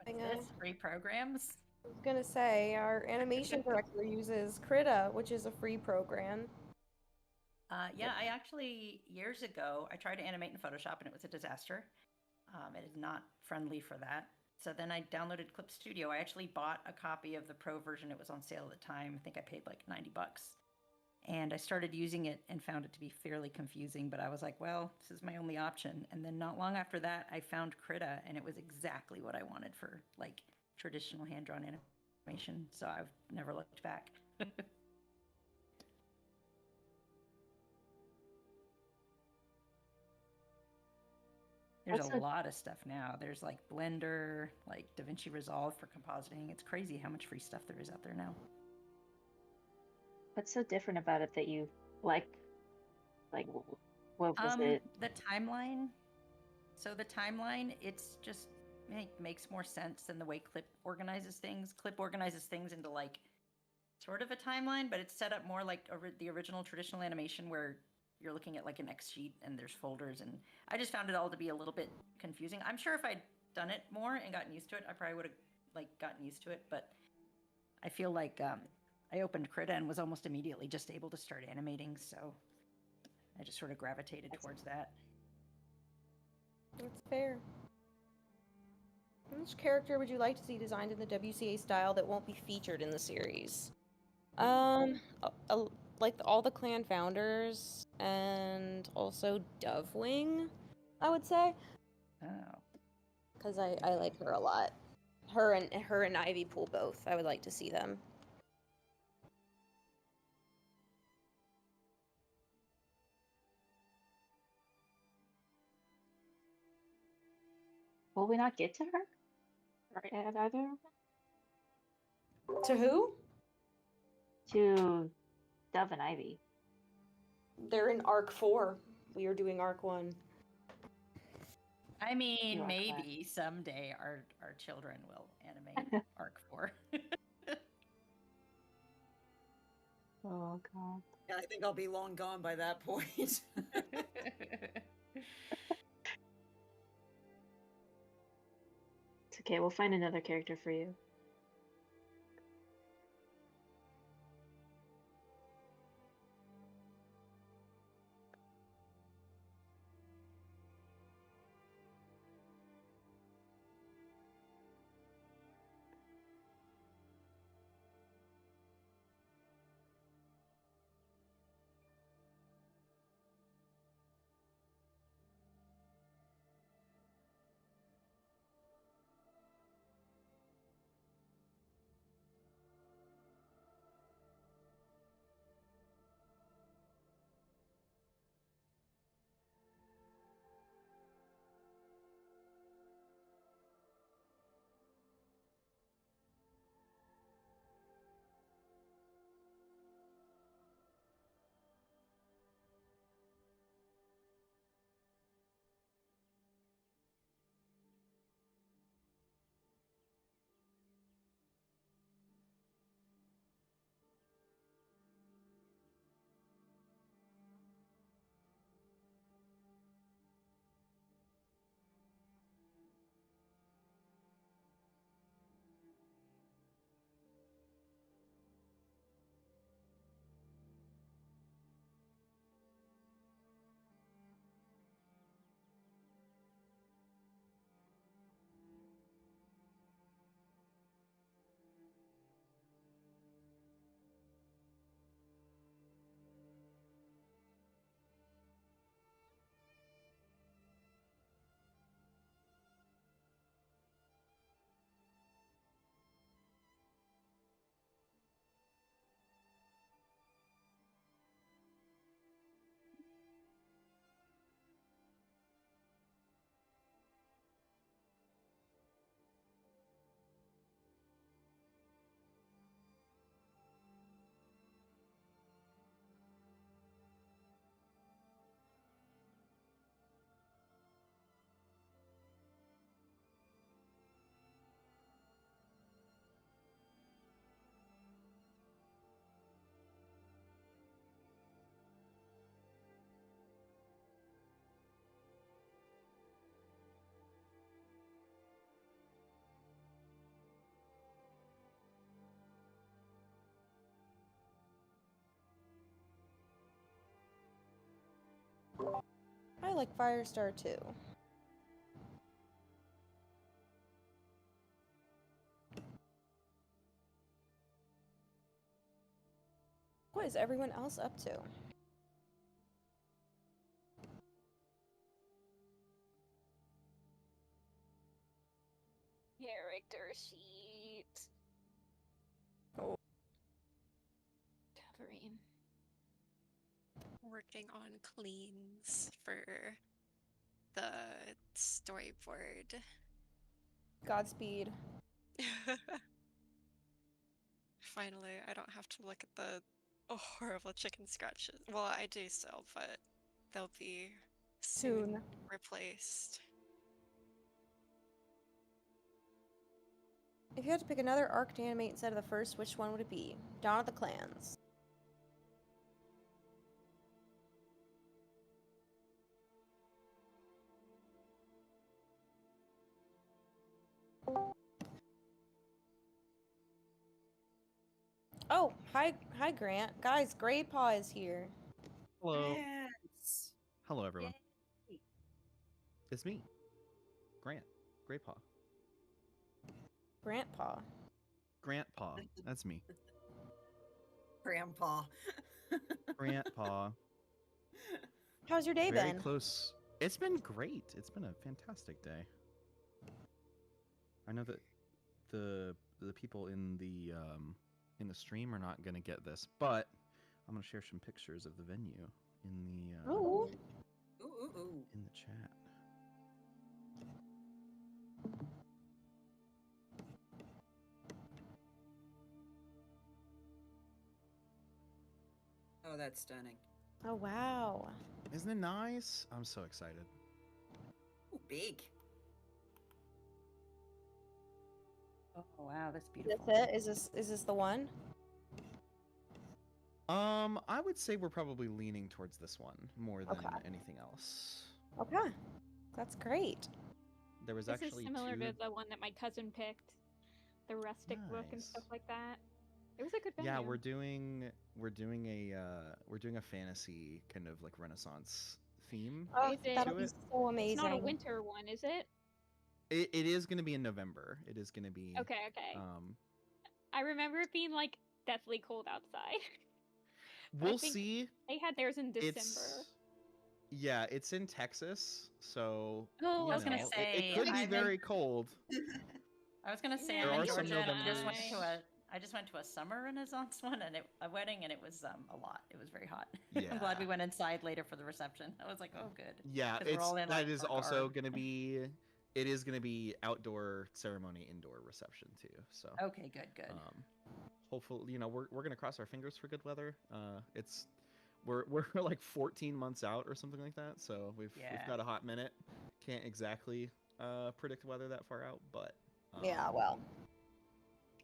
What's this? Free programs? I was gonna say, our animation director uses Krita, which is a free program. Yeah, I actually, years ago, I tried to animate in Photoshop and it was a disaster. It is not friendly for that. So then I downloaded Clip Studio. I actually bought a copy of the pro version. It was on sale at the time. I think I paid like $90. And I started using it and found it to be fairly confusing, but I was like, well, this is my only option. And then not long after that, I found Krita, and it was exactly what I wanted for like traditional hand-drawn animation. So I've never looked back. There's a lot of stuff now. There's like Blender, like DaVinci Resolve for compositing. It's crazy how much free stuff there is out there now. What's so different about it that you like? Like, what was it? The timeline. So the timeline, it's just makes more sense than the way Clip organizes things. Clip organizes things into like sort of a timeline, but it's set up more like the original traditional animation where you're looking at like an X sheet and there's folders, and I just found it all to be a little bit confusing. I'm sure if I'd done it more and gotten used to it, I probably would have like gotten used to it, but I feel like I opened Krita and was almost immediately just able to start animating, so I just sort of gravitated towards that. That's fair. Which character would you like to see designed in the WCA style that won't be featured in the series? Like all the clan founders and also Dovewing, I would say. Oh. Because I like her a lot. Her and Ivy Pool both. I would like to see them. Will we not get to her? Or at either? To who? To Dove and Ivy. They're in Arc 4. We are doing Arc 1. I mean, maybe someday our children will animate Arc 4. Oh, God. Yeah, I think I'll be long gone by that point. It's okay, we'll find another character for you. like Firestar too. What is everyone else up to? Character sheet. Oh. Covering. Working on cleans for the storyboard. Godspeed. Finally, I don't have to look at the horrible chicken scratches. Well, I do still, but they'll be soon replaced. If you had to pick another arc to animate instead of the first, which one would it be? Dawn of the Clans. Oh, hi Grant. Guys, Grey Paw is here. Hello. Yes. Hello, everyone. Yay. It's me, Grant. Grandpa. Grandpa. Grandpa. That's me. Grandpa. Grandpa. How's your day Very been? close. It's been great. It's been a fantastic day. I know that the people in the stream are not gonna get this, but I'm gonna share some pictures of the venue in the Ooh. in the chat. Oh, that's stunning. Oh, wow. Isn't it nice? I'm so excited. Ooh, big. Oh wow, that's Is beautiful. this it? Is this the one? I would say we're probably leaning towards this one more than Okay. anything else. Okay. That's great. There was This actually is similar two. to the one that my cousin picked. The rustic look and stuff like that. It was a good venue. Yeah, we're doing a fantasy kind of like Renaissance theme Oh, Is it, that'll to be it. so amazing. It's not a winter one, is it? It is going to be in November. It is going to be. Okay. I remember it being like deathly cold outside. But I We'll think see. They had theirs in December. Yeah, it's in Texas, so Oh, you I was gonna know, say, it could be I've been- very cold. I was gonna say There I'm are in some Georgia, and I November. just went to a summer Renaissance one and a wedding, and it was a lot. It was very hot. Yeah. I'm glad we went inside later for the reception. I was like, oh, good. Yeah, 'Cause we're all in, that like, is our also garb. going to be. It is going to be outdoor ceremony, indoor reception too. So. Okay, good. Hopefully, you know, we're gonna cross our fingers for good weather. We're like 14 months out or something like that, so we've got a hot minute. Can't exactly predict weather that far out, but yeah, well,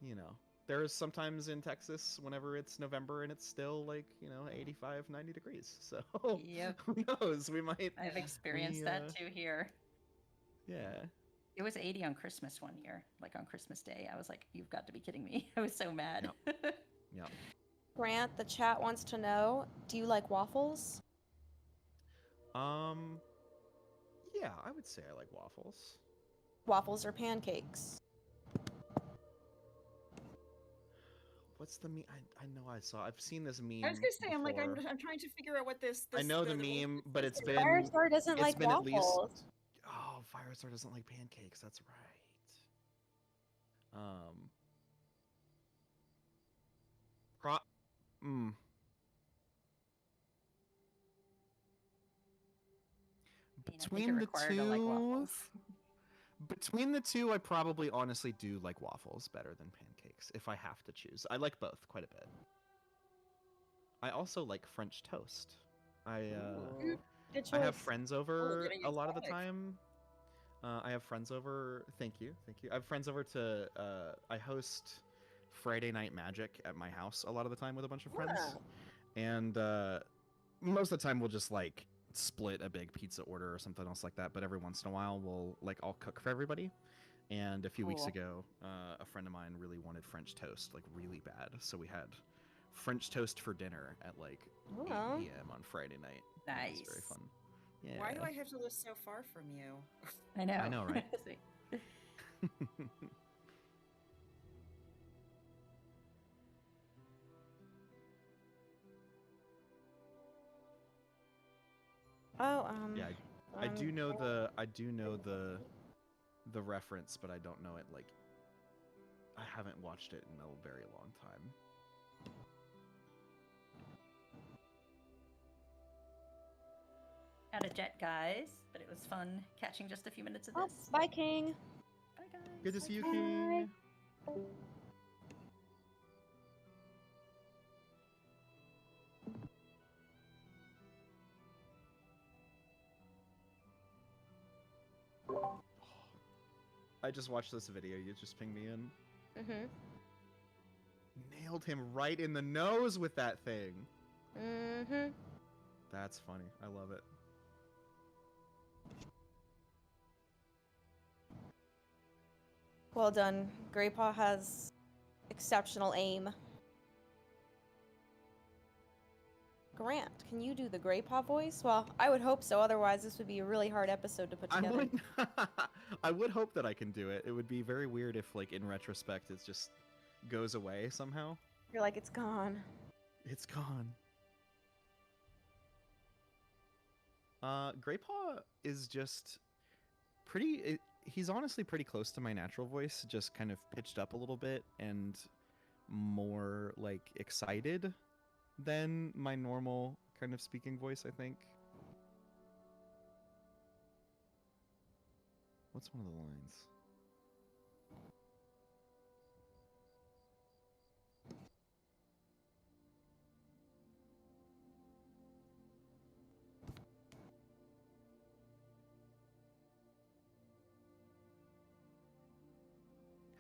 you know, there's sometimes in Texas whenever it's November and it's still like, you know, 85, 90 degrees. So Yep. who knows? We might. I've experienced that too here. Yeah. It was 80 on Christmas one year, like on Christmas Day. I was like, you've got to be kidding me. I was so mad. Yeah. Grant, the chat wants to know, do you like waffles? Yeah, I would say I like waffles. Waffles or pancakes? What's the meme? I know I've seen this meme. I was gonna say, I'm before. trying to figure out what this. I know the meme, but it's been. Firestar doesn't it's like been waffles. At least, oh, Firestar doesn't like pancakes. That's right. Between the two, between the two, I probably honestly do like waffles better than pancakes if I have to choose. I like both quite a bit. I also like French toast. I have friends over a lot of the time. I have friends over. Thank you. I have friends over to. I host Friday Night Magic at my house a lot of the time with a bunch of friends, and most of the time we'll just like split a big pizza order or something else like that. But every once in a while we'll like all cook for everybody. And a few weeks ago, a friend of mine really wanted French toast, like really bad. So we had French toast for dinner at like 8 p.m. on Friday night. Nice. It was very fun. Yeah. Why do I have to live so far from you? I know. I know, right? Oh, Yeah, I do know the reference, but I don't know it like I haven't watched it in a very long time. Got a jet, guys, but it was fun catching just a few minutes of Oh, this. bye, King. Bye, guys. Good to see you, King. I just watched this video. You just pinged me in. Mm-hmm. Nailed him right in the nose with that thing. Mm-hmm. That's funny. I love it. Well done. Greypaw has exceptional aim. Grant, can you do the Greypaw voice? Well, I would hope so. Otherwise, this would be a really hard episode to put together. I would hope that I can do it. It would be very weird if, like, in retrospect, it just goes away somehow. You're like, it's gone. It's gone. Greypaw is just pretty... he's honestly pretty close to my natural voice, just kind of pitched up a little bit and more, like, excited than my normal kind of speaking voice, I think. What's one of the lines?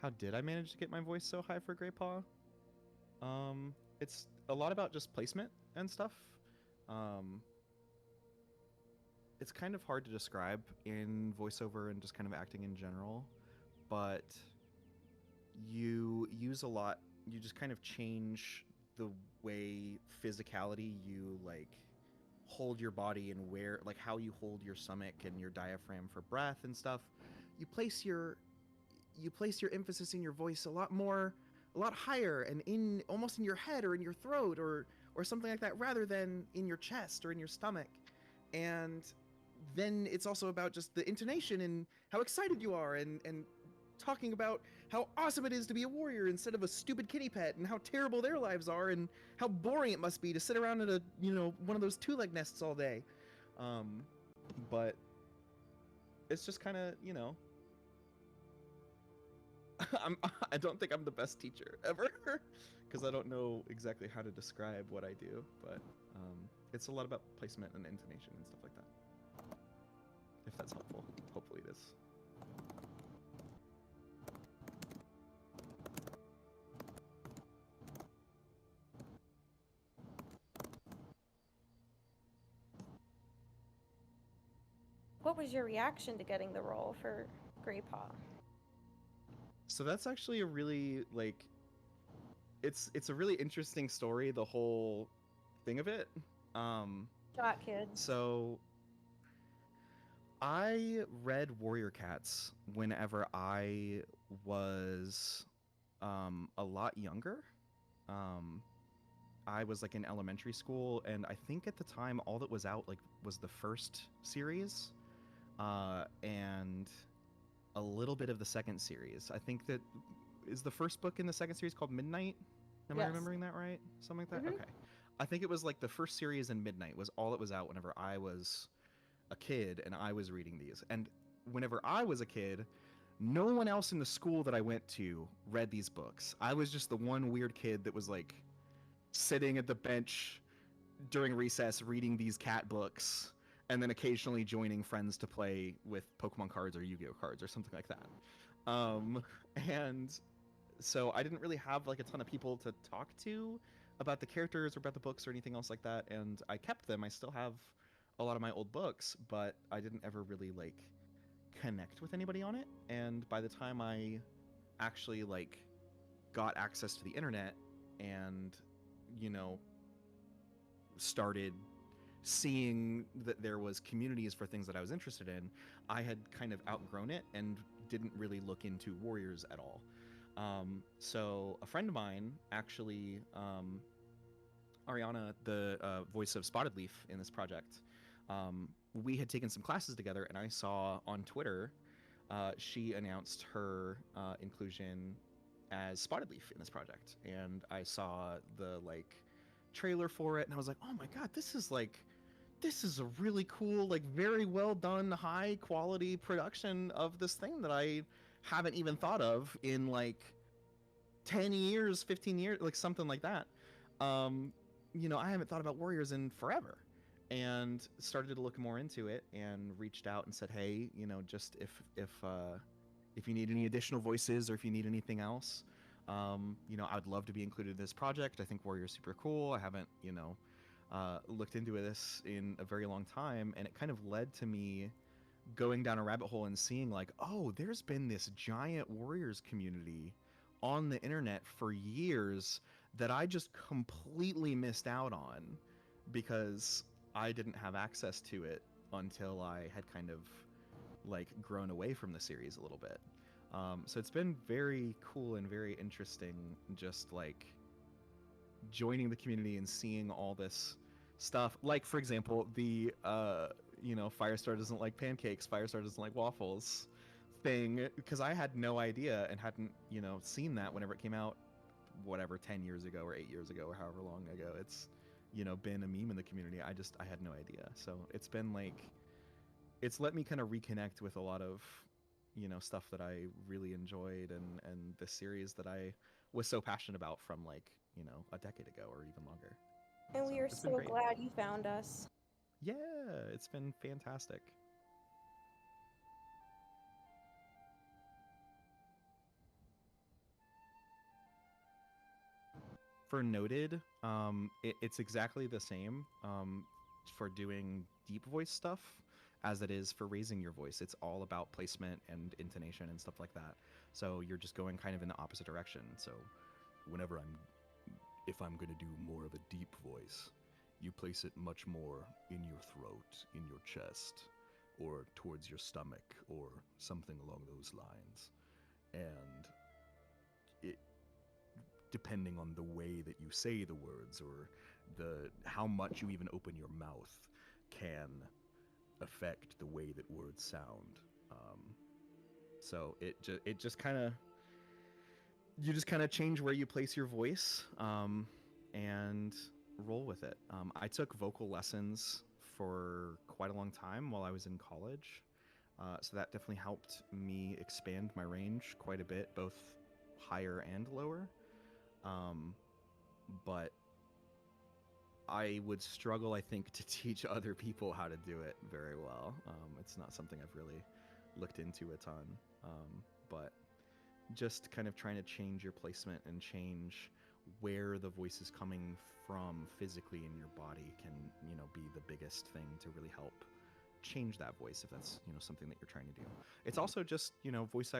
How did I manage to get my voice so high for Greypaw? It's a lot about just placement and stuff. It's kind of hard to describe in voiceover and just kind of acting in general, but you use a lot, you just kind of change the way physicality you, like, hold your body and where, like, how you hold your stomach and your diaphragm for breath and stuff. You place your emphasis in your voice a lot higher and in almost in your head or in your throat or something like that, rather than in your chest or in your stomach. And then it's also about just the intonation and how excited you are and talking about how awesome it is to be a warrior instead of a stupid kitty pet, and how terrible their lives are and how boring it must be to sit around in a, one of those two-leg nests all day. But it's just kind of, I don't think I'm the best teacher ever, because I don't know exactly how to describe what I do, but it's a lot about placement and intonation and stuff like that. If that's helpful. Hopefully it is. What was your reaction to getting the role for Greypaw? So that's actually a really, like, it's a really interesting story, the whole thing of it. Shot kids. So I read Warrior Cats whenever I was a lot younger. I was, like, in elementary school, and I think at the time all that was out, like, was the first series and a little bit of the second series. I think that is the first book in the second series called Midnight. Am I remembering that right? Something like that? Mhm. Okay. I think it was like the first series and Midnight was all that was out whenever I was a kid and I was reading these. And whenever I was a kid, no one else in the school that I went to read these books. I was just the one weird kid that was, like, sitting at the bench during recess reading these cat books and then occasionally joining friends to play with Pokemon cards or Yu-Gi-Oh cards or something like that. And so I didn't really have, like, a ton of people to talk to about the characters or about the books or anything else like that, and I kept them. I still have a lot of my old books, but I didn't ever really, like, connect with anybody on it. And by the time I actually, like, got access to the internet and, started seeing that there was communities for things that I was interested in, I had kind of outgrown it and didn't really look into warriors at all. So a friend of mine actually, Ariana, the voice of Spotted Leaf in this project, we had taken some classes together, and I saw on Twitter she announced her inclusion as Spotted Leaf in this project, and I saw the trailer for it, and I was like, oh my god, this is a really cool, very well done, high quality production of this thing that I haven't even thought of in 10 years, 15 years, something like that. I haven't thought about warriors in forever, and started to look more into it and reached out and said, hey, just if you need any additional voices or if you need anything else, I would love to be included in this project. I think warrior's super cool. I haven't, looked into this in a very long time, and it kind of led to me going down a rabbit hole and seeing oh, there's been this giant warriors community on the internet for years that I just completely missed out on because I didn't have access to it until I had kind of grown away from the series a little bit. So it's been very cool and very interesting, just joining the community and seeing all this stuff. For example, the Firestar doesn't like pancakes, Firestar doesn't like waffles thing, because I had no idea and hadn't seen that whenever it came out, whatever, 10 years ago or 8 years ago or however long ago it's been a meme in the community. I had no idea. So it's been it's let me kind of reconnect with a lot of stuff that I really enjoyed, and the series that I was so passionate about from a decade ago or even longer. And we are it's been so great. glad you found us. Yeah, it's been fantastic. For Noted, it's exactly the same for doing deep voice stuff as it is for raising your voice. It's all about placement and intonation and stuff like that. So you're just going kind of in the opposite direction. So if I'm going to do more of a deep voice, you place it much more in your throat, in your chest, or towards your stomach, or something along those lines. And depending on the way that you say the words or how much you even open your mouth can affect the way that words sound. So it just kind of, you just kind of change where you place your voice and roll with it. I took vocal lessons for quite a long time while I was in college. So that definitely helped me expand my range quite a bit, both higher and lower. But I would struggle, I think, to teach other people how to do it very well. It's not something I've really looked into a ton. But just kind of trying to change your placement and change where the voice is coming from physically in your body can, be the biggest thing to really help change that voice if that's, something that you're trying to do. It's also just,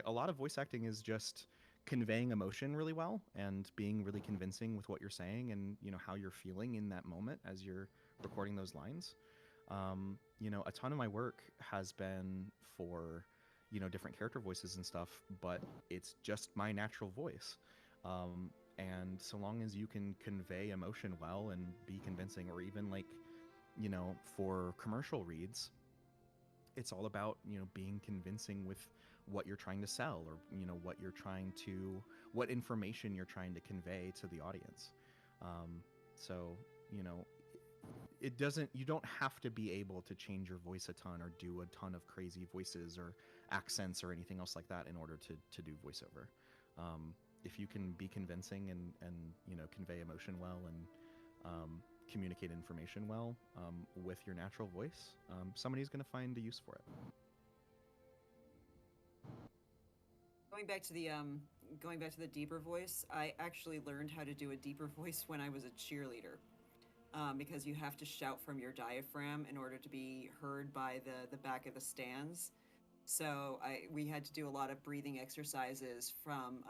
a lot of voice acting is just conveying emotion really well and being really convincing with what you're saying and how you're feeling in that moment as you're recording those lines. A ton of my work has been for different character voices and stuff, but it's just my natural voice. And so long as you can convey emotion well and be convincing, or even for commercial reads, it's all about being convincing with what you're trying to sell, or what information you're trying to convey to the audience. So you don't have to be able to change your voice a ton or do a ton of crazy voices or accents or anything else like that in order to do voiceover. If you can be convincing and convey emotion well and communicate information well with your natural voice, somebody's going to find a use for it. Going back to the deeper voice, I actually learned how to do a deeper voice when I was a cheerleader, because you have to shout from your diaphragm in order to be heard by the back of the stands. So we had to do a lot of breathing exercises from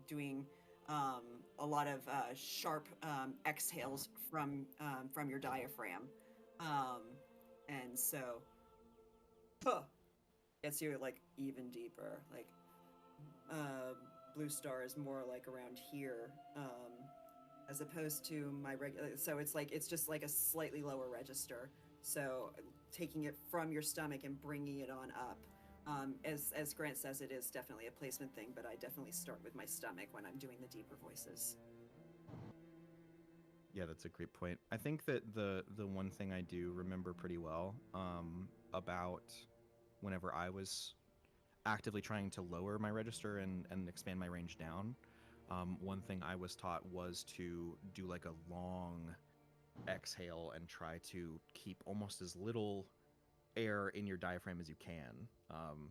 doing a lot of sharp exhales from your diaphragm, and so gets you like even deeper. Like Blue Star is more like around here, as opposed to my regular. So it's just like a slightly lower register. So taking it from your stomach and bringing it on up. As Grant says, it is definitely a placement thing, but I definitely start with my stomach when I'm doing the deeper voices. Yeah, that's a great point. I think that the one thing I do remember pretty well about whenever I was actively trying to lower my register and expand my range down, one thing I was taught was to do like a long exhale and try to keep almost as little air in your diaphragm as you can.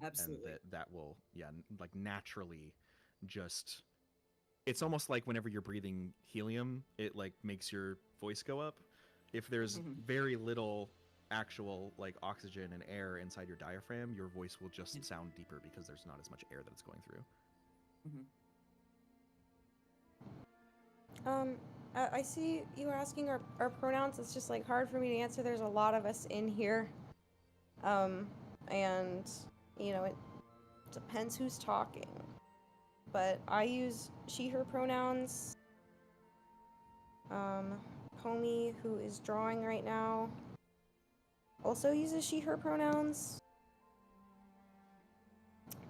Absolutely. And that will, like naturally just, it's almost like whenever you're breathing helium, it like makes your voice go up. If there's very little actual like oxygen and air inside your diaphragm, your voice will just sound deeper because there's not as much air that it's going through. I see you were asking our pronouns. It's just like hard for me to answer. There's a lot of us in here. And you know, it depends who's talking. But I use she, her pronouns. Comey, who is drawing right now, also uses she, her pronouns.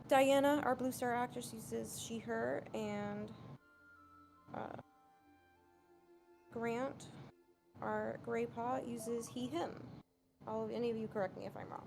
Diana, our Blue Star actress, uses she, her, and Grant, our Gray Paw, uses he, him. Any of you correct me if I'm wrong.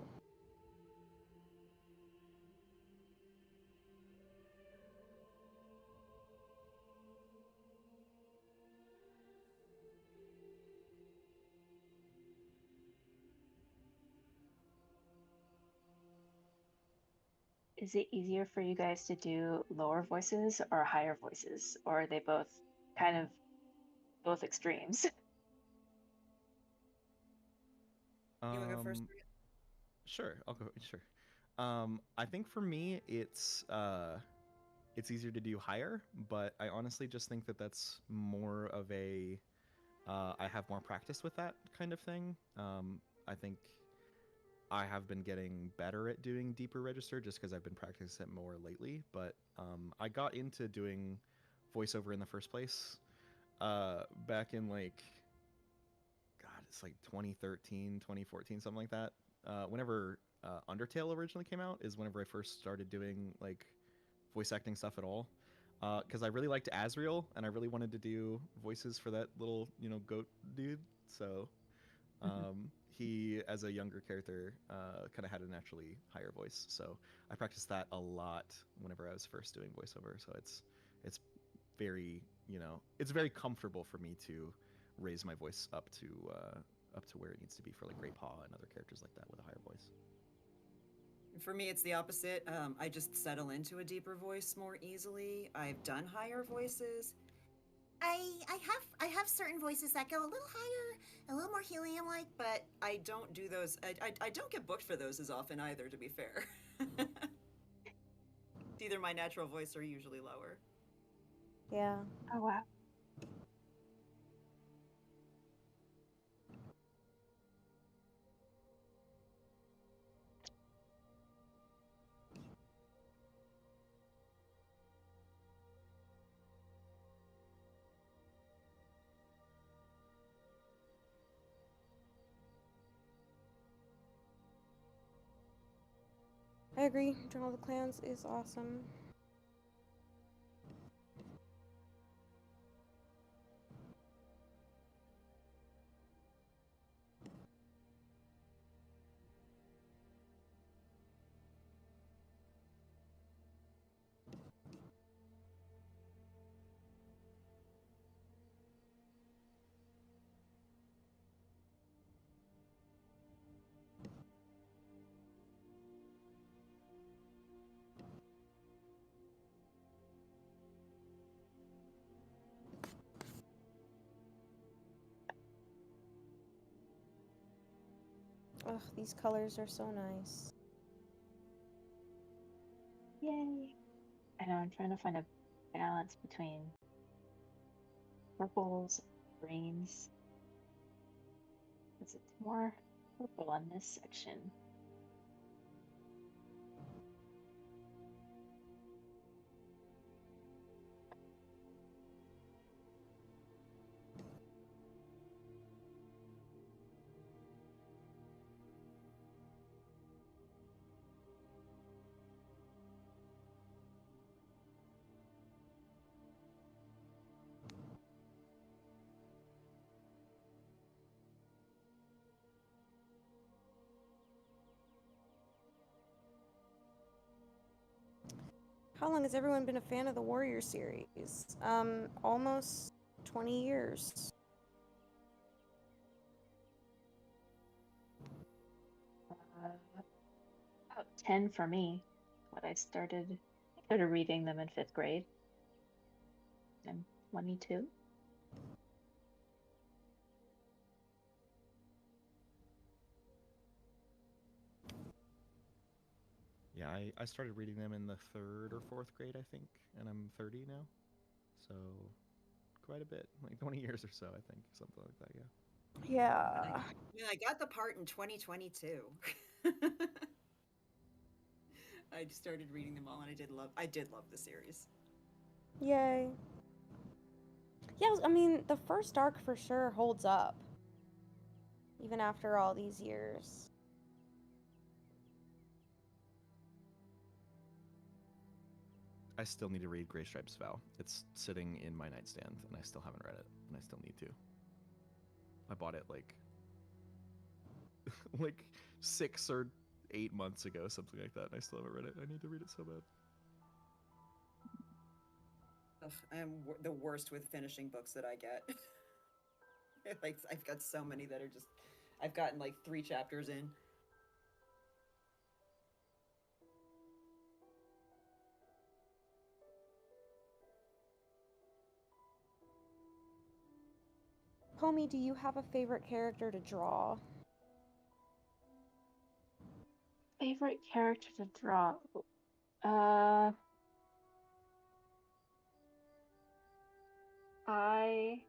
Is it easier for you guys to do lower voices or higher voices, or are they both kind of both extremes? You want to go first? Sure, I'll go. Sure. I think for me, it's easier to do higher, but I honestly just think that that's more of a I have more practice with that kind of thing. I think I have been getting better at doing deeper register just because I've been practicing it more lately. But I got into doing voiceover in the first place back in like, God, it's like 2013, 2014, something like that. Whenever Undertale originally came out is whenever I first started doing like voice acting stuff at all. Because I really liked Asriel and I really wanted to do voices for that little, goat dude. So he, as a younger character, kind of had a naturally higher voice. So I practiced that a lot whenever I was first doing voiceover. So it's very, it's very comfortable for me to raise my voice up to where it needs to be for like Great Paw and other characters like that with a higher voice. For me, it's the opposite. I just settle into a deeper voice more easily. I've done higher voices. I have certain voices that go a little higher, a little more helium-like, but I don't do those. I don't get booked for those as often either, to be fair. It's either my natural voice or usually lower. Yeah. Oh, wow. I agree. Journal of the Clans is awesome. Ugh, these colors are so nice. Yay. I know, I'm trying to find a balance between purples, greens. Is it more purple on this section? How long has everyone been a fan of the Warrior series? Almost 20 years. About 10 for me. What I started reading them in 5th grade. I'm 22. Yeah, I started reading them in the 3rd or 4th grade, I think, and I'm 30 now, so quite a bit, like 20 years or so, I think, something like that. Yeah. Yeah. I got the part in 2022. I started reading them all, and I did love the series. Yay. Yeah, I mean, the first arc for sure holds up, even after all these years. I still need to read Gray Stripes Vow. It's sitting in my nightstand, and I still haven't read it, and I still need to. I bought it like 6 or 8 months ago, something like that, and I still haven't read it. I need to read it so bad. Ugh, I am the worst with finishing books that I get. Like, I've got so many that are just, I've gotten like 3 chapters in. Homie, do you have a favorite character to draw? Favorite character to draw? Oh god,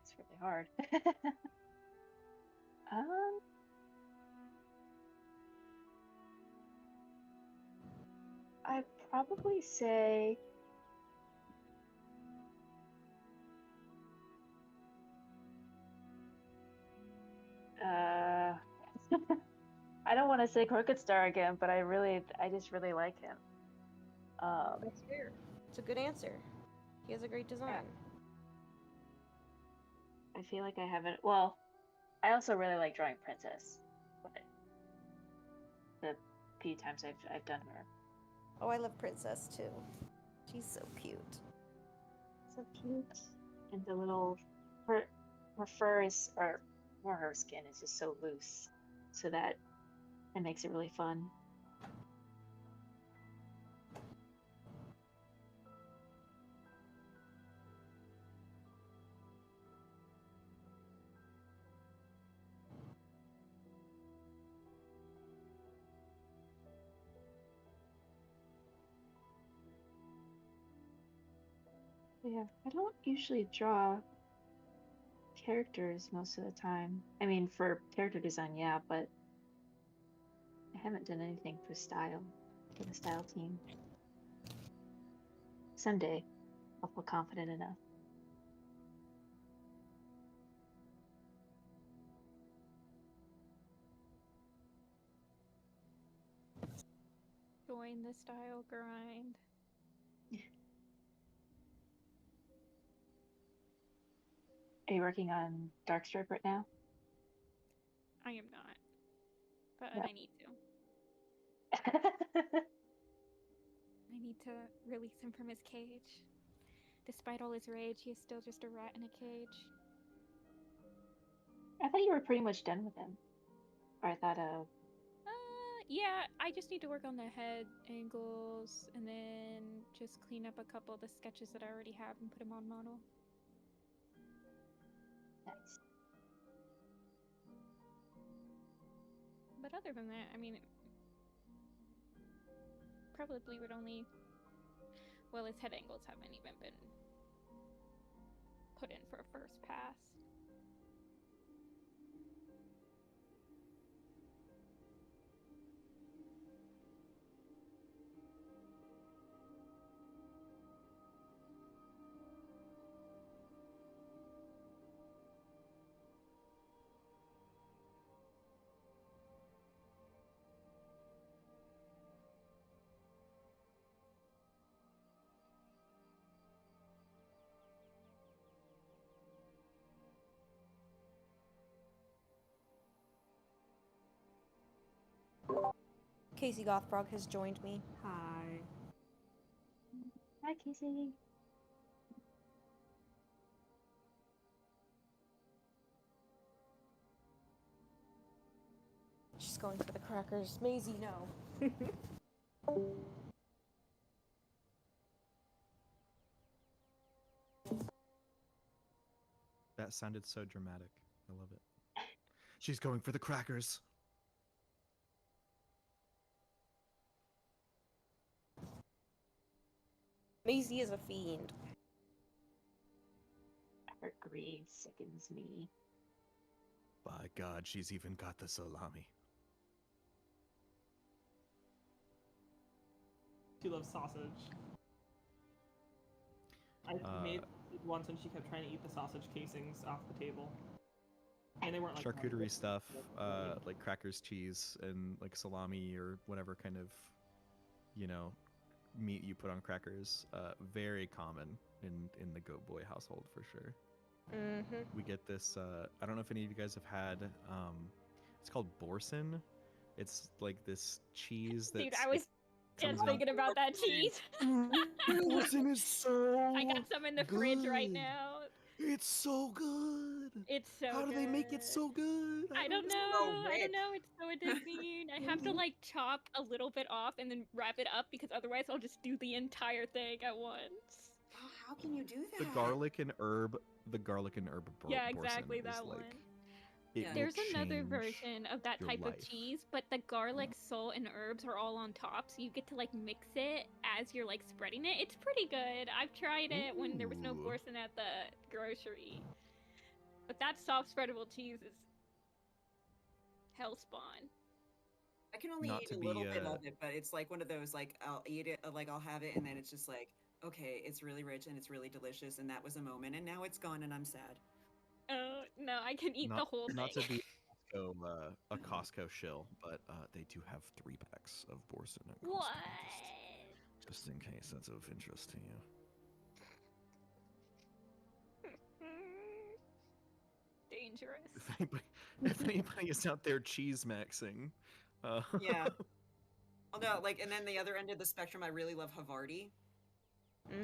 it's really hard. I'd probably say I don't want to say Crooked Star again, but I just really like him. That's fair. It's a good answer. He has a great design. I feel like I haven't. Well, I also really like drawing Princess. But the few times I've done her. Oh, I love Princess too. She's so cute. So cute. And the little her fur is, or more her skin is just so loose, so that it makes it really fun. Yeah, I don't usually draw characters most of the time. I mean, for character design, yeah, but I haven't done anything for the style team. Someday, I'll feel confident enough. Join the style grind. Are you working on Darkstripe right now? I am not, but Yep. I need to. I need to release him from his cage. Despite all his rage, he is still just a rat in a cage. I thought you were pretty much done with him. Or I thought, Yeah, I just need to work on the head angles and then just clean up a couple of the sketches that I already have and put them on model. Nice. But other than that, I mean, probably would only Well, his head angles haven't even been put in for a first pass. Casey Gothbrog has joined me. Hi. Hi, Casey. She's going for the crackers. Maisie, no. That sounded so dramatic. I love it. She's going for the crackers. Maisie is a fiend. Her greed sickens me. By God, she's even got the salami. She loves sausage. I made it once and she kept trying to eat the sausage casings off the table. And they weren't like Charcuterie stuff, like crackers, cheese, and like salami or whatever kind of, meat you put on crackers. Very common in the Goat Boy household for sure. Mm-hmm. We get this. I don't know if any of you guys have had. It's called Boursin. It's like this cheese that. Dude, I was just thinking about that cheese. Boursin is so. I got some in the fridge right now. It's so good. It's so How do they make it so good? I don't know. I don't know. It's so addicting. I have to like chop a little bit off and then wrap it up because otherwise I'll just do the entire thing at once. Oh, how can you do that? The garlic and herb. Yeah, exactly that one. There's another version of that type of cheese, but the garlic, salt, and herbs are all on top, so you get to like mix it as you're like spreading it. It's pretty good. I've tried it when there was no Boursin at the grocery. But that soft spreadable cheese is hellspawn. I can only eat a little bit of it, but it's like one of those like I'll eat it, like I'll have it, and then it's just like, okay, it's really rich and it's really delicious, and that was a moment, and now it's gone, and I'm sad. Oh no, I can eat the whole thing. Not to be a Costco shill, but they do have 3 packs of Boursin at Costco. What? Just in case that's of interest to you. Dangerous. If anybody is out there cheese maxing, Yeah. Although, like, and then the other end of the spectrum, I really love Havarti. I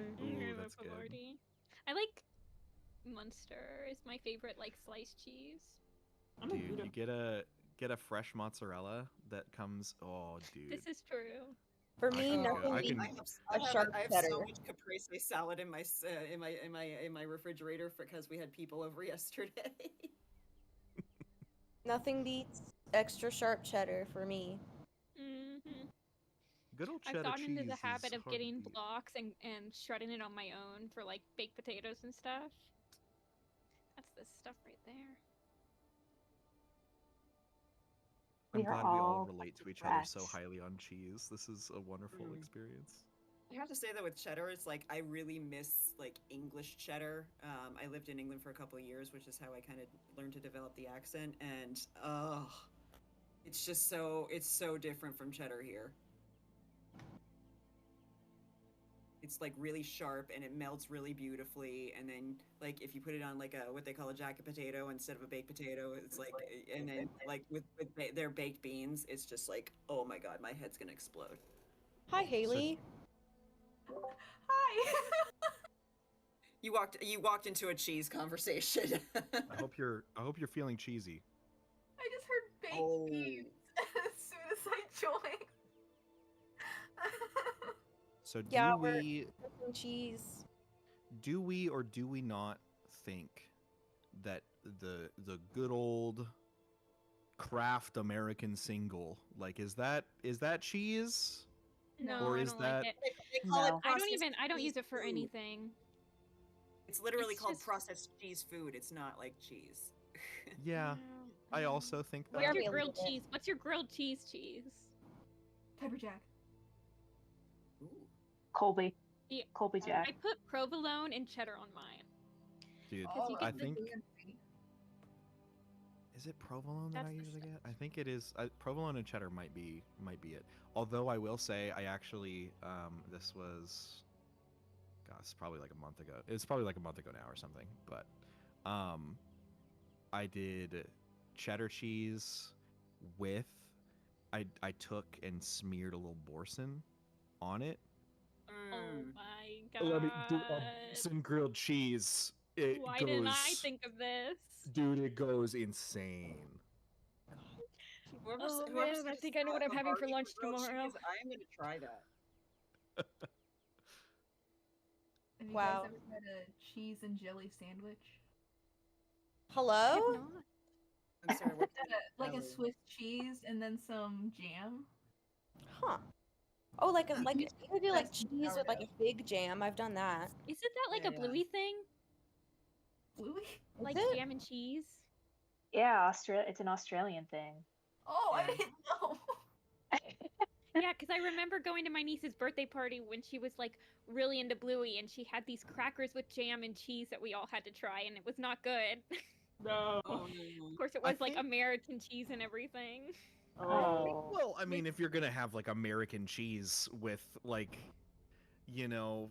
love Havarti. I like Munster is my favorite like sliced cheese. Dude, you get a fresh mozzarella that comes. Oh, dude. This is true. For me, nothing beats a sharp I have cheddar. so much caprese salad in my refrigerator because we had people over yesterday. Nothing beats extra sharp cheddar for me. Mm-hmm. Good old cheddar I've gotten into cheese the habit is of hard to getting beat. blocks and shredding it on my own for like baked potatoes and stuff. That's the stuff right there. I'm We are glad we all all relate to each other so rats. highly on cheese. This is a wonderful experience. I have to say that with cheddar, it's like I really miss like English cheddar. I lived in England for a couple of years, which is how I kind of learned to develop the accent, and it's just it's so different from cheddar here. It's like really sharp and it melts really beautifully, and then like if you put it on like a what they call a jacket potato instead of a baked potato, it's like, and then like with their baked beans, it's just like, oh my god, my head's gonna explode. Hi, Haley. Hi. You walked into a cheese conversation. I hope you're feeling cheesy. I just heard baked beans as soon as I joined. So do Yeah, we cheese. do we or do we not think that the good old craft American single, like is that cheese? No, Or I is don't that like it. They call it No. I don't use it for food. anything. It's literally It's called just- processed cheese food. It's not like cheese. Yeah, I also think that. What's your grilled cheese? What's your grilled cheese? Pepper jack. Colby. Yeah, Colby Jack. I put provolone and cheddar on mine. Dude, Because you I get the think. Is it provolone that I usually get? I think it is. Provolone and cheddar might be it. Although I will say, I actually this was, gosh, it's probably like a month ago. It's probably like a month ago now or something. But I did cheddar cheese with. I took and smeared a little boursin on it. Oh my god. Let me do some grilled cheese. It Why goes, didn't I think of this? dude, it goes insane. Oh man, I think I know what I'm having for lunch tomorrow. I am going to try that. Have you Wow. guys ever had a cheese and jelly sandwich? Hello? I'm sorry, what's Like a jelly? Swiss cheese and then some jam. Huh. Oh, like you could do like That's cheese with like a fig jam. I've done that. Isn't that like a bluey thing? Bluey? Like it? jam and cheese? Yeah, it's an Australian thing. Oh, I didn't know. Yeah, because I remember going to my niece's birthday party when she was like really into bluey, and she had these crackers with jam and cheese that we all had to try, and it was not good. No. Oh, Of course, it was like American cheese and everything. Oh. Well, I mean, if you're gonna have like American cheese with like, you know,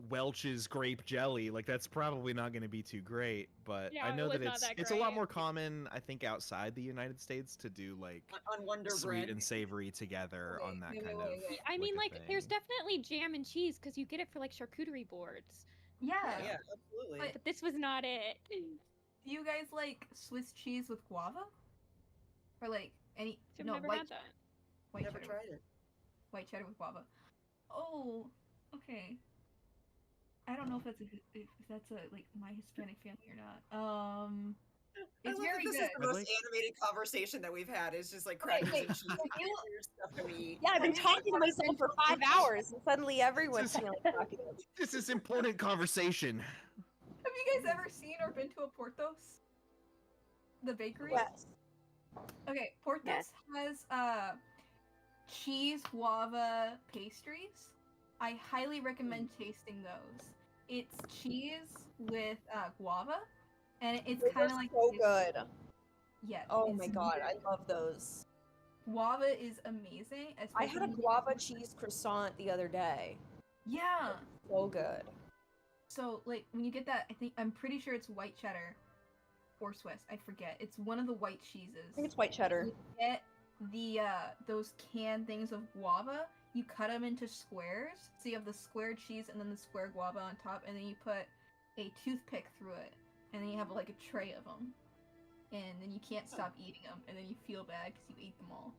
Welch's grape jelly, like that's probably not gonna be too great. But Yeah, I it know was that not that it's a lot great. more common, I think, outside the United States to do like On Wonder sweet Bread. and savory together on that kind of. I mean, like a like, there's thing. definitely jam and cheese because you get it for like charcuterie boards. Yeah. Yeah, absolutely. But this was not it. Do you guys like Swiss cheese with guava? Or like any I've no never white had that. white Never cheddar tried it. white cheddar with guava. Oh, okay. I don't know if that's a like my Hispanic family or not. It's very this good. is the most animated conversation that we've had. It's just like crackers and cheese. Weird stuff that we eat. Yeah, I've been talking to myself for 5 hours, and suddenly everyone's feeling talkative. This is important conversation. Have you guys ever seen or been to a Portos? The bakery? Yes. Okay, Portos has cheese guava pastries. I highly recommend tasting those. It's cheese with guava, and it's Those kind of are like so good. Yeah. Oh it's my god, very I love those. Guava is amazing. I had a especially- guava cheese croissant the other day. Yeah. So good. So like when you get that, I'm pretty sure it's white cheddar or Swiss. I forget. It's one of the white cheeses. I think it's white cheddar. You get the those canned things of guava. You cut them into squares. So you have the square cheese and then the square guava on top, and then you put a toothpick through it, and then you have like a tray of them, and then you can't stop eating them, and then you feel bad because you ate them all.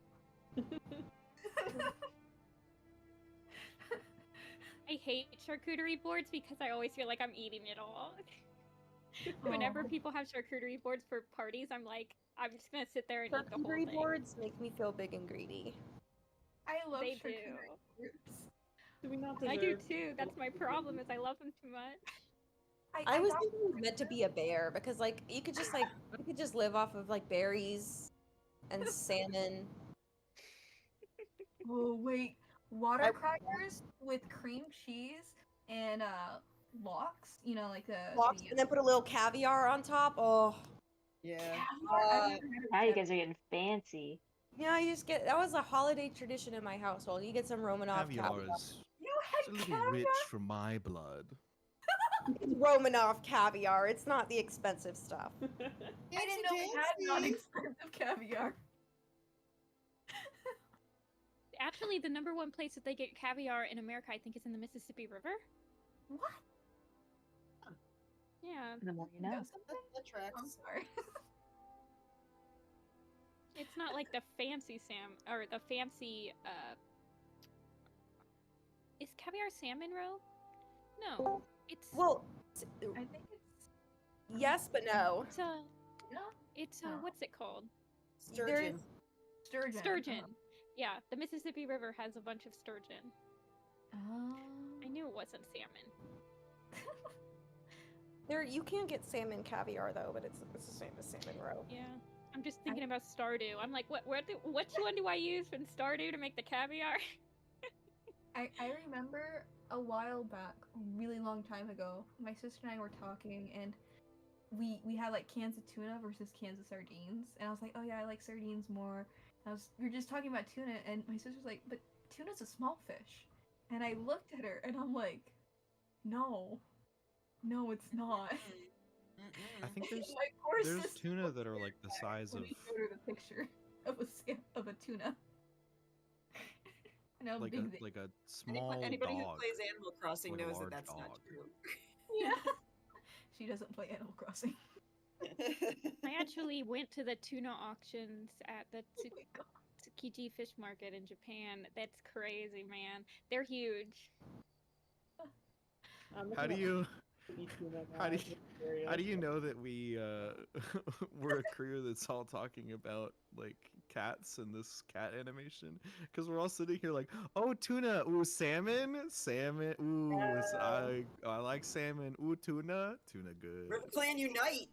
I hate charcuterie boards because I always feel like I'm eating it all. Whenever people have charcuterie boards for parties, I'm like, I'm just gonna sit there and eat the whole Charcuterie thing. boards make me feel big and greedy. I love They charcuterie boards. Do we not I do deserve- too. That's my problem is I love them too much. I was thinking it was meant to be a bear because like you could just live off of like berries and salmon. Oh wait, water crackers with cream cheese and lox. You know, like the Lox, and then put a little caviar on top. Oh. Yeah. Now you guys are getting fancy. Yeah, you just get that was a holiday tradition in my household. You get some Romanov Caviar caviar. is it's a little rich for my blood. It's Romanov caviar. It's not the expensive stuff. I didn't know we had non-expensive caviar. Actually, the #1 place that they get caviar in America, I think, is in the Mississippi River. What? Yeah. The more you know. That tracks. I'm sorry. It's not like the fancy or the fancy is caviar salmon roe? No. It's Well, I think it's yes, but no. it's it's what's it called? Sturgeon. Sturgeon. Sturgeon. Yeah, the Mississippi River has a bunch of sturgeon. Oh. I knew it wasn't salmon. You can get salmon caviar though, but it's the same as salmon roe. Yeah. I'm just thinking about Stardew. I'm like, which one do I use from Stardew to make the caviar? I remember a while back, a really long time ago, my sister and I were talking, and we had like cans of tuna versus cans of sardines, and I was like, oh yeah, I like sardines more. We were just talking about tuna, and my sister's like, but tuna's a small fish, and I looked at her, and I'm like, no, it's not. I think My poor there's sister tuna that are like the size when of we showed her the picture of a tuna. And how like big they a small Anybody who dog. plays Animal Crossing like a knows that large that's not dog. true. Yeah. She doesn't play Animal Crossing. I actually went to the tuna auctions at the Tsukiji Fish Market in Japan. That's crazy, man. They're huge. How do you how do you know that we we're a crew that's all talking about like cats and this cat animation? Because we're all sitting here like, oh, tuna, ooh, salmon, ooh, I like salmon, ooh, tuna good. River Clan unite!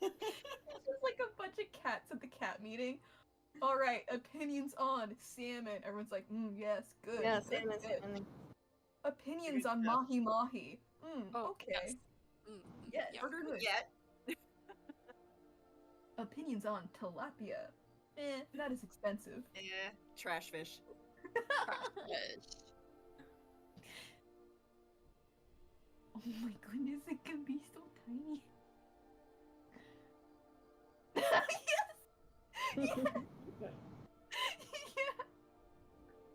It's just like a bunch of cats at the cat meeting. All right, opinions on salmon. Everyone's like, yes, good. Yeah, good, salmon. Opinions on mahi mahi. Okay. Yes. Yes, Yeah. good. Yet. Opinions on tilapia. That is expensive. Trash fish. Oh my goodness, it can be so tiny. Yes!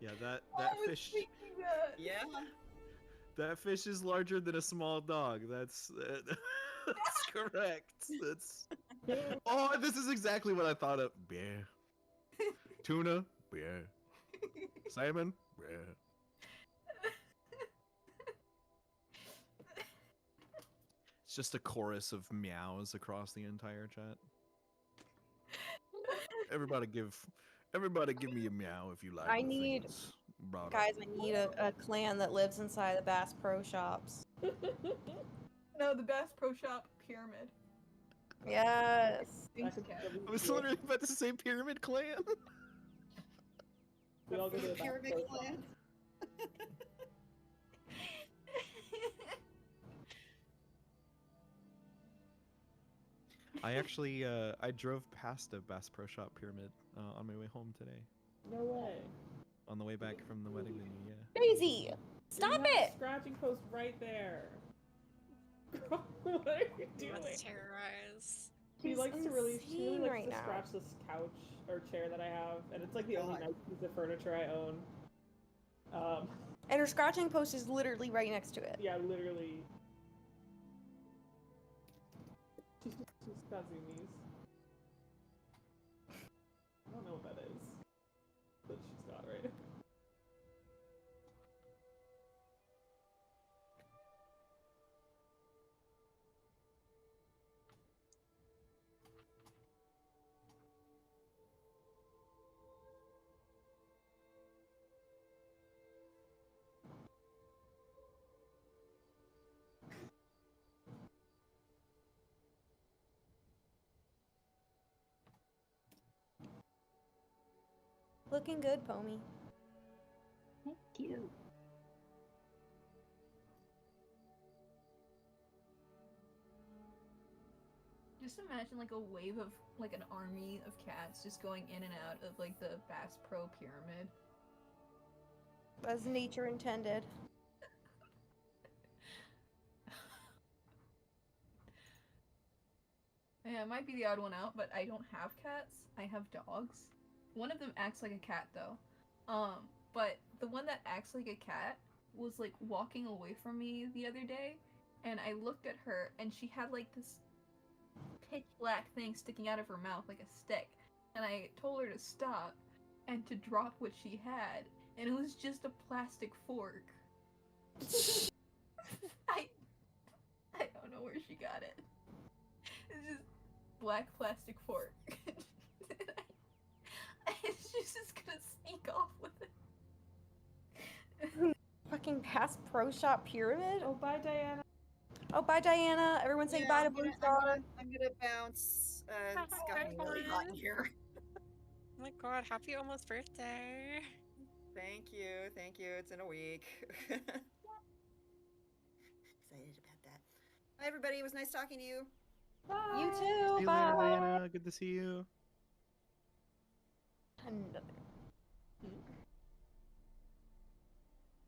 Yeah, that I was fish. thinking that. Yeah. That fish is larger than a small dog. That's correct. That's. Oh, this is exactly what I thought of. Bear. Tuna. Bear. Salmon. Bear. It's just a chorus of meows across the entire chat. Everybody give me a meow if you like. I need, guys, I need a clan that lives inside the Bass Pro Shops. No, the Bass Pro Shop pyramid. Yes. I was literally about to say Pyramid Clan. We all go to the Pyramid Clan. I actually I drove past a Bass Pro Shop pyramid on my way home today. No way. On the way back from the wedding venue, yeah. Crazy! Stop it! Scratching post right there. What are you doing? Let's terrorize. She likes to really insane likes right to now. scratch this couch or chair that I have, and it's like the only nice piece of furniture I own. And her scratching post is literally right next to it. Yeah, literally. She's got zoomies. I don't know what that is, but she's got right. Looking good, Pommy. Thank you. Just imagine like a wave of like an army of cats just going in and out of like the Bass Pro pyramid. As nature intended. Yeah, it might be the odd one out, but I don't have cats. I have dogs. One of them acts like a cat though. But the one that acts like a cat was like walking away from me the other day, and I looked at her and she had like this pitch black thing sticking out of her mouth like a stick. And I told her to stop and to drop what she had, and it was just a plastic fork. I don't know where she got it. It's just black plastic fork. She's just gonna sneak off with it. Fucking Bass Pro Shop Pyramid? Oh, bye, Diana. Oh, bye, Diana. Everyone say bye to Blue Star. I'm gonna bounce. It's gotten really hot in here. Oh my god, happy almost birthday. Thank you. It's in a week. Excited about that. Bye, everybody. It was nice talking to you. You See too. you Bye. later, Diana. Good to see you. Another.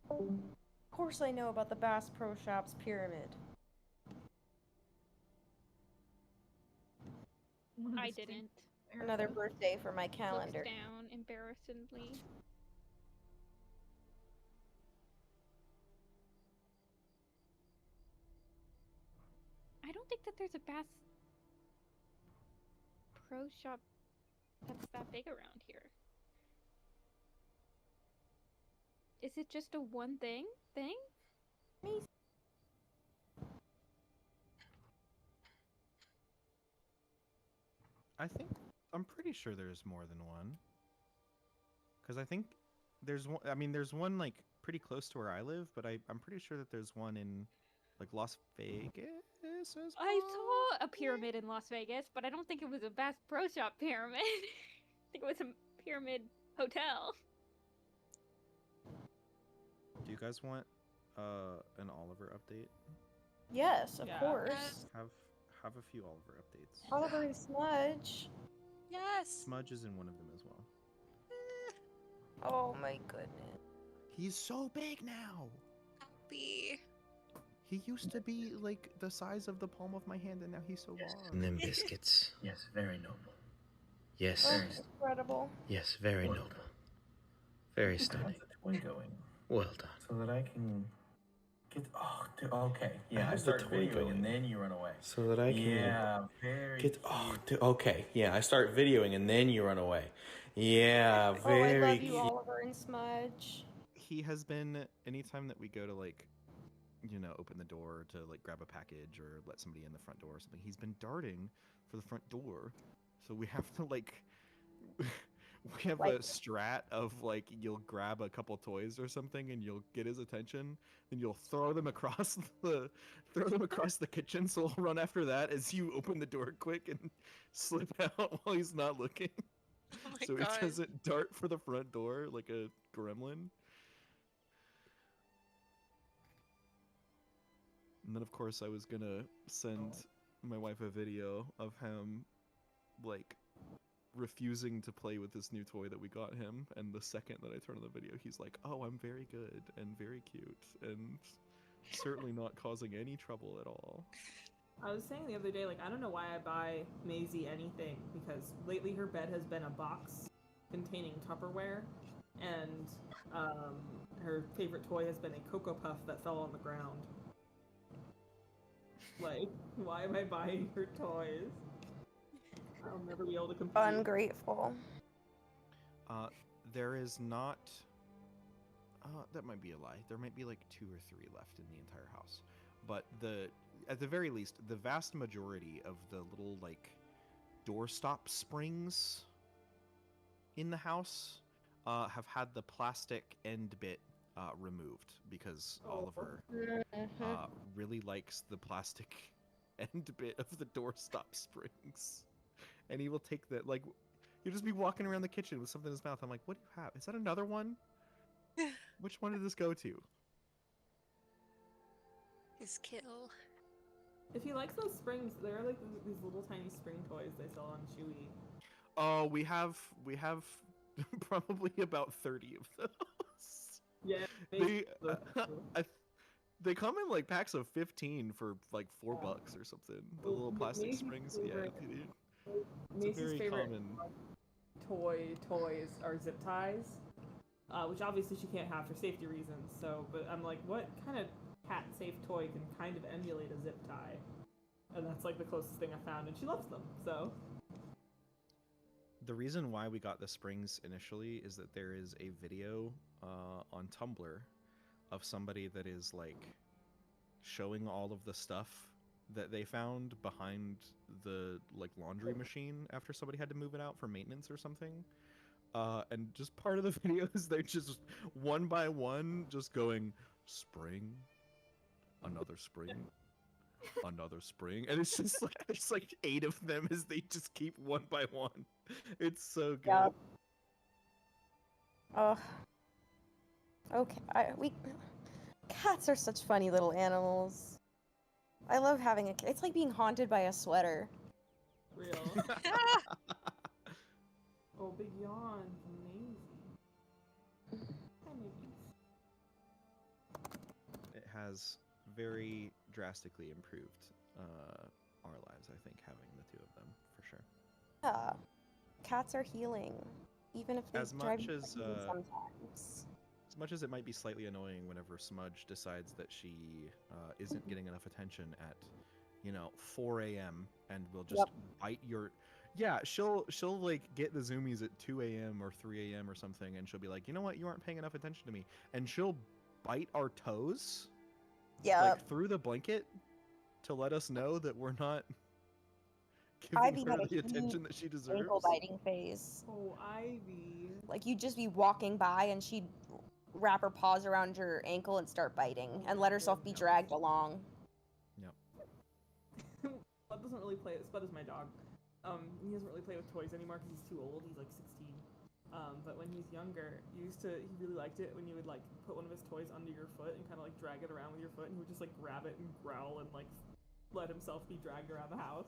Of course I know about the Bass Pro Shops Pyramid. I didn't. Another birthday for my calendar. Looks down embarrassingly. I don't think that there's a Bass Pro Shop that's that big around here. Is it just a one thing? I'm pretty sure there's more than one. Because I think there's one. I mean, there's one like pretty close to where I live, but I'm pretty sure that there's one in like Las Vegas. As I saw a pyramid in Las Vegas, but I don't think it was a Bass Pro Shop pyramid. I think it was a pyramid hotel. Do you guys want an Oliver update? Yes, of course. Have a few Oliver updates. Oliver and Smudge. Yes. Smudge is in one of them as well. Oh my goodness. He's so big now. Happy. He used to be like the size of the palm of my hand, and now he's so long. And then biscuits. Yes, very noble. Yes, Oh, incredible. yes, very noble. Very stunning. How's the toy going? Well done. So that I can get. Oh, okay. Yeah, I How's the start toy videoing going? and then you run away. So that I can Yeah, very. get. Oh, okay. Yeah, I start videoing and then you run away. Yeah, Oh, I very love you, cute. Oliver and Smudge. He has been anytime that we go to like, you know, open the door to like grab a package or let somebody in the front door or something. He's been darting for the front door, so we have to like. We have a strat of like you'll grab a couple toys or something and you'll get his attention and you'll throw them across the kitchen, so he'll run after that as you open the door quick and slip out while he's not looking. Oh my So god. he doesn't dart for the front door like a gremlin. And then of course I was gonna send my wife a video of him like refusing to play with this new toy that we got him, and the second that I turn on the video he's like, oh, I'm very good and very cute and certainly not causing any trouble at all. I was saying the other day, like, I don't know why I buy Maisie anything, because lately her bed has been a box containing Tupperware, and her favorite toy has been a Cocoa Puff that fell on the ground. Like, why am I buying her toys? I'll never be able to compete. Ungrateful. There is not. That might be a lie. There might be like 2 or 3 left in the entire house, but at the very least, the vast majority of the little like doorstop springs in the house have had the plastic end bit removed because Oliver really likes the plastic end bit of the doorstop springs. And he will take that, like, he'll just be walking around the kitchen with something in his mouth. I'm like, what do you have? Is that another one? Which one did this go to? His kill. If he likes those springs, there are like these little tiny spring toys they sell on Chewy. Oh, we have probably about 30 of those. Yeah, they come in like packs of 15 for like $4 or something. The little plastic springs. Yeah, dude. It's a very favorite common. toys are zip ties, which obviously she can't have for safety reasons. So, but I'm like, what kind of cat-safe toy can kind of emulate a zip tie? And that's like the closest thing I found, and she loves them. So. The reason why we got the springs initially is that there is a video on Tumblr of somebody that is like showing all of the stuff that they found behind the like laundry machine after somebody had to move it out for maintenance or something. And just part of the video is they're just one by one just going spring, another spring, another spring, and it's just like there's like 8 of them as they just keep one by one. It's so good. Yep. Oh. Okay. Cats are such funny little animals. I love having a cat. It's like being haunted by a sweater. Real. Oh, big yawn. Amazing. Hi, babies. It has very drastically improved our lives, I think, having the 2 of them, for sure. Yeah. Cats are healing. Even if they As drive much you as crazy sometimes. as much as it might be slightly annoying whenever Smudge decides that she isn't getting enough attention at, 4 a.m. and will just bite your... Yeah, she'll like get the zoomies at 2 a.m. or 3 a.m. or something, and she'll be like, you know what, you aren't paying enough attention to me. And she'll bite our toes, like through the blanket, to let us know that we're not giving her the attention that she deserves. Ankle biting phase. Oh, Ivy. Like you'd just be walking by and she'd wrap her paws around your ankle and start biting and let herself be dragged along. Yep. Spud doesn't really play. Spud is my dog. He doesn't really play with toys anymore because he's too old. He's like 16. But when he was younger, he really liked it when you would like put one of his toys under your foot and kind of like drag it around with your foot, and he would just like grab it and growl and like let himself be dragged around the house.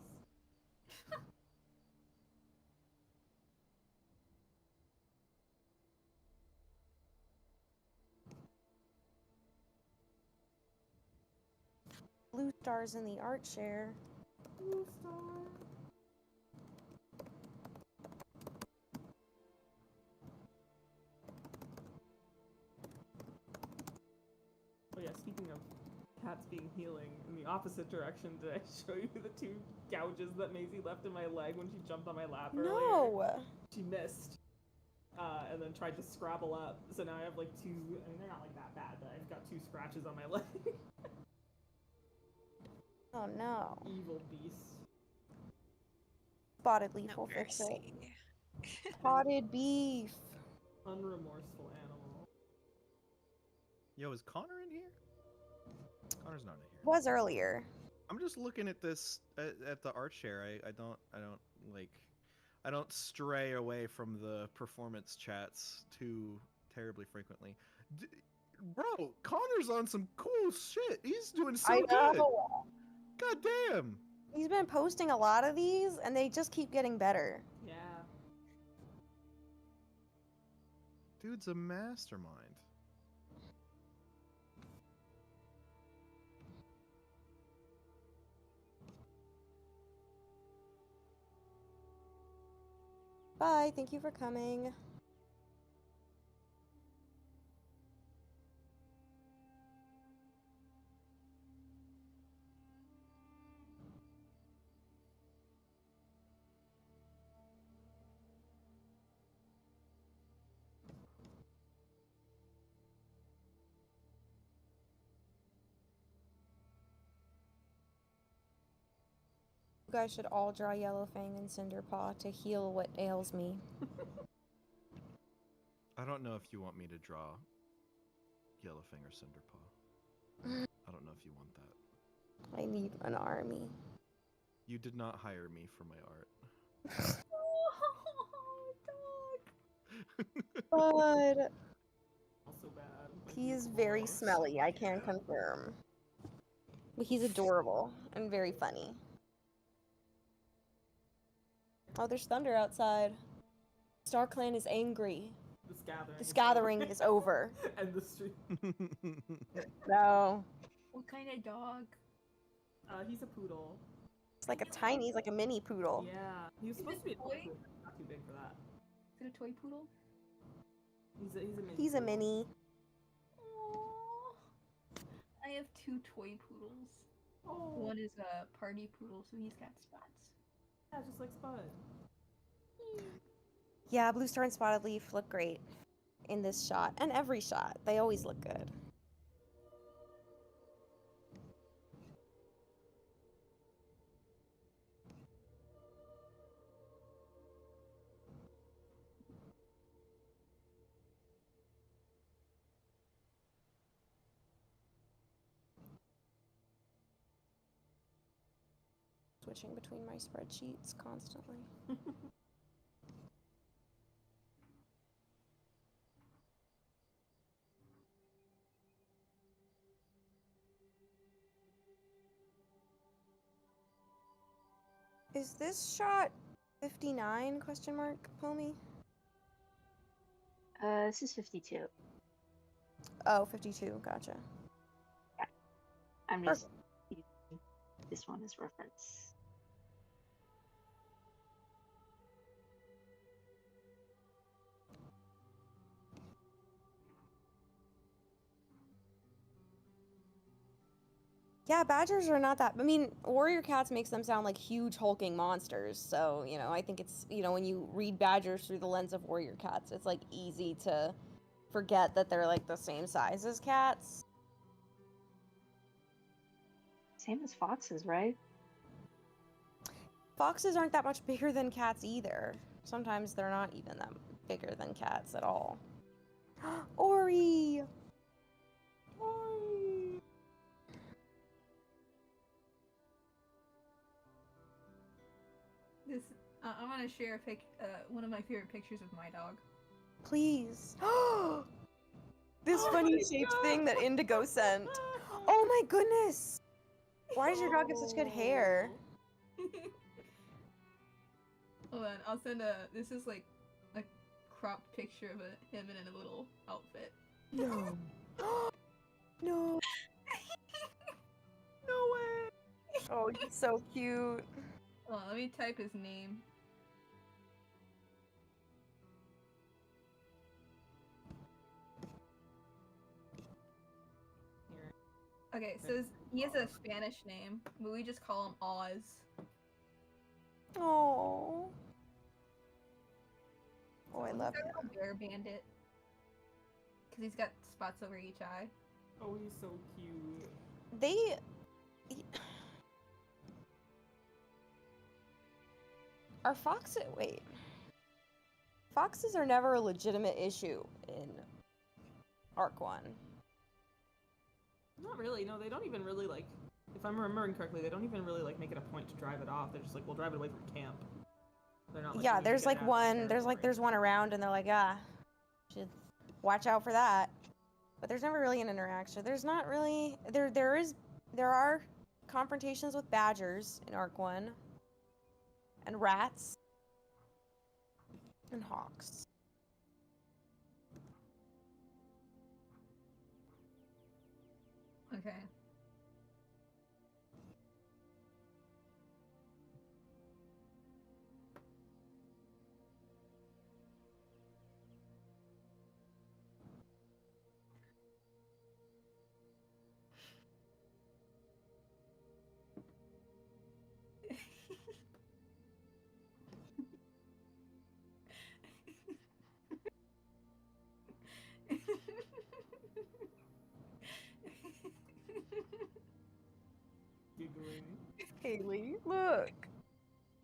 Blue stars in the art share. Blue star. Oh yeah, speaking of cats being healing, in the opposite direction, did I show you the 2 gouges that Maisie left in my leg when she jumped on my lap earlier? No! She missed. And then tried to scrabble up. So now I have like 2, I mean they're not like that bad, but I've got 2 scratches on my leg. Oh no. Evil beast. Spotted leaf will fix it. Spotted beef. Unremorseful animal. Yo, is Connor in here? Connor's not in here. Was earlier. I'm just looking at this at the art share. I don't stray away from the performance chats too terribly frequently. Bro, Connor's on some cool shit. He's doing so good. God damn. He's been posting a lot of these, and they just keep getting better. Yeah. Dude's a mastermind. Bye, thank you for coming. You guys should all draw Yellowfang and Cinderpaw to heal what ails me. I don't know if you want me to draw Yellowfang or Cinderpaw. I don't know if you want that. I need an army. You did not hire me for my art. But Also bad. he is very smelly, I can confirm. But he's adorable and very funny. Oh, there's thunder outside. StarClan is angry. This gathering is over. And the street. No. What kind of dog? He's a poodle. It's like he's like a mini poodle. Yeah. He was supposed to be a toy? poodle, not too big for that. Is it a toy poodle? He's a mini. He's a mini. Aww. I have 2 toy poodles. Oh. One is a party poodle, so he's got spots. Yeah, just like Spud. Yeah, Blue Star and Spotted Leaf look great in this shot. And every shot. They always look good. switching between my spreadsheets constantly. Is this shot 59 question mark, Homie? This is 52. Oh, 52, gotcha. Yeah. I'm just using this one as reference. Yeah, badgers are not that. I mean, warrior cats makes them sound like huge hulking monsters. So, you know, I think it's, you know, when you read badgers through the lens of warrior cats, it's like easy to forget that they're like the same size as cats. Same as foxes, right? Foxes aren't that much bigger than cats either. Sometimes they're not even that bigger than cats at all. Ori! Ori! This I'm gonna share one of my favorite pictures of my dog. Please. This funny shaped thing that Indigo sent. Oh my goodness! Why does your dog have such good hair? Hold on, I'll send this is like a cropped picture of him in a little outfit. No. No. No way. Oh, he's so cute. Hold on, let me type his name. Okay, so he has a Spanish name, but we just call him Oz. Oh. Oh, I love him. him. Bear Bandit. Because he's got spots over each eye. Oh, he's so cute. They... Are foxes... Wait. Foxes are never a legitimate issue in Arc 1. Not really. No, they don't even really, like... If I'm remembering correctly, they don't even really, like, make it a point to drive it off. They're just like, we'll drive it away from camp. They're not, like, Yeah, we need to there's get like it out of one... There's one around and they're like, ah, should watch out for that. But there's never really an interaction. There's not really... There are confrontations with badgers in Arc 1. And rats. And hawks. Okay. Giggling. Haley, look.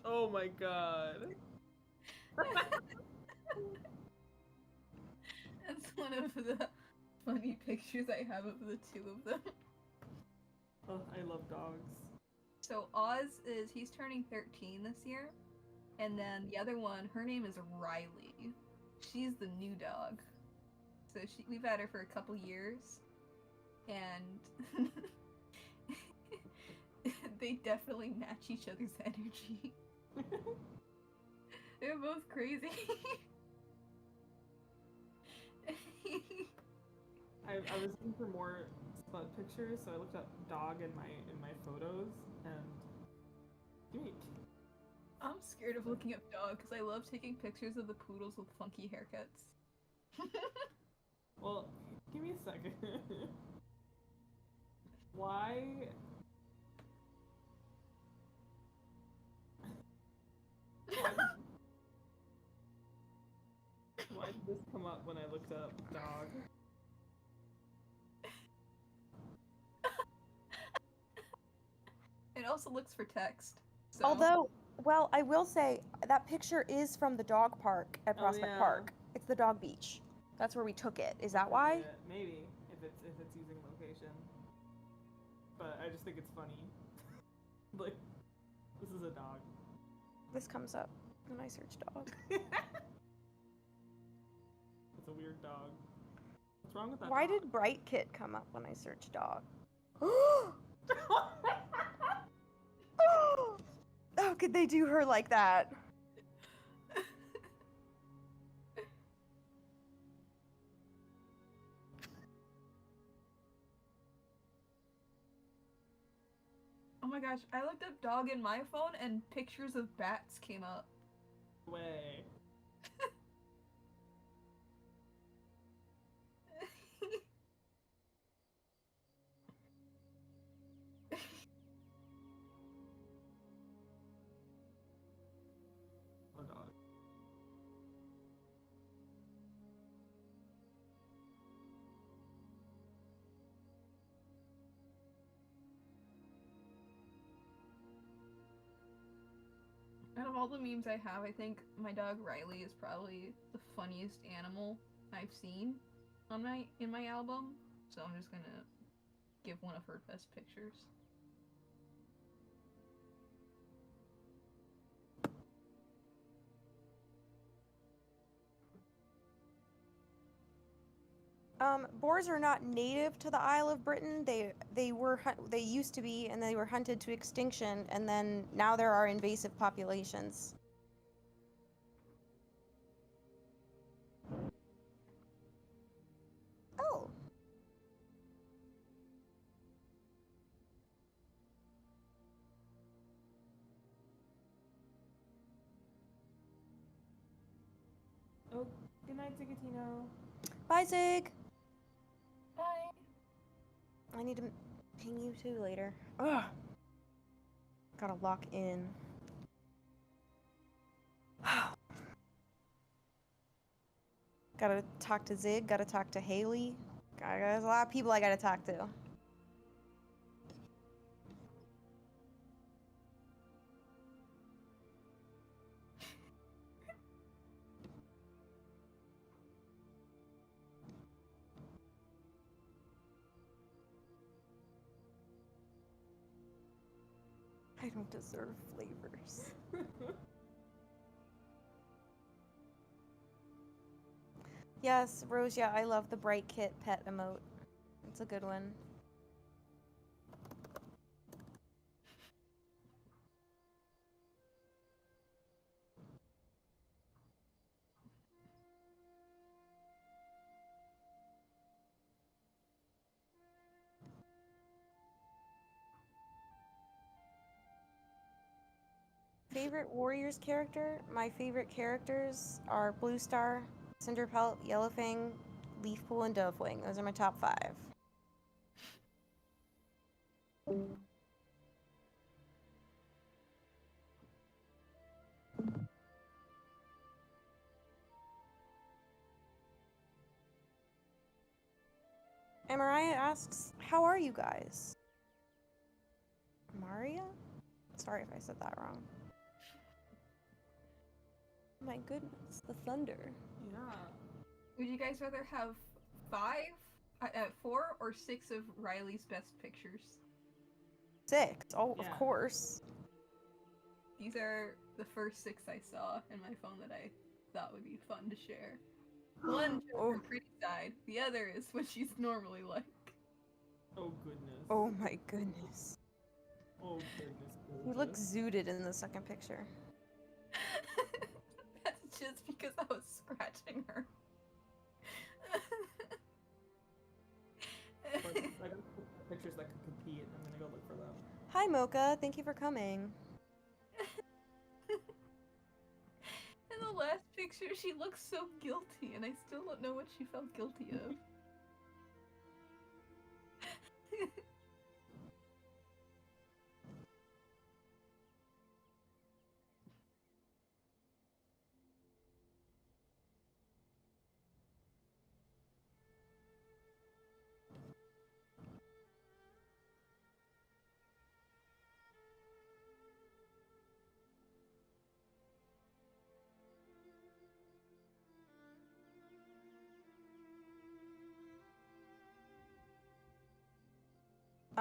Oh my god. That's one of the funny pictures I have of the two of them. Oh, I love dogs. So he's turning 13 this year. And then the other one, her name is Riley. She's the new dog. So we've had her for a couple years. And they definitely match each other's energy. They're both crazy. I was looking for more slut pictures, so I looked up dog in my photos, and great. I'm scared of looking up dog because I love taking pictures of the poodles with funky haircuts. Well, give me a second. Why? Why did this come up when I looked up dog? It also looks for text. So. Although, well, I will say that picture is from the dog park at Prospect Park. It's the dog beach. That's where we took it. Is that why? Yeah, maybe if it's using location. But I just think it's funny. Like, this is is a dog. This comes up when I search dog. It's a weird dog. What's wrong with that Why dog? did Bright Kit come up when I searched dog? How could they do her like that? Oh my gosh, I looked up dog in my phone and pictures of bats came up. Way. Oh dog. Out of all the memes I have, I think my dog Riley is probably the funniest animal I've seen on in my album. So I'm just gonna give one of her best pictures. Boars are not native to the Isle of Britain. They used to be, and they were hunted to extinction, and then now there are invasive populations. Oh. Oh, good night, Zigatino. Bye, Zig. Bye. I need to ping you too later. Ugh. Gotta lock in. Gotta talk to Zig, gotta talk to Haley. There's a lot of people I gotta talk to. I don't deserve flavors. Yes, Rose, yeah, I love the Bright Kit pet emote. It's a good one. Favorite Warriors character? My favorite characters are Blue Star, Cinderpelt, Yellowfang, Leafpool, and Dovewing. Those are my top 5. And Mariah asks, how are you guys? Maria? Sorry if I said that wrong. My goodness, the thunder. Yeah. Would you guys rather have 4 or 6 of Riley's best pictures? 6. Oh, Yeah. of course. These are the first 6 I saw in my phone that I thought would be fun to share. One shows her pretty side, the other is what she's normally like. Oh goodness. Oh my goodness. Oh goodness. You look zooted in the second picture. That's just because I was scratching her. But I got pictures that could compete. I'm gonna go look for them. Hi, Mocha. Thank you for coming. In the last picture, she looks so guilty, and I still don't know what she felt guilty of.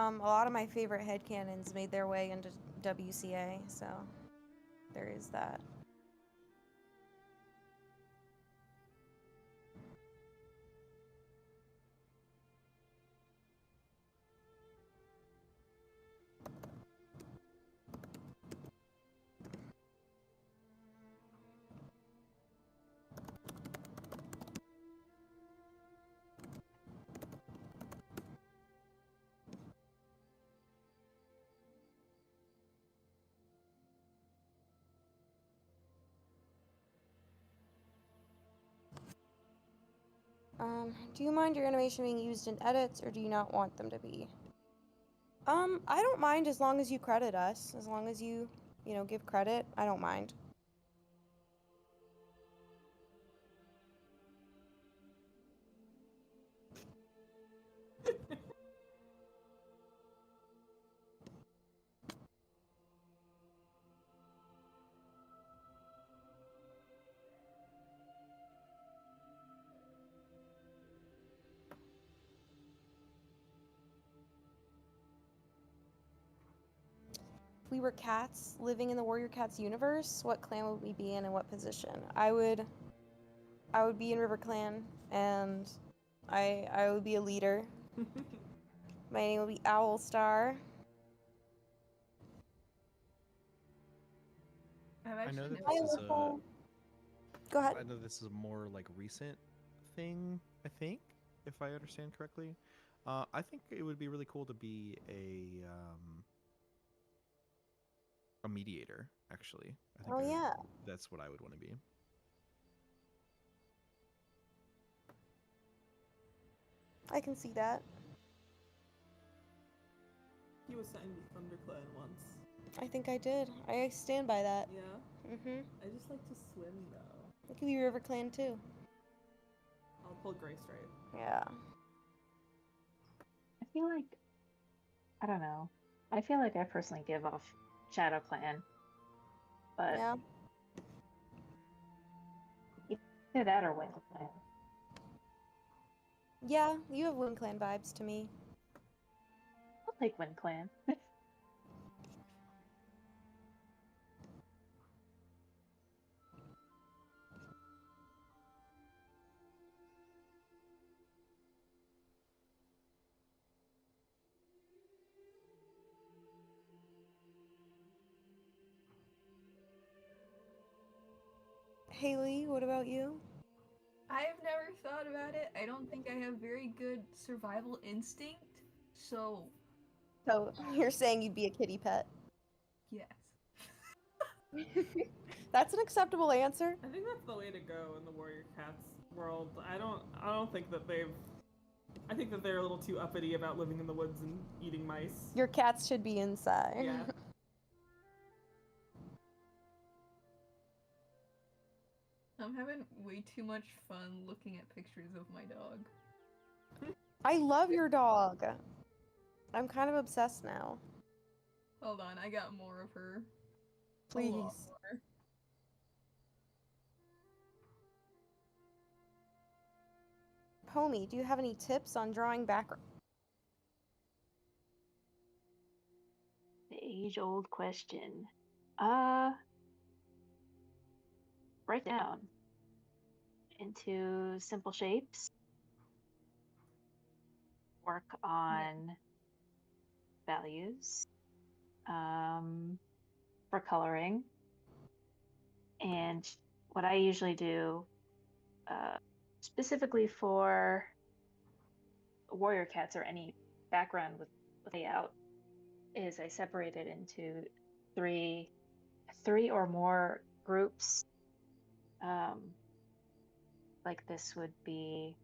A lot of my favorite headcanons made their way into WCA, so there is that. Do you mind your animation being used in edits, or do you not want them to be? I don't mind as long as you credit us. As long as you know, give credit, I don't mind. If we were cats living in the Warrior Cats universe, what clan would we be in and what position? I would be in River Clan, and I would be a leader. My name would be Owl Star. I know that Hi, this is a. Nicole. Go ahead. I know this is a more like recent thing. I think, if I understand correctly, I think it would be really cool to be a mediator. Actually, I think yeah. that's what I would want to be. I can see that. You assigned me ThunderClan once. I think I did. I stand by that. Yeah? Mm-hmm. I just like to swim, though. It could be River Clan, too. I'll pull Gray Stripe. Yeah. I feel like, I don't know. I feel like I personally give off Shadow Clan, but yeah. either that or Wind Clan. Yeah, you have Wind Clan vibes to me. I'll take Wind Clan. Haley, what about you? I've never thought about it. I don't think I have very good survival instinct, so... So, you're saying you'd be a kitty pet? Yes. That's an acceptable answer. I think that's the way to go in the Warrior Cats world. I don't think that they've... I think that they're a little too uppity about living in the woods and eating mice. Your cats should be inside. Yeah. I'm having way too much fun looking at pictures of my dog. I love your dog. I'm kind of obsessed now. Hold on, I got more of her. Please. A lot more. Homie, do you have any tips on drawing background? The age-old question. Write down into simple shapes. Work on values for coloring. And what I usually do, specifically for Warrior Cats or any background with layout, is I separate it into three or more groups. Like this would be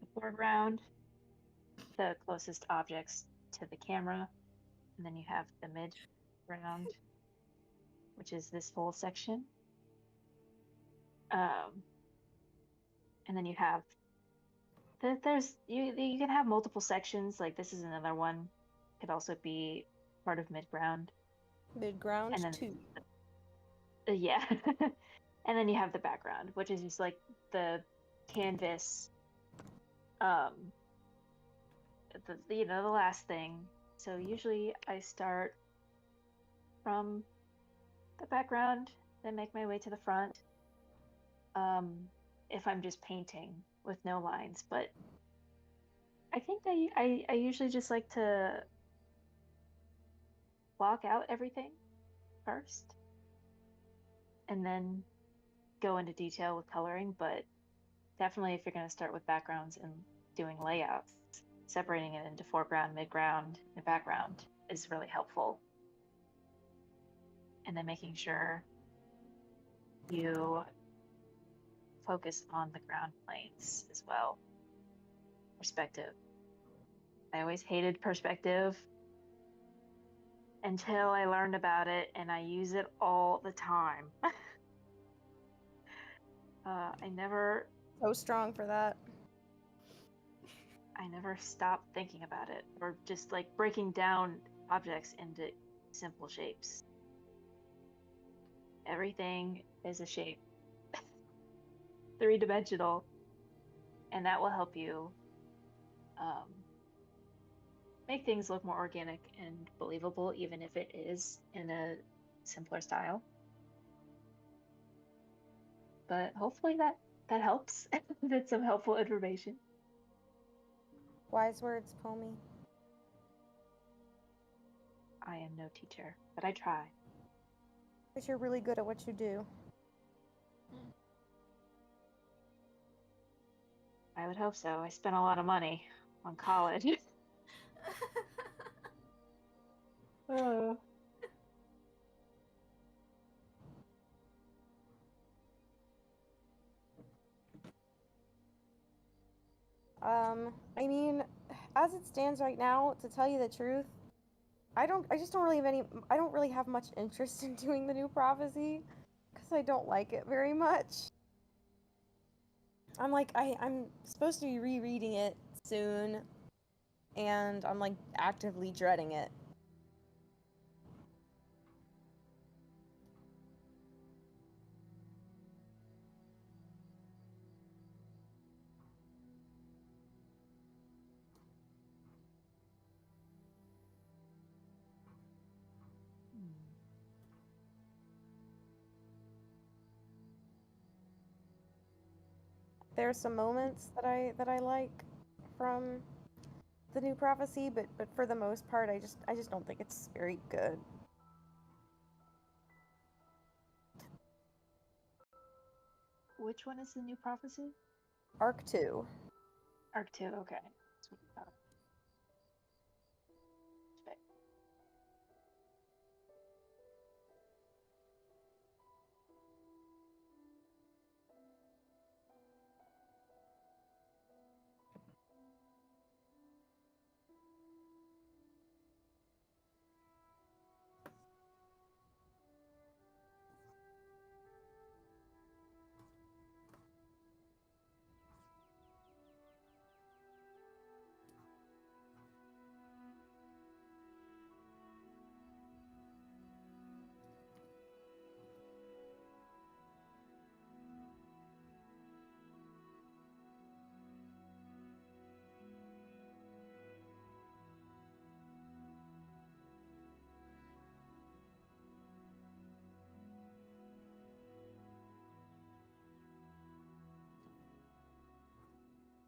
the foreground, the closest objects to the camera, and then you have the mid-ground, which is this whole section. And then you have you can have multiple sections. Like this is another one. Could also be part of mid-ground. Mid-ground and then, too. Yeah. And then you have the background, which is just like the canvas the last thing. So usually I start from the background, then make my way to the front. If I'm just painting with no lines, but I think I usually just like to block out everything first and then go into detail with coloring. But definitely if you're going to start with backgrounds and doing layouts, separating it into foreground, midground, and background is really helpful. And then making sure you focus on the ground planes as well. Perspective. I always hated perspective until I learned about it, and I use it all the time. I never So strong for that. I never stopped thinking about it, or just like breaking down objects into simple shapes. Everything is a shape, three-dimensional, and that will help you make things look more organic and believable, even if it is in a simpler style. But hopefully that helps. That's some helpful information. Wise words, Pomi. I am no teacher, but I try. Because you're really good at what you do. I would hope so. I spent a lot of money on college. I mean, as it stands right now, to tell you the truth, I just don't really have much interest in doing the new prophecy, because I don't like it very much. I'm supposed to be rereading it soon, and I'm like actively dreading it. There are some moments that I like from the new prophecy, but for the most part, I just don't think it's very good. Which one is the new prophecy? Arc 2. Arc 2, okay. That's what I thought.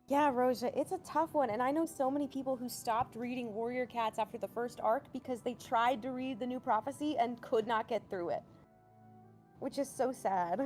Yeah, Roja, it's a tough one, and I know so many people who stopped reading Warrior Cats after the first arc because they tried to read the new prophecy and could not get through it. Which is so sad.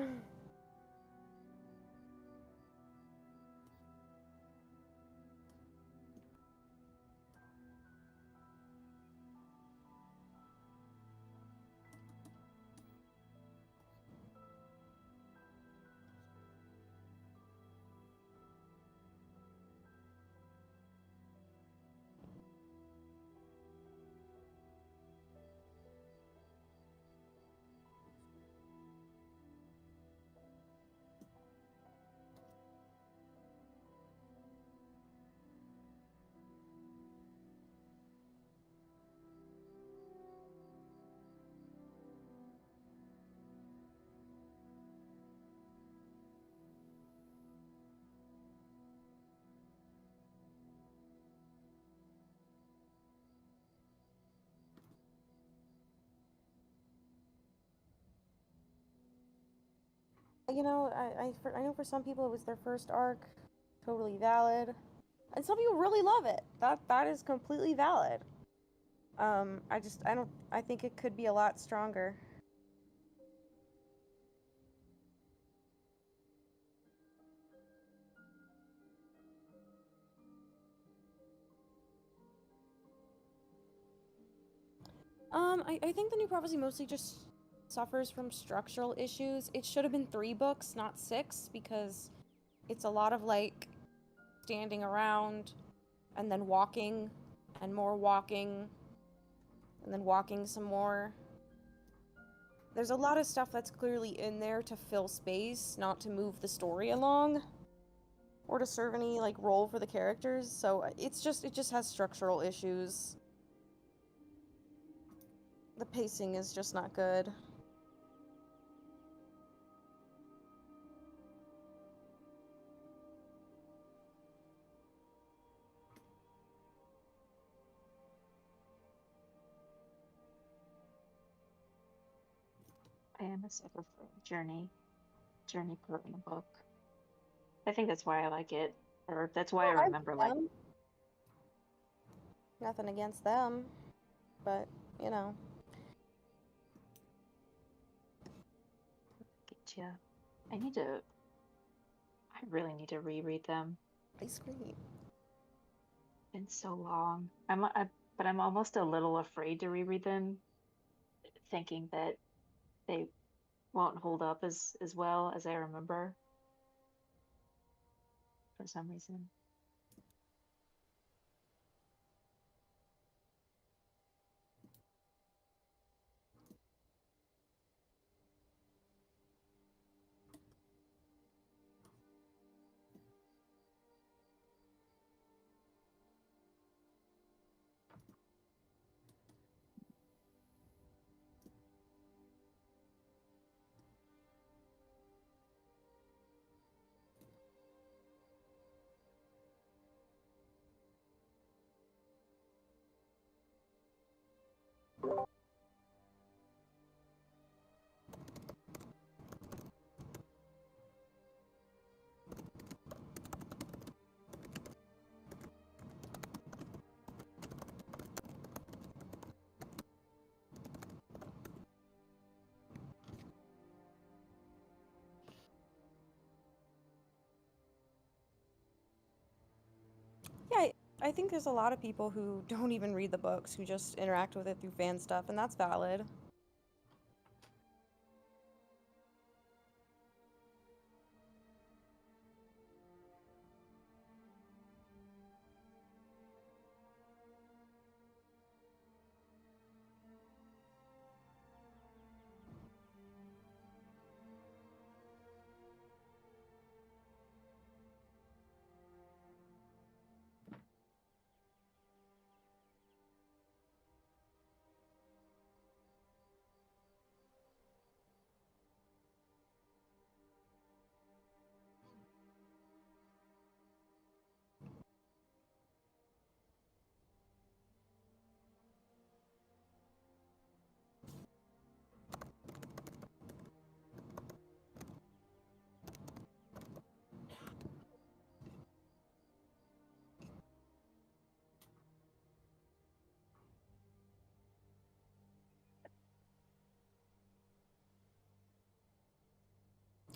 You know, I know for some people it was their first arc, totally valid, and some people really love it. That is completely valid. I think it could be a lot stronger. I think the New Prophecy mostly just suffers from structural issues. It should have been 3 books, not 6, because it's a lot of, like, standing around, and then walking, and more walking, and then walking some more. There's a lot of stuff that's clearly in there to fill space, not to move the story along, or to serve any, like, role for the characters, so it just has structural issues. The pacing is just not good. I am a sucker for journey part in the book. I think that's why I like it, or that's why I remember like. Nothing against them, but, you know. Get ya. I really need to reread them. Ice cream. Been so long. But I'm almost a little afraid to reread them, thinking that they won't hold up as well as I remember. For some reason. Yeah, I think there's a lot of people who don't even read the books, who just interact with it through fan stuff, and that's valid.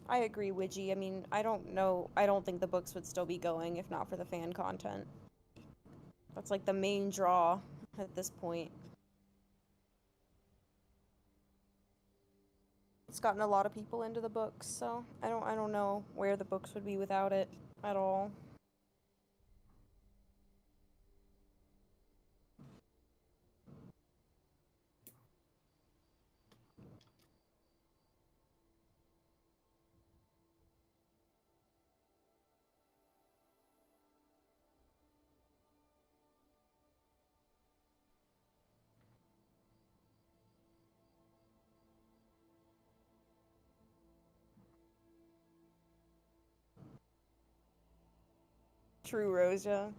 I agree, Widgie. I mean, I don't think the books would still be going if not for the fan content. That's like the main draw at this point. It's gotten a lot of people into the books, so I don't know where the books would be without it at all. True, Rosa.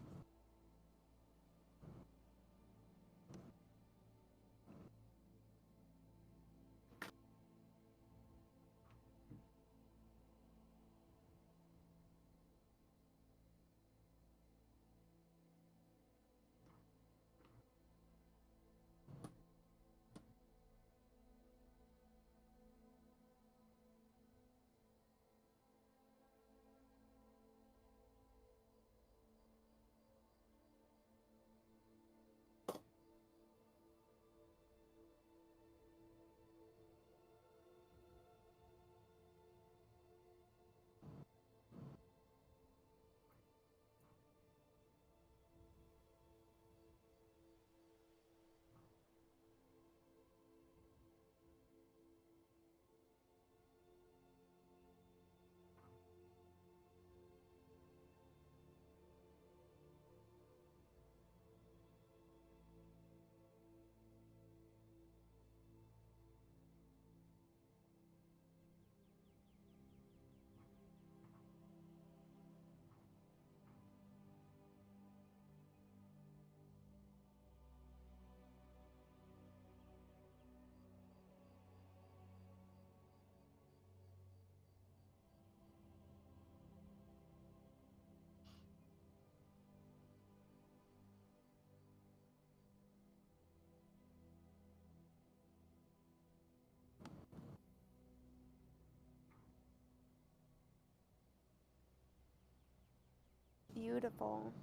Beautiful.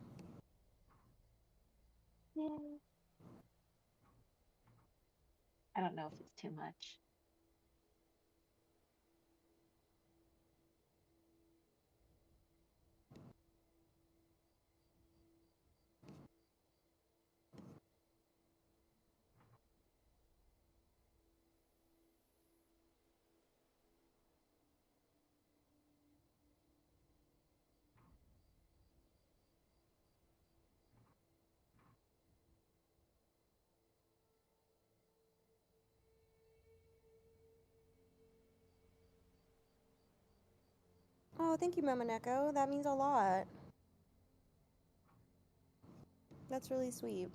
I don't know if it's too much. Oh, thank you, Momoneko. That means a lot. That's really sweet.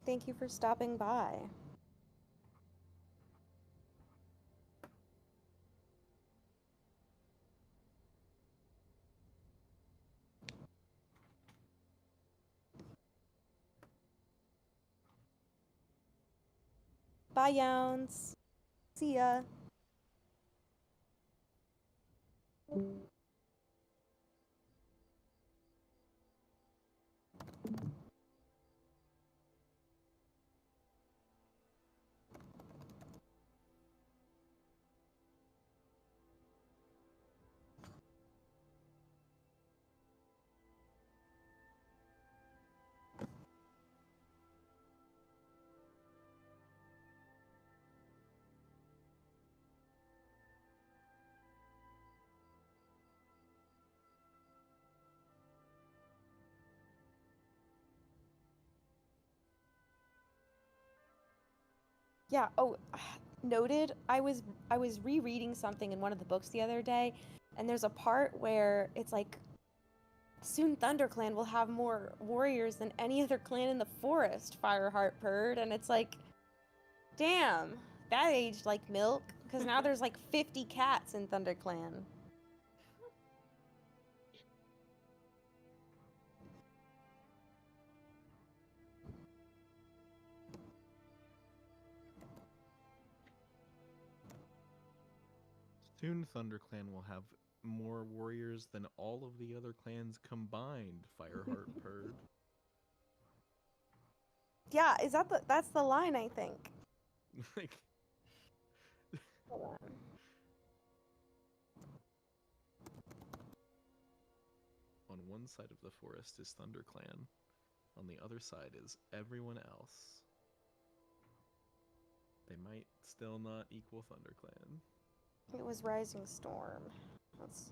Thank you for stopping by. Bye, Yowns. See ya. Yeah, oh, noted. I was rereading something in one of the books the other day, and there's a part where it's like soon ThunderClan will have more warriors than any other clan in the forest, Fireheart purred, and it's like, damn, that aged like milk, because now there's like 50 cats in ThunderClan. Soon ThunderClan will have more warriors than all of the other clans combined, Fireheart purred. Yeah, that's the line, I think. Like, Hold on. on one side of the forest is ThunderClan, on the other side is everyone else. They might still not equal ThunderClan. It was Rising Storm. Let's...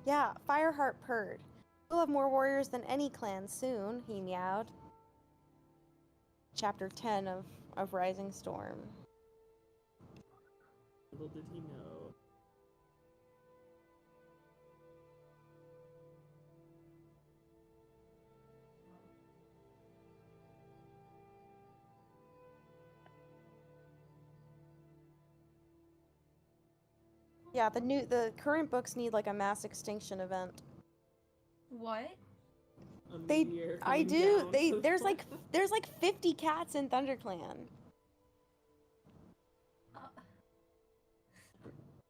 Yeah, Fireheart purred. We'll have more warriors than any clan soon, he meowed. Chapter 10 of Rising Storm. Little did he know. Yeah, the current books need like a mass extinction event. What? I do. There's like 50 cats in ThunderClan.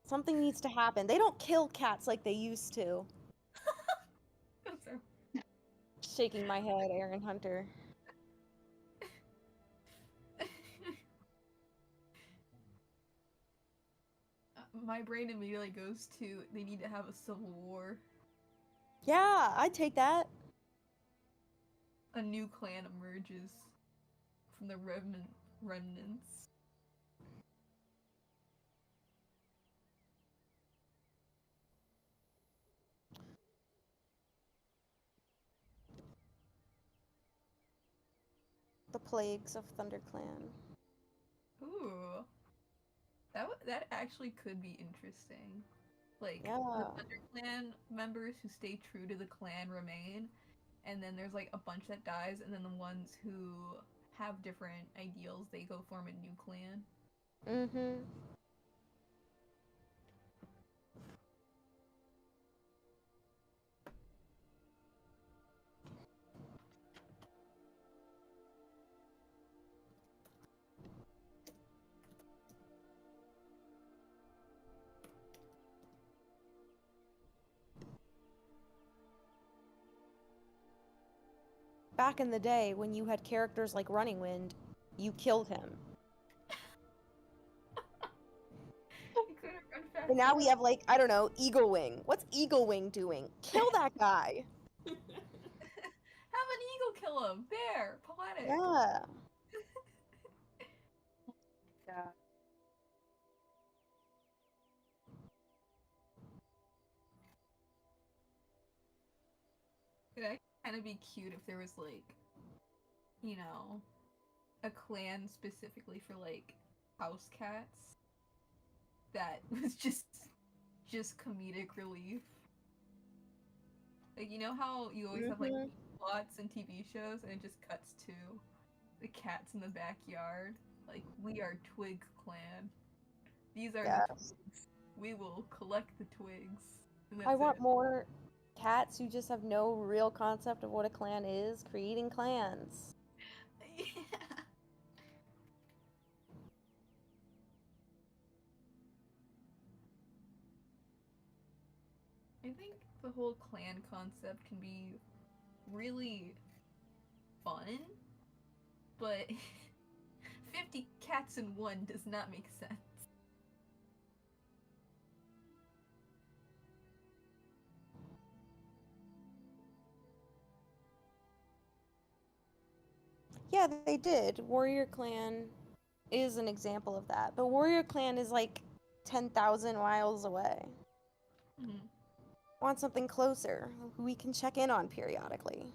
Something needs to happen. They don't kill cats like they used to. Shaking my head, Erin Hunter. My brain immediately goes to they need to have a civil war. Yeah, I'd take that. a new clan emerges from the remnants. The plagues of ThunderClan. Ooh, that actually could be interesting. Like the Yeah. ThunderClan members who stay true to the clan remain, and then there's like a bunch that dies, and then the ones who have different ideals, they go form a new clan. Mm-hmm. Back in the day, when you had characters like Running Wind, you killed him. And now we have, like, I don't know, Eagle Wing. What's Eagle Wing doing? Kill that guy! Have an eagle kill him! There! Poetic! Yeah. Yeah. It'd actually kind of be cute if there was, like, you know, a clan specifically for, like, house cats that was just comedic relief. Like, you know how you always have, like, plots in TV shows and it just cuts to the cats in the backyard? Like, we are Twig Clan. These are the twigs. We will collect the twigs. And that's I want it. more cats who just have no real concept of what a clan is, creating clans. I think the whole clan concept can be really fun, but 50 cats in one does not make sense. Yeah, they did. Warrior Clan is an example of that. But Warrior Clan is like 10,000 miles away. Mhm. Want something closer, who we can check in on periodically.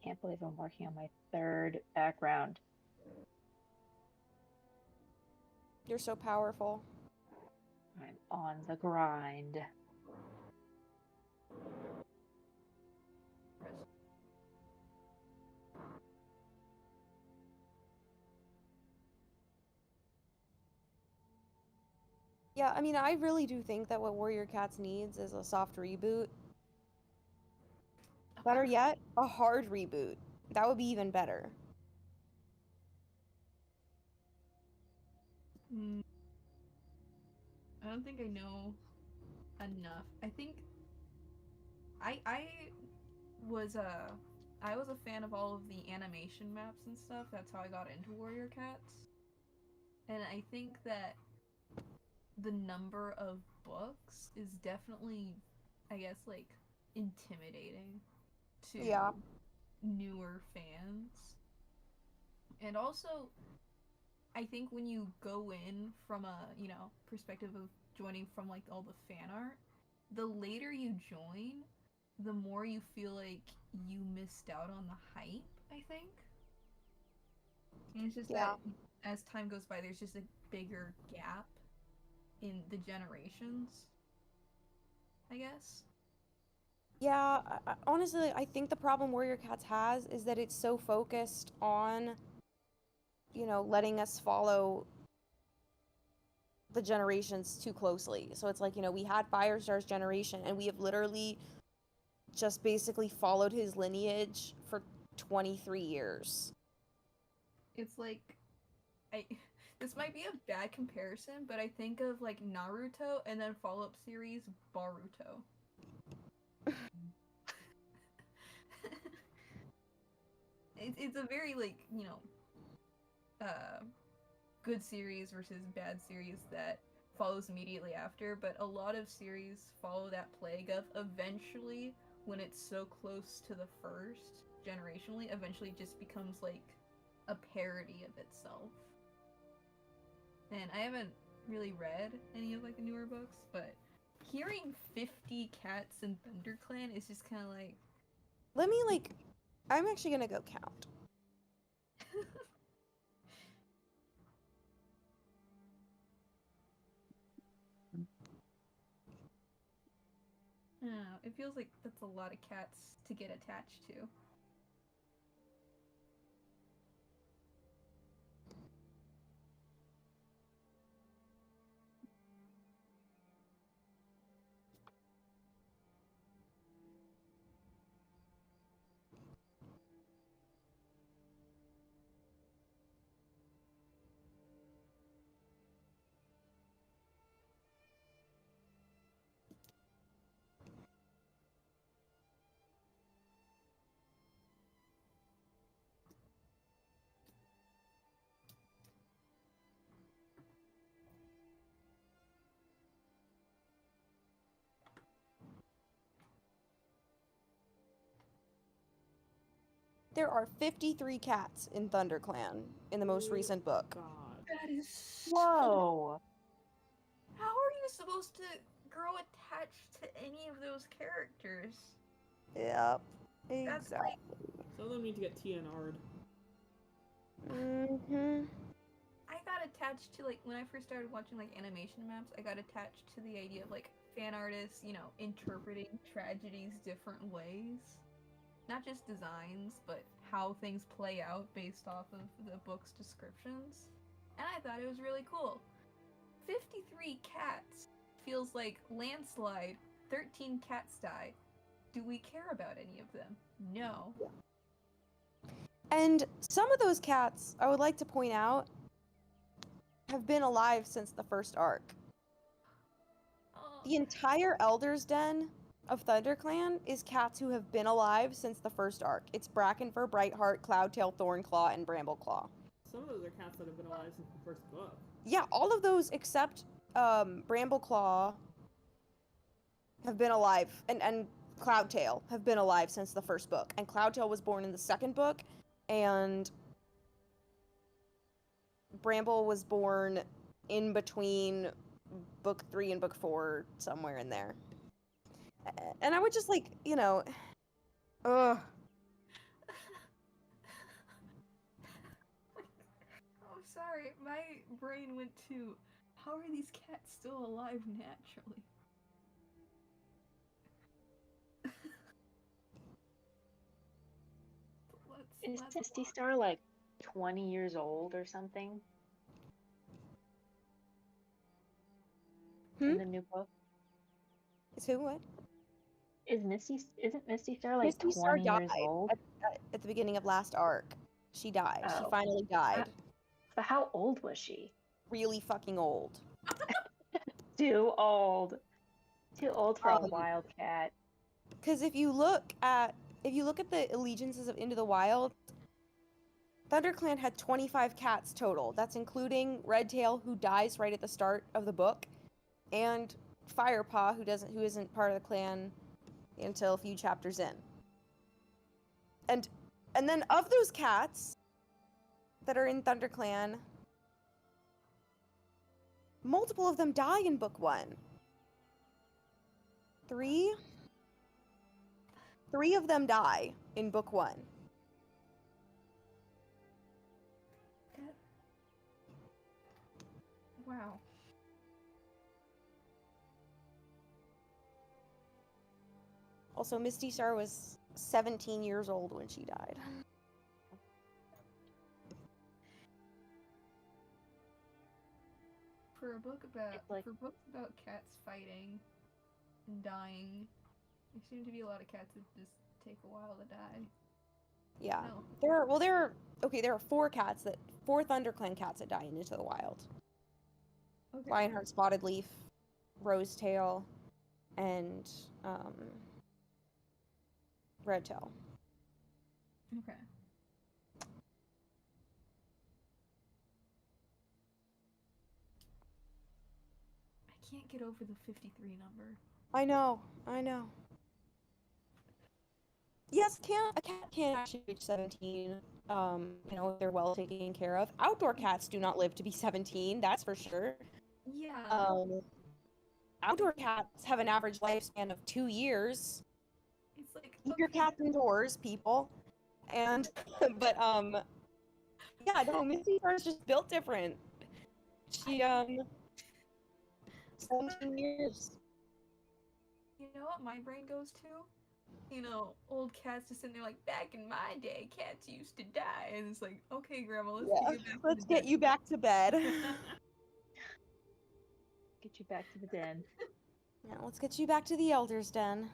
Can't believe I'm working on my third background. You're so powerful. I'm on the grind. Yeah, I mean, I really do think that what Warrior Cats needs is a soft reboot. Better yet, a hard reboot. That would be even better. I don't think I know enough. I think I was a fan of all of the animation maps and stuff. That's how I got into Warrior Cats. And I think that the number of books is definitely, I guess, like, intimidating to newer fans. And also, I think when you go in from a, you know, perspective of joining from, like, all the fan art, the later you join, the more you feel like you missed out on the hype, I think. And it's just that as time goes by, there's just a bigger gap in the generations. I guess. Yeah, honestly, I think the problem Warrior Cats has is that it's so focused on, you know, letting us follow the generations too closely. So it's like, you know, we had Firestar's generation, and we have literally just basically followed his lineage for 23 years. It's like, this might be a bad comparison, but I think of like Naruto and then follow-up series Boruto. It's a very, like, you know, good series versus bad series that follows immediately after, but a lot of series follow that plague of eventually, when it's so close to the first generationally, eventually just becomes like a parody of itself. And I haven't really read any of like the newer books, but hearing 50 cats in ThunderClan is just kind of like, Let me, like, I'm actually gonna go count. I don't know, it feels like that's a lot of cats to get attached to. There are 53 cats in ThunderClan in the most recent book. That is so... Whoa. How are you supposed to grow attached to any of those characters? Yep, That's like... Some of them need to get TNR'd. I got attached to, like, when I first started watching, like, animation maps, I got attached to the idea of, like, fan artists, you know, interpreting tragedies different ways. Not just designs, but how things play out based off of the book's descriptions. And I thought it was really cool. 53 cats feels like landslide, 13 cats died. Do we care about any of them? No. And some of those cats, I would like to point out, have been alive since the first arc. The entire Elder's Den of ThunderClan is cats who have been alive since the first arc. It's Brackenfur, Brightheart, Cloudtail, Thornclaw, and Brambleclaw. Some of those are cats that have been alive since the first book. Yeah, all of those except Brambleclaw have been alive, and Cloudtail have been alive since the first book. And Cloudtail was born in the second book, and Bramble was born in between book 3 and book 4, somewhere in there. And I would just, like, you know, ugh. Oh, sorry, my brain went to, how are these cats still alive naturally? Is Misty Star like 20 years old or something? In the new book? Is who what? Isn't Misty Star like Misty Star 20 years died old? at the beginning of last arc. She died. She Oh. finally died. But how old was she? Really fucking old. Too old. Too old for a wildcat. Because if you look at the allegiances of Into the Wild, ThunderClan had 25 cats total. That's including Redtail, who dies right at the start of the book, and Firepaw, who isn't part of the clan until a few chapters in. And then of those cats that are in ThunderClan, multiple of them die in book 1. 3 of them die in book 1. Wow. Also, Misty Star was 17 years old when she died. For books about cats fighting and dying, there seem to be a lot of cats that just take a while to die. Yeah. No. There are 4 ThunderClan cats that die into the wild. Okay. Lionheart, Spotted Leaf, Rosetail, and Redtail. Okay. I can't get over the 53 number. I know. Yes, a cat can actually reach 17, if they're well taken care of. Outdoor cats do not live to be 17, that's for sure. Yeah. Outdoor cats have an average lifespan of 2 years. It's like, Keep your cats indoors, people. And, but, yeah, no, Missy Star's just built different. She, 17 years. You know what my brain goes to? Old cats just sitting there like, back in my day, cats used to die. And it's like, okay, Grandma, let's get you back to get bed. you back to bed. Get you back to the den. Yeah, let's get you back to the Elder's Den.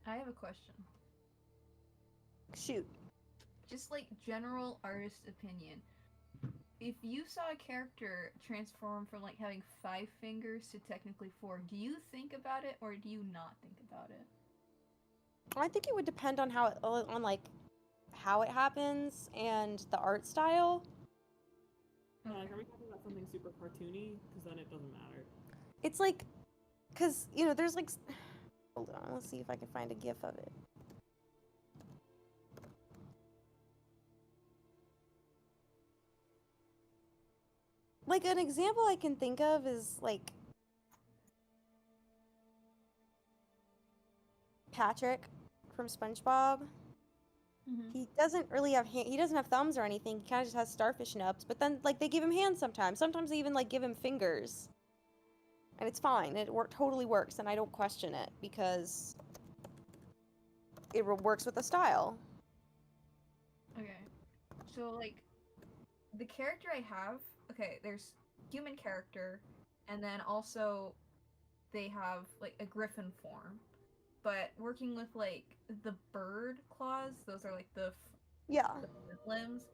I have a question. Shoot. Just like general artist opinion. If you saw a character transform from like having 5 fingers to technically 4, do you think about it or do you not think about it? I think it would depend on how it happens and the art style. Like, are we talking about something super cartoony? Because then it doesn't matter. It's like, because, there's like, hold on, let's see if I can find a gif of it. Like, an example I can think of is, like, Patrick from SpongeBob. He doesn't really have he doesn't have thumbs or anything. He kind of just has starfish nubs. But then, like, they give him hands sometimes. Sometimes they even, like, give him fingers. And it's fine. It totally works, and I don't question it because it works with the style. Okay. So, like, the character I have, okay, there's human character, and then also they have, like, a griffin form. But working with, like, the bird claws, those are, like, the limbs,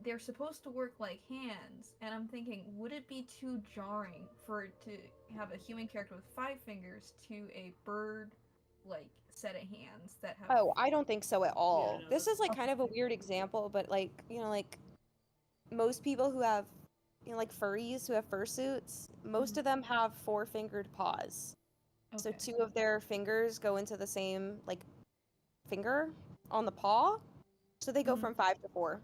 they're supposed to work like hands, and I'm thinking, would it be too jarring for it to have a human character with 5 fingers to a bird, like, set of hands that have... Oh, I don't think so at all. This is, like, kind of a weird example, but, like, like, most people who have, like, furries who have fursuits, most of them have 4-fingered paws. So 2 of their fingers go into the same, like, finger on the paw, so they go from 5 to 4.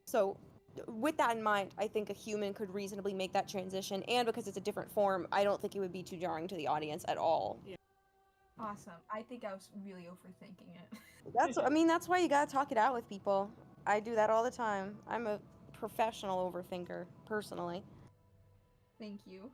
So with that in mind, I think a human could reasonably make that transition, and because it's a different form, I don't think it would be too jarring to the audience at all. Yeah. Awesome. I think I was really overthinking it. That's why you gotta talk it out with people. I do that all the time. I'm a professional overthinker, personally. Thank you.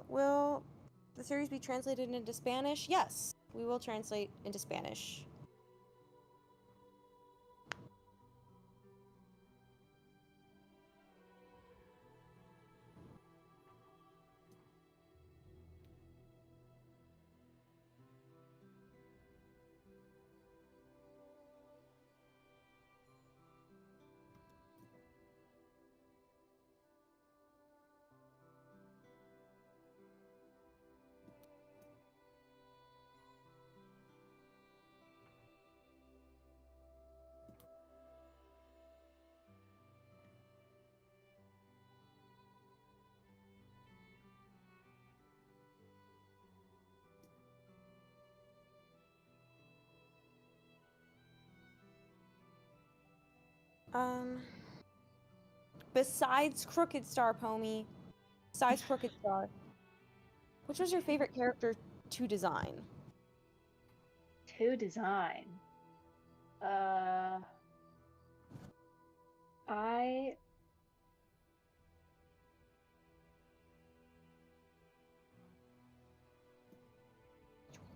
Will the series be translated into Spanish? Yes, we will translate into Spanish. Besides Crooked Star, Pomey, besides Crooked Star, which was your favorite character to design? To design. I'm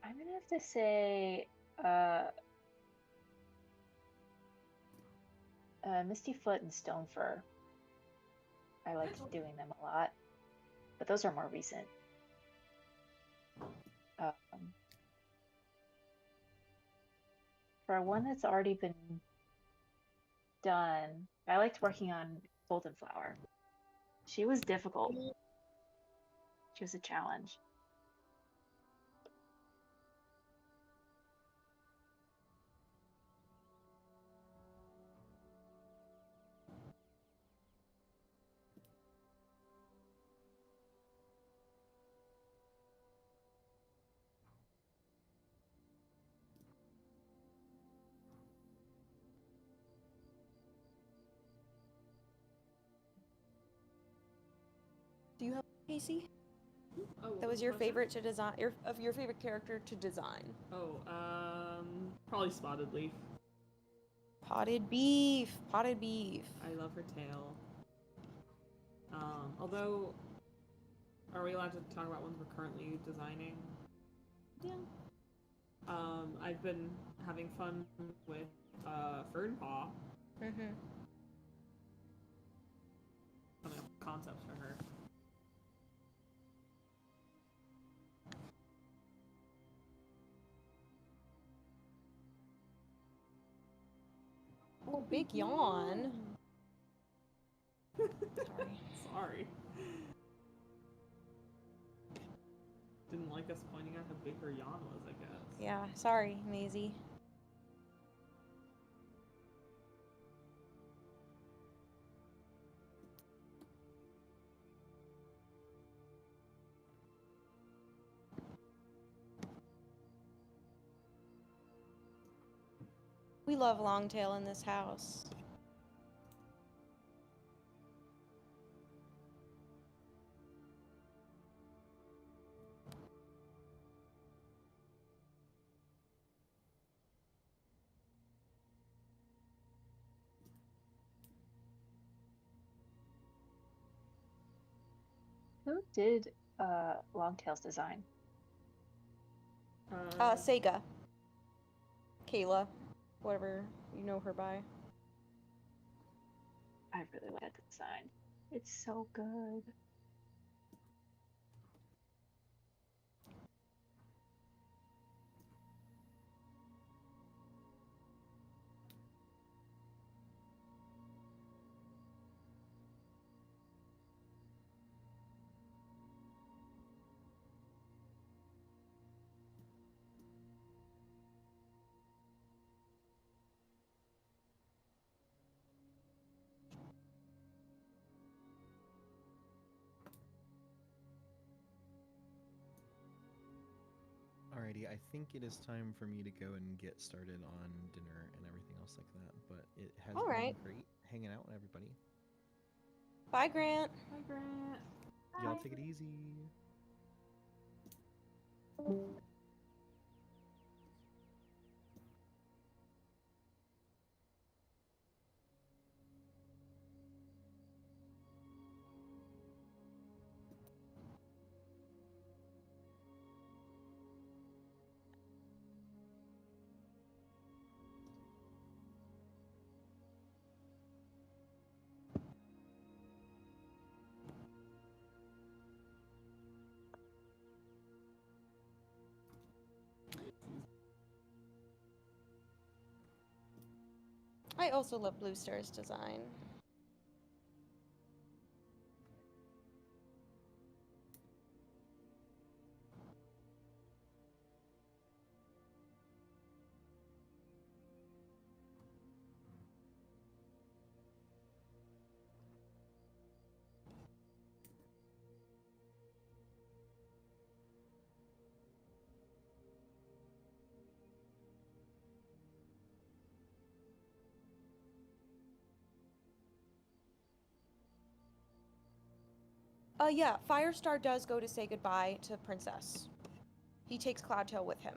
gonna have to say Misty Foot and Stonefur. I liked doing them a lot, but those are more recent. For one that's already been done, I liked working on Golden Flower. She was difficult. She was a challenge. Do you have Casey? Oh, That was your favorite to design, your favorite character to design. Oh, probably Spotted Leaf. Potted beef. Potted beef. I love her tail. Although, are we allowed to talk about ones we're currently designing? Yeah. I've been having fun with Fernpaw. Mm-hmm. Coming up with concepts for her. Oh, big yawn. Sorry. Sorry. Didn't like us pointing out how big her yawn was, I guess. Yeah, sorry, Maisie. We love Longtail in this house. Who did Longtail's design? Sega. Kayla. Whatever you know her by. I really like that design. It's so good. Alrighty, I think it is time for me to go and get started on dinner and everything else like that. But it has been great hanging out with everybody. Bye, Grant. Bye, Grant. Y'all take it easy. I also love Blue Star's design. Yeah, Firestar does go to say goodbye to Princess. He takes Cloudtail with him.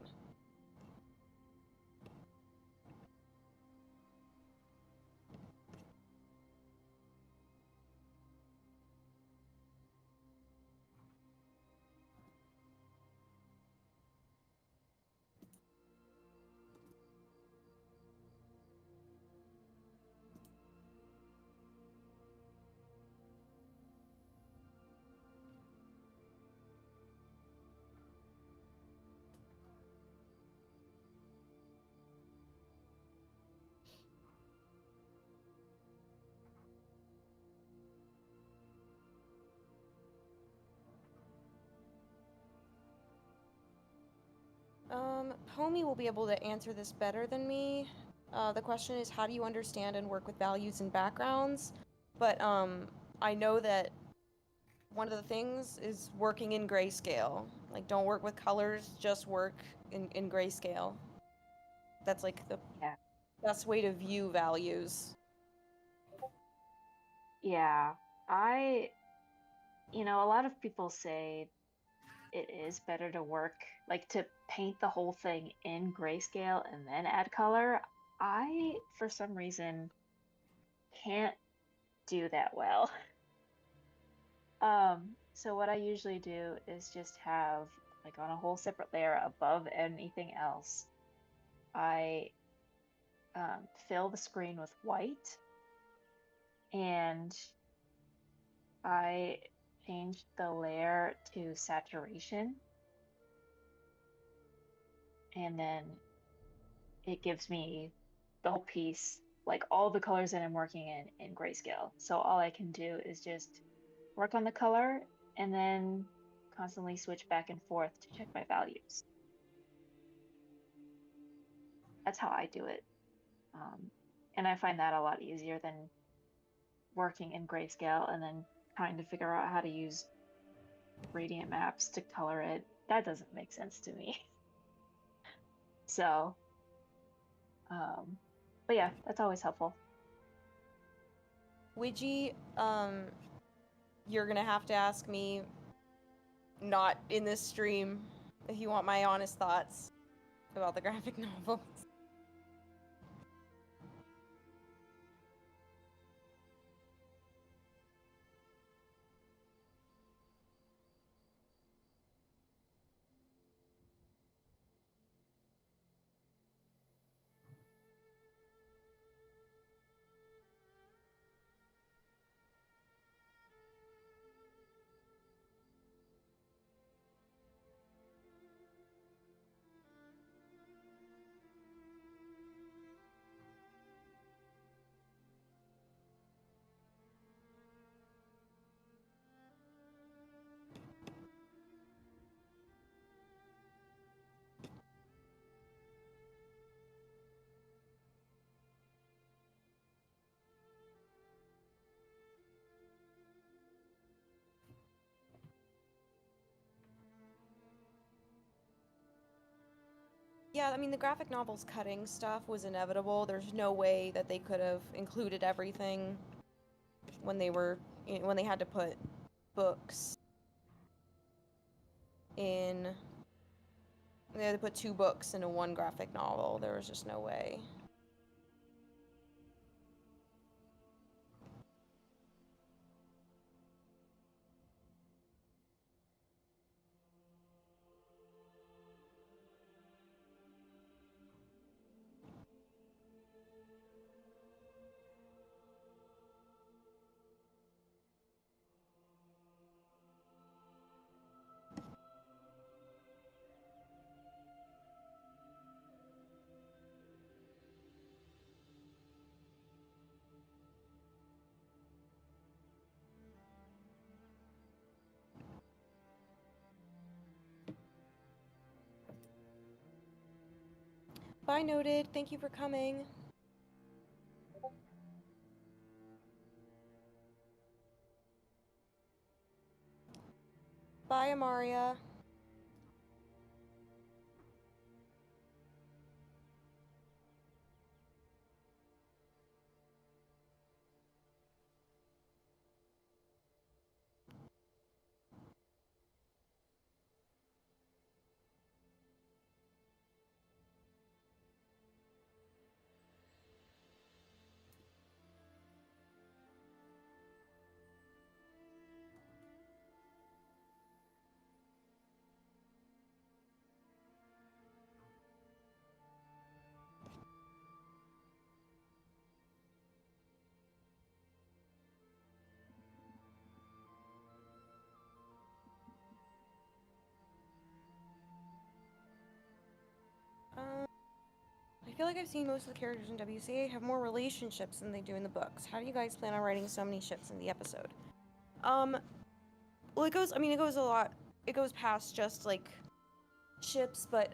Homie will be able to answer this better than me. The question is, how do you understand and work with values and backgrounds? But, I know that one of the things is working in grayscale. Like, don't work with colors, just work in grayscale. That's, like, the best way to view values. Yeah, you know, a lot of people say it is better to work, like to paint the whole thing in grayscale and then add color. I, for some reason, can't do that well. So what I usually do is just have, like on a whole separate layer above anything else, I fill the screen with white, and I change the layer to saturation, and then it gives me the whole piece, like all the colors that I'm working in grayscale. So all I can do is just work on the color and then constantly switch back and forth to check my values. That's how I do it. And I find that a lot easier than working in grayscale and then trying to figure out how to use gradient maps to color it. That doesn't make sense to me. So, but yeah, that's always helpful. Widgie, you're gonna have to ask me, not in this stream, if you want my honest thoughts about the graphic novels. Yeah, I mean, the graphic novel's cutting stuff was inevitable. There's no way that they could have included everything when they had to put books in. They had to put 2 books into 1 graphic novel. There was just no way. Bye, Noted. Thank you for coming. Bye, Amaria. I feel like I've seen most of the characters in WCA have more relationships than they do in the books. How do you guys plan on writing so many ships in the episode? Well, it goes a lot. It goes past just, like, ships, but,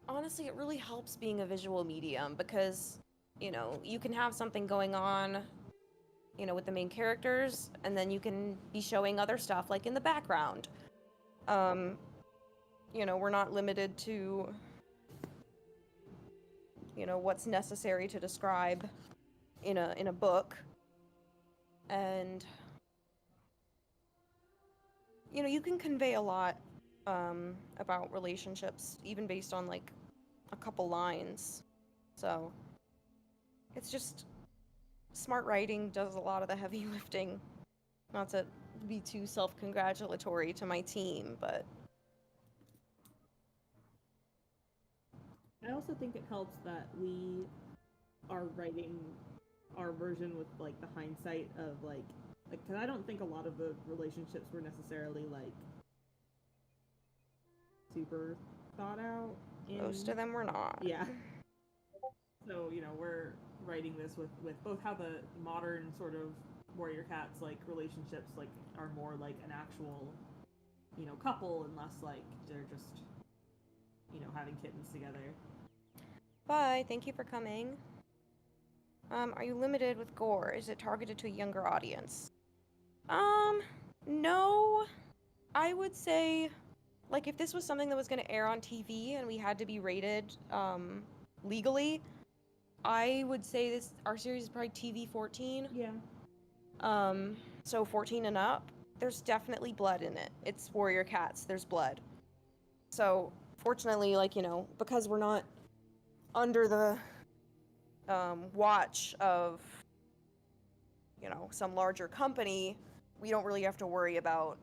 honestly, it really helps being a visual medium because, you know, you can have something going on, you know, with the main characters, and then you can be showing other stuff, like, in the background. You know, we're not limited to, you know, what's necessary to describe in a book. And, you know, you can convey a lot, about relationships, even based on, like, a couple lines. So, it's just, smart writing does a lot of the heavy lifting. Not to be too self-congratulatory to my team, but... I also think it helps that we are writing our version with, like, the hindsight of, like, because I don't think a lot of the relationships were necessarily, like, super thought out. Most of them were not. Yeah. So, you know, we're writing this with both how the modern sort of warrior cats, like, relationships, like, are more like an actual, you know, couple and less like they're just, you know, having kittens together. Bye, thank you for coming. Are you limited with gore? Is it targeted to a younger audience? No. I would say, like, if this was something that was going to air on TV and we had to be rated, legally, I would say our series is probably TV 14. Yeah. So 14 and up. There's definitely blood in it. It's warrior cats, there's blood. So, fortunately, like, you know, because we're not under the, watch of, you know, some larger company, we don't really have to worry about,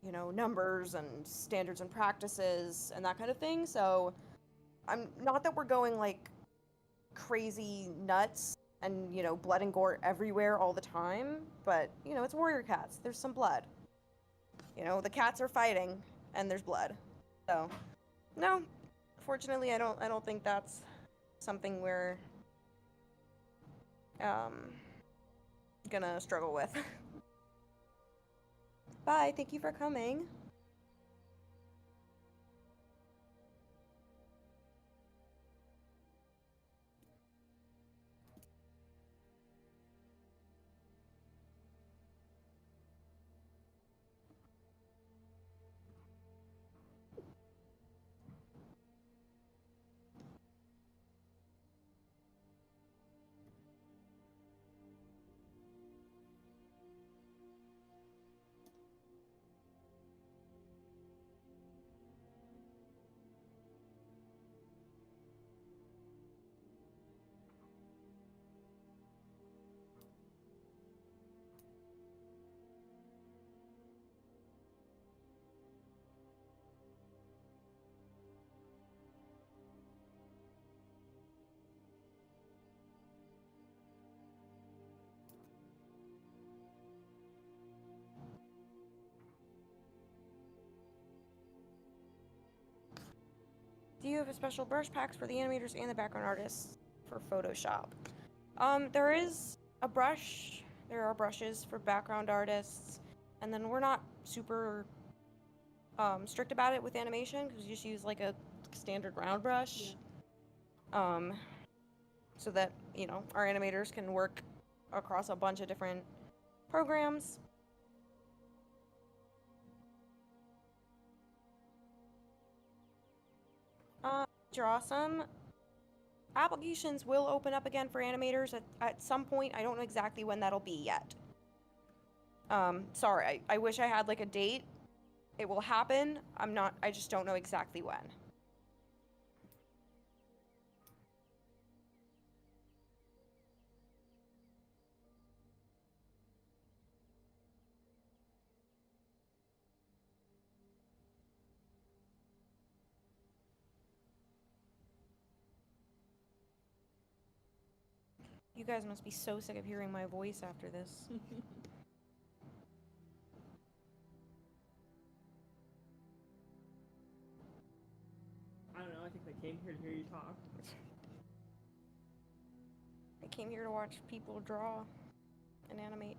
you know, numbers and standards and practices and that kind of thing. So, I'm not that we're going, like, crazy nuts and, you know, blood and gore everywhere all the time, but, you know, it's warrior cats. There's some blood. You know, the cats are fighting and there's blood. So, no, fortunately, I don't think that's something we're gonna struggle with. Bye, thank you for coming. Do you have a special brush packs for the animators and the background artists for Photoshop? There is a brush. There are brushes for background artists, and then we're not super strict about it with animation because we just use like a standard round brush. so that, you know, our animators can work across a bunch of different programs. Draw some. Applications will open up again for animators at some point. I don't know exactly when that'll be yet. Sorry, I wish I had like a date. It will happen. I just don't know exactly when. You guys must be so sick of hearing my voice after this. I don't know, I think they came here to hear you talk. I came here to watch people draw and animate.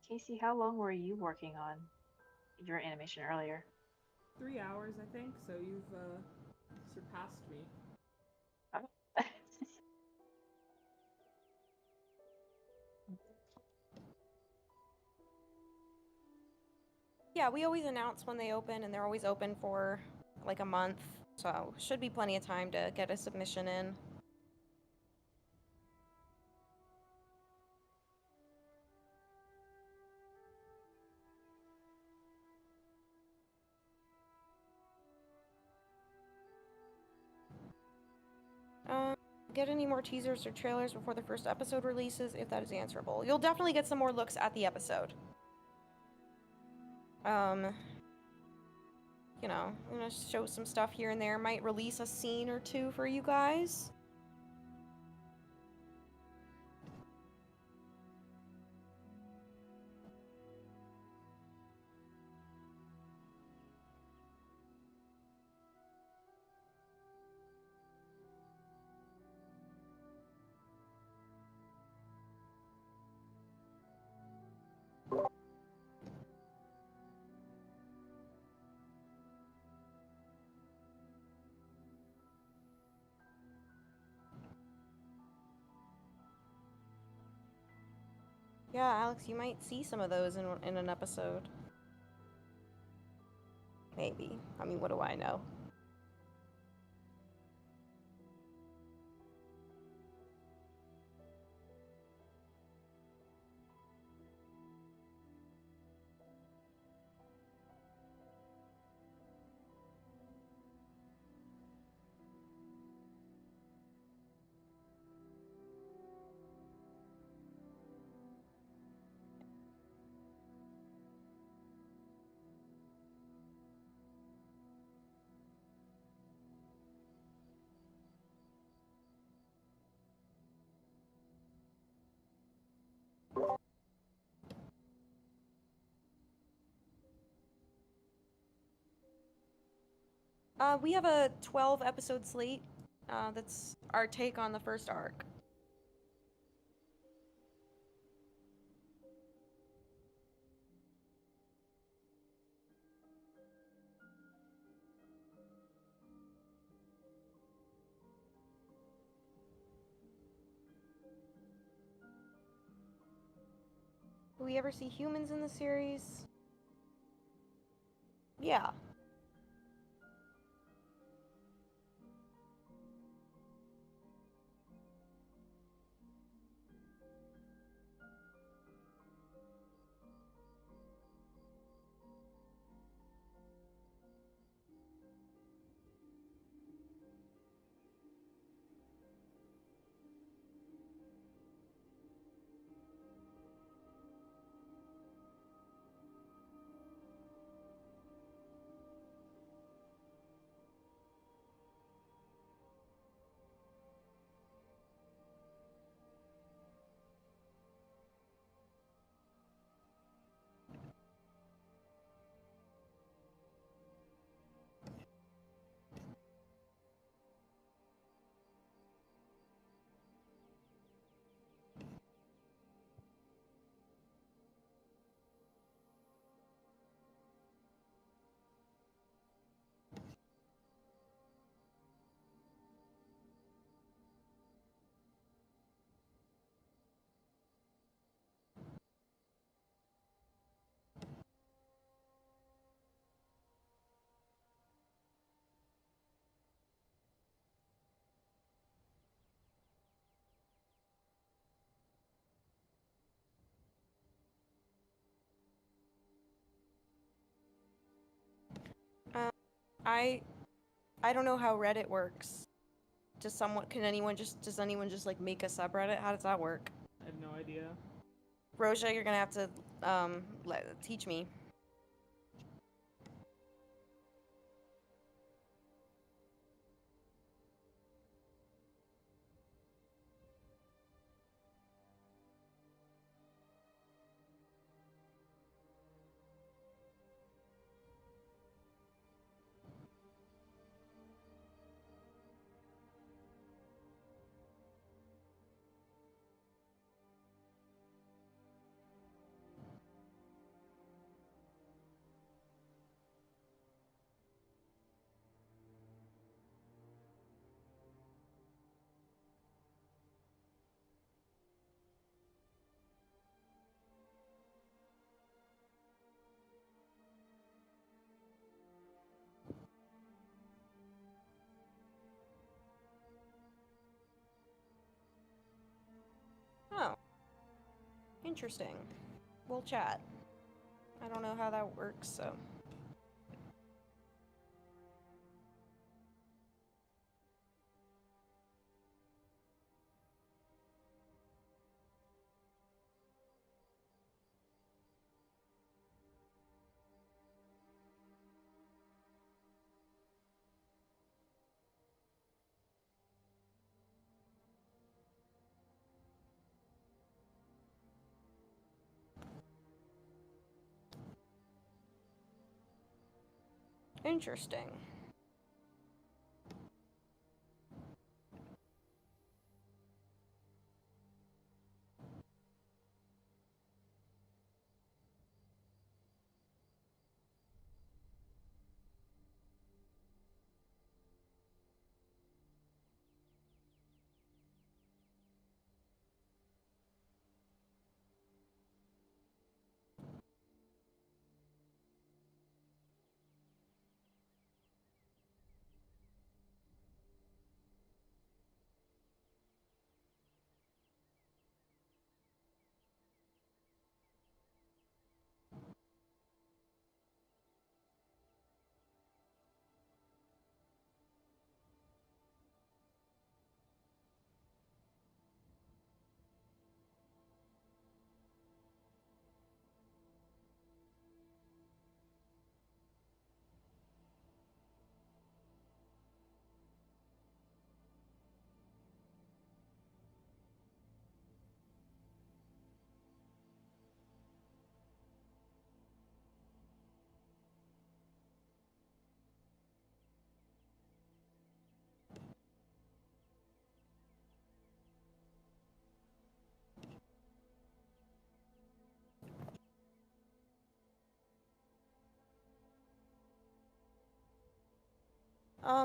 Casey, how long were you working on your animation earlier? 3 hours, I think, so you've surpassed me. Oh. Yeah, we always announce when they open, and they're always open for like a month, so should be plenty of time to get a submission in. Get any more teasers or trailers before the first episode releases, if that is answerable. You'll definitely get some more looks at the episode. You know, I'm gonna show some stuff here and there. Might release a scene or two for you guys. Yeah, Alex, you might see some of those in an episode. Maybe. I mean, what do I know? We have a 12 episode slate. That's our take on the first arc. Do we ever see humans in the series? Yeah. I don't know how Reddit works. Does anyone just like make a subreddit? How does that work? I have no idea. Roja, you're gonna have to teach me. Oh. Interesting. We'll chat. I don't know how that works, so. Interesting.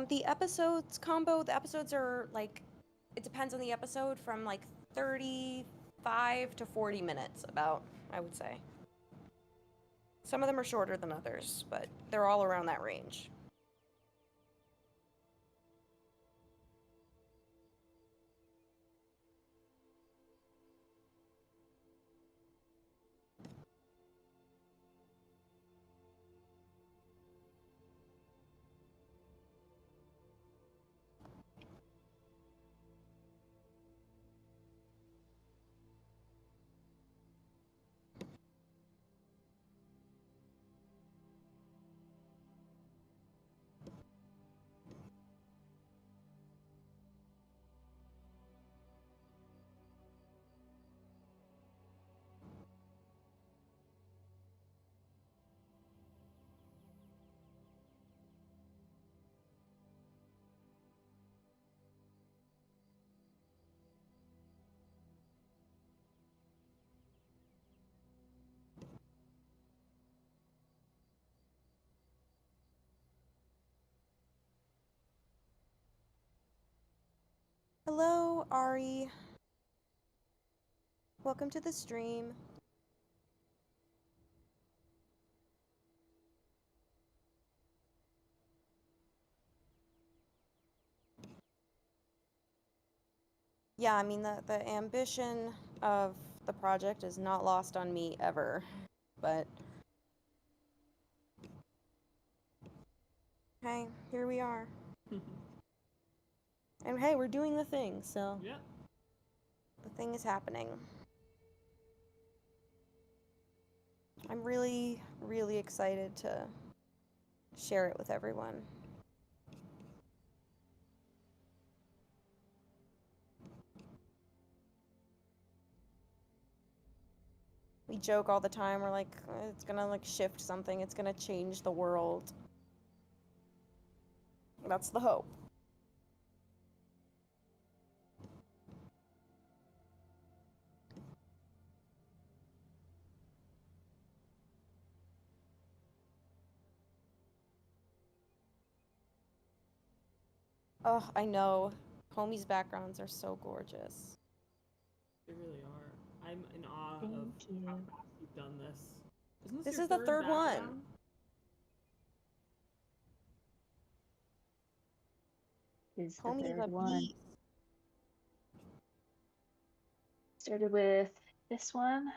The episodes are like, it depends on the episode, from like 35 to 40 minutes, about, I would say. Some of them are shorter than others, but they're all around that range. Hello, Ari. Welcome to the stream. Yeah, I mean, the ambition of the project is not lost on me ever, but Hey, here we are. And hey, we're doing the thing, so. Yeah. The thing is happening. I'm really, really excited to share it with everyone. We joke all the time, we're like, it's gonna like shift something, it's gonna change the world. That's the hope. Oh, I know. Homie's backgrounds are so gorgeous. They really are. I'm in awe Thank of you. how fast you've done this. Isn't This your is the third one. background? Is the Homie's a third one. beast. Started with this one,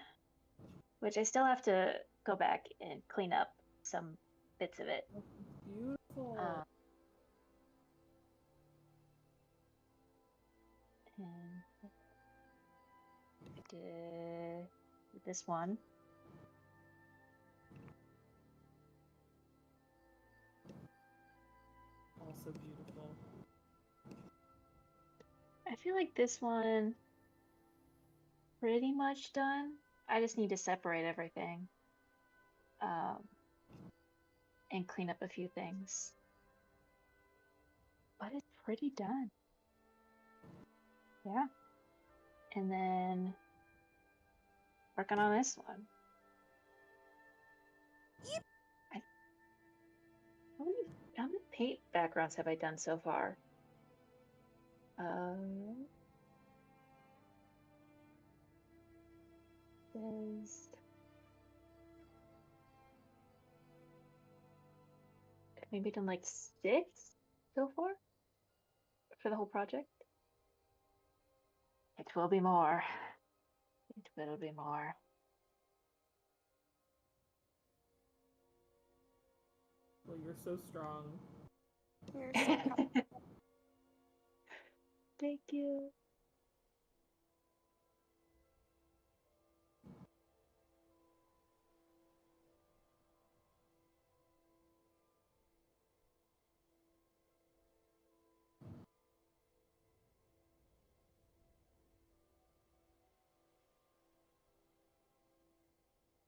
which I still have to go back and clean up some bits of it. Beautiful. And I did this one. Also beautiful. I feel like this one pretty much done. I just need to separate everything and clean up a few things. But it's pretty done. Yeah. And then working on this one. How many paint backgrounds have I done so far? There's maybe done like 6 so far for the whole project. It will be more. It will be more. Well, you're so strong. You're so Thank you.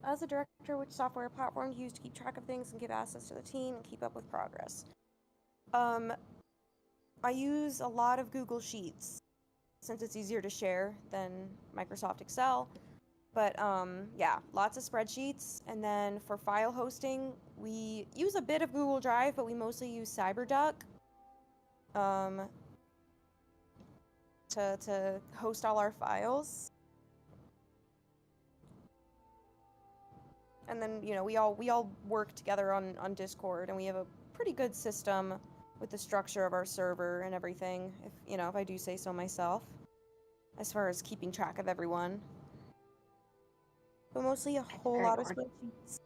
As a director, which software platform do you use to keep track of things and give access to the team and keep up with progress? I use a lot of Google Sheets since it's easier to share than Microsoft Excel. But yeah, lots of spreadsheets. And then for file hosting, we use a bit of Google Drive, but we mostly use CyberDuck to host all our files. And then, you know, we all work together on Discord, and we have a pretty good system with the structure of our server and everything, if I do say so myself, as far as keeping track of everyone. But mostly a whole lot of spreadsheets.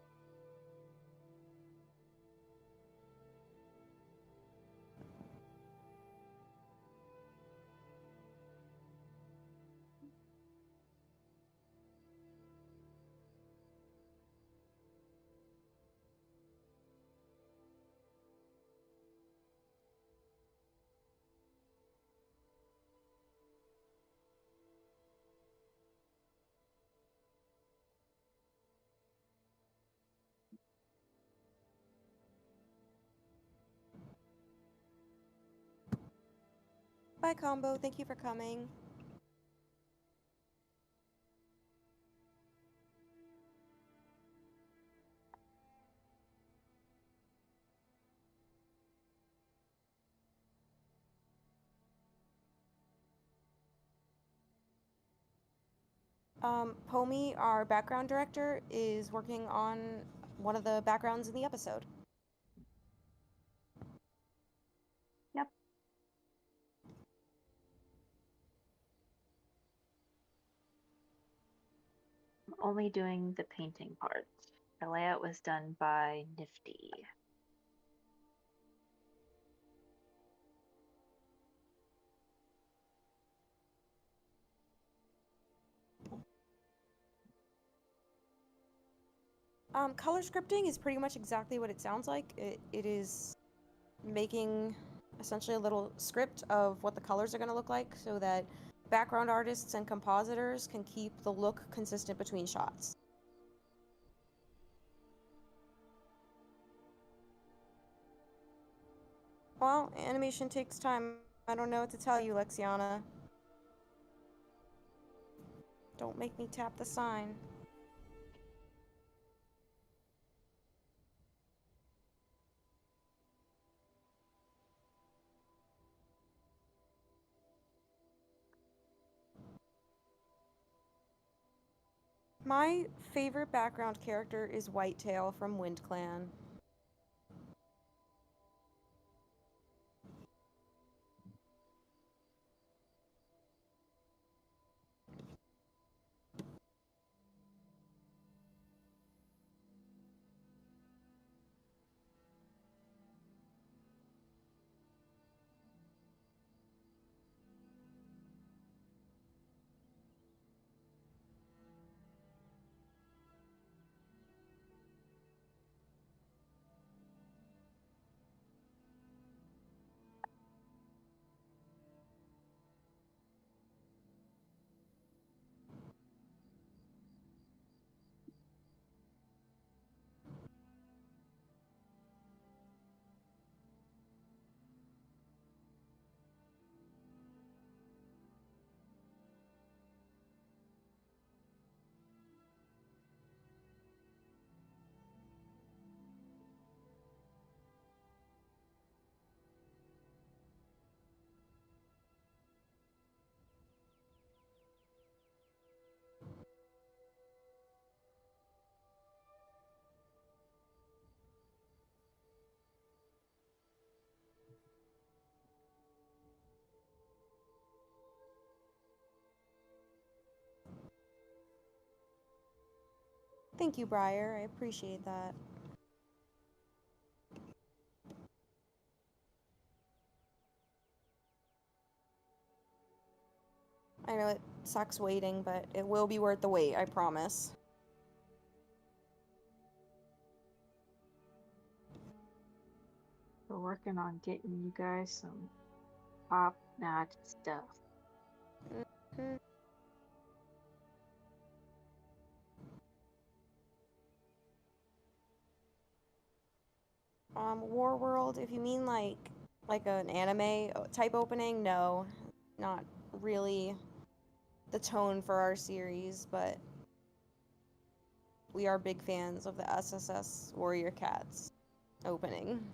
Bye, Combo. Thank you for coming. Pomi, our background director, is working on one of the backgrounds in the episode. Yep. I'm only doing the painting part. The layout was done by Nifty. Color scripting is pretty much exactly what it sounds like. It is making essentially a little script of what the colors are going to look like so that background artists and compositors can keep the look consistent between shots. Well, animation takes time. I don't know what to tell you, Lexiana. Don't make me tap the sign. My favorite background character is Whitetail from Wind Clan. Thank you, Briar. I appreciate that. I know it sucks waiting, but it will be worth the wait, I promise. We're working on getting you guys some top-notch stuff. Mhm. War World, if you mean like an anime type opening, no, not really the tone for our series, but we are big fans of the SSS Warrior Cats opening.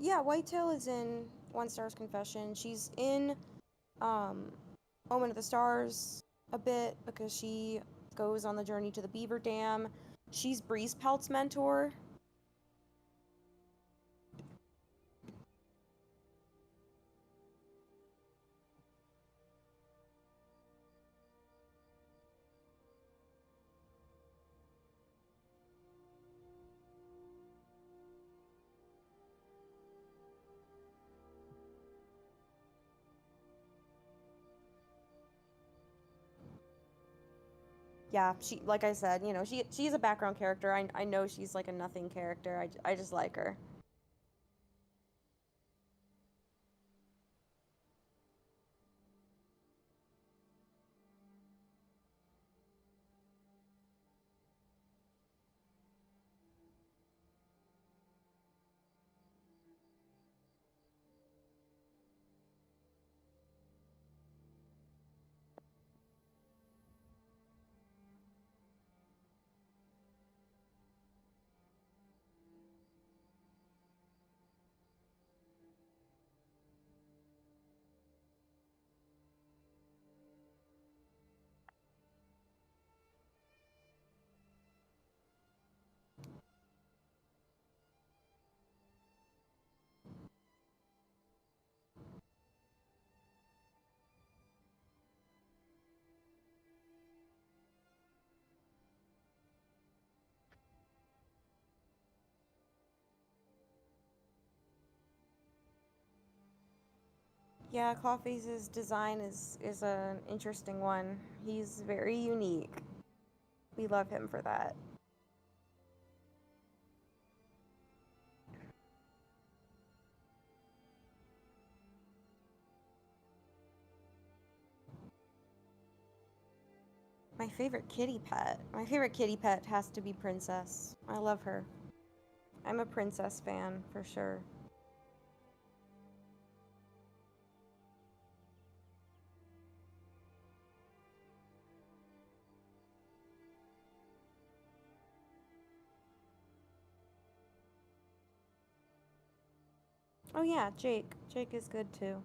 Yeah, Whitetail is in One Star's Confession. She's in, Omen of the Stars a bit because she goes on the journey to the Beaver Dam. She's Breeze Pelt's mentor. yeah, she, like I said, you know, she's a background character. I know she's like a nothing character. I just like her. Yeah, Clawface's design is an interesting one. He's very unique. We love him for that. My favorite kitty pet. My favorite kitty pet has to be Princess. I love her. I'm a Princess fan for sure. Oh yeah, Jake. Jake is good too.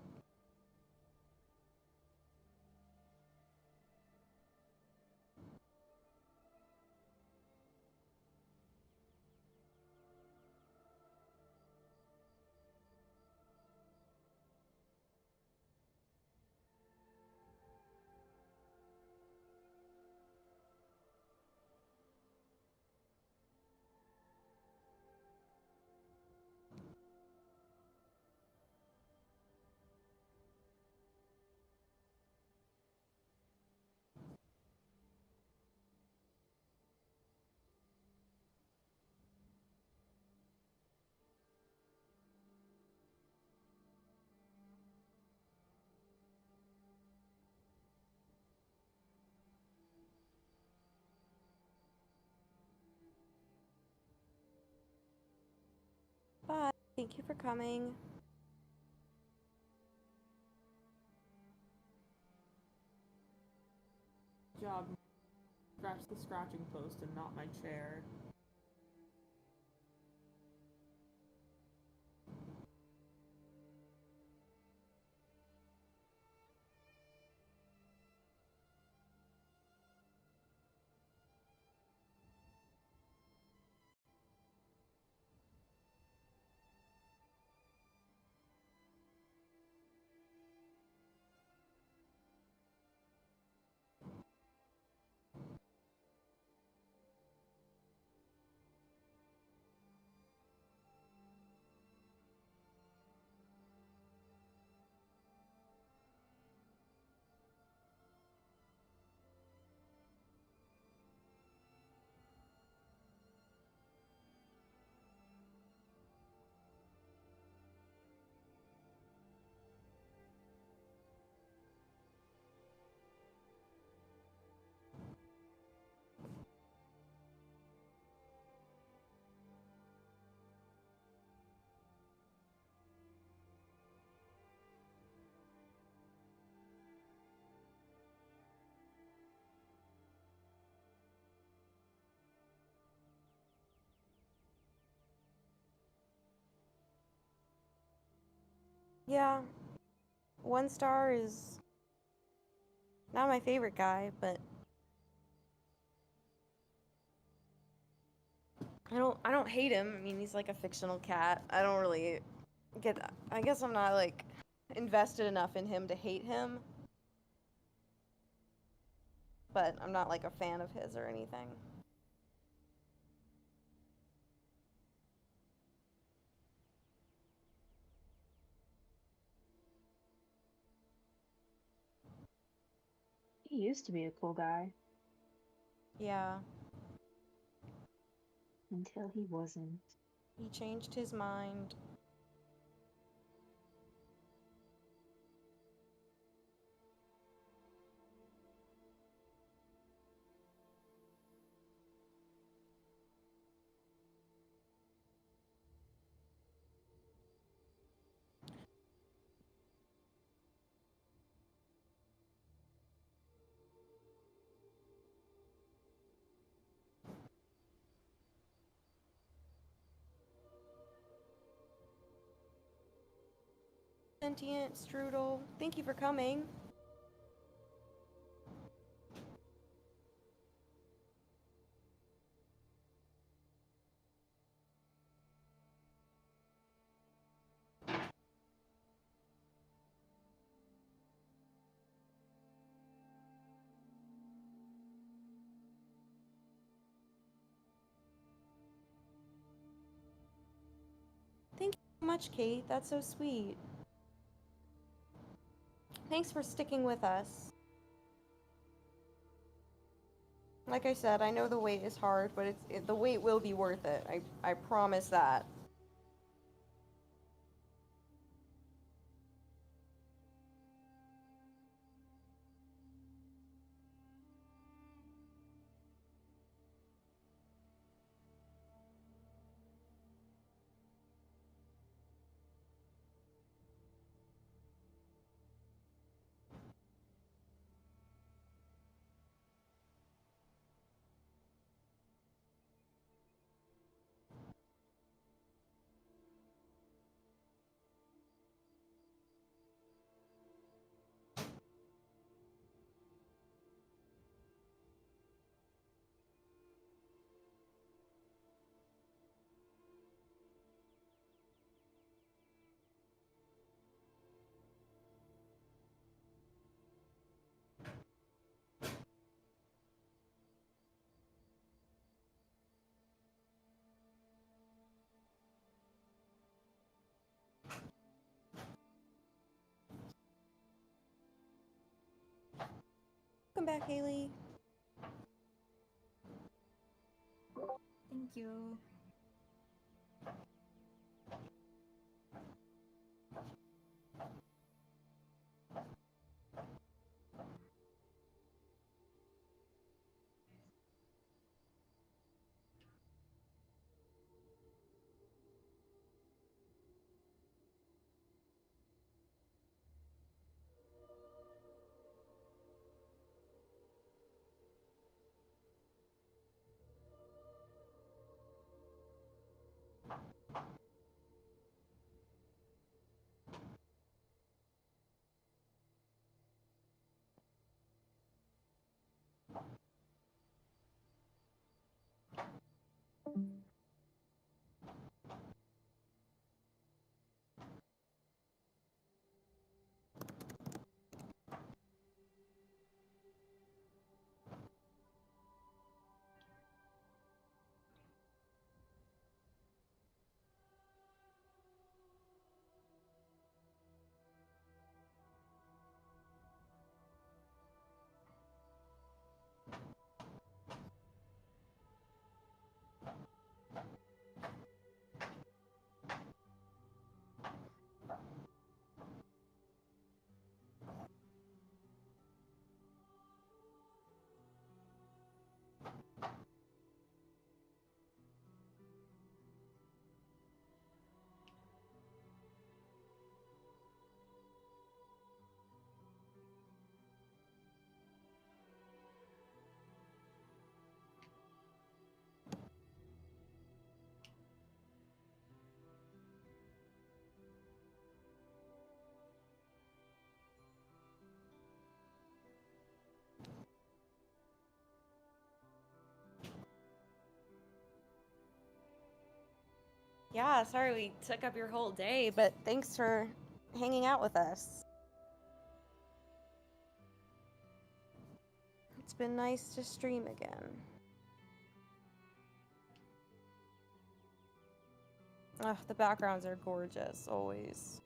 Bye. Thank you for coming. Job. Scratch the scratching post and not my chair. Yeah. 1 star is not my favorite guy, but I don't hate him. I mean, he's like a fictional cat. I don't really get I guess I'm not like invested enough in him to hate him. But I'm not like a fan of his or anything. He used to be a cool guy. Yeah. Until he wasn't. He changed his mind. Sentient Strudel, thank you for coming. Thank you so much, Kate. That's so sweet. Thanks for sticking with us. Like I said, I know the wait is hard, but the wait will be worth it. I promise that. Welcome back, Haley. Thank you. Yeah, sorry we took up your whole day, but thanks for hanging out with us. It's been nice to stream again. Ugh, the backgrounds are gorgeous, always.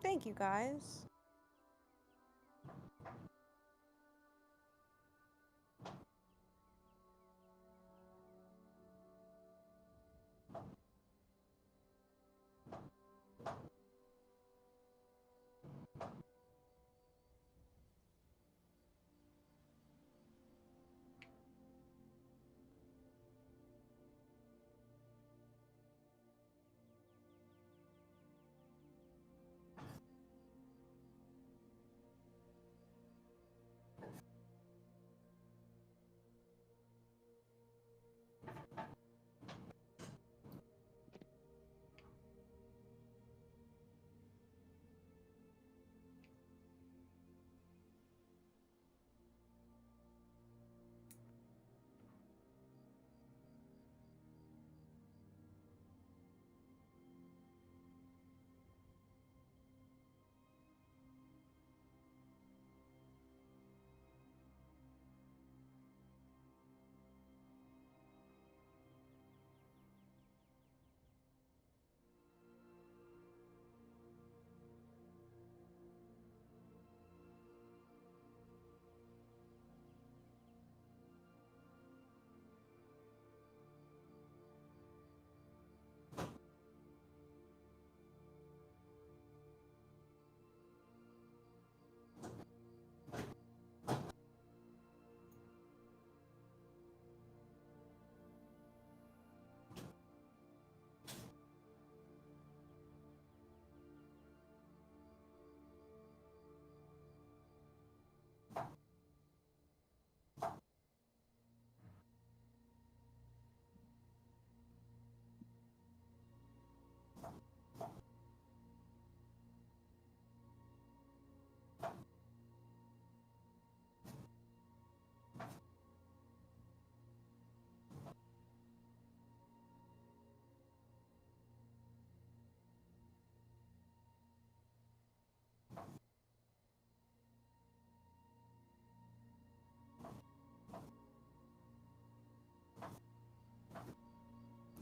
Thank you, guys.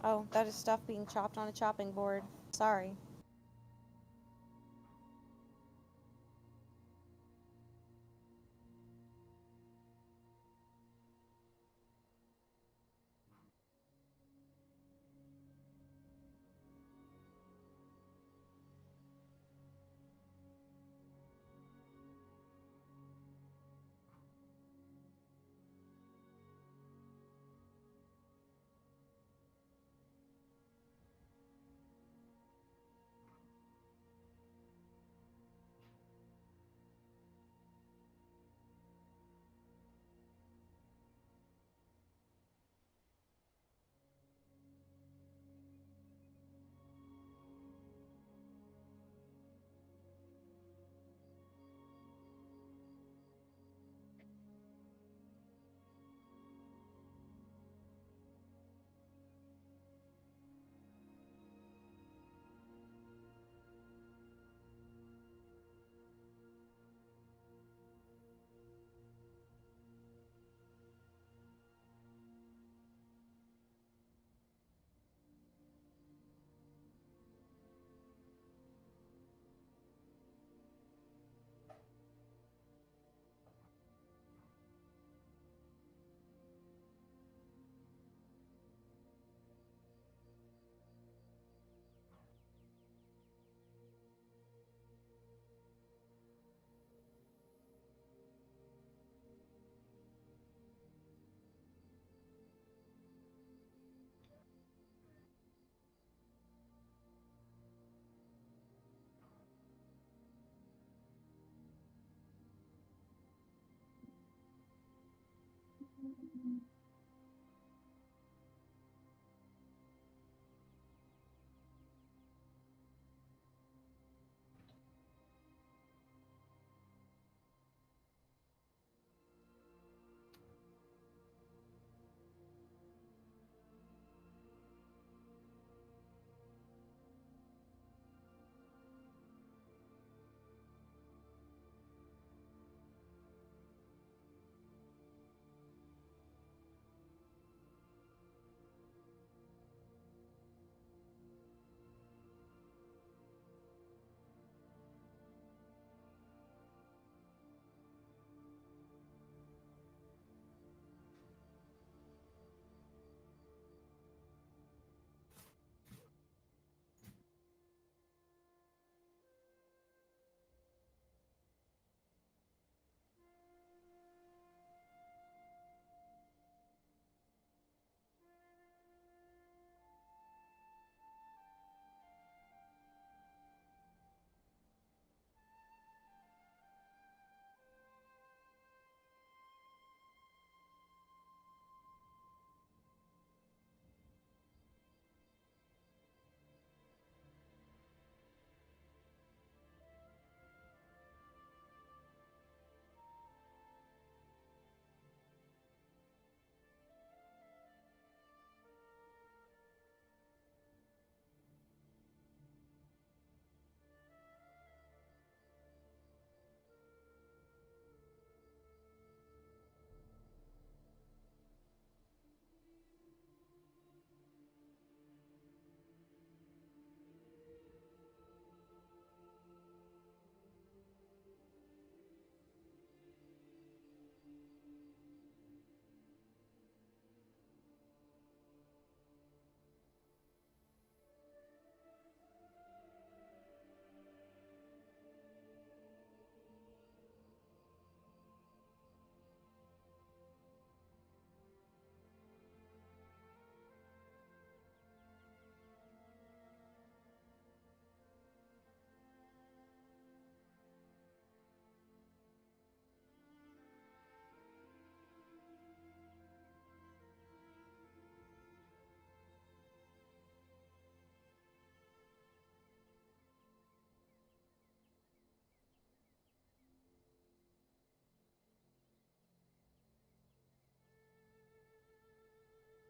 Oh, that is stuff being chopped on a chopping board. Sorry.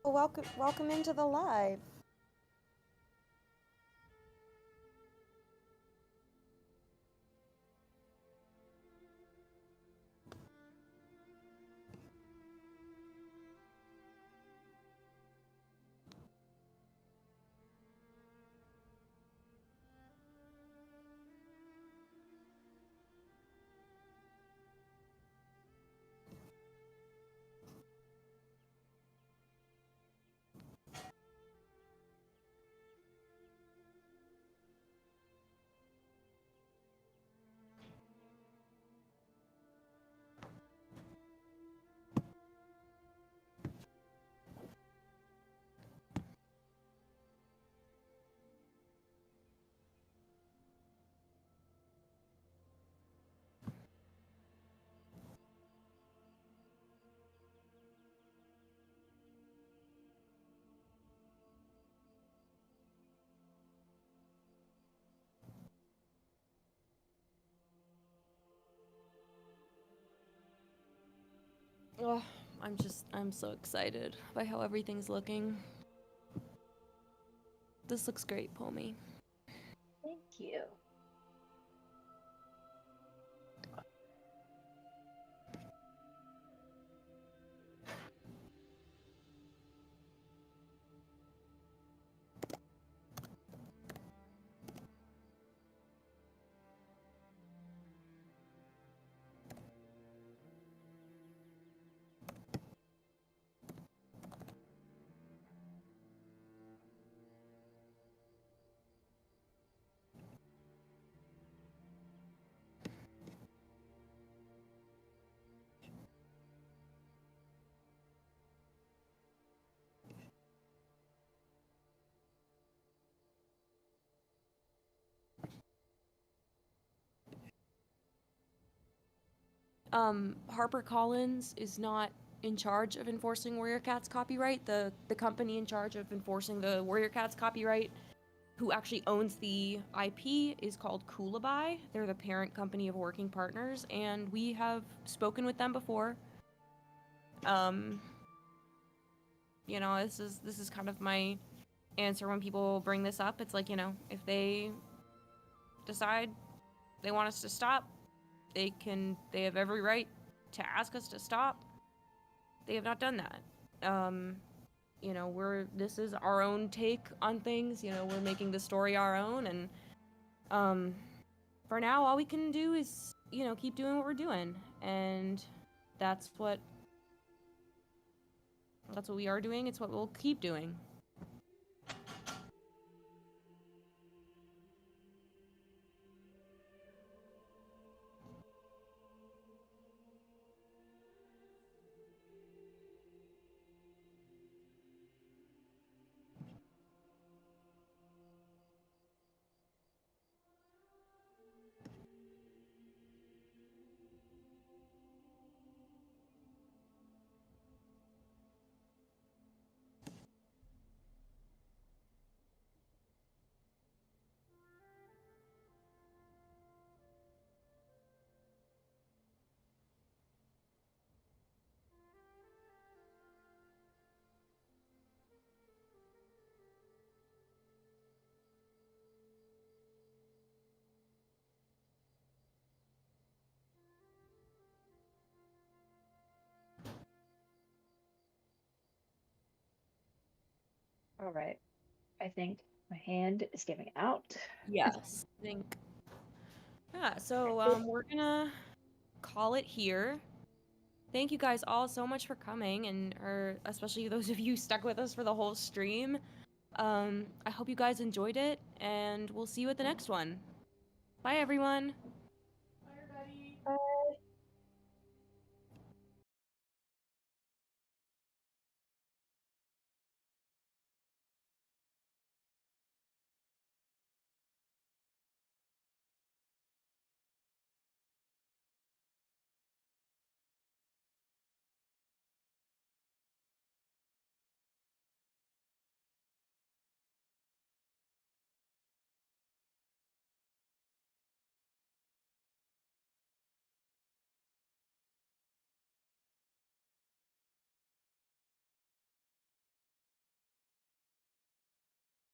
Well, welcome into the live. Oh, I'm so excited by how everything's looking. This looks great, Pomi. Thank you. HarperCollins is not in charge of enforcing Warrior Cat's copyright. The company in charge of enforcing the Warrior Cat's copyright, who actually owns the IP, is called Coolaby. They're the parent company of Working Partners, and we have spoken with them before. You know, this is kind of my answer when people bring this up. It's like, you know, if they decide they want us to stop, they have every right to ask us to stop. They have not done that. You know, this is our own take on things. You know, we're making the story our own, and for now, all we can do is, you know, keep doing what we're doing, and that's what we are doing. It's what we'll keep doing. All right. I think my hand is giving out. Yes. I think. Yeah, so we're gonna call it here. Thank you guys all so much for coming, and especially those of you stuck with us for the whole stream. I hope you guys enjoyed it, and we'll see you at the next one. Bye, everyone.